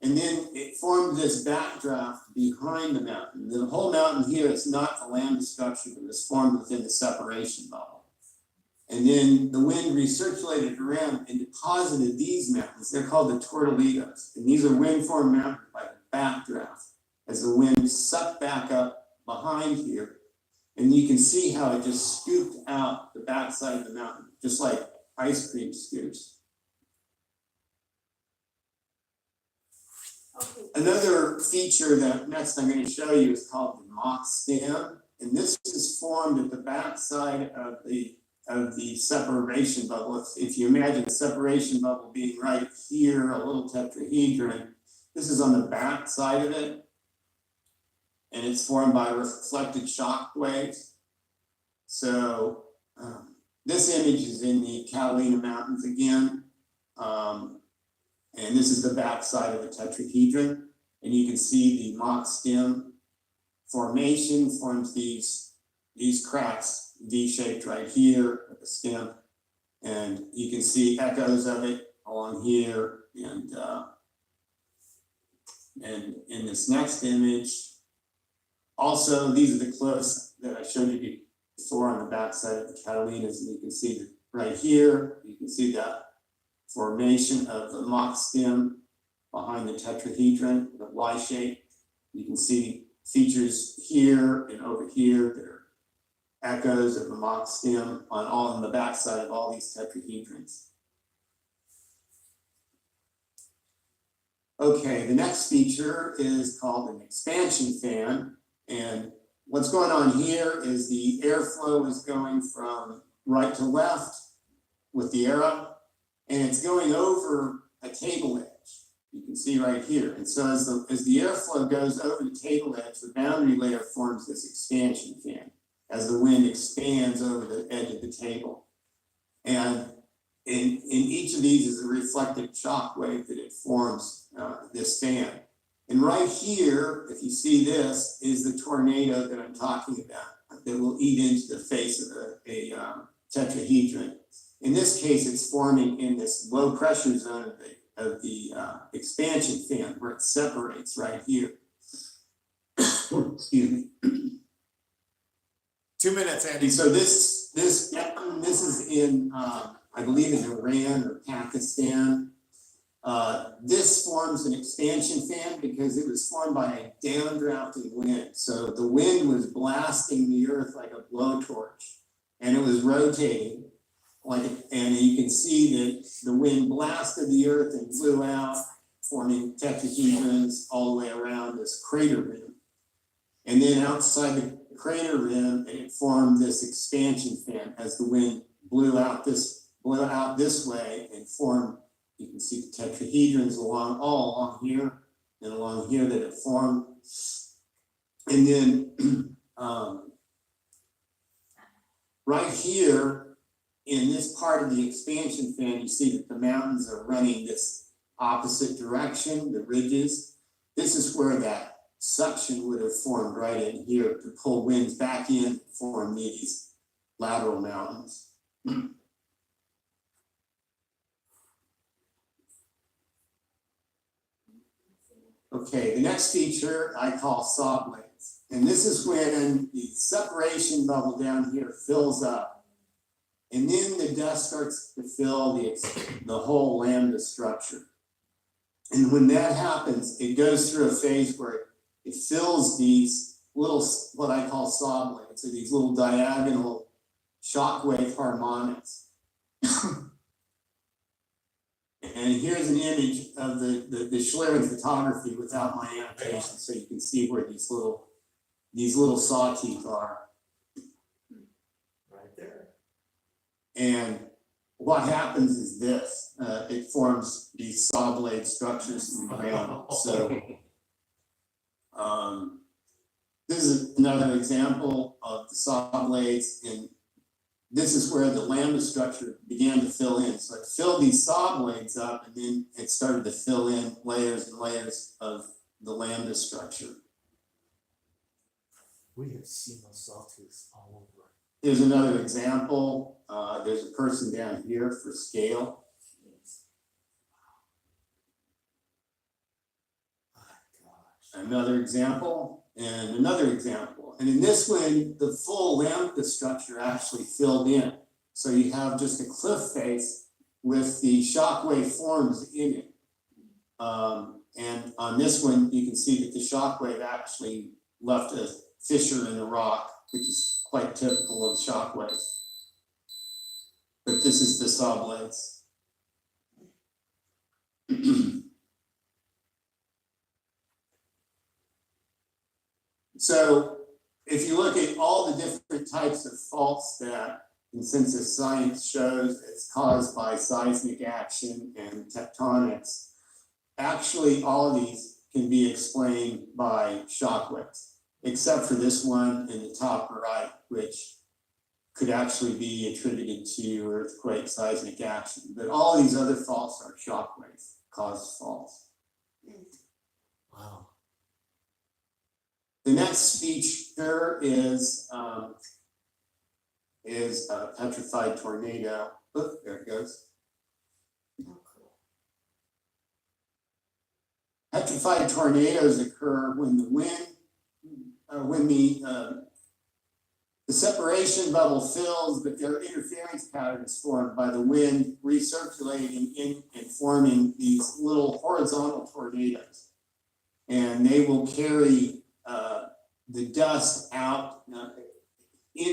and then it formed this backdraft behind the mountain. The whole mountain here is not the lambda structure, but it's formed within the separation bubble. And then the wind recirculated around and deposited these mountains. They're called the tortolitos, and these are wind-formed mountains by the backdraft as the wind sucked back up behind here. And you can see how it just scooped out the backside of the mountain, just like ice cream scoops. Okay. Another feature that next I'm going to show you is called the mock stem. And this is formed at the backside of the separation bubble. If you imagine the separation bubble being right here, a little tetrahedron, this is on the back side of it. And it's formed by reflected shock waves. So this image is in the Catalina Mountains again. And this is the back side of the tetrahedron. And you can see the mock stem formation forms these cracks, V-shaped right here at the stem. And you can see echoes of it along here. And in this next image, also, these are the cliffs that I showed you before on the backside of the Catalinas, and you can see that right here, you can see that formation of the mock stem behind the tetrahedron, the Y shape. You can see features here and over here that are echoes of the mock stem on the backside of all these tetrahedrons. Okay, the next feature is called an expansion fan. And what's going on here is the airflow is going from right to left with the arrow, and it's going over a table edge. You can see right here. And so as the airflow goes over the table edge, the boundary layer forms this expansion fan as the wind expands over the edge of the table. And in each of these is a reflected shock wave that it forms this fan. And right here, if you see this, is the tornado that I'm talking about that will eat into the face of a tetrahedron. In this case, it's forming in this low pressure zone of the expansion fan where it separates right here. Excuse me. 2 minutes, Andy. So this is in I believe in Iran or Pakistan. This forms an expansion fan because it was formed by a downdrafting wind. So the wind was blasting the earth like a blowtorch, and it was rotating. And you can see that the wind blasted the earth and blew out, forming tetrahedrons all the way around this crater rim. And then outside the crater rim, it formed this expansion fan as the wind blew out this way and formed. You can see the tetrahedrons all along here and along here that it formed. And then right here, in this part of the expansion fan, you see that the mountains are running this opposite direction, the ridges. This is where that suction would have formed right in here to pull winds back in, form these lateral mountains. Okay, the next feature I call saw blades. And this is when the separation bubble down here fills up. And then the dust starts to fill the whole lambda structure. And when that happens, it goes through a phase where it fills these little, what I call saw blades, so these little diagonal shockwave harmonics. And here's an image of the Schlieren photography without my annotation, so you can see where these little saw teeth are. Right there. And what happens is this, it forms these saw blade structures in the ground. So this is another example of the saw blades, and this is where the lambda structure began to fill in. So it filled these saw blades up, and then it started to fill in layers and layers of the lambda structure. We have seen those sawtooths all over. Here's another example. There's a person down here for scale. Another example, and another example. And in this one, the full lambda structure actually filled in. So you have just a cliff face with the shockwave forms in it. And on this one, you can see that the shockwave actually left a fissure in the rock, which is quite typical of shockwaves. But this is the saw blades. So if you look at all the different types of faults that consensus science shows it's caused by seismic action and tectonics, actually all of these can be explained by shockwaves, except for this one in the top right, which could actually be attributed to earthquake seismic action. But all of these other faults are shockwave caused faults. Wow. The next feature is a petrified tornado. Oh, there it goes. Petrified tornadoes occur when the wind, when the separation bubble fills, but there are interference patterns formed by the wind recirculating in and forming these little horizontal tornadoes. And they will carry the dust out,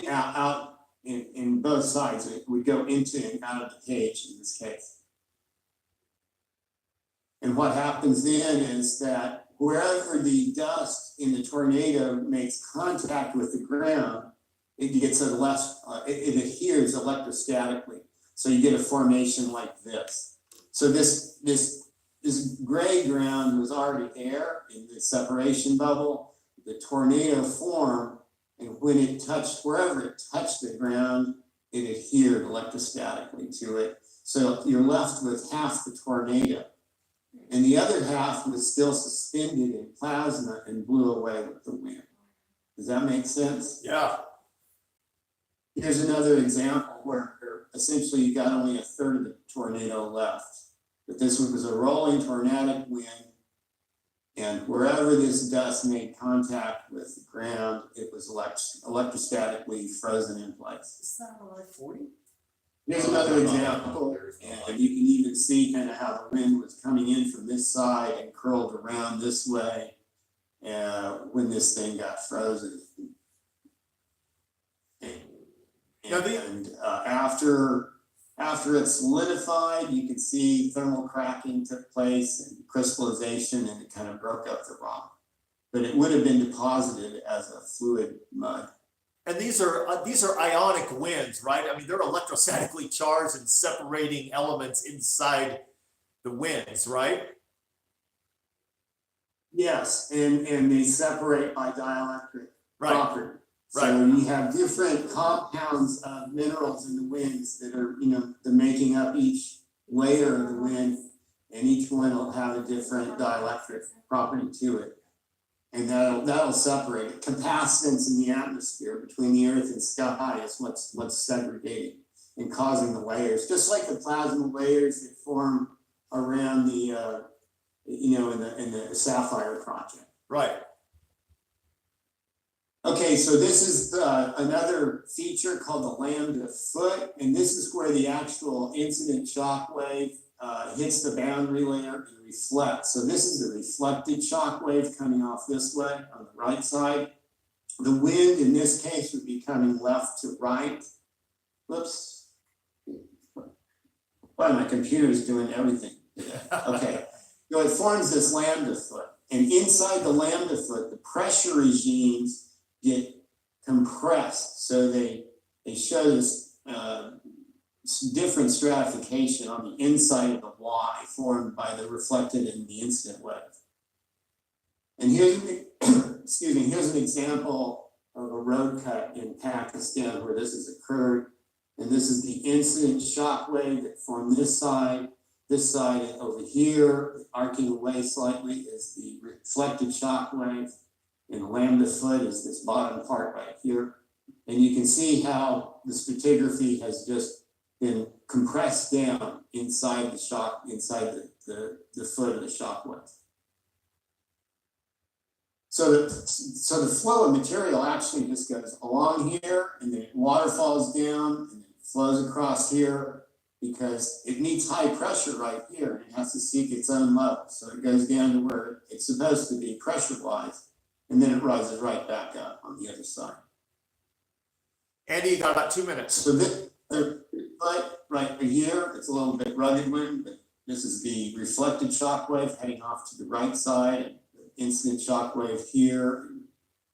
out in both sides. It would go into and out of the cage in this case. And what happens then is that wherever the dust in the tornado makes contact with the ground, it gets it adheres electrostatically. So you get a formation like this. So this gray ground was already there in the separation bubble. The tornado formed, and when it touched, wherever it touched the ground, it adhered electrostatically to it. So you're left with half the tornado. And the other half was still suspended in plasma and blew away with the wind. Does that make sense? Yeah. Here's another example where essentially you got only a third of the tornado left. But this was a rolling tornadic wind, and wherever this dust made contact with the ground, it was electrostatically frozen in place. Is that on I-40? Here's another example, and you can even see kind of how the wind was coming in from this side and curled around this way when this thing got frozen. And after it solidified, you can see thermal cracking took place and crystallization, and it kind of broke up the rock. But it would have been deposited as a fluid mud. And these are ionic winds, right? I mean, they're electrostatically charged and separating elements inside the winds, right? Yes, and they separate by dielectric property. Right. So you have different compounds of minerals in the winds that are, they're making up each layer of the wind, and each one will have a different dielectric property to it. And that'll separate it. Capacitance in the atmosphere between the earth and sky is what's segregating and causing the layers, just like the plasma layers that form around the in the Sapphire project. Right. Okay, so this is another feature called the lambda foot, and this is where the actual incident shock wave hits the boundary layer and reflects. So this is a reflected shock wave coming off this way on the right side. The wind in this case would be coming left to right. Whoops. Boy, my computer's doing everything today. Okay, so it forms this lambda foot, and inside the lambda foot, the pressure regimes get compressed. So they show this different stratification on the inside of the Y formed by the reflected and the incident wave. And here's an example of a road cut in Pakistan where this has occurred. And this is the incident shock wave that formed this side over here, arcing away slightly is the reflected shock wave. And the lambda foot is this bottom part right here. And you can see how the stratigraphy has just been compressed down inside the shock, inside the foot of the shock wave. So the flow of material actually just goes along here, and then water falls down and it flows across here because it needs high pressure right here, and it has to seek its own level. So it goes down to where it's supposed to be pressure-wise, and then it rises right back up on the other side. Andy, you got about 2 minutes. So this, right here, it's a little bit rugged wind, but this is the reflected shock wave heading off to the right side, and the incident shock wave here,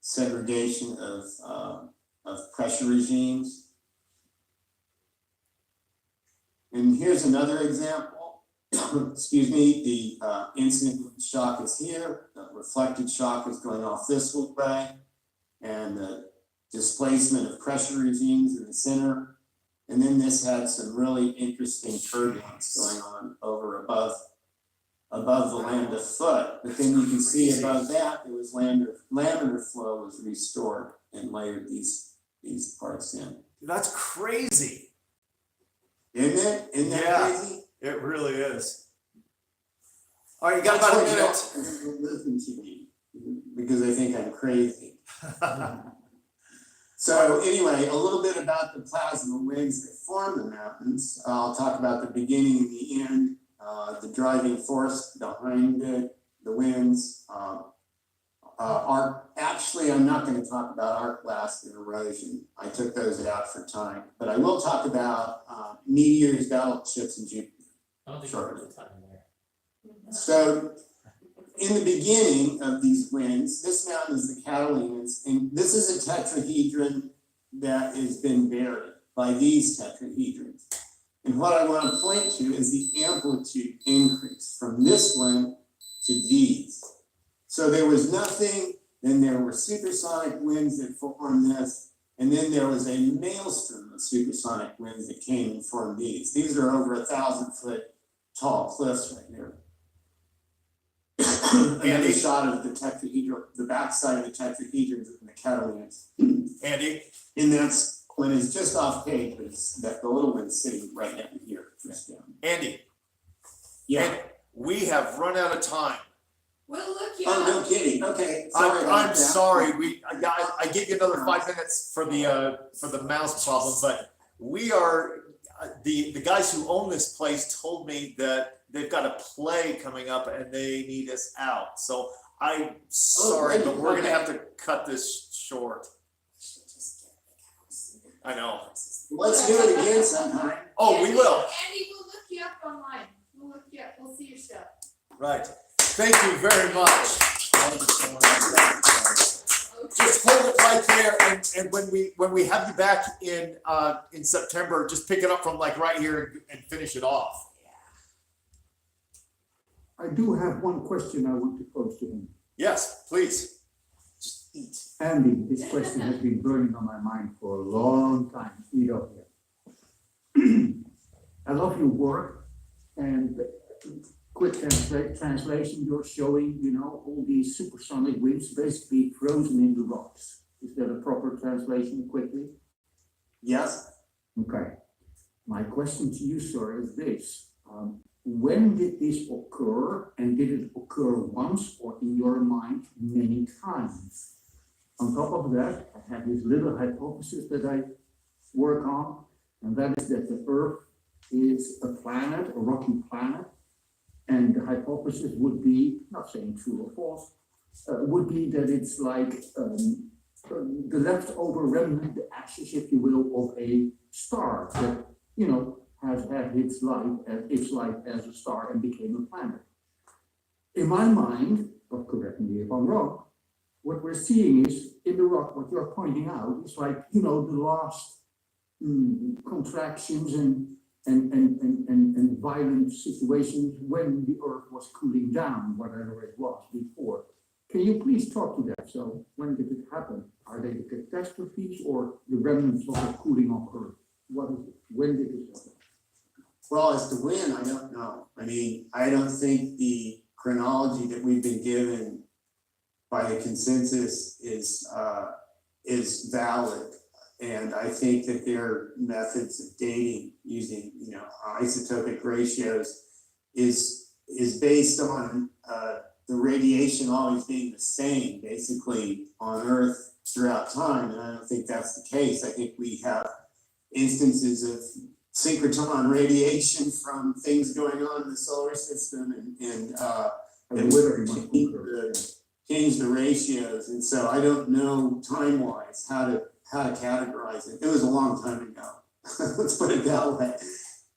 segregation of pressure regimes. And here's another example. Excuse me, the incident shock is here, the reflected shock is going off this way, and the displacement of pressure regimes in the center. And then this had some really interesting turbulence going on over above the lambda foot. But then you can see above that, there was laminar flow was restored and layered these parts in. That's crazy. Isn't it? Isn't that crazy? It really is. All right, you got about a minute. Listen to me, because I think I'm crazy. So anyway, a little bit about the plasma winds that form the mountains. I'll talk about the beginning and the end, the driving force behind it, the winds. Actually, I'm not going to talk about arc blast and erosion. I took those out for time, but I will talk about meteors, battleships, and Jupiter. I don't think shortly. there's time there. So in the beginning of these winds, this mountain is the Catalans, and this is a tetrahedron that has been buried by these tetrahedrons. And what I want to point to is the amplitude increase from this one to these. So there was nothing, then there were supersonic winds that formed this, and then there was a maelstrom of supersonic winds that came and formed these. These are over 1,000-foot tall cliffs right there. Another shot of the tetrahedron, the backside of the tetrahedrons in the Catalans. Andy, And that's when it's just off page, but it's that the little one's sitting right down here, just down. Andy, Yeah. we have run out of time. We'll look you Oh, up. no kidding. Okay. Sorry about I'm that. sorry. I give you another 5 minutes for the mouse problem, but we are the guys who own this place told me that they've got a play coming up and they need us out. So I'm sorry, really? but we're gonna Okay. have to cut this short. I know. Let's do it again sometime. Oh, we will. Andy, we'll look you up online. We'll look you up. We'll see your stuff. Right. Thank you very much. Just hold it right there, and when we have you back in September, just pick it up from like right here and finish it off. I do have one question I want to pose to him. Yes, please. Andy, this question has been burning on my mind for a long time. Edo here. I love your work, and quick translation, you're showing, all these supersonic winds basically frozen in the rocks. Is that a proper translation quickly? Yes. Okay. My question to you, sir, is this. When did this occur, and did it occur once or in your mind many times? On top of that, I have this little hypothesis that I work on, and that is that the Earth is a planet, a rocky planet, and the hypothesis would be, not saying true or false, would be that it's like the leftover remnant, the ashes, if you will, of a star that, has had its life as a star and became a planet. In my mind, but correct me if I'm wrong, what we're seeing is in the rock, what you're pointing out is like, the last contractions and violent situations when the Earth was cooling down, whatever it was before. Can you please talk to that? So when did it happen? Are they the catastrophes or the remnants of the cooling of Earth? What is it? When did it happen? Well, as to when, I don't know. I mean, I don't think the chronology that we've been given by the consensus is valid. And I think that their methods of dating using, isotopic ratios is based on the radiation always being the same, basically, on Earth throughout time. And I don't think that's the case. I think we have instances of synchrotron radiation from things going on in the solar system and change the ratios. And so I don't know time-wise how to categorize it. It was a long time ago. Let's put it that way.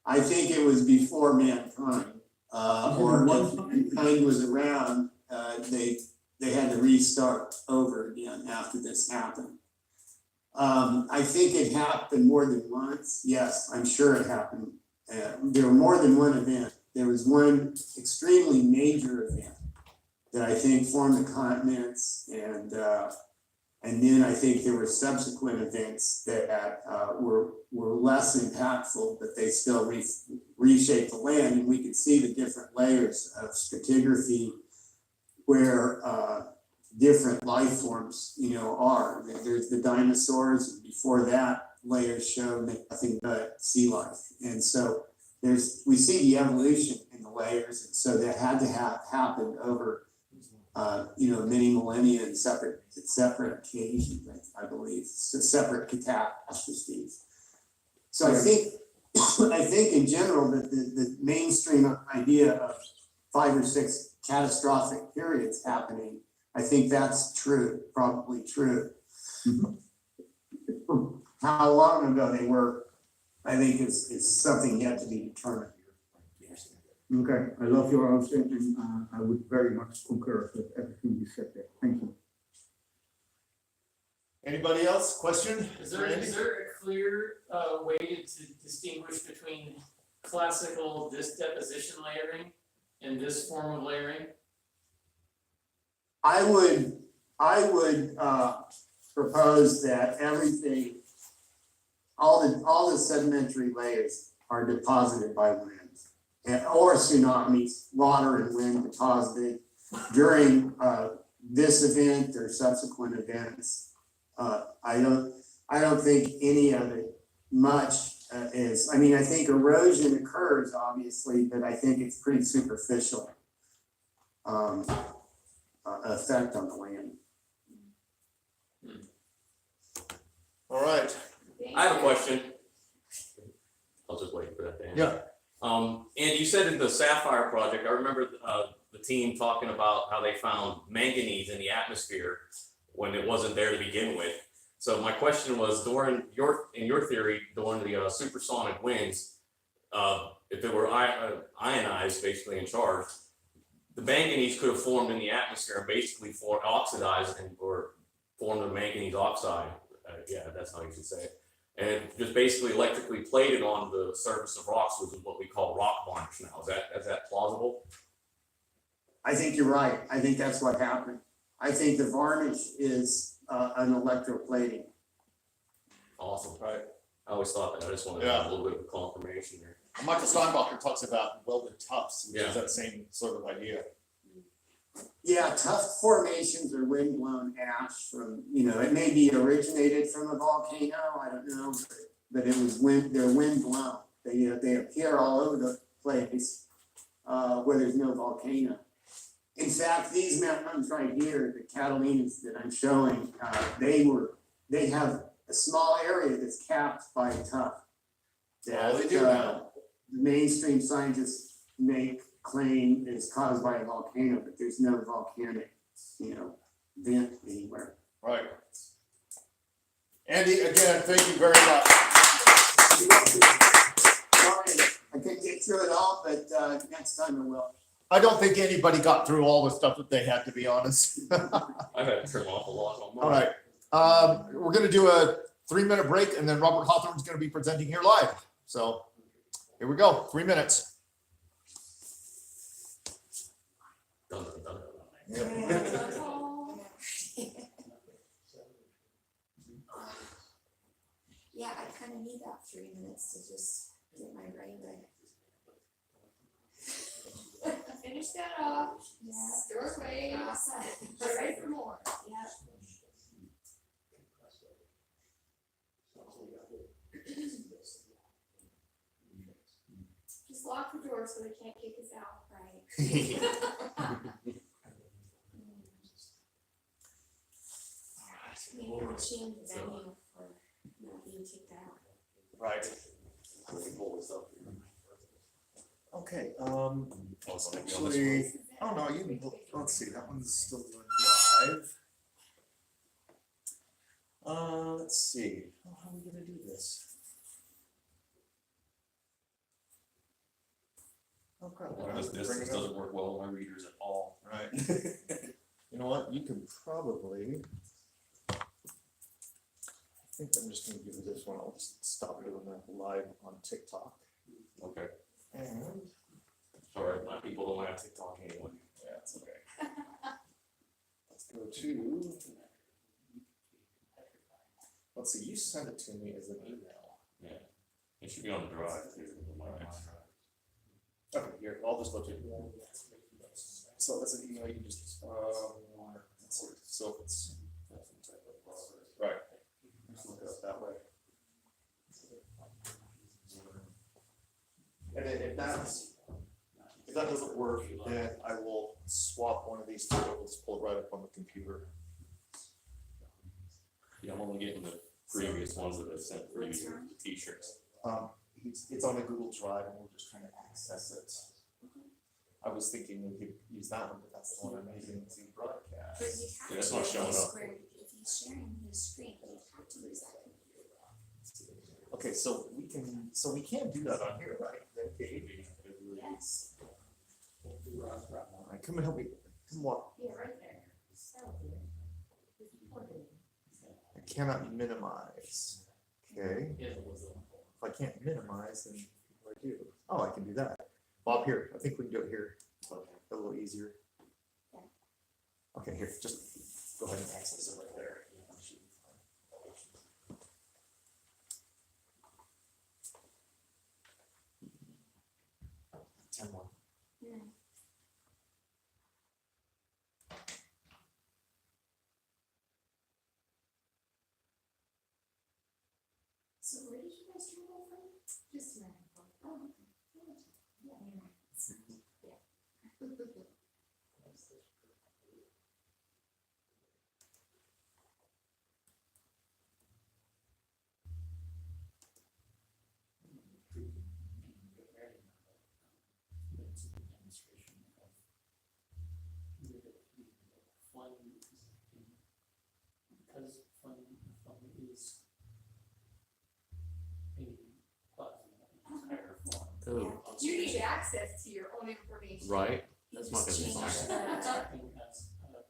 I think it was before mankind, or if mankind was around, they had to restart over again after this happened. I think it happened more than once. Yes, I'm sure it happened. There were more than one event. There was one extremely major event that I think formed the continents, and then I think there were subsequent events that were less impactful, but they still reshaped the land, and we could see the different layers of stratigraphy where different life forms, are. There's the dinosaurs, and before that, layers showed nothing but sea life. And so we see the evolution in the layers, and so that had to have happened over, many millennia and separate occasions, I believe, so separate catastrophes. So I think in general that the mainstream idea of 5 or 6 catastrophic periods happening, I think that's true, probably true. How long ago they were, I think is something yet to be determined. Okay, I love your answer, and I would very much concur with everything you said there. Thank you. Anybody else? Question? Is there a clear way to distinguish between classical disc deposition layering and this form of layering? I would propose that everything, all the sedimentary layers are deposited by wind or tsunamis, water and wind deposited during this event or subsequent events. I don't think any of it much is. I mean, I think erosion occurs obviously, but I think it's pretty superficial effect on the land. All right. I have a question. I'll just wait for that to end. Yeah. And you said in the Sapphire project, I remember the team talking about how they found manganese in the atmosphere when it wasn't there to begin with. So my question was, in your theory, during the supersonic winds, if they were ionized, basically in charge, the manganese could have formed in the atmosphere and basically oxidized or formed a manganese oxide. Yeah, that's how you should say it. And it just basically electrically plated on the surface of rocks, which is what we call rock varnish now. Is that plausible? I think you're right. I think that's what happened. I think the varnish is an electroplating. Awesome. Right. I always thought that. I just wanted to have a little bit of confirmation there. Michael Steinbacher talks about welded tufts, which Yeah. is that same sort of idea. Yeah, tuff formations are windblown ash from, it may be originated from a volcano, I don't know, but it was they're windblown. They appear all over the place where there's no volcano. In fact, these mountains right here, the Catalinas that I'm showing, they have a small area that's capped by a tuff. Oh, they do now. The mainstream scientists claim is caused by a volcano, but there's no volcanic, vent anywhere. Right. Andy, again, thank you very much. Sorry, I couldn't get through it all, but next time I will. I don't think anybody got through all the stuff that they had, to be honest. I've had to trim off a lot on mine. All right. We're going to do a 3-minute break, and then Robert Hawthorne's going to be presenting here live. So here we go. 3 minutes. Dun, dun, dun, dun. Yeah, I kind of need that 3 minutes to just get my brain right. Finish that off, Yeah. stir away, Awesome. get ready for more. Yeah. Just lock the door so they can't kick us out. Right. Maybe we'll change the venue for not being kicked out. Right. Okay, actually, oh no, you can, let's see, that one's still doing live. Let's see, how are we gonna do this? Oh crap. This doesn't work well with my readers at all. Right. You know what, you can probably. I think I'm just gonna give you this one, I'll just stop doing that live on TikTok. Okay. And, Sorry, my people don't have TikTok anyway. yeah, it's okay. Let's go to. Let's see, you sent it to me as an email. Yeah. It should be on the drive too. Okay, here, I'll just go to. So that's an email you just, let's see, so it's. Right. Just look it up that way. And then if that doesn't work, then I will swap one of these two, we'll just pull it right up on the computer. Yeah, I'm only getting the previous ones that I've sent for you, the t-shirts. It's on a Google Drive and we're just trying to access it. I was thinking we could use that one, but that's the one I'm using to broadcast. But you have Yeah, it's to not use showing up. if he's sharing his screen, you have to use that computer. Okay, so we can do that on here, right? Then, Katie? Yes. Alright, come and help me, come walk. Yeah, right there. That would be it. Poor baby. I cannot minimize, okay? If I can't minimize, then what do I do? Oh, I can do that. Bob, here, I think we can do it here, a little easier. Okay, here, just go ahead and access it right there. 10-1. So where did you guys turn that from? Just a minute. Oh, okay. Yeah. Because fun is a higher form. Oh, You need access to your own information. right. You That's just not gonna be change fine.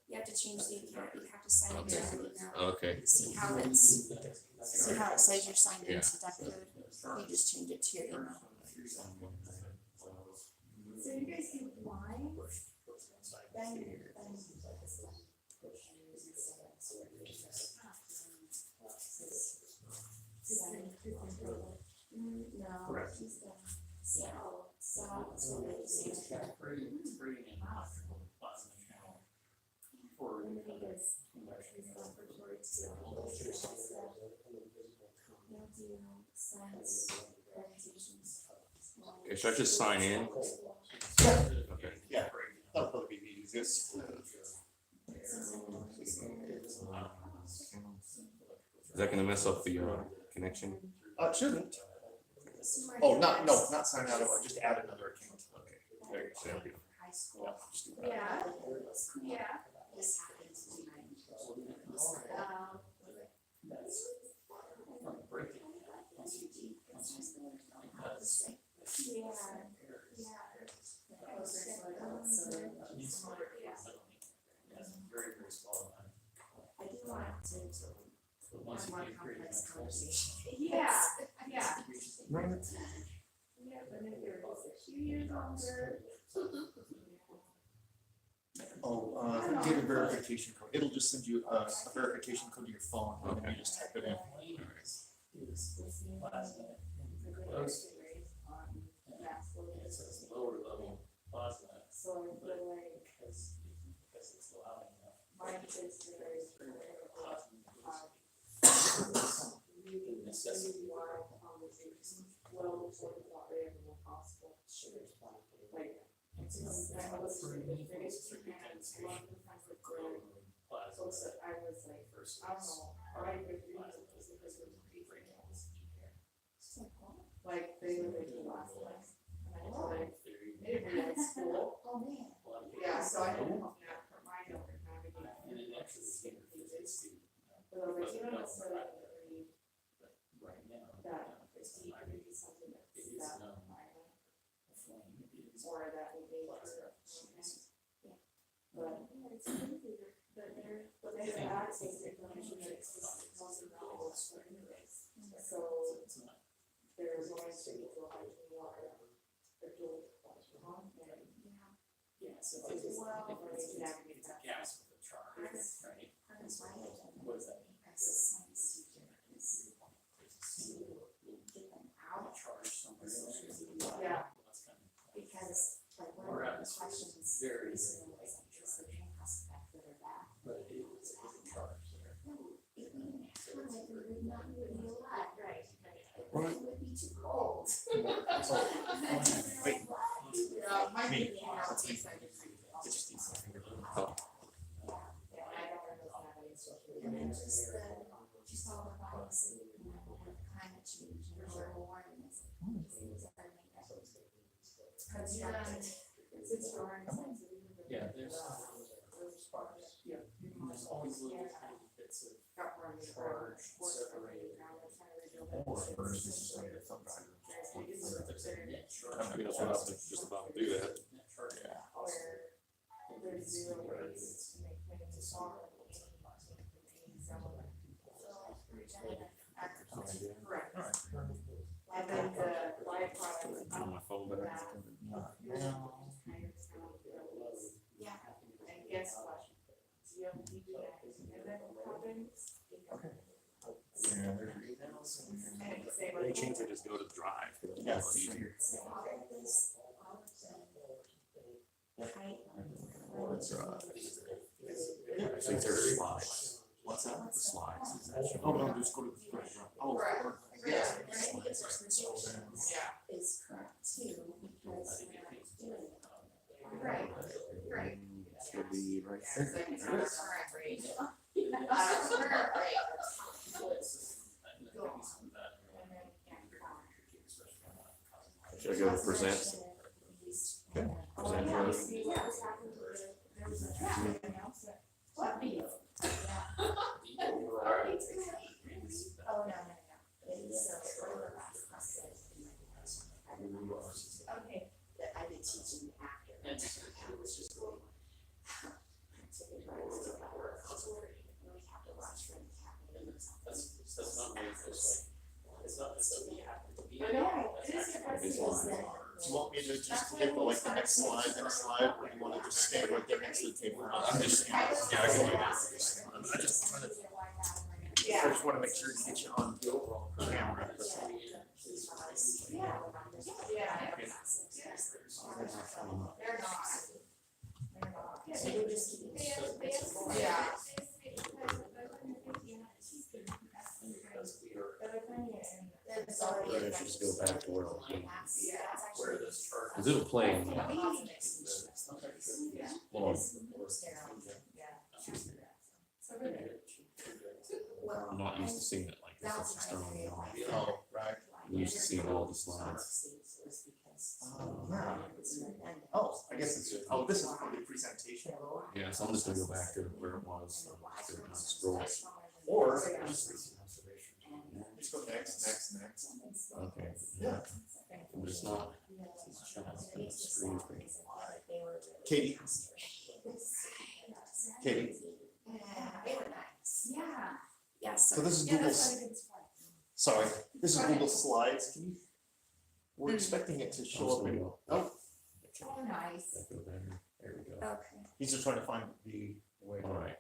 you have to change the account, you have to sign into your email. Okay. See how it says you're signed into that code, you just change it to your email. So you guys do blind? No. Correct. He's done. So it's really easy. It's creating a plasma channel for And then he does, he's laboratory too. He'll do science presentations. Okay, should I just sign in? Okay. Yeah, that'll probably be the easiest. Is that gonna mess up the connection? It shouldn't. Oh, not sign out of, just add another account. Okay, there you go. High school. Yeah, just do that. Yeah, yeah. This happens tonight. very, very small amount. I do want to But once you more get creating complex that conversation. Yeah, yeah. Right. Yeah, but if you're a few years older. Oh, get a verification code. It'll just send you a verification code to your phone, and then you just type it in. plasma and close. It's a lower level plasma. So I feel like Because it's allowing enough. my kids are very really Necessity. wild conversations well before the thought they ever were possible. Like, I was the biggest two hands, one of the friends with Greg, folks that I was like, I don't know, I would do this because it was crazy. Like, they were like the last one, and I was like, they didn't really like school. Oh, man. Yeah, so I didn't help that for my daughter navigate. And it actually fits to. But I was like, you don't necessarily agree Right now. that it's deep could be something that's It is that known. environment, A flame is or that we made for. But it's crazy that they have access to information that exists most available for anyways. So It's not. they're going to be like water, they're doing and Yeah, so it's it's well, if or it's they navigate that. gas with a charge, right? Part of my agenda What does that mean? as a science teacher is get them out Charge somewhere in there. Yeah. That's kind of. because like one of the questions Very, recently was like, is the greenhouse effect good or bad? But it is a charge there. No, it would not be a lot, right? Well, It would be too cold. Wait. Yeah, my Me. baby now That's me. thinks I just read it. It just needs to finger. Oh. Yeah, my daughter doesn't have any social And then media. just all the violence and climate change and global warming is things that are made that constructed. Since you're in science, Yeah, there's sparks. Yeah. There's always little tiny bits of got one of the charge sports separated. around the trying to rebuild Or it. first, this is like a thumb drive. There's a net charge. I mean, that's what I was just about to do that. Net charge. Yeah. Oh, where there's zero waste to make things solid. Correct. And then the byproduct On my phone, but Yeah, and guess what? GLP happens. any chance I just go to the drive? Yes. Actually, there's slides. What's that? The slides. Oh, no, just go to the. Oh, Right. or- Yeah. Is correct too, because we're not doing it. Right, right. Should be right Yeah, there. so it's There not it is. current rate. Uh, Current rate. Should I go to present? Okay. Present first. What meeting? Oh, no. It is so early last class. Okay. That I did teaching after. I was just going. So they brought us to that work. We have to watch from the cabinet. That's not me, it's not that we happen to be. I know, it is Maybe impressive. it's Do you want me to just hit the like the next slide, or you wanna just stand right there next to the table? I'm just, yeah, I can do that. I just trying to, I Yeah. just wanna make sure to get you on the overall camera. Yeah. They're not. So you're just keeping. Yeah. That's already. Right, I should just go back to where it was. Where this chart. Cause it'll play. Hold on. I'm not used to seeing it like this. It's externally on. Oh, right. I'm used to seeing all the slides. Yeah. Oh, I guess it's, oh, this is for the presentation. Yeah, so I'm just gonna go back to where it was. So kind of scroll. Or just go next. Okay. Yeah. I'm just not. Screen. Katie. Katie. They were nice. Yeah. Yeah, So this is Yeah, Google's, that's why I didn't swipe. sorry, this is Google Slides. Can you? We're expecting it to show up. Go. Oh, Oh, nice. There we go. Okay. he's just trying to find the way. All right.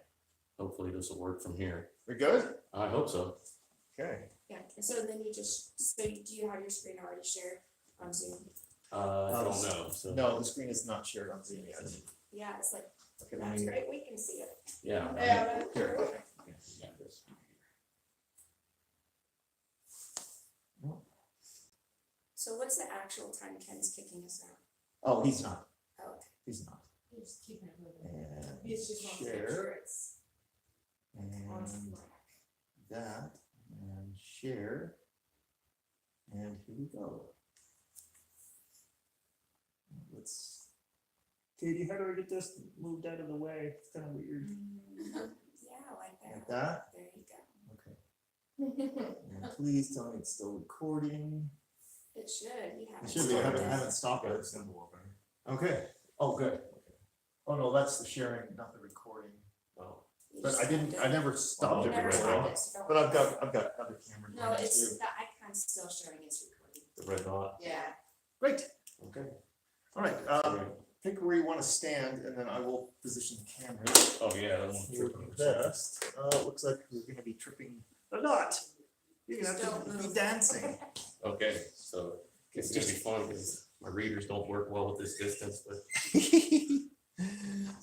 Hopefully this will work from here. We're good? I hope so. Okay. Yeah, so then you just, so do you have your screen already shared on Zoom? I don't know. So No, the screen is not shared on Zoom yet. Yeah, it's like, Okay, let that's me. great, we can see it. yeah. Yeah. Here, okay. So what's the actual time Ken's kicking us out? Oh, he's not. Oh, okay. He's not. He's keeping it moving. And He's just wants to make share. sure it's on And Slack. that, and share. And here we go. Let's. Katie, how do I get this moved out of the way? It's kind of weird. Yeah, like Like that. that? There you go. Okay. And please tell me it's still recording. It should, you have. It should be, I haven't stopped it. Okay, oh, good. Oh, no, that's the sharing, not the recording. Oh. But I never stopped it Never recording. stopped it. But I've got other cameras. No, running it's, too. the icon's still showing it's recording. The red dot. Yeah. Great, Okay. all right, pick where you wanna stand and then I will position the camera. Oh, yeah. That one Your best. It looks like we're gonna be tripping a lot. You're gonna have to be dancing. Okay, so it's gonna be fun because my readers don't work well with this distance, but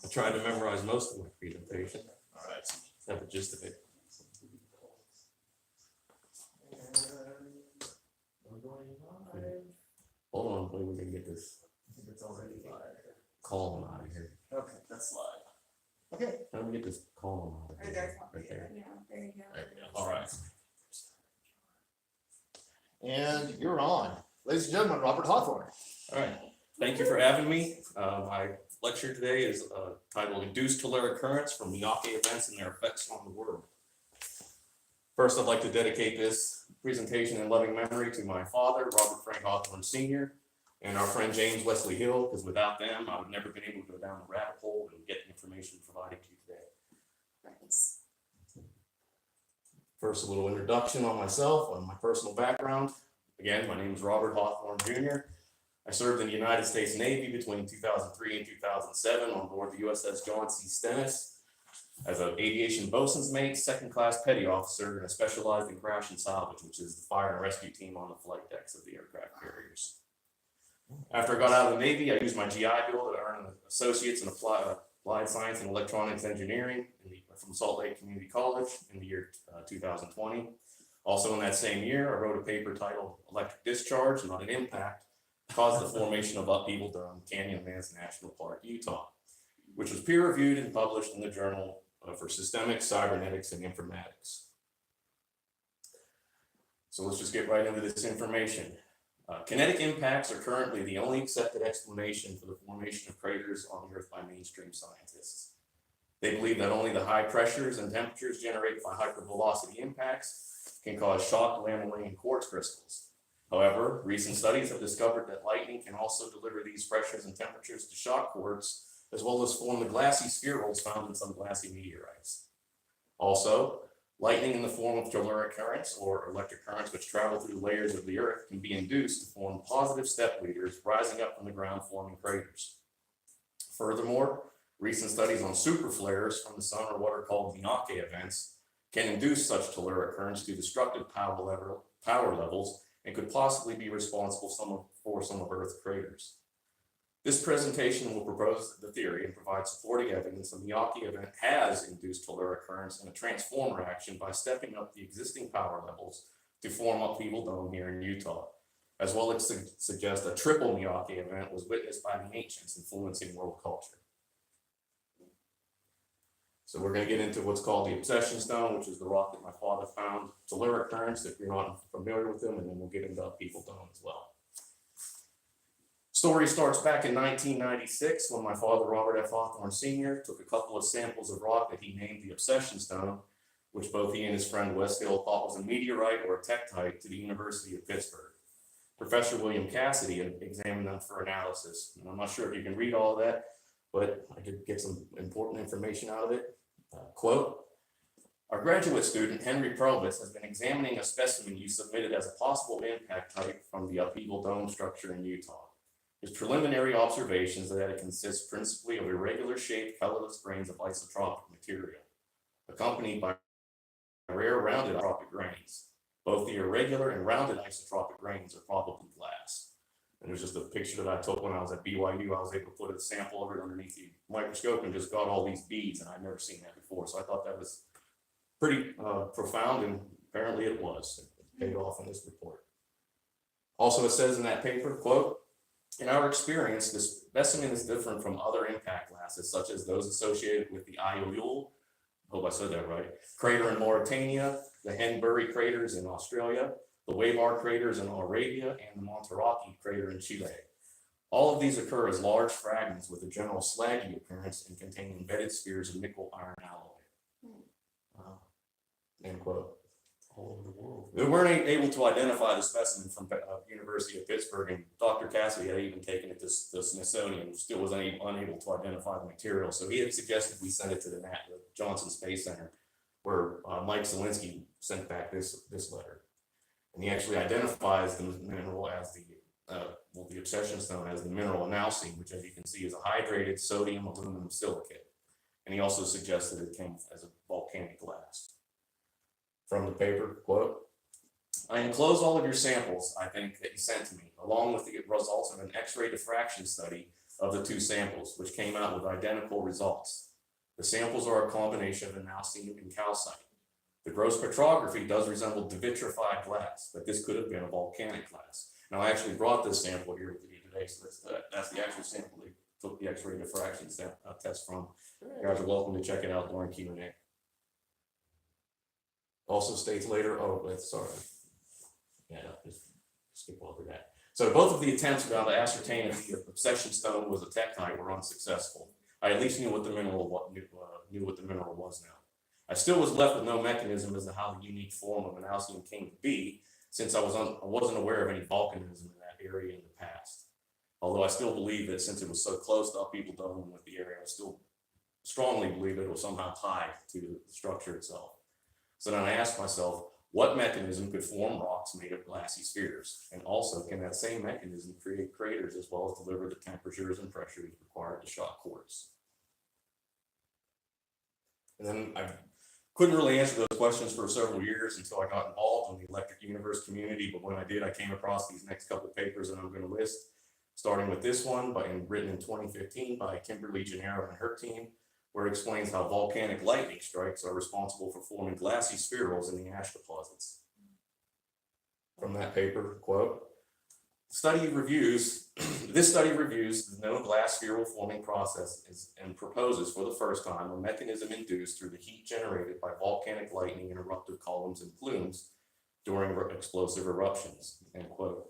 I tried to memorize most of my presentation. All right. Have the gist of it. We're going live. Hold on, wait, we're gonna get this I think it's already live. column out of here. Okay, that's live. Okay. How do we get this column out of Right here? there. Right there. Yeah, there you go. All right. And you're on. Ladies and gentlemen, Robert Hawthorne. All right. Thank you for having me. My lecture today is titled Induced Telluric Currents from Miyake Events and Their Effects on the World. First, I'd like to dedicate this presentation in loving memory to my father, Robert Frank Hawthorne Sr., and our friend James Wesley Hill, because without them, I would have never been able to go down the rabbit hole and get the information provided to you today. Nice. First, a little introduction on myself, on my personal background. Again, my name is Robert Hawthorne Jr. I served in the United States Navy between 2003 and 2007 on board the USS John C. Stennis as an aviation bosun's mate, second-class petty officer, and I specialized in crash and salvage, which is the fire and rescue team on the flight decks of the aircraft carriers. After I got out of the Navy, I used my GI Bill to earn an associate's in applied science and electronics engineering from Salt Lake Community College in the year 2020. Also in that same year, I wrote a paper titled Electric Discharge, Not an Impact, Caused the Formation of Upheaval Dome, Canyonlands National Park, Utah, which was peer-reviewed and published in the Journal for Systemic Cybernetics and Informatics. So let's just get right into this information. Kinetic impacts are currently the only accepted explanation for the formation of craters on the Earth by mainstream scientists. They believe that only the high pressures and temperatures generated by hypervelocity impacts can cause shock, lamelline, and quartz crystals. However, recent studies have discovered that lightning can also deliver these pressures and temperatures to shock quartz, as well as form the glassy spherules found in some glassy meteorites. Also, lightning in the form of telluric currents or electric currents which travel through the layers of the Earth can be induced to form positive step leaders rising up from the ground, forming craters. Furthermore, recent studies on superflares from the sun or what are called Ghada Che events can induce such telluric currents to destructive power levels and could possibly be responsible for some of Earth's craters. This presentation will propose the theory and provide supporting evidence that the Ghada Che event has induced telluric currents in a transform reaction by stepping up the existing power levels to form upheaval dome here in Utah, as well as suggest a triple Ghada Che event was witnessed by the ancients influencing world culture. So we're going to get into what's called the obsession stone, which is the rock that my father found, telluric currents, if you're not familiar with them, and then we'll get into upheaval dome as well. Story starts back in 1996 when my father, Robert F. Hawthorne Sr., took a couple of samples of rock that he named the obsession stone, which both he and his friend Wes Hill thought was a meteorite or a tektite, to the University of Pittsburgh. Professor William Cassidy examined them for analysis. And I'm not sure if you can read all of that, but I did get some important information out of it. Quote, our graduate student, Henry Probus, has been examining a specimen you submitted as a possible impact type from the upheaval dome structure in Utah. His preliminary observations are that it consists principally of irregular shaped colorless grains of isotropic material, accompanied by rare rounded isotropic grains. Both the irregular and rounded isotropic grains are probably glass. And there's just a picture that I took when I was at BYU. I was able to put a sample of it underneath the microscope and just got all these beads, and I'd never seen that before. So I thought that was pretty profound, and apparently it was. It paid off in this report. Also, it says in that paper, quote, in our experience, this specimen is different from other impact glasses, such as those associated with the Ayuyul, hope I said that right, crater in Mauritania, the Henbury craters in Australia, the Webar craters in Arabia, and the Monterrey crater in Chile. All of these occur as large fragments with a general slaggy appearance and contain embedded spheres of nickel iron alloy. End quote. All over the world. They weren't able to identify the specimen from University of Pittsburgh, and Dr. Cassidy had even taken it to the Smithsonian, still was unable to identify the material. So he had suggested we send it to the Johnson Space Center, where Mike Zielinski sent back this letter. And he actually identifies the mineral as the obsession stone as the mineral analcime, which, as you can see, is a hydrated sodium aluminum silicate. And he also suggested it came as a volcanic glass. From the paper, quote, I enclose all of your samples, I think, that you sent to me, along with the results of an X-ray diffraction study of the two samples, which came out with identical results. The samples are a combination of analcime and calcite. The gross petrography does resemble devitrified glass, but this could have been a volcanic glass. Now, I actually brought this sample here with me today, so that's the actual sample they took the X-ray diffraction test from. You guys are welcome to check it out during Q&A. Also states later, sorry. Yeah, just skip over that. So both of the attempts to ascertain if the obsession stone was a tektite were unsuccessful. I at least knew what the mineral was now. I still was left with no mechanism as to how the unique form of analcime came to be, since I wasn't aware of any volcanism in that area in the past. Although I still believe that since it was so close to upheaval dome with the area, I still strongly believe that it was somehow tied to the structure itself. So then I asked myself, what mechanism could form rocks made of glassy spheres? And also, can that same mechanism create craters as well as deliver the temperatures and pressures required to shock quartz? And then I couldn't really answer those questions for several years until I got involved in the electric universe community. But when I did, I came across these next couple of papers that I'm going to list, starting with this one written in 2015 by Kimberly Gennaro and her team, where it explains how volcanic lightning strikes are responsible for forming glassy spherules in the ash deposits. From that paper, quote, this study reviews the known glass spherule forming process and proposes for the first time a mechanism induced through the heat generated by volcanic lightning in eruptive columns and plumes during explosive eruptions, end quote.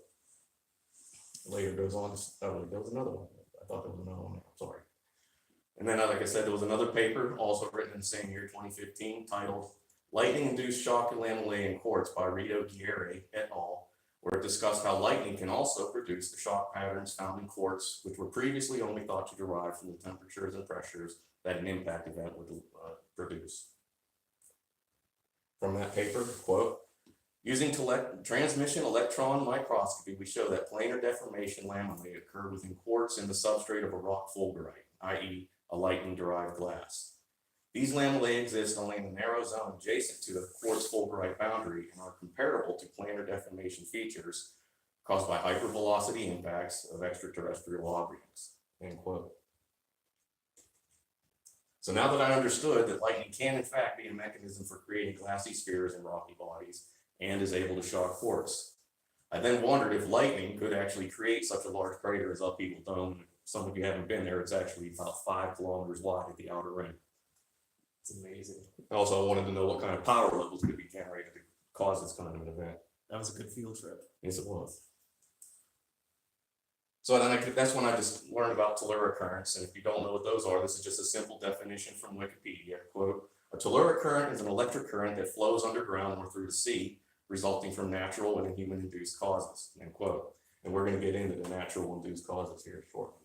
Later goes on, there was another one. I thought there was another one, sorry. And then, like I said, there was another paper also written in the same year, 2015, titled Lightning-Induced Shock and Lamellae in Quartz by Edo Kaal et al., where it discussed how lightning can also produce the shock patterns found in quartz, which were previously only thought to derive from the temperatures and pressures that an impact event would produce. From that paper, quote, using transmission electron microscopy, we show that planar deformation lamellae occur within quartz in the substrate of a rock fulgurite, i.e. a lightning-derived glass. These lamellae exist only in the narrow zone adjacent to the quartz fulgurite boundary and are comparable to planar deformation features caused by hypervelocity impacts of extraterrestrial objects, end quote. So now that I understood that lightning can in fact be a mechanism for creating glassy spheres in rocky bodies and is able to shock quartz, I then wondered if lightning could actually create such a large crater as Upheaval Dome. Some of you haven't been there, it's actually about 5 kilometers wide at the outer rim. It's amazing. Also, I wanted to know what kind of power levels could be generated to cause this kind of an event. That was a good field trip. Yes, it was. So then that's when I just learned about telluric currents. And if you don't know what those are, this is just a simple definition from Wikipedia. Quote, a telluric current is an electric current that flows underground or through the sea, resulting from natural and human-induced causes, end quote. And we're going to get into the natural induced causes here shortly.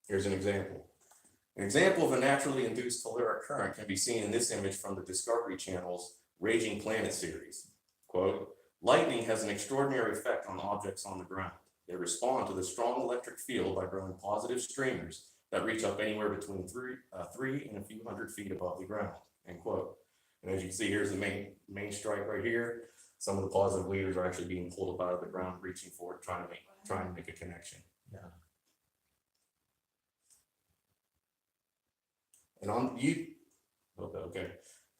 Here's an example. An example of a naturally induced telluric current can be seen in this image from the Discovery Channel's Raging Planet series. Quote, lightning has an extraordinary effect on objects on the ground. They respond to the strong electric field by growing positive streamers that reach up anywhere between 3 and a few hundred feet above the ground, end quote. And as you can see, here's the main strike right here. Some of the positive leaders are actually being pulled up out of the ground, reaching for it, trying to make a connection. Yeah. And on okay,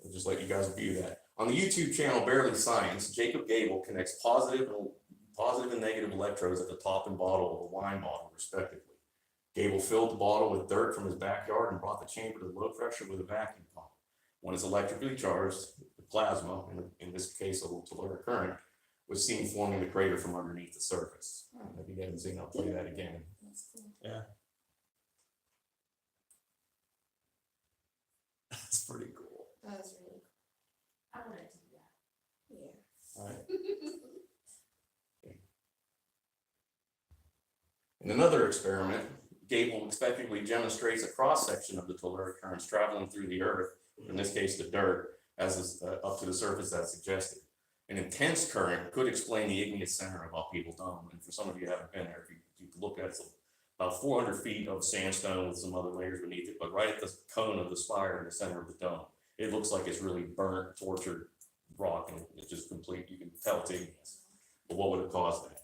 I'll just let you guys view that. On the YouTube channel Barely Science, Jacob Gable connects positive and negative electrodes at the top and bottom of a wine bottle, respectively. Gable filled the bottle with dirt from his backyard and brought the chamber to low pressure with a vacuum pump. When it's electrically charged, the plasma, in this case a telluric current, was seen forming the crater from underneath the surface. If you haven't seen, I'll play that again. Yeah. That's pretty cool. That was really cool. I wanna do that. Yeah. All right. In another experiment, Gable effectively demonstrates a cross-section of the telluric currents traveling through the earth, in this case the dirt, as is, up to the surface that's suggested. An intense current could explain the igneous center of Upheaval Dome, and for some of you who haven't been there, if you look at it, it's about 400 feet of sandstone with some other layers beneath it, but right at the cone of the spire in the center of the dome, it looks like it's really burnt, tortured rock, and it's just complete, you can tell it's igneous. But what would have caused that?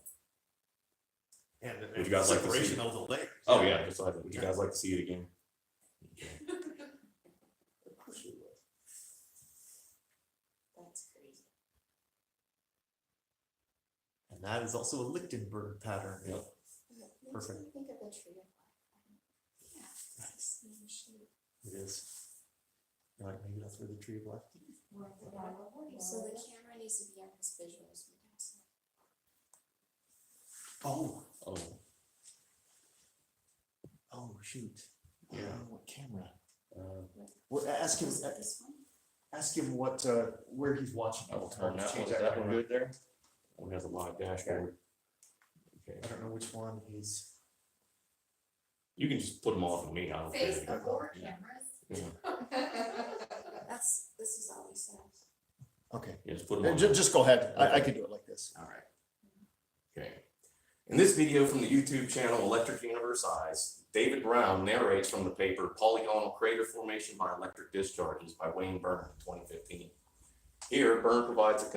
And the Would you guys like to see separation it? of the layers. Oh yeah, just like, would you guys like to see it again? Of course we would. That's crazy. And that is also a Lichtenberg pattern. Yep. Perfect. Makes me think of the tree of life. Yeah. Nice. Same shape. It is. You're like, maybe that's where the tree of life. So the camera needs to be on his visuals. Oh, Oh, oh, shoot. Yeah. What camera? well, Ask him. Is it this one? Ask him what where he's watching. I will turn that one. Change Is that one camera. good there? One has a live dashboard. Okay. I don't know which one he's. You can just put them off of me. I don't care. Face the 4 cameras. This is all we said. Okay. Yeah, just put them on. Just go ahead. I could do it like this. All right. Okay. In this video from the YouTube channel Electric Universe Eyes, David Brown narrates from the paper Polygonal Crater Formation by Electric Discharges by Wayne Byrne in 2015. Here, Byrne provides a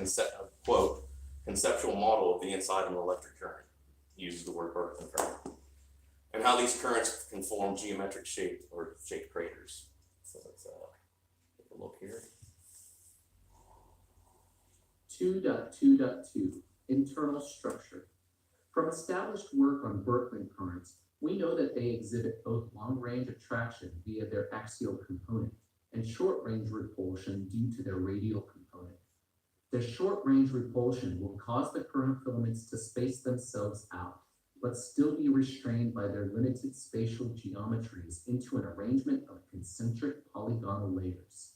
quote, conceptual model of the inside of an electric current. He uses the word Byrne current. And how these currents can form geometric shaped or shaped craters. So let's take a look here. 2.2.2 Internal structure. From established work on Birkeland currents, we know that they exhibit both long-range attraction via their axial component and short-range repulsion due to their radial component. The short-range repulsion will cause the current filaments to space themselves out, but still be restrained by their limited spatial geometries into an arrangement of concentric polygonal layers.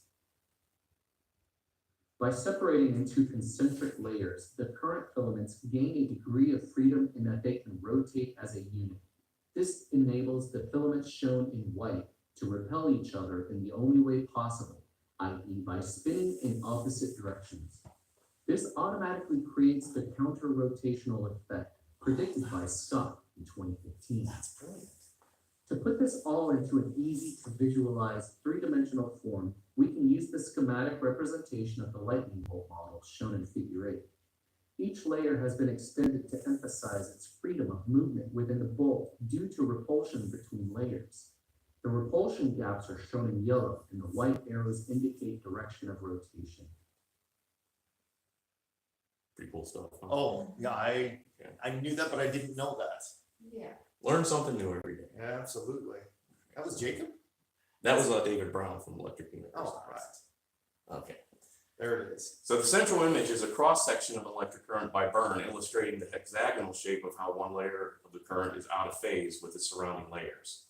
By separating into concentric layers, the current filaments gain a degree of freedom in that they can rotate as a unit. This enables the filaments shown in white to repel each other in the only way possible, i.e. by spinning in opposite directions. This automatically creates the counter-rotational effect predicted by Scott in 2015. That's brilliant. To put this all into an easy to visualize three-dimensional form, we can use the schematic representation of the lightning bolt model shown in figure 8. Each layer has been extended to emphasize its freedom of movement within the bolt due to repulsion between layers. The repulsion gaps are shown in yellow, and the white arrows indicate direction of rotation. Pretty cool stuff. Huh? Oh, yeah, I knew that, but I didn't know that. Yeah. Learn something new every day. Yeah, absolutely. That was Jacob? That was David Brown from Electric Universe. Oh, right. Okay. There it is. So the central image is a cross-section of electric current by Byrne, illustrating the hexagonal shape of how one layer of the current is out of phase with its surrounding layers.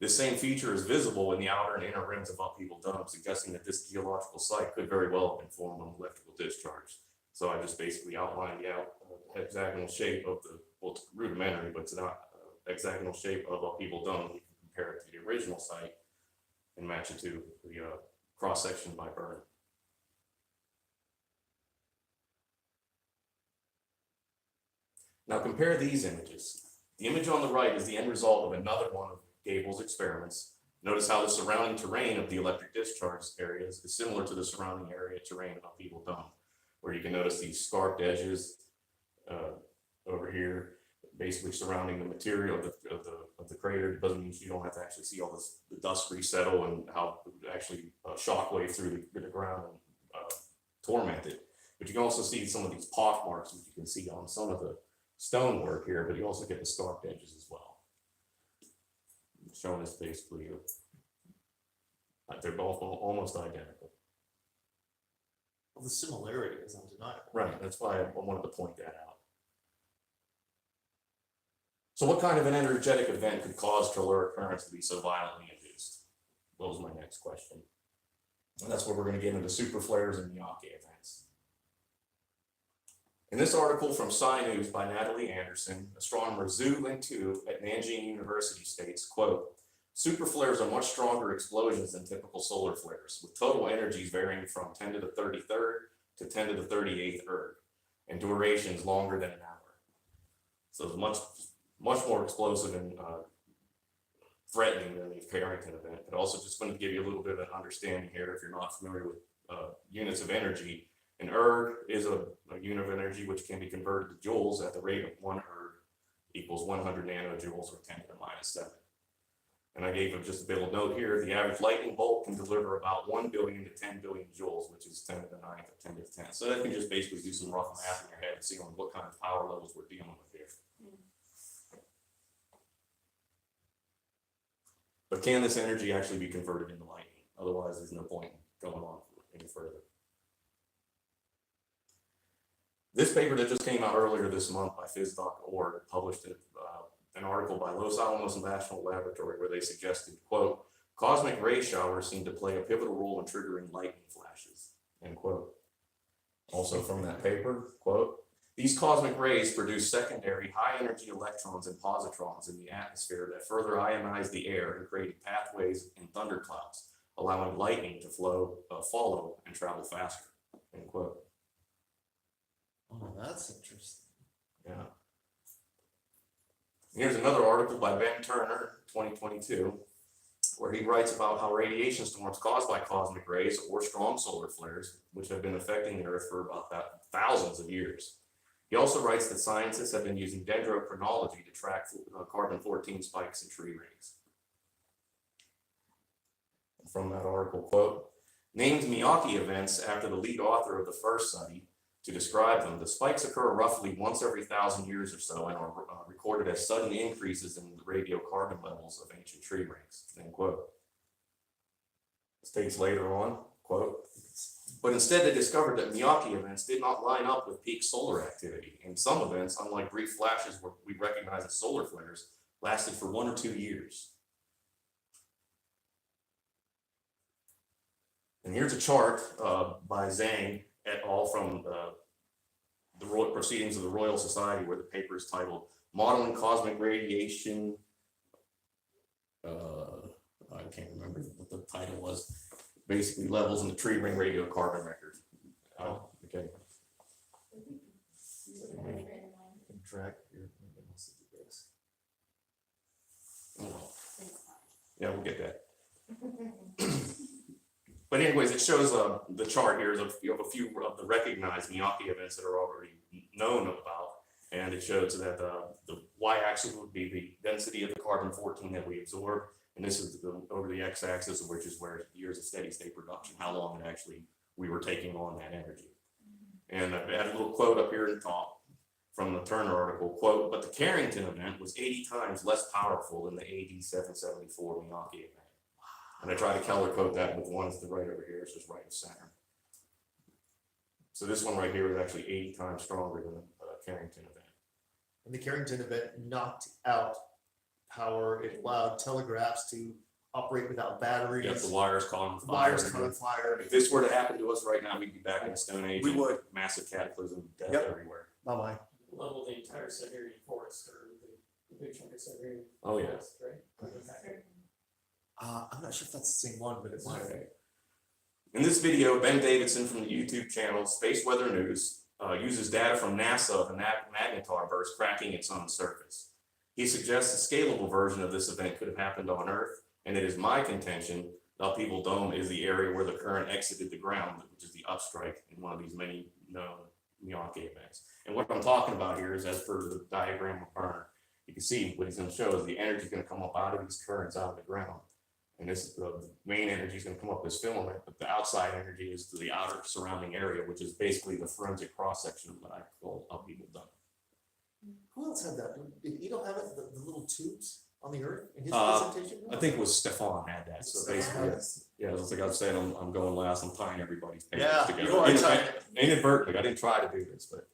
This same feature is visible in the outer and inner rims of upheaval dome, suggesting that this geological site could very well have been formed on electrical discharge. So I just basically outlined the hexagonal shape of the, well, it's rudimentary, but it's not hexagonal shape of upheaval dome. We can compare it to the original site and match it to the cross-section by Byrne. Now compare these images. The image on the right is the end result of another one of Gable's experiments. Notice how the surrounding terrain of the electric discharge areas is similar to the surrounding area terrain of upheaval dome, where you can notice these scarped edges over here, basically surrounding the material of the crater. It doesn't mean you don't have to actually see all this, the dust resettle and how it would actually shockwave through the ground and torment it. But you can also see some of these pock marks, which you can see on some of the stonework here, but you also get the scarped edges as well. Shown as basically, they're both almost identical. Well, the similarity is undeniable. Right, that's why I wanted to point that out. So what kind of an energetic event could cause telluric currents to be so violently induced? That was my next question. And that's where we're going to get into super flares and Miyake events. In this article from Sci News by Natalie Anderson, astronomer Zhu Lin-Tu at Nanjing University states, quote, super flares are much stronger explosions than typical solar flares, with total energies varying from 10 to the 33rd to 10 to the 38th erg, and durations longer than an hour. So it's much more explosive and threatening than the Carrington event. But also just going to give you a little bit of an understanding here if you're not familiar with units of energy. An erg is a unit of energy which can be converted to joules at the rate of 1 erg equals 100 nanojoules or 10 to the minus 7. And I gave just a little note here, the average lightning bolt can deliver about 1 billion to 10 billion joules, which is 10 to the 9th or 10 to the 10th. So that can just basically do some rough math in your head and see on what kind of power levels we're dealing with here. But can this energy actually be converted into lightning? Otherwise, there's no point in going on any further. This paper that just came out earlier this month by phys.org published an article by Los Alamos National Laboratory where they suggested, quote, cosmic ray showers seem to play a pivotal role in triggering lightning flashes, end quote. Also from that paper, quote, These cosmic rays produce secondary high-energy electrons and positrons in the atmosphere that further ionize the air and create pathways in thunderclouds, allowing lightning to follow and travel faster. End quote. Oh, that's interesting. Yeah. Here's another article by Ben Turner, 2022, where he writes about how radiation storms caused by cosmic rays or strong solar flares, which have been affecting the Earth for about thousands of years. He also writes that scientists have been using dendrochronology to track carbon-14 spikes in tree rings. From that article, quote, named Miyake events after the lead author of the first study to describe them, the spikes occur roughly once every 1,000 years or so and are recorded as sudden increases in the radiocarbon levels of ancient tree rings, end quote. States later on, quote, but instead they discovered that Miyake events did not line up with peak solar activity, and some events, unlike brief flashes where we recognize as solar flares, lasted for 1 or 2 years. And here's a chart by Zhang et al. From the Royal Proceedings of the Royal Society, where the paper is titled Modeling Cosmic Radiation. I can't remember what the title was. Basically, levels in the tree ring radiocarbon record. Okay. Drag your. Yeah, we'll get that. But anyways, it shows the chart here of a few of the recognized Miyake events that are already known about, and it shows that the y-axis would be the density of the carbon-14 that we absorb, and this is over the x-axis, which is where years of steady state production, how long it actually we were taking on that energy. And I had a little quote up here in the top from the Turner article, quote, but the Carrington event was 80 times less powerful than the AD 774 Miyake event. And I try to color code that with one is the right over here, so it's right of center. So this one right here is actually 80 times stronger than the Carrington event. And the Carrington event knocked out power. It allowed telegraphs to operate without batteries. Yep, the wires caught on fire. Wires caught on fire. If this were to happen to us right now, we'd be back in the Stone Age. We would. Massive cataclysm, death everywhere. Bye-bye. Level the entire Siberian forest or the big chunk of Siberian. Oh, yeah. forest, right? I'm not sure if that's the same one, but it's Okay. In this video, Ben Davidson from the YouTube channel Space Weather News uses data from NASA of a magnetar burst cracking its own surface. He suggests a scalable version of this event could have happened on Earth, and it is my contention the upheaval dome is the area where the current exited the ground, which is the upstrike in one of these many known Miyake events. And what I'm talking about here is, as per the diagram of Turner, you can see what he's going to show is the energy is going to come up out of these currents out of the ground. And this the main energy is going to come up as filament, but the outside energy is to the outer surrounding area, which is basically the forensic cross section of what I call upheaval dome. Who else had that? Did Edo have it, the little tubes on the Earth in his presentation? I think it was Stefan had that. So basically, yeah, it's like I was saying, I'm going last. I'm tying everybody's papers together. You are tying. Inadvertently, I didn't try to do this, but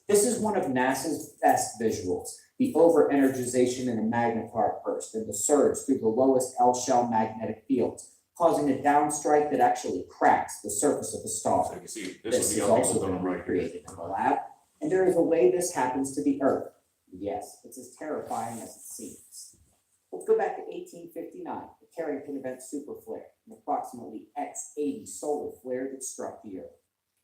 This is one of NASA's best visuals, the over-energization in a magnetar burst and the surge through the lowest L-shell magnetic fields, causing a downstrike that actually cracks the surface of a star. so you can see This this is is the also upheaval been dome right here. recreated in the lab, and there is a way this happens to the Earth. Yes, it's as terrifying as it seems. Let's go back to 1859, the Carrington event superflare, an approximately X80 solar flare that struck the Earth.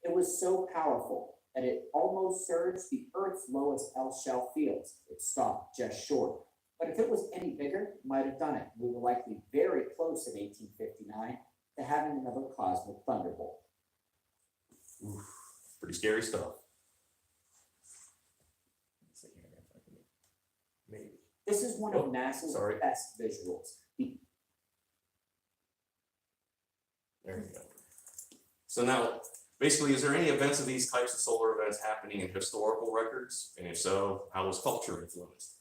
It was so powerful that it almost surged the Earth's lowest L-shell fields. It stopped just short. But if it was any bigger, it might have done it. We were likely very close in 1859 to having another cosmic thunderbolt. Oof, pretty scary stuff. Maybe. This is one of NASA's sorry. best visuals. There you go. So now, basically, is there any events of these types of solar events happening in historical records? And if so, how was culture influenced?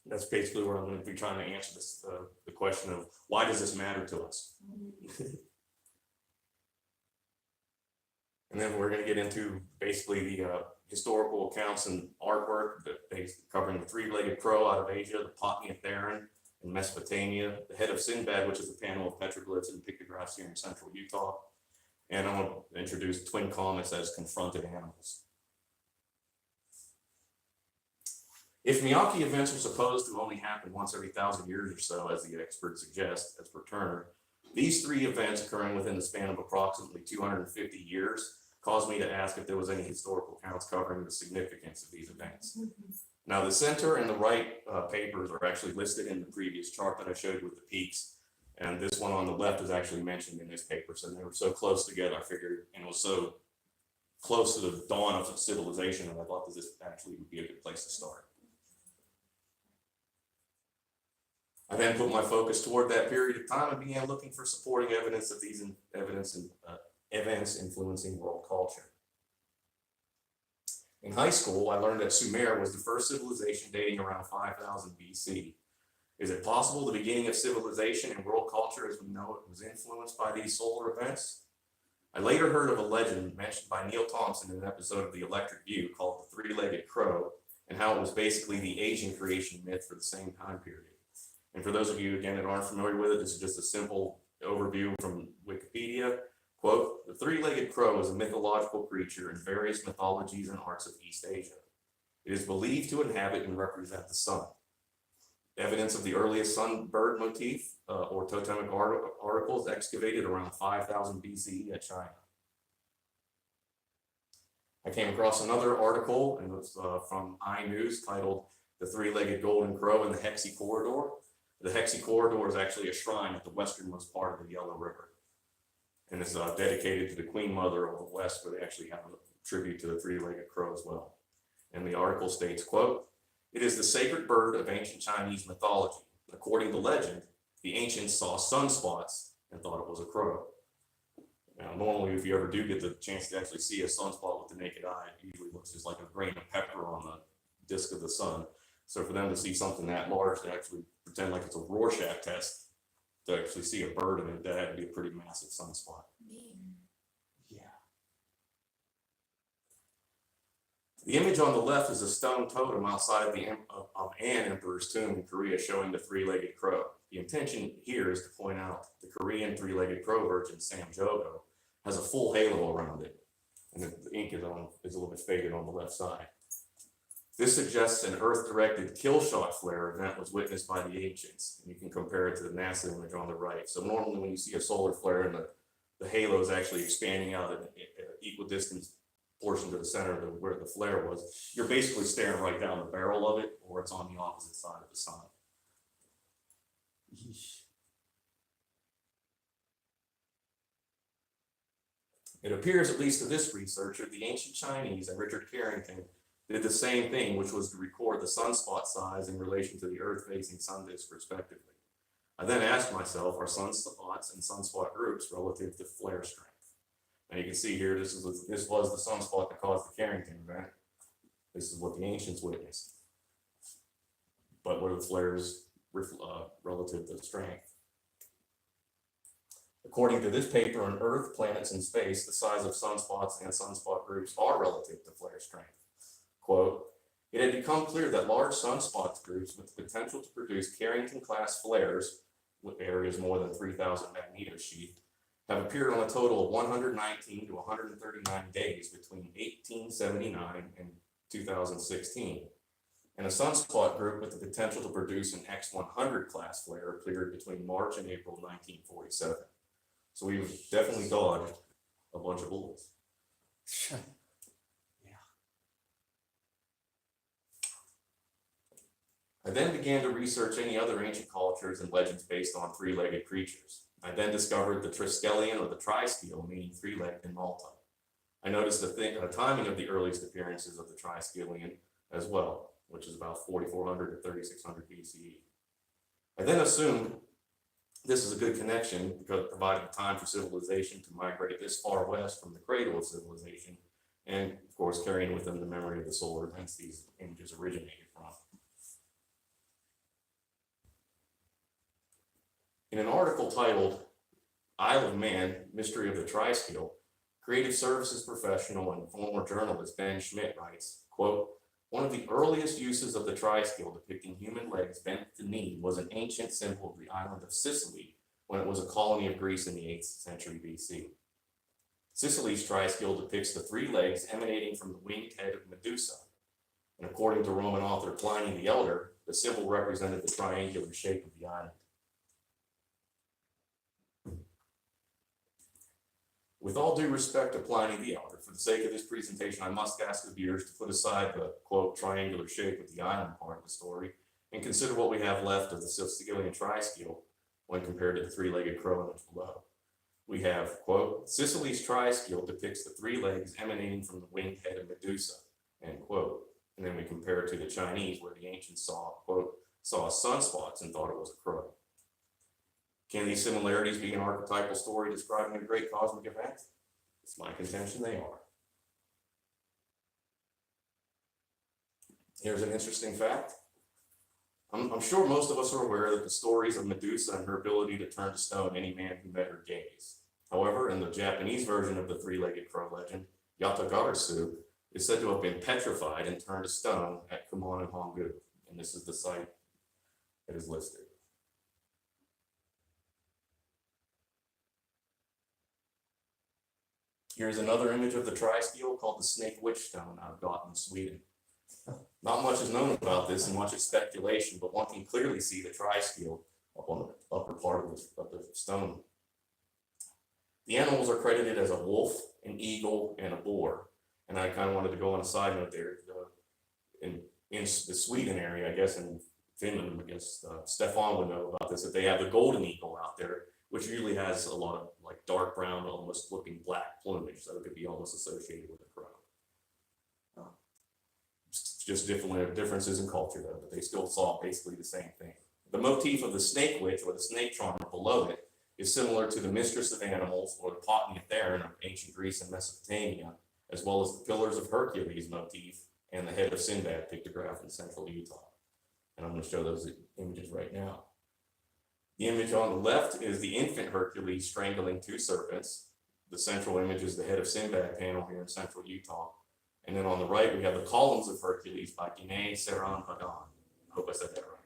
That's basically where I'm going to be trying to answer this, the question of why does this matter to us? And then we're going to get into basically the historical accounts and artwork that they covering the three-legged crow out of Asia, the Potnia Theron in Mesopotamia, the head of Sinbad, which is a panel of petroglyphs and pictographs here in central Utah. And I'm going to introduce twin comets as confronted animals. If Miyake events are supposed to only happen once every 1,000 years or so, as the experts suggest, as per Turner, these 3 events occurring within the span of approximately 250 years caused me to ask if there was any historical accounts covering the significance of these events. Now, the center and the right papers are actually listed in the previous chart that I showed you with the peaks, and this one on the left is actually mentioned in this paper, so they were so close together, I figured, and it was so close to the dawn of civilization, and I thought that this actually would be a good place to start. I then put my focus toward that period of time and began looking for supporting evidence of these events influencing world culture. In high school, I learned that Sumer was the first civilization dating around 5000 BC. Is it possible the beginning of civilization and world culture as we know it was influenced by these solar events? I later heard of a legend mentioned by Neil Thompson in an episode of The Electric View called The Three-Legged Crow, and how it was basically the Asian creation myth for the same time period. And for those of you, again, that aren't familiar with it, this is just a simple overview from Wikipedia. Quote, the three-legged crow is a mythological creature in various mythologies and arts of East Asia. It is believed to inhabit and represent the sun. Evidence of the earliest sunbird motif or totemic articles excavated around 5000 BCE at China. I came across another article, and it was from iNews, titled The Three-Legged Golden Crow in the Hexi Corridor. The Hexi Corridor is actually a shrine at the westernmost part of the Yellow River. And it's dedicated to the Queen Mother of the West, where they actually have a tribute to the three-legged crow as well. And the article states, quote, it is the sacred bird of ancient Chinese mythology. According to legend, the ancients saw sunspots and thought it was a crow. Now, normally, if you ever do get the chance to actually see a sunspot with the naked eye, it usually looks just like a grain of pepper on the disk of the sun. So for them to see something that large, to actually pretend like it's a Rorschach test, to actually see a bird in it, that had to be a pretty massive sunspot. Yeah. The image on the left is a stone totem outside of An emperor's tomb in Korea, showing the three-legged crow. The intention here is to point out the Korean three-legged crow virgin, Samjogo, has a full halo around it, and the ink is a little bit faded on the left side. This suggests an Earth-directed kill shot flare event was witnessed by the ancients. And you can compare it to the NASA image on the right. So normally when you see a solar flare and the halo is actually expanding out at an equidistant portion to the center of where the flare was, you're basically staring right down the barrel of it, or it's on the opposite side of the sun. It appears, at least to this researcher, the ancient Chinese and Richard Carrington did the same thing, which was to record the sunspot size in relation to the Earth-facing sun disk, respectively. I then asked myself, are sunspots and sunspot groups relative to flare strength? And you can see here, this was the sunspot that caused the Carrington event. This is what the ancients witnessed. But what are the flares relative to strength? According to this paper on Earth, planets, and space, the size of sunspots and sunspot groups are relative to flare strength. Quote, it had become clear that large sunspot groups with the potential to produce Carrington-class flares with areas more than 3,000 magneto sheath have appeared on a total of 119 to 139 days between 1879 and 2016. And a sunspot group with the potential to produce an X100 class flare appeared between March and April 1947. So we've definitely dodged a bunch of bullets. I then began to research any other ancient cultures and legends based on three-legged creatures. I then discovered the Triskelion or the Triskele, meaning three-legged in Malta. I noticed the timing of the earliest appearances of the Triskelion as well, which is about 4400 to 3600 BCE. I then assumed this is a good connection because it provided time for civilization to migrate this far west from the cradle of civilization, and of course carrying with them the memory of the solar events these images originated from. In an article titled Isle of Man, Mystery of the Triskele, creative services professional and former journalist Ben Schmidt writes, quote, one of the earliest uses of the triskele depicting human legs bent at the knee was an ancient symbol of the island of Sicily when it was a colony of Greece in the 8th century BC. Sicily's triskele depicts the three legs emanating from the winged head of Medusa. And according to Roman author Pliny the Elder, the symbol represented the triangular shape of the island. With all due respect to Pliny the Elder, for the sake of this presentation, I must ask the viewers to put aside the, quote, triangular shape of the island part of the story and consider what we have left of the Sicilian triskele when compared to the three-legged crow image below. We have, quote, Sicily's triskele depicts the three legs emanating from the winged head of Medusa, end quote. And then we compare it to the Chinese, where the ancients saw, quote, saw sunspots and thought it was a crow. Can these similarities be an archetypal story describing a great cosmic event? It's my contention they are. Here's an interesting fact. I'm sure most of us are aware that the stories of Medusa and her ability to turn to stone any man who met her gaze. However, in the Japanese version of the three-legged crow legend, Yatagarasu is said to have been petrified and turned to stone at Kumon and Hongu, and this is the site that is listed. Here's another image of the triskele called the Snake Witch Stone out of Gotland, Sweden. Not much is known about this and much is speculation, but one can clearly see the triskele up on the upper part of the stone. The animals are credited as a wolf, an eagle, and a boar. And I kind of wanted to go on a side note there. In the Sweden area, I guess, in Finland, I guess Stefan would know about this, that they have the golden eagle out there, which usually has a lot of like dark brown, almost looking black plumage, so it could be almost associated with a crow. Just different differences in culture, though, but they still saw basically the same thing. The motif of the snake witch or the snake charmer below it is similar to the mistress of animals or the Potnia Theron of ancient Greece and Mesopotamia, as well as the Pillars of Hercules motif and the head of Sinbad pictograph in central Utah. And I'm going to show those images right now. The image on the left is the infant Hercules strangling two serpents. The central image is the head of Sinbad panel here in central Utah. And then on the right, we have the columns of Hercules by Guinée Serran Pagan. I hope I said that right.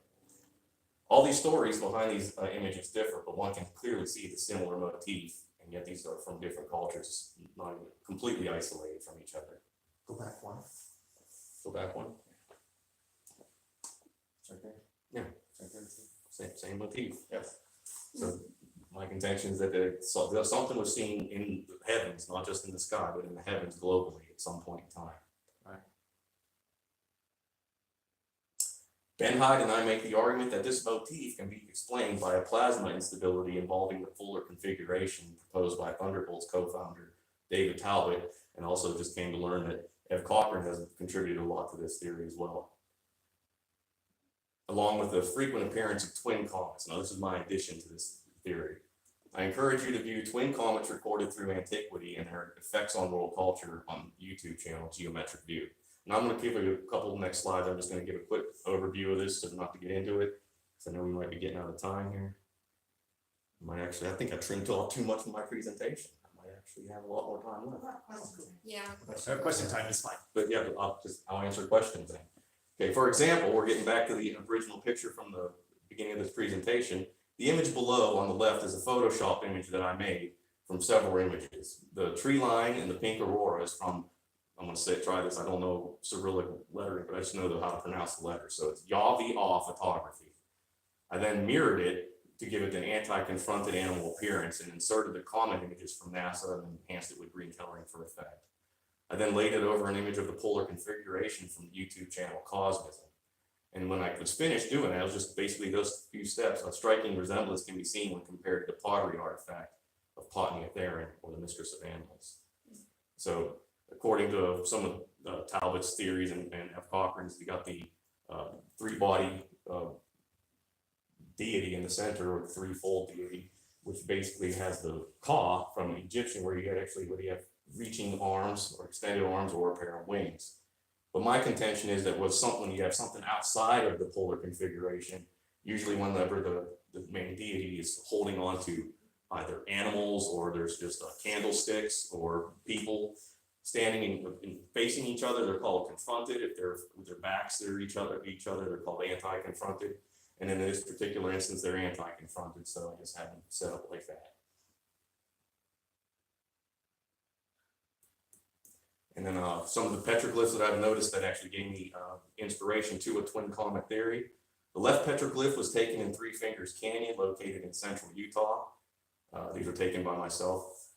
All these stories behind these images differ, but one can clearly see the similar motif, and yet these are from different cultures, not even completely isolated from each other. Go back one. Go back one. It's right there. Yeah, it's right there. Same motif. Yes. So my contention is that something was seen in the heavens, not just in the sky, but in the heavens globally at some point in time. Right. Ben Hyde and I make the argument that this motif can be explained by a plasma instability involving the fuller configuration proposed by Thunderbolt's co-founder David Talbot, and also just came to learn that Edo Kaal has contributed a lot to this theory as well, along with the frequent appearance of twin comets. Now, this is my addition to this theory. I encourage you to view twin comets recorded through antiquity and their effects on world culture on YouTube channel Geometric View. And I'm going to give you a couple of next slides. I'm just going to give a quick overview of this so not to get into it, because I know we might be getting out of time here. I think I trimmed off too much of my presentation. I might actually have a lot more time left. Yeah. Question time is fine. But yeah, I'll answer questions then. Okay, for example, we're getting back to the original picture from the beginning of this presentation. The image below on the left is a Photoshop image that I made from several images. The tree line and the pink aurora is from, I'm going to try this, I don't know Cyrillic lettering, but I just know how to pronounce the letters. So it's Yavi-Aw photography. I then mirrored it to give it an anti-confronted animal appearance and inserted the common images from NASA and enhanced it with green coloring for effect. I then laid it over an image of the polar configuration from the YouTube channel Cosmism. And when I was finished doing it, it was just basically those few steps. A striking resemblance can be seen when compared to the pottery artifact of Potnia Theron, or the mistress of animals. So according to some of Talbot's theories and F. Cochrane's, we got the three-body deity in the center, or the threefold deity, which basically has the Ka from Egyptian, where you have reaching arms or extended arms or a pair of wings. But my contention is that when you have something outside of the polar configuration, usually whenever the main deity is holding on to either animals, or there's just candlesticks or people standing and facing each other, they're called confronted. If they're with their backs to each other, they're called anti-confronted. And in this particular instance, they're anti-confronted, so I just had them set up like that. And then some of the petroglyphs that I've noticed that actually gave me inspiration to a twin comet theory. The left petroglyph was taken in Three Fingers Canyon, located in central Utah. These were taken by myself.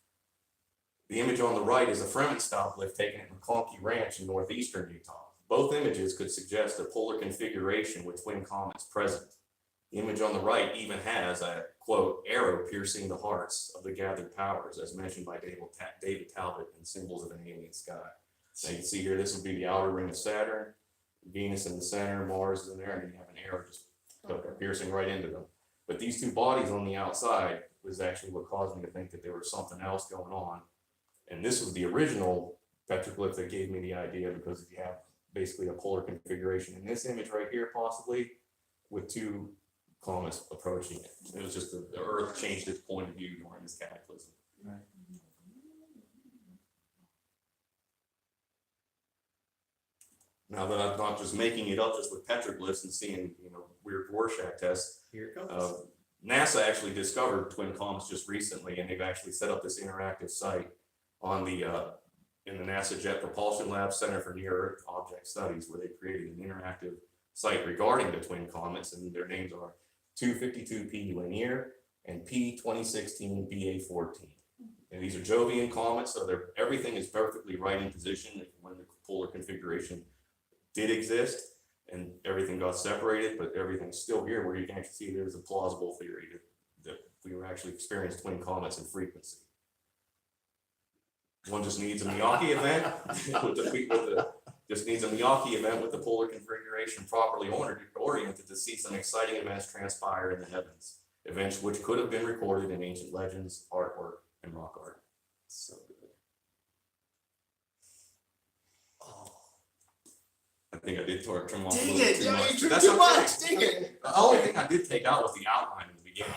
The image on the right is a Fremen-style glyph taken at McConkey Ranch in northeastern Utah. Both images could suggest a polar configuration with twin comets present. The image on the right even has a, quote, arrow piercing the hearts of the gathered powers, as mentioned by David Talbot in Symbols of an Alien Sky. Now you can see here, this would be the outer ring of Saturn, Venus in the center, Mars is in there, and then you have an arrow just piercing right into them. But these two bodies on the outside was actually what caused me to think that there was something else going on. And this was the original petroglyph that gave me the idea, because you have basically a polar configuration in this image right here, possibly, with two comets approaching it. It was just the Earth changed its point of view during this cataclysm. Right. Now that I'm not just making it up just with petroglyphs and seeing, weird Rorschach tests, Here it comes. NASA actually discovered twin comets just recently, and they've actually set up this interactive site on the in the NASA Jet Propulsion Lab Center for Near Earth Object Studies, where they created an interactive site regarding the twin comets, and their names are 252P Linear and P2016 BA14. And these are Jovian comets, so everything is perfectly right in position when the polar configuration did exist, and everything got separated, but everything's still here, where you can actually see there's a plausible theory that we were actually experiencing twin comets in frequency. One just needs a Miyake event just needs a Miyake event with the polar configuration properly oriented to see some exciting events transpire in the heavens. Events which could have been recorded in ancient legends, artwork, and rock art. So good. I think I did turn off a little too much. That's too okay. much, dang it. The only thing I did take out was the outline in the beginning,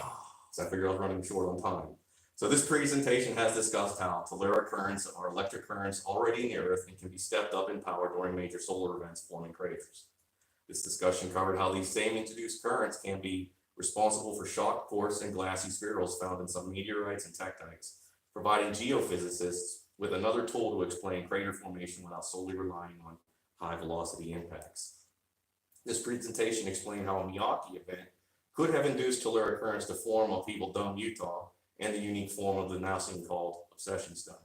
so I figured I was running short on time. So this presentation has discussed how telluric currents are electric currents already in the Earth and can be stepped up in power during major solar events forming craters. This discussion covered how these same introduced currents can be responsible for shock, quartz, and glassy spirals found in some meteorites and tektites, providing geophysicists with another tool to explain crater formation without solely relying on high velocity impacts. This presentation explained how a Miyake event could have induced telluric currents to form on People Dome, Utah, and the unique form of the now seen called obsession stone.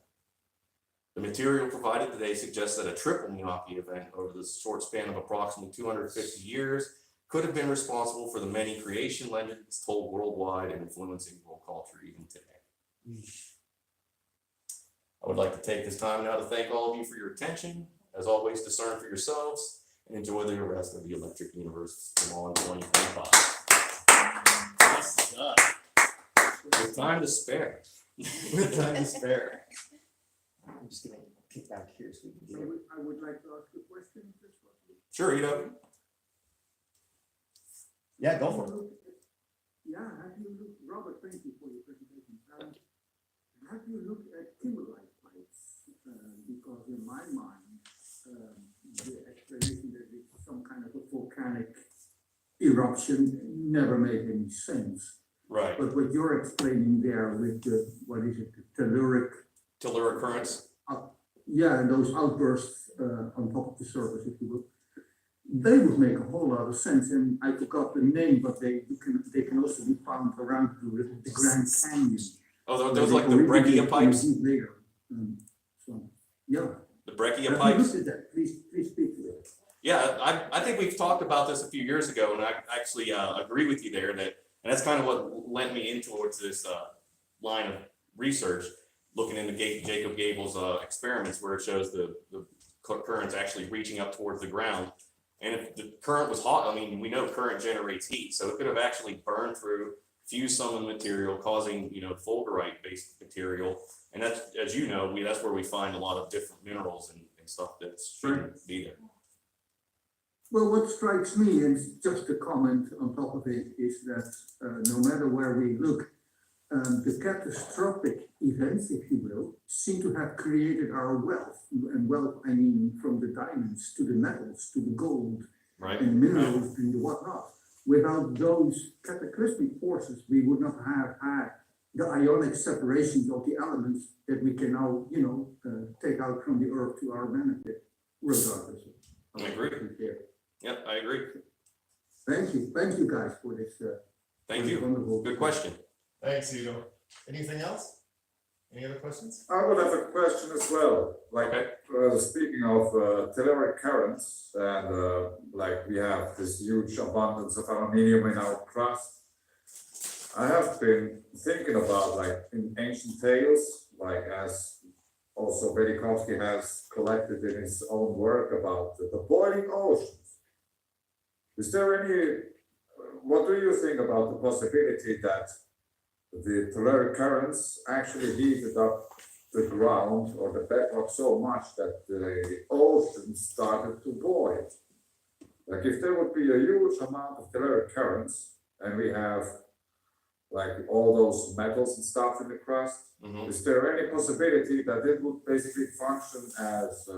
The material provided today suggests that a triple Miyake event over the short span of approximately 250 years could have been responsible for the many creation legends told worldwide and influencing world culture even today. I would like to take this time now to thank all of you for your attention. As always, discern for yourselves and enjoy the rest of the Electric Universe Salon 2025. Nice stuff. With time to spare. With time to spare. I'm just gonna kick back here so we can get it. I would like to ask a question, if that's possible. Sure, Yeah, go for it. Yeah, have you looked, Robert, thank you for your presentation. Have you looked at kimberlite plates? Because in my mind, the explanation that it's some kind of a volcanic eruption never made any sense. Right. But what you're explaining there with the, what is it, the telluric currents? Yeah, and those outbursts on top of the surface, if you will, they would make a whole lot of sense. And I forgot the name, but they can also be found around the Grand Canyon. Oh, those like the breccia pipes? So, yeah. The breccia Have pipes? you looked at that? Please speak to it. Yeah, I think we've talked about this a few years ago, and I actually agree with you there and that's kind of what led me in towards this line of research, looking into Jacob Gable's experiments where it shows the currents actually reaching up towards the ground. And if the current was hot, we know current generates heat, so it could have actually burned through, fused some of the material, causing, fulgurite-based material. And that's, as you know, that's where we find a lot of different minerals and stuff that shouldn't be there. Well, what strikes me, and just a comment on top of it, is that no matter where we look, the catastrophic events, if you will, seem to have created our wealth. And wealth, from the diamonds to the metals to the gold, right, and the minerals and the whatnot. Without those cataclysmic forces, we would not have had the ionic separations of the elements that we can now, take out from the earth to our benefit, regardless. of I agree. there. Yep, I agree. Thank you guys for this. Thank for this you. wonderful. Good question. Thanks, Edo. Anything else? Any other questions? I would have a question as well. Like, speaking of telluric currents, and like we have this huge abundance of aluminium in our crust. I have been thinking about, like, in ancient tales, like as also Velikovsky has collected in his own work about the boiling oceans. Is there any? What do you think about the possibility that the telluric currents actually heated up the ground or the bedrock so much that the ocean started to boil? Like, if there would be a huge amount of telluric currents and we have like all those metals and stuff in the crust, is there any possibility that it would basically function as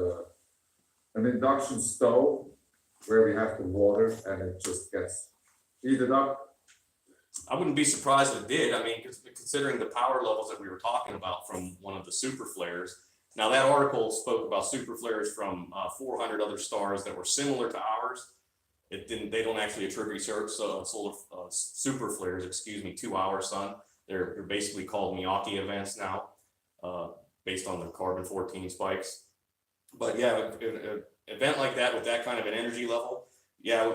an induction stove where we have the water and it just gets heated up? I wouldn't be surprised if it did. I mean, considering the power levels that we were talking about from one of the super flares. Now, that article spoke about super flares from 400 other stars that were similar to ours. It didn't. They don't actually attribute solar super flares, to our sun. They're basically called Miyake events now, based on the carbon-14 spikes. But yeah, an event like that with that kind of an energy level. Yeah,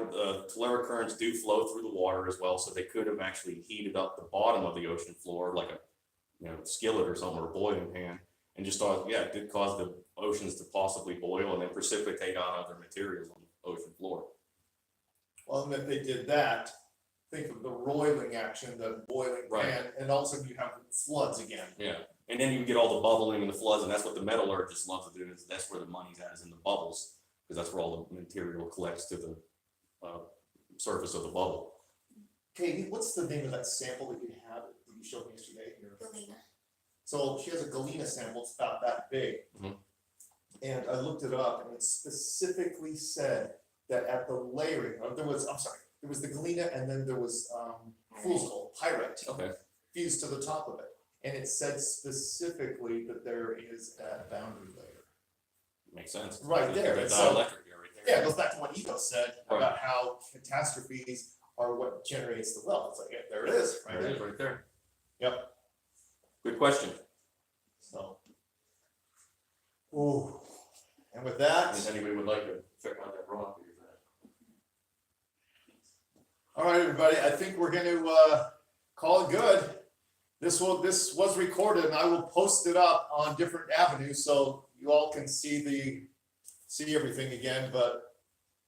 telluric currents do flow through the water as well, so they could have actually heated up the bottom of the ocean floor like a skillet or something, or a boiling pan, and just thought, yeah, it did cause the oceans to possibly boil and then precipitate on other materials on the ocean floor. Well, and if they did that, think of the roiling action, the boiling pan, and also you have floods again. Yeah, and then you get all the bubbling and the floods, and that's what the metallurgists love to do. Is that's where the money's at, is in the bubbles, because that's where all the material collects to the surface of the bubble. Katie, what's the name of that sample that you have that you showed me yesterday? Galena. So she has a galena sample, it's about that big. And I looked it up, and it specifically said that at the layering, there was the galena, and then there was fool's gold, pyrite, fused to the top of it. And it said specifically that there is a boundary layer. Makes sense. Right there. The So, dielectric here, right there. yeah, it goes back to what Edo said about how catastrophes are what generates the wealth. It's like, yeah, there it is. There it is, right there. Yep. Good question. So, ooh, and with that, if anybody would like to check out that rock, all right, everybody, I think we're going to call it good. This was recorded, and I will post it up on different avenues so you all can see everything again. But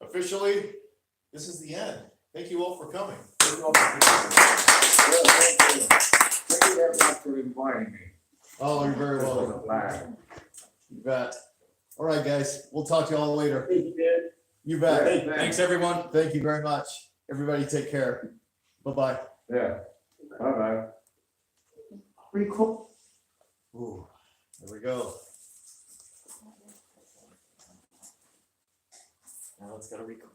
officially, this is the end. Thank you all for coming. Thank you very much for inviting me. Oh, you're very welcome. You bet. All right, guys, we'll talk to you all later. You bet. Yeah, thanks, everyone. Thank you very much. Everybody take care. Bye-bye. Yeah. Bye-bye. Pretty cool. Ooh, there we go. Now let's go to record.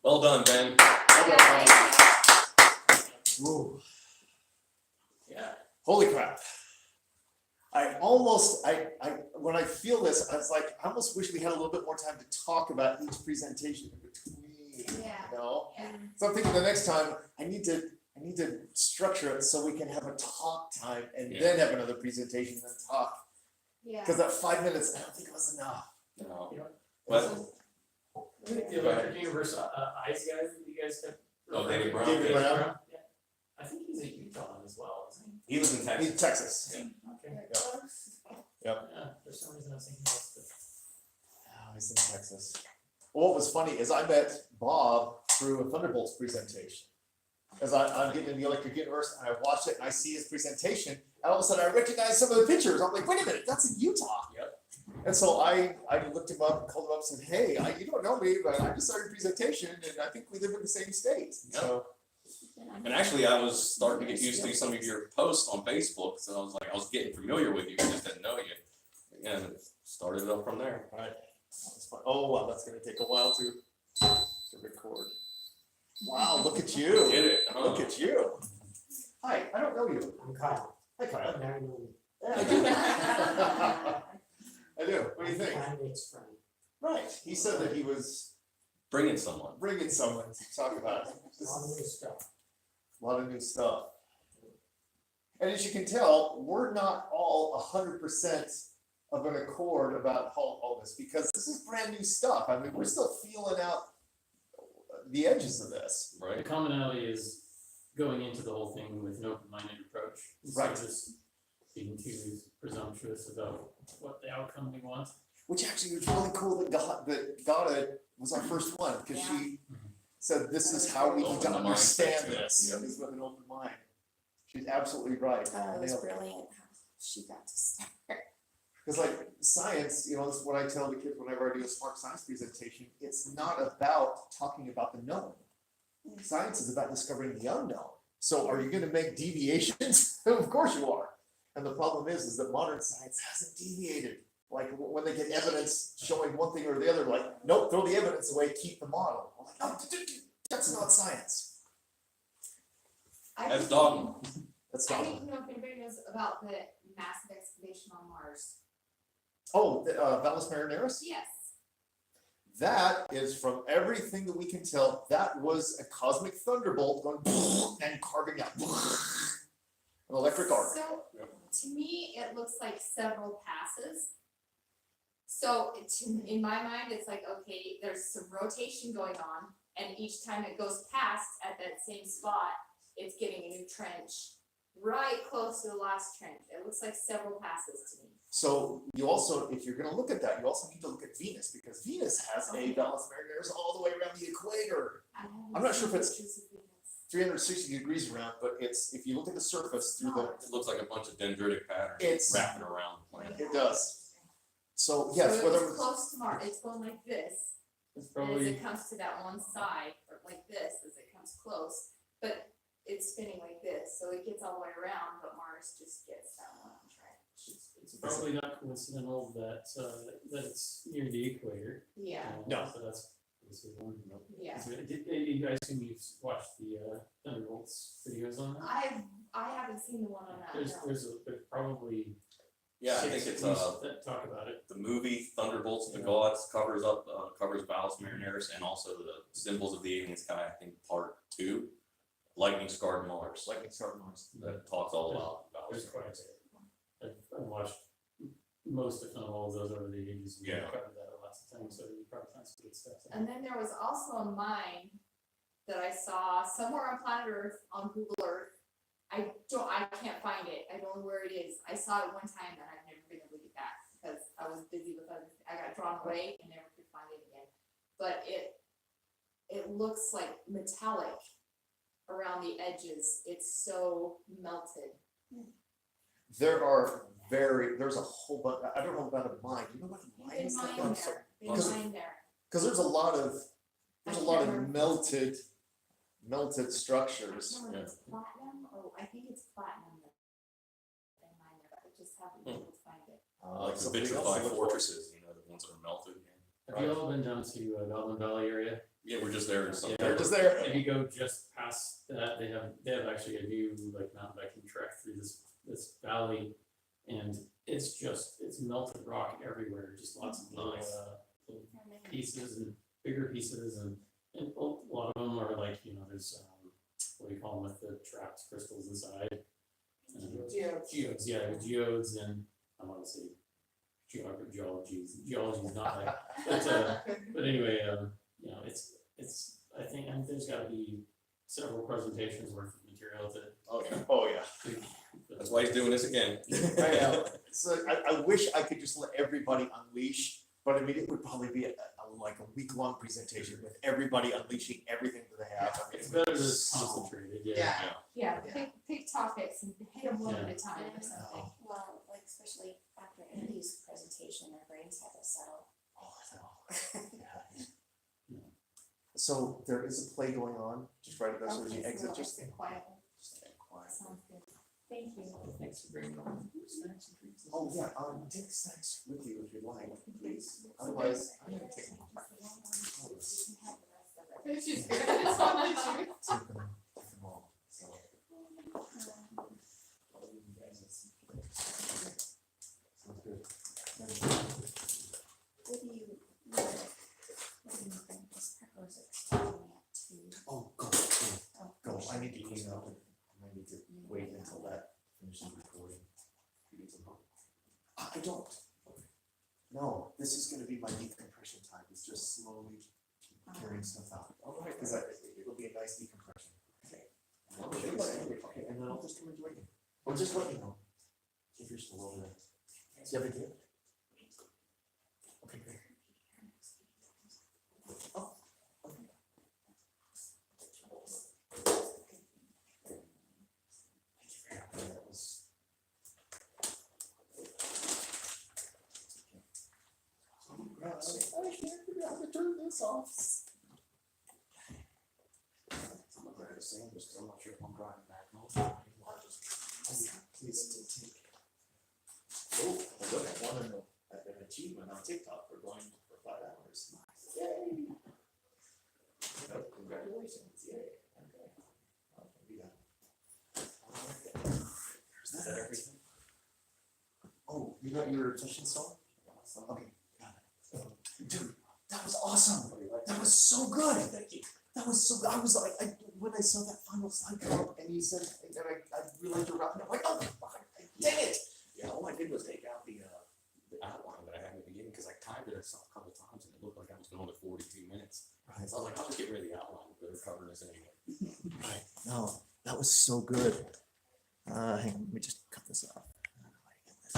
Well done, Ben. Ooh. Yeah. Holy crap. When I feel this, I was like, I almost wish we had a little bit more time to talk about each presentation in between. Yeah. You know? Yeah. So I'm thinking the next time I need to structure it so we can have a talk time and then have another presentation and talk. Yeah. Because that 5 minutes, I don't think it was enough. No. You know, But I think the Electric Universe Ice guys that you guys have. Oh, David Brown. David Brown. Yeah. I think he's a Utah as well, isn't he? He lives in Texas. He's Texas. Okay. Yep. Yeah, for some reason I was thinking that's the. Oh, he's in Texas. Well, what was funny is I met Bob through a Thunderbolts presentation. As I'm getting in the Electric Universe, and I watched it and I see his presentation, and all of a sudden I recognize some of the pictures. I'm like, wait a minute, that's in Utah. Yep. And so I looked him up, called him up, and said, hey, you don't know me, but I just saw your presentation, and I think we live in the same state. Yep. So, And actually, I was starting to get used to some of your posts on Facebook, so I was getting familiar with you, I just didn't know you. And it started up from there. all right. That was fun. Oh, wow, that's going to take a while to to record. Wow, look at you. Did it, huh? Look at you. Hi, I don't know you. I'm Kyle. Hi, Kyle. Now I know you. Yeah, I do. I do. What do you think? Candidate's friend. Right. He said that he was Bringing someone. bringing someone to talk about it. A lot of new stuff. A lot of new stuff. And as you can tell, we're not all 100% of an accord about all this because this is brand new stuff. I mean, we're still feeling out the edges of this. The commonality is going into the whole thing with an open-minded approach. Instead Right. of just being too presumptuous about what the outcome we want. Which actually was really cool that Ghada was our first one because she said this is how we need Open to the mindset understand to it. this. Yeah. Is with an open mind. She's absolutely right. It was brilliant how she got to start. Because like science, you know, this is what I tell the kids whenever I do a smart science presentation. It's not about talking about the known. Science is about discovering the unknown. So are you going to make deviations? Of course you are. And the problem is that modern science hasn't deviated. Like when they get evidence showing one thing or the other, like, nope, throw the evidence away, keep the model. I'm like, no, that's not science. That's dogma. That's I not. didn't know if anybody knows about the massive excavation on Mars. Oh, the Valles Marineris? Yes. That is, from everything that we can tell, that was a cosmic thunderbolt going and carving out an electric arc. So, to me, it looks like several passes. So, in my mind, it's like, okay, there's some rotation going on, and each time it goes past at that same spot, it's getting a new trench right close to the last trench. It looks like several passes to me. So you also, if you're gonna look at that, you also need to look at Venus, because Venus has a Valles Marineris all the way around the equator. I'm not sure if it's 360 degrees around, but it's, if you look at the surface through the, It looks like a bunch of dendritic patterns It's- wrapping around the planet. it does. So yes, So whether it's it's, close to Mars, it's going like this, It's and as probably, it comes to that one side, or like this, as it comes close, but it's spinning like this, so it gets all the way around, but Mars just gets that one trench. it's probably not coincidental that, that it's near the equator. Yeah, No. So that's one. yeah. You guys assume you've watched the Thunderbolts videos on that? I haven't seen the one on that, no. There's probably Yeah, I think six it's movies that talk about it. the movie Thunderbolts of the Gods covers Valles Marineris and also the Symbols of the Alien Sky, I think part 2. Lightning Scarred Mars. Lightning Scarred Mars. That talks all about There's Valles. quite a bit. I've watched most, if not all of those over the ages. And Yeah. I've covered that lots of times, so you probably find some good stuff. And then there was also a mine that I saw somewhere on planet Earth, on Google Earth. I can't find it, I don't know where it is, I saw it one time and I've never been able to get back, because I was busy with other, I got drawn away and never could find it again. But it looks like metallic around the edges, it's so melted. there's a whole bunch, I don't know about a mine, do you know about a mine? They and stuff? mine there, they Because- mine there. Cause there's a lot of I can't remember. melted structures. No, it's platinum, oh, I think it's platinum that they mine there, but I just haven't been able to find it. Like the Something else to vitrified look for. fortresses, you know, the ones that are melted. Have you all been down to Goblin Valley area? Yeah, we're just there in some. Yeah. They're just there. If you go just past that, they have actually a new like mountain biking track through this valley, and it's melted rock everywhere, just lots of little, Nice. little pieces and bigger pieces, and a lot of them are like, you know, there's what do you call them, with the trapped crystals inside. Geodes, yeah, geodes, and I want to say geology is not like, but anyway, you know, it's I think, and there's got to be several presentations worth of material to. Oh yeah. That's why he's doing this again. I know. So I wish I could just let everybody unleash, but I mean, it would probably be like a week-long presentation with everybody unleashing everything that they have. I mean, It's better to concentrated, yeah. Yeah, pick topics and hit them one at a time or Yeah. something. Well, like especially after Andy's presentation, our brains had to settle. So there is a play going on, just right about, so as you Okay, exit, so just exit quietly. stay quiet. Sounds good. Thank you. Thanks for bringing on snacks and treats. Oh, yeah, take snacks with you if you'd like, please. Otherwise, I'm gonna take. She's good. It's on the shoot. Take them all, so. Sounds good. What do you think this proposal is starting at two? Oh, go, Oh, go, I need to clean up, I need to wait until that finishes recording. You need some help? I don't. No, this is gonna be my decompression time, it's just slowly carrying stuff out. All right, Cause it'll be a nice decompression. Okay. Okay, and then I'll just come and join you. Or just let me know if you're still over there. Do you have a date? Okay, great. Oh, okay. Thank you for having me, that was. I can't figure out how to turn this off. I'm not ready to sing this, 'cause I'm not sure if I'm driving back home. Please take. Oh, look, I won an achievement on TikTok for going for 5 hours. Yay! Oh, congratulations, yay, okay. Oh, we got it. Is that everything? Oh, you got your attention song? Okay, got it. Dude, that was awesome, that was so good, thank you. That was so good, I was like, when I saw that final slide come up and you said, and I realized you're rapping, I'm like, oh, fuck, dang it! Yeah, all I did was take out the outline that I had in the beginning, because I timed it a couple times and it looked like I was going to 42 minutes. Right. So I was like, I'll just get rid of the outline, but they're covering this anyway. Right, no, that was so good. Hang on, let me just cut this off. How do I get this?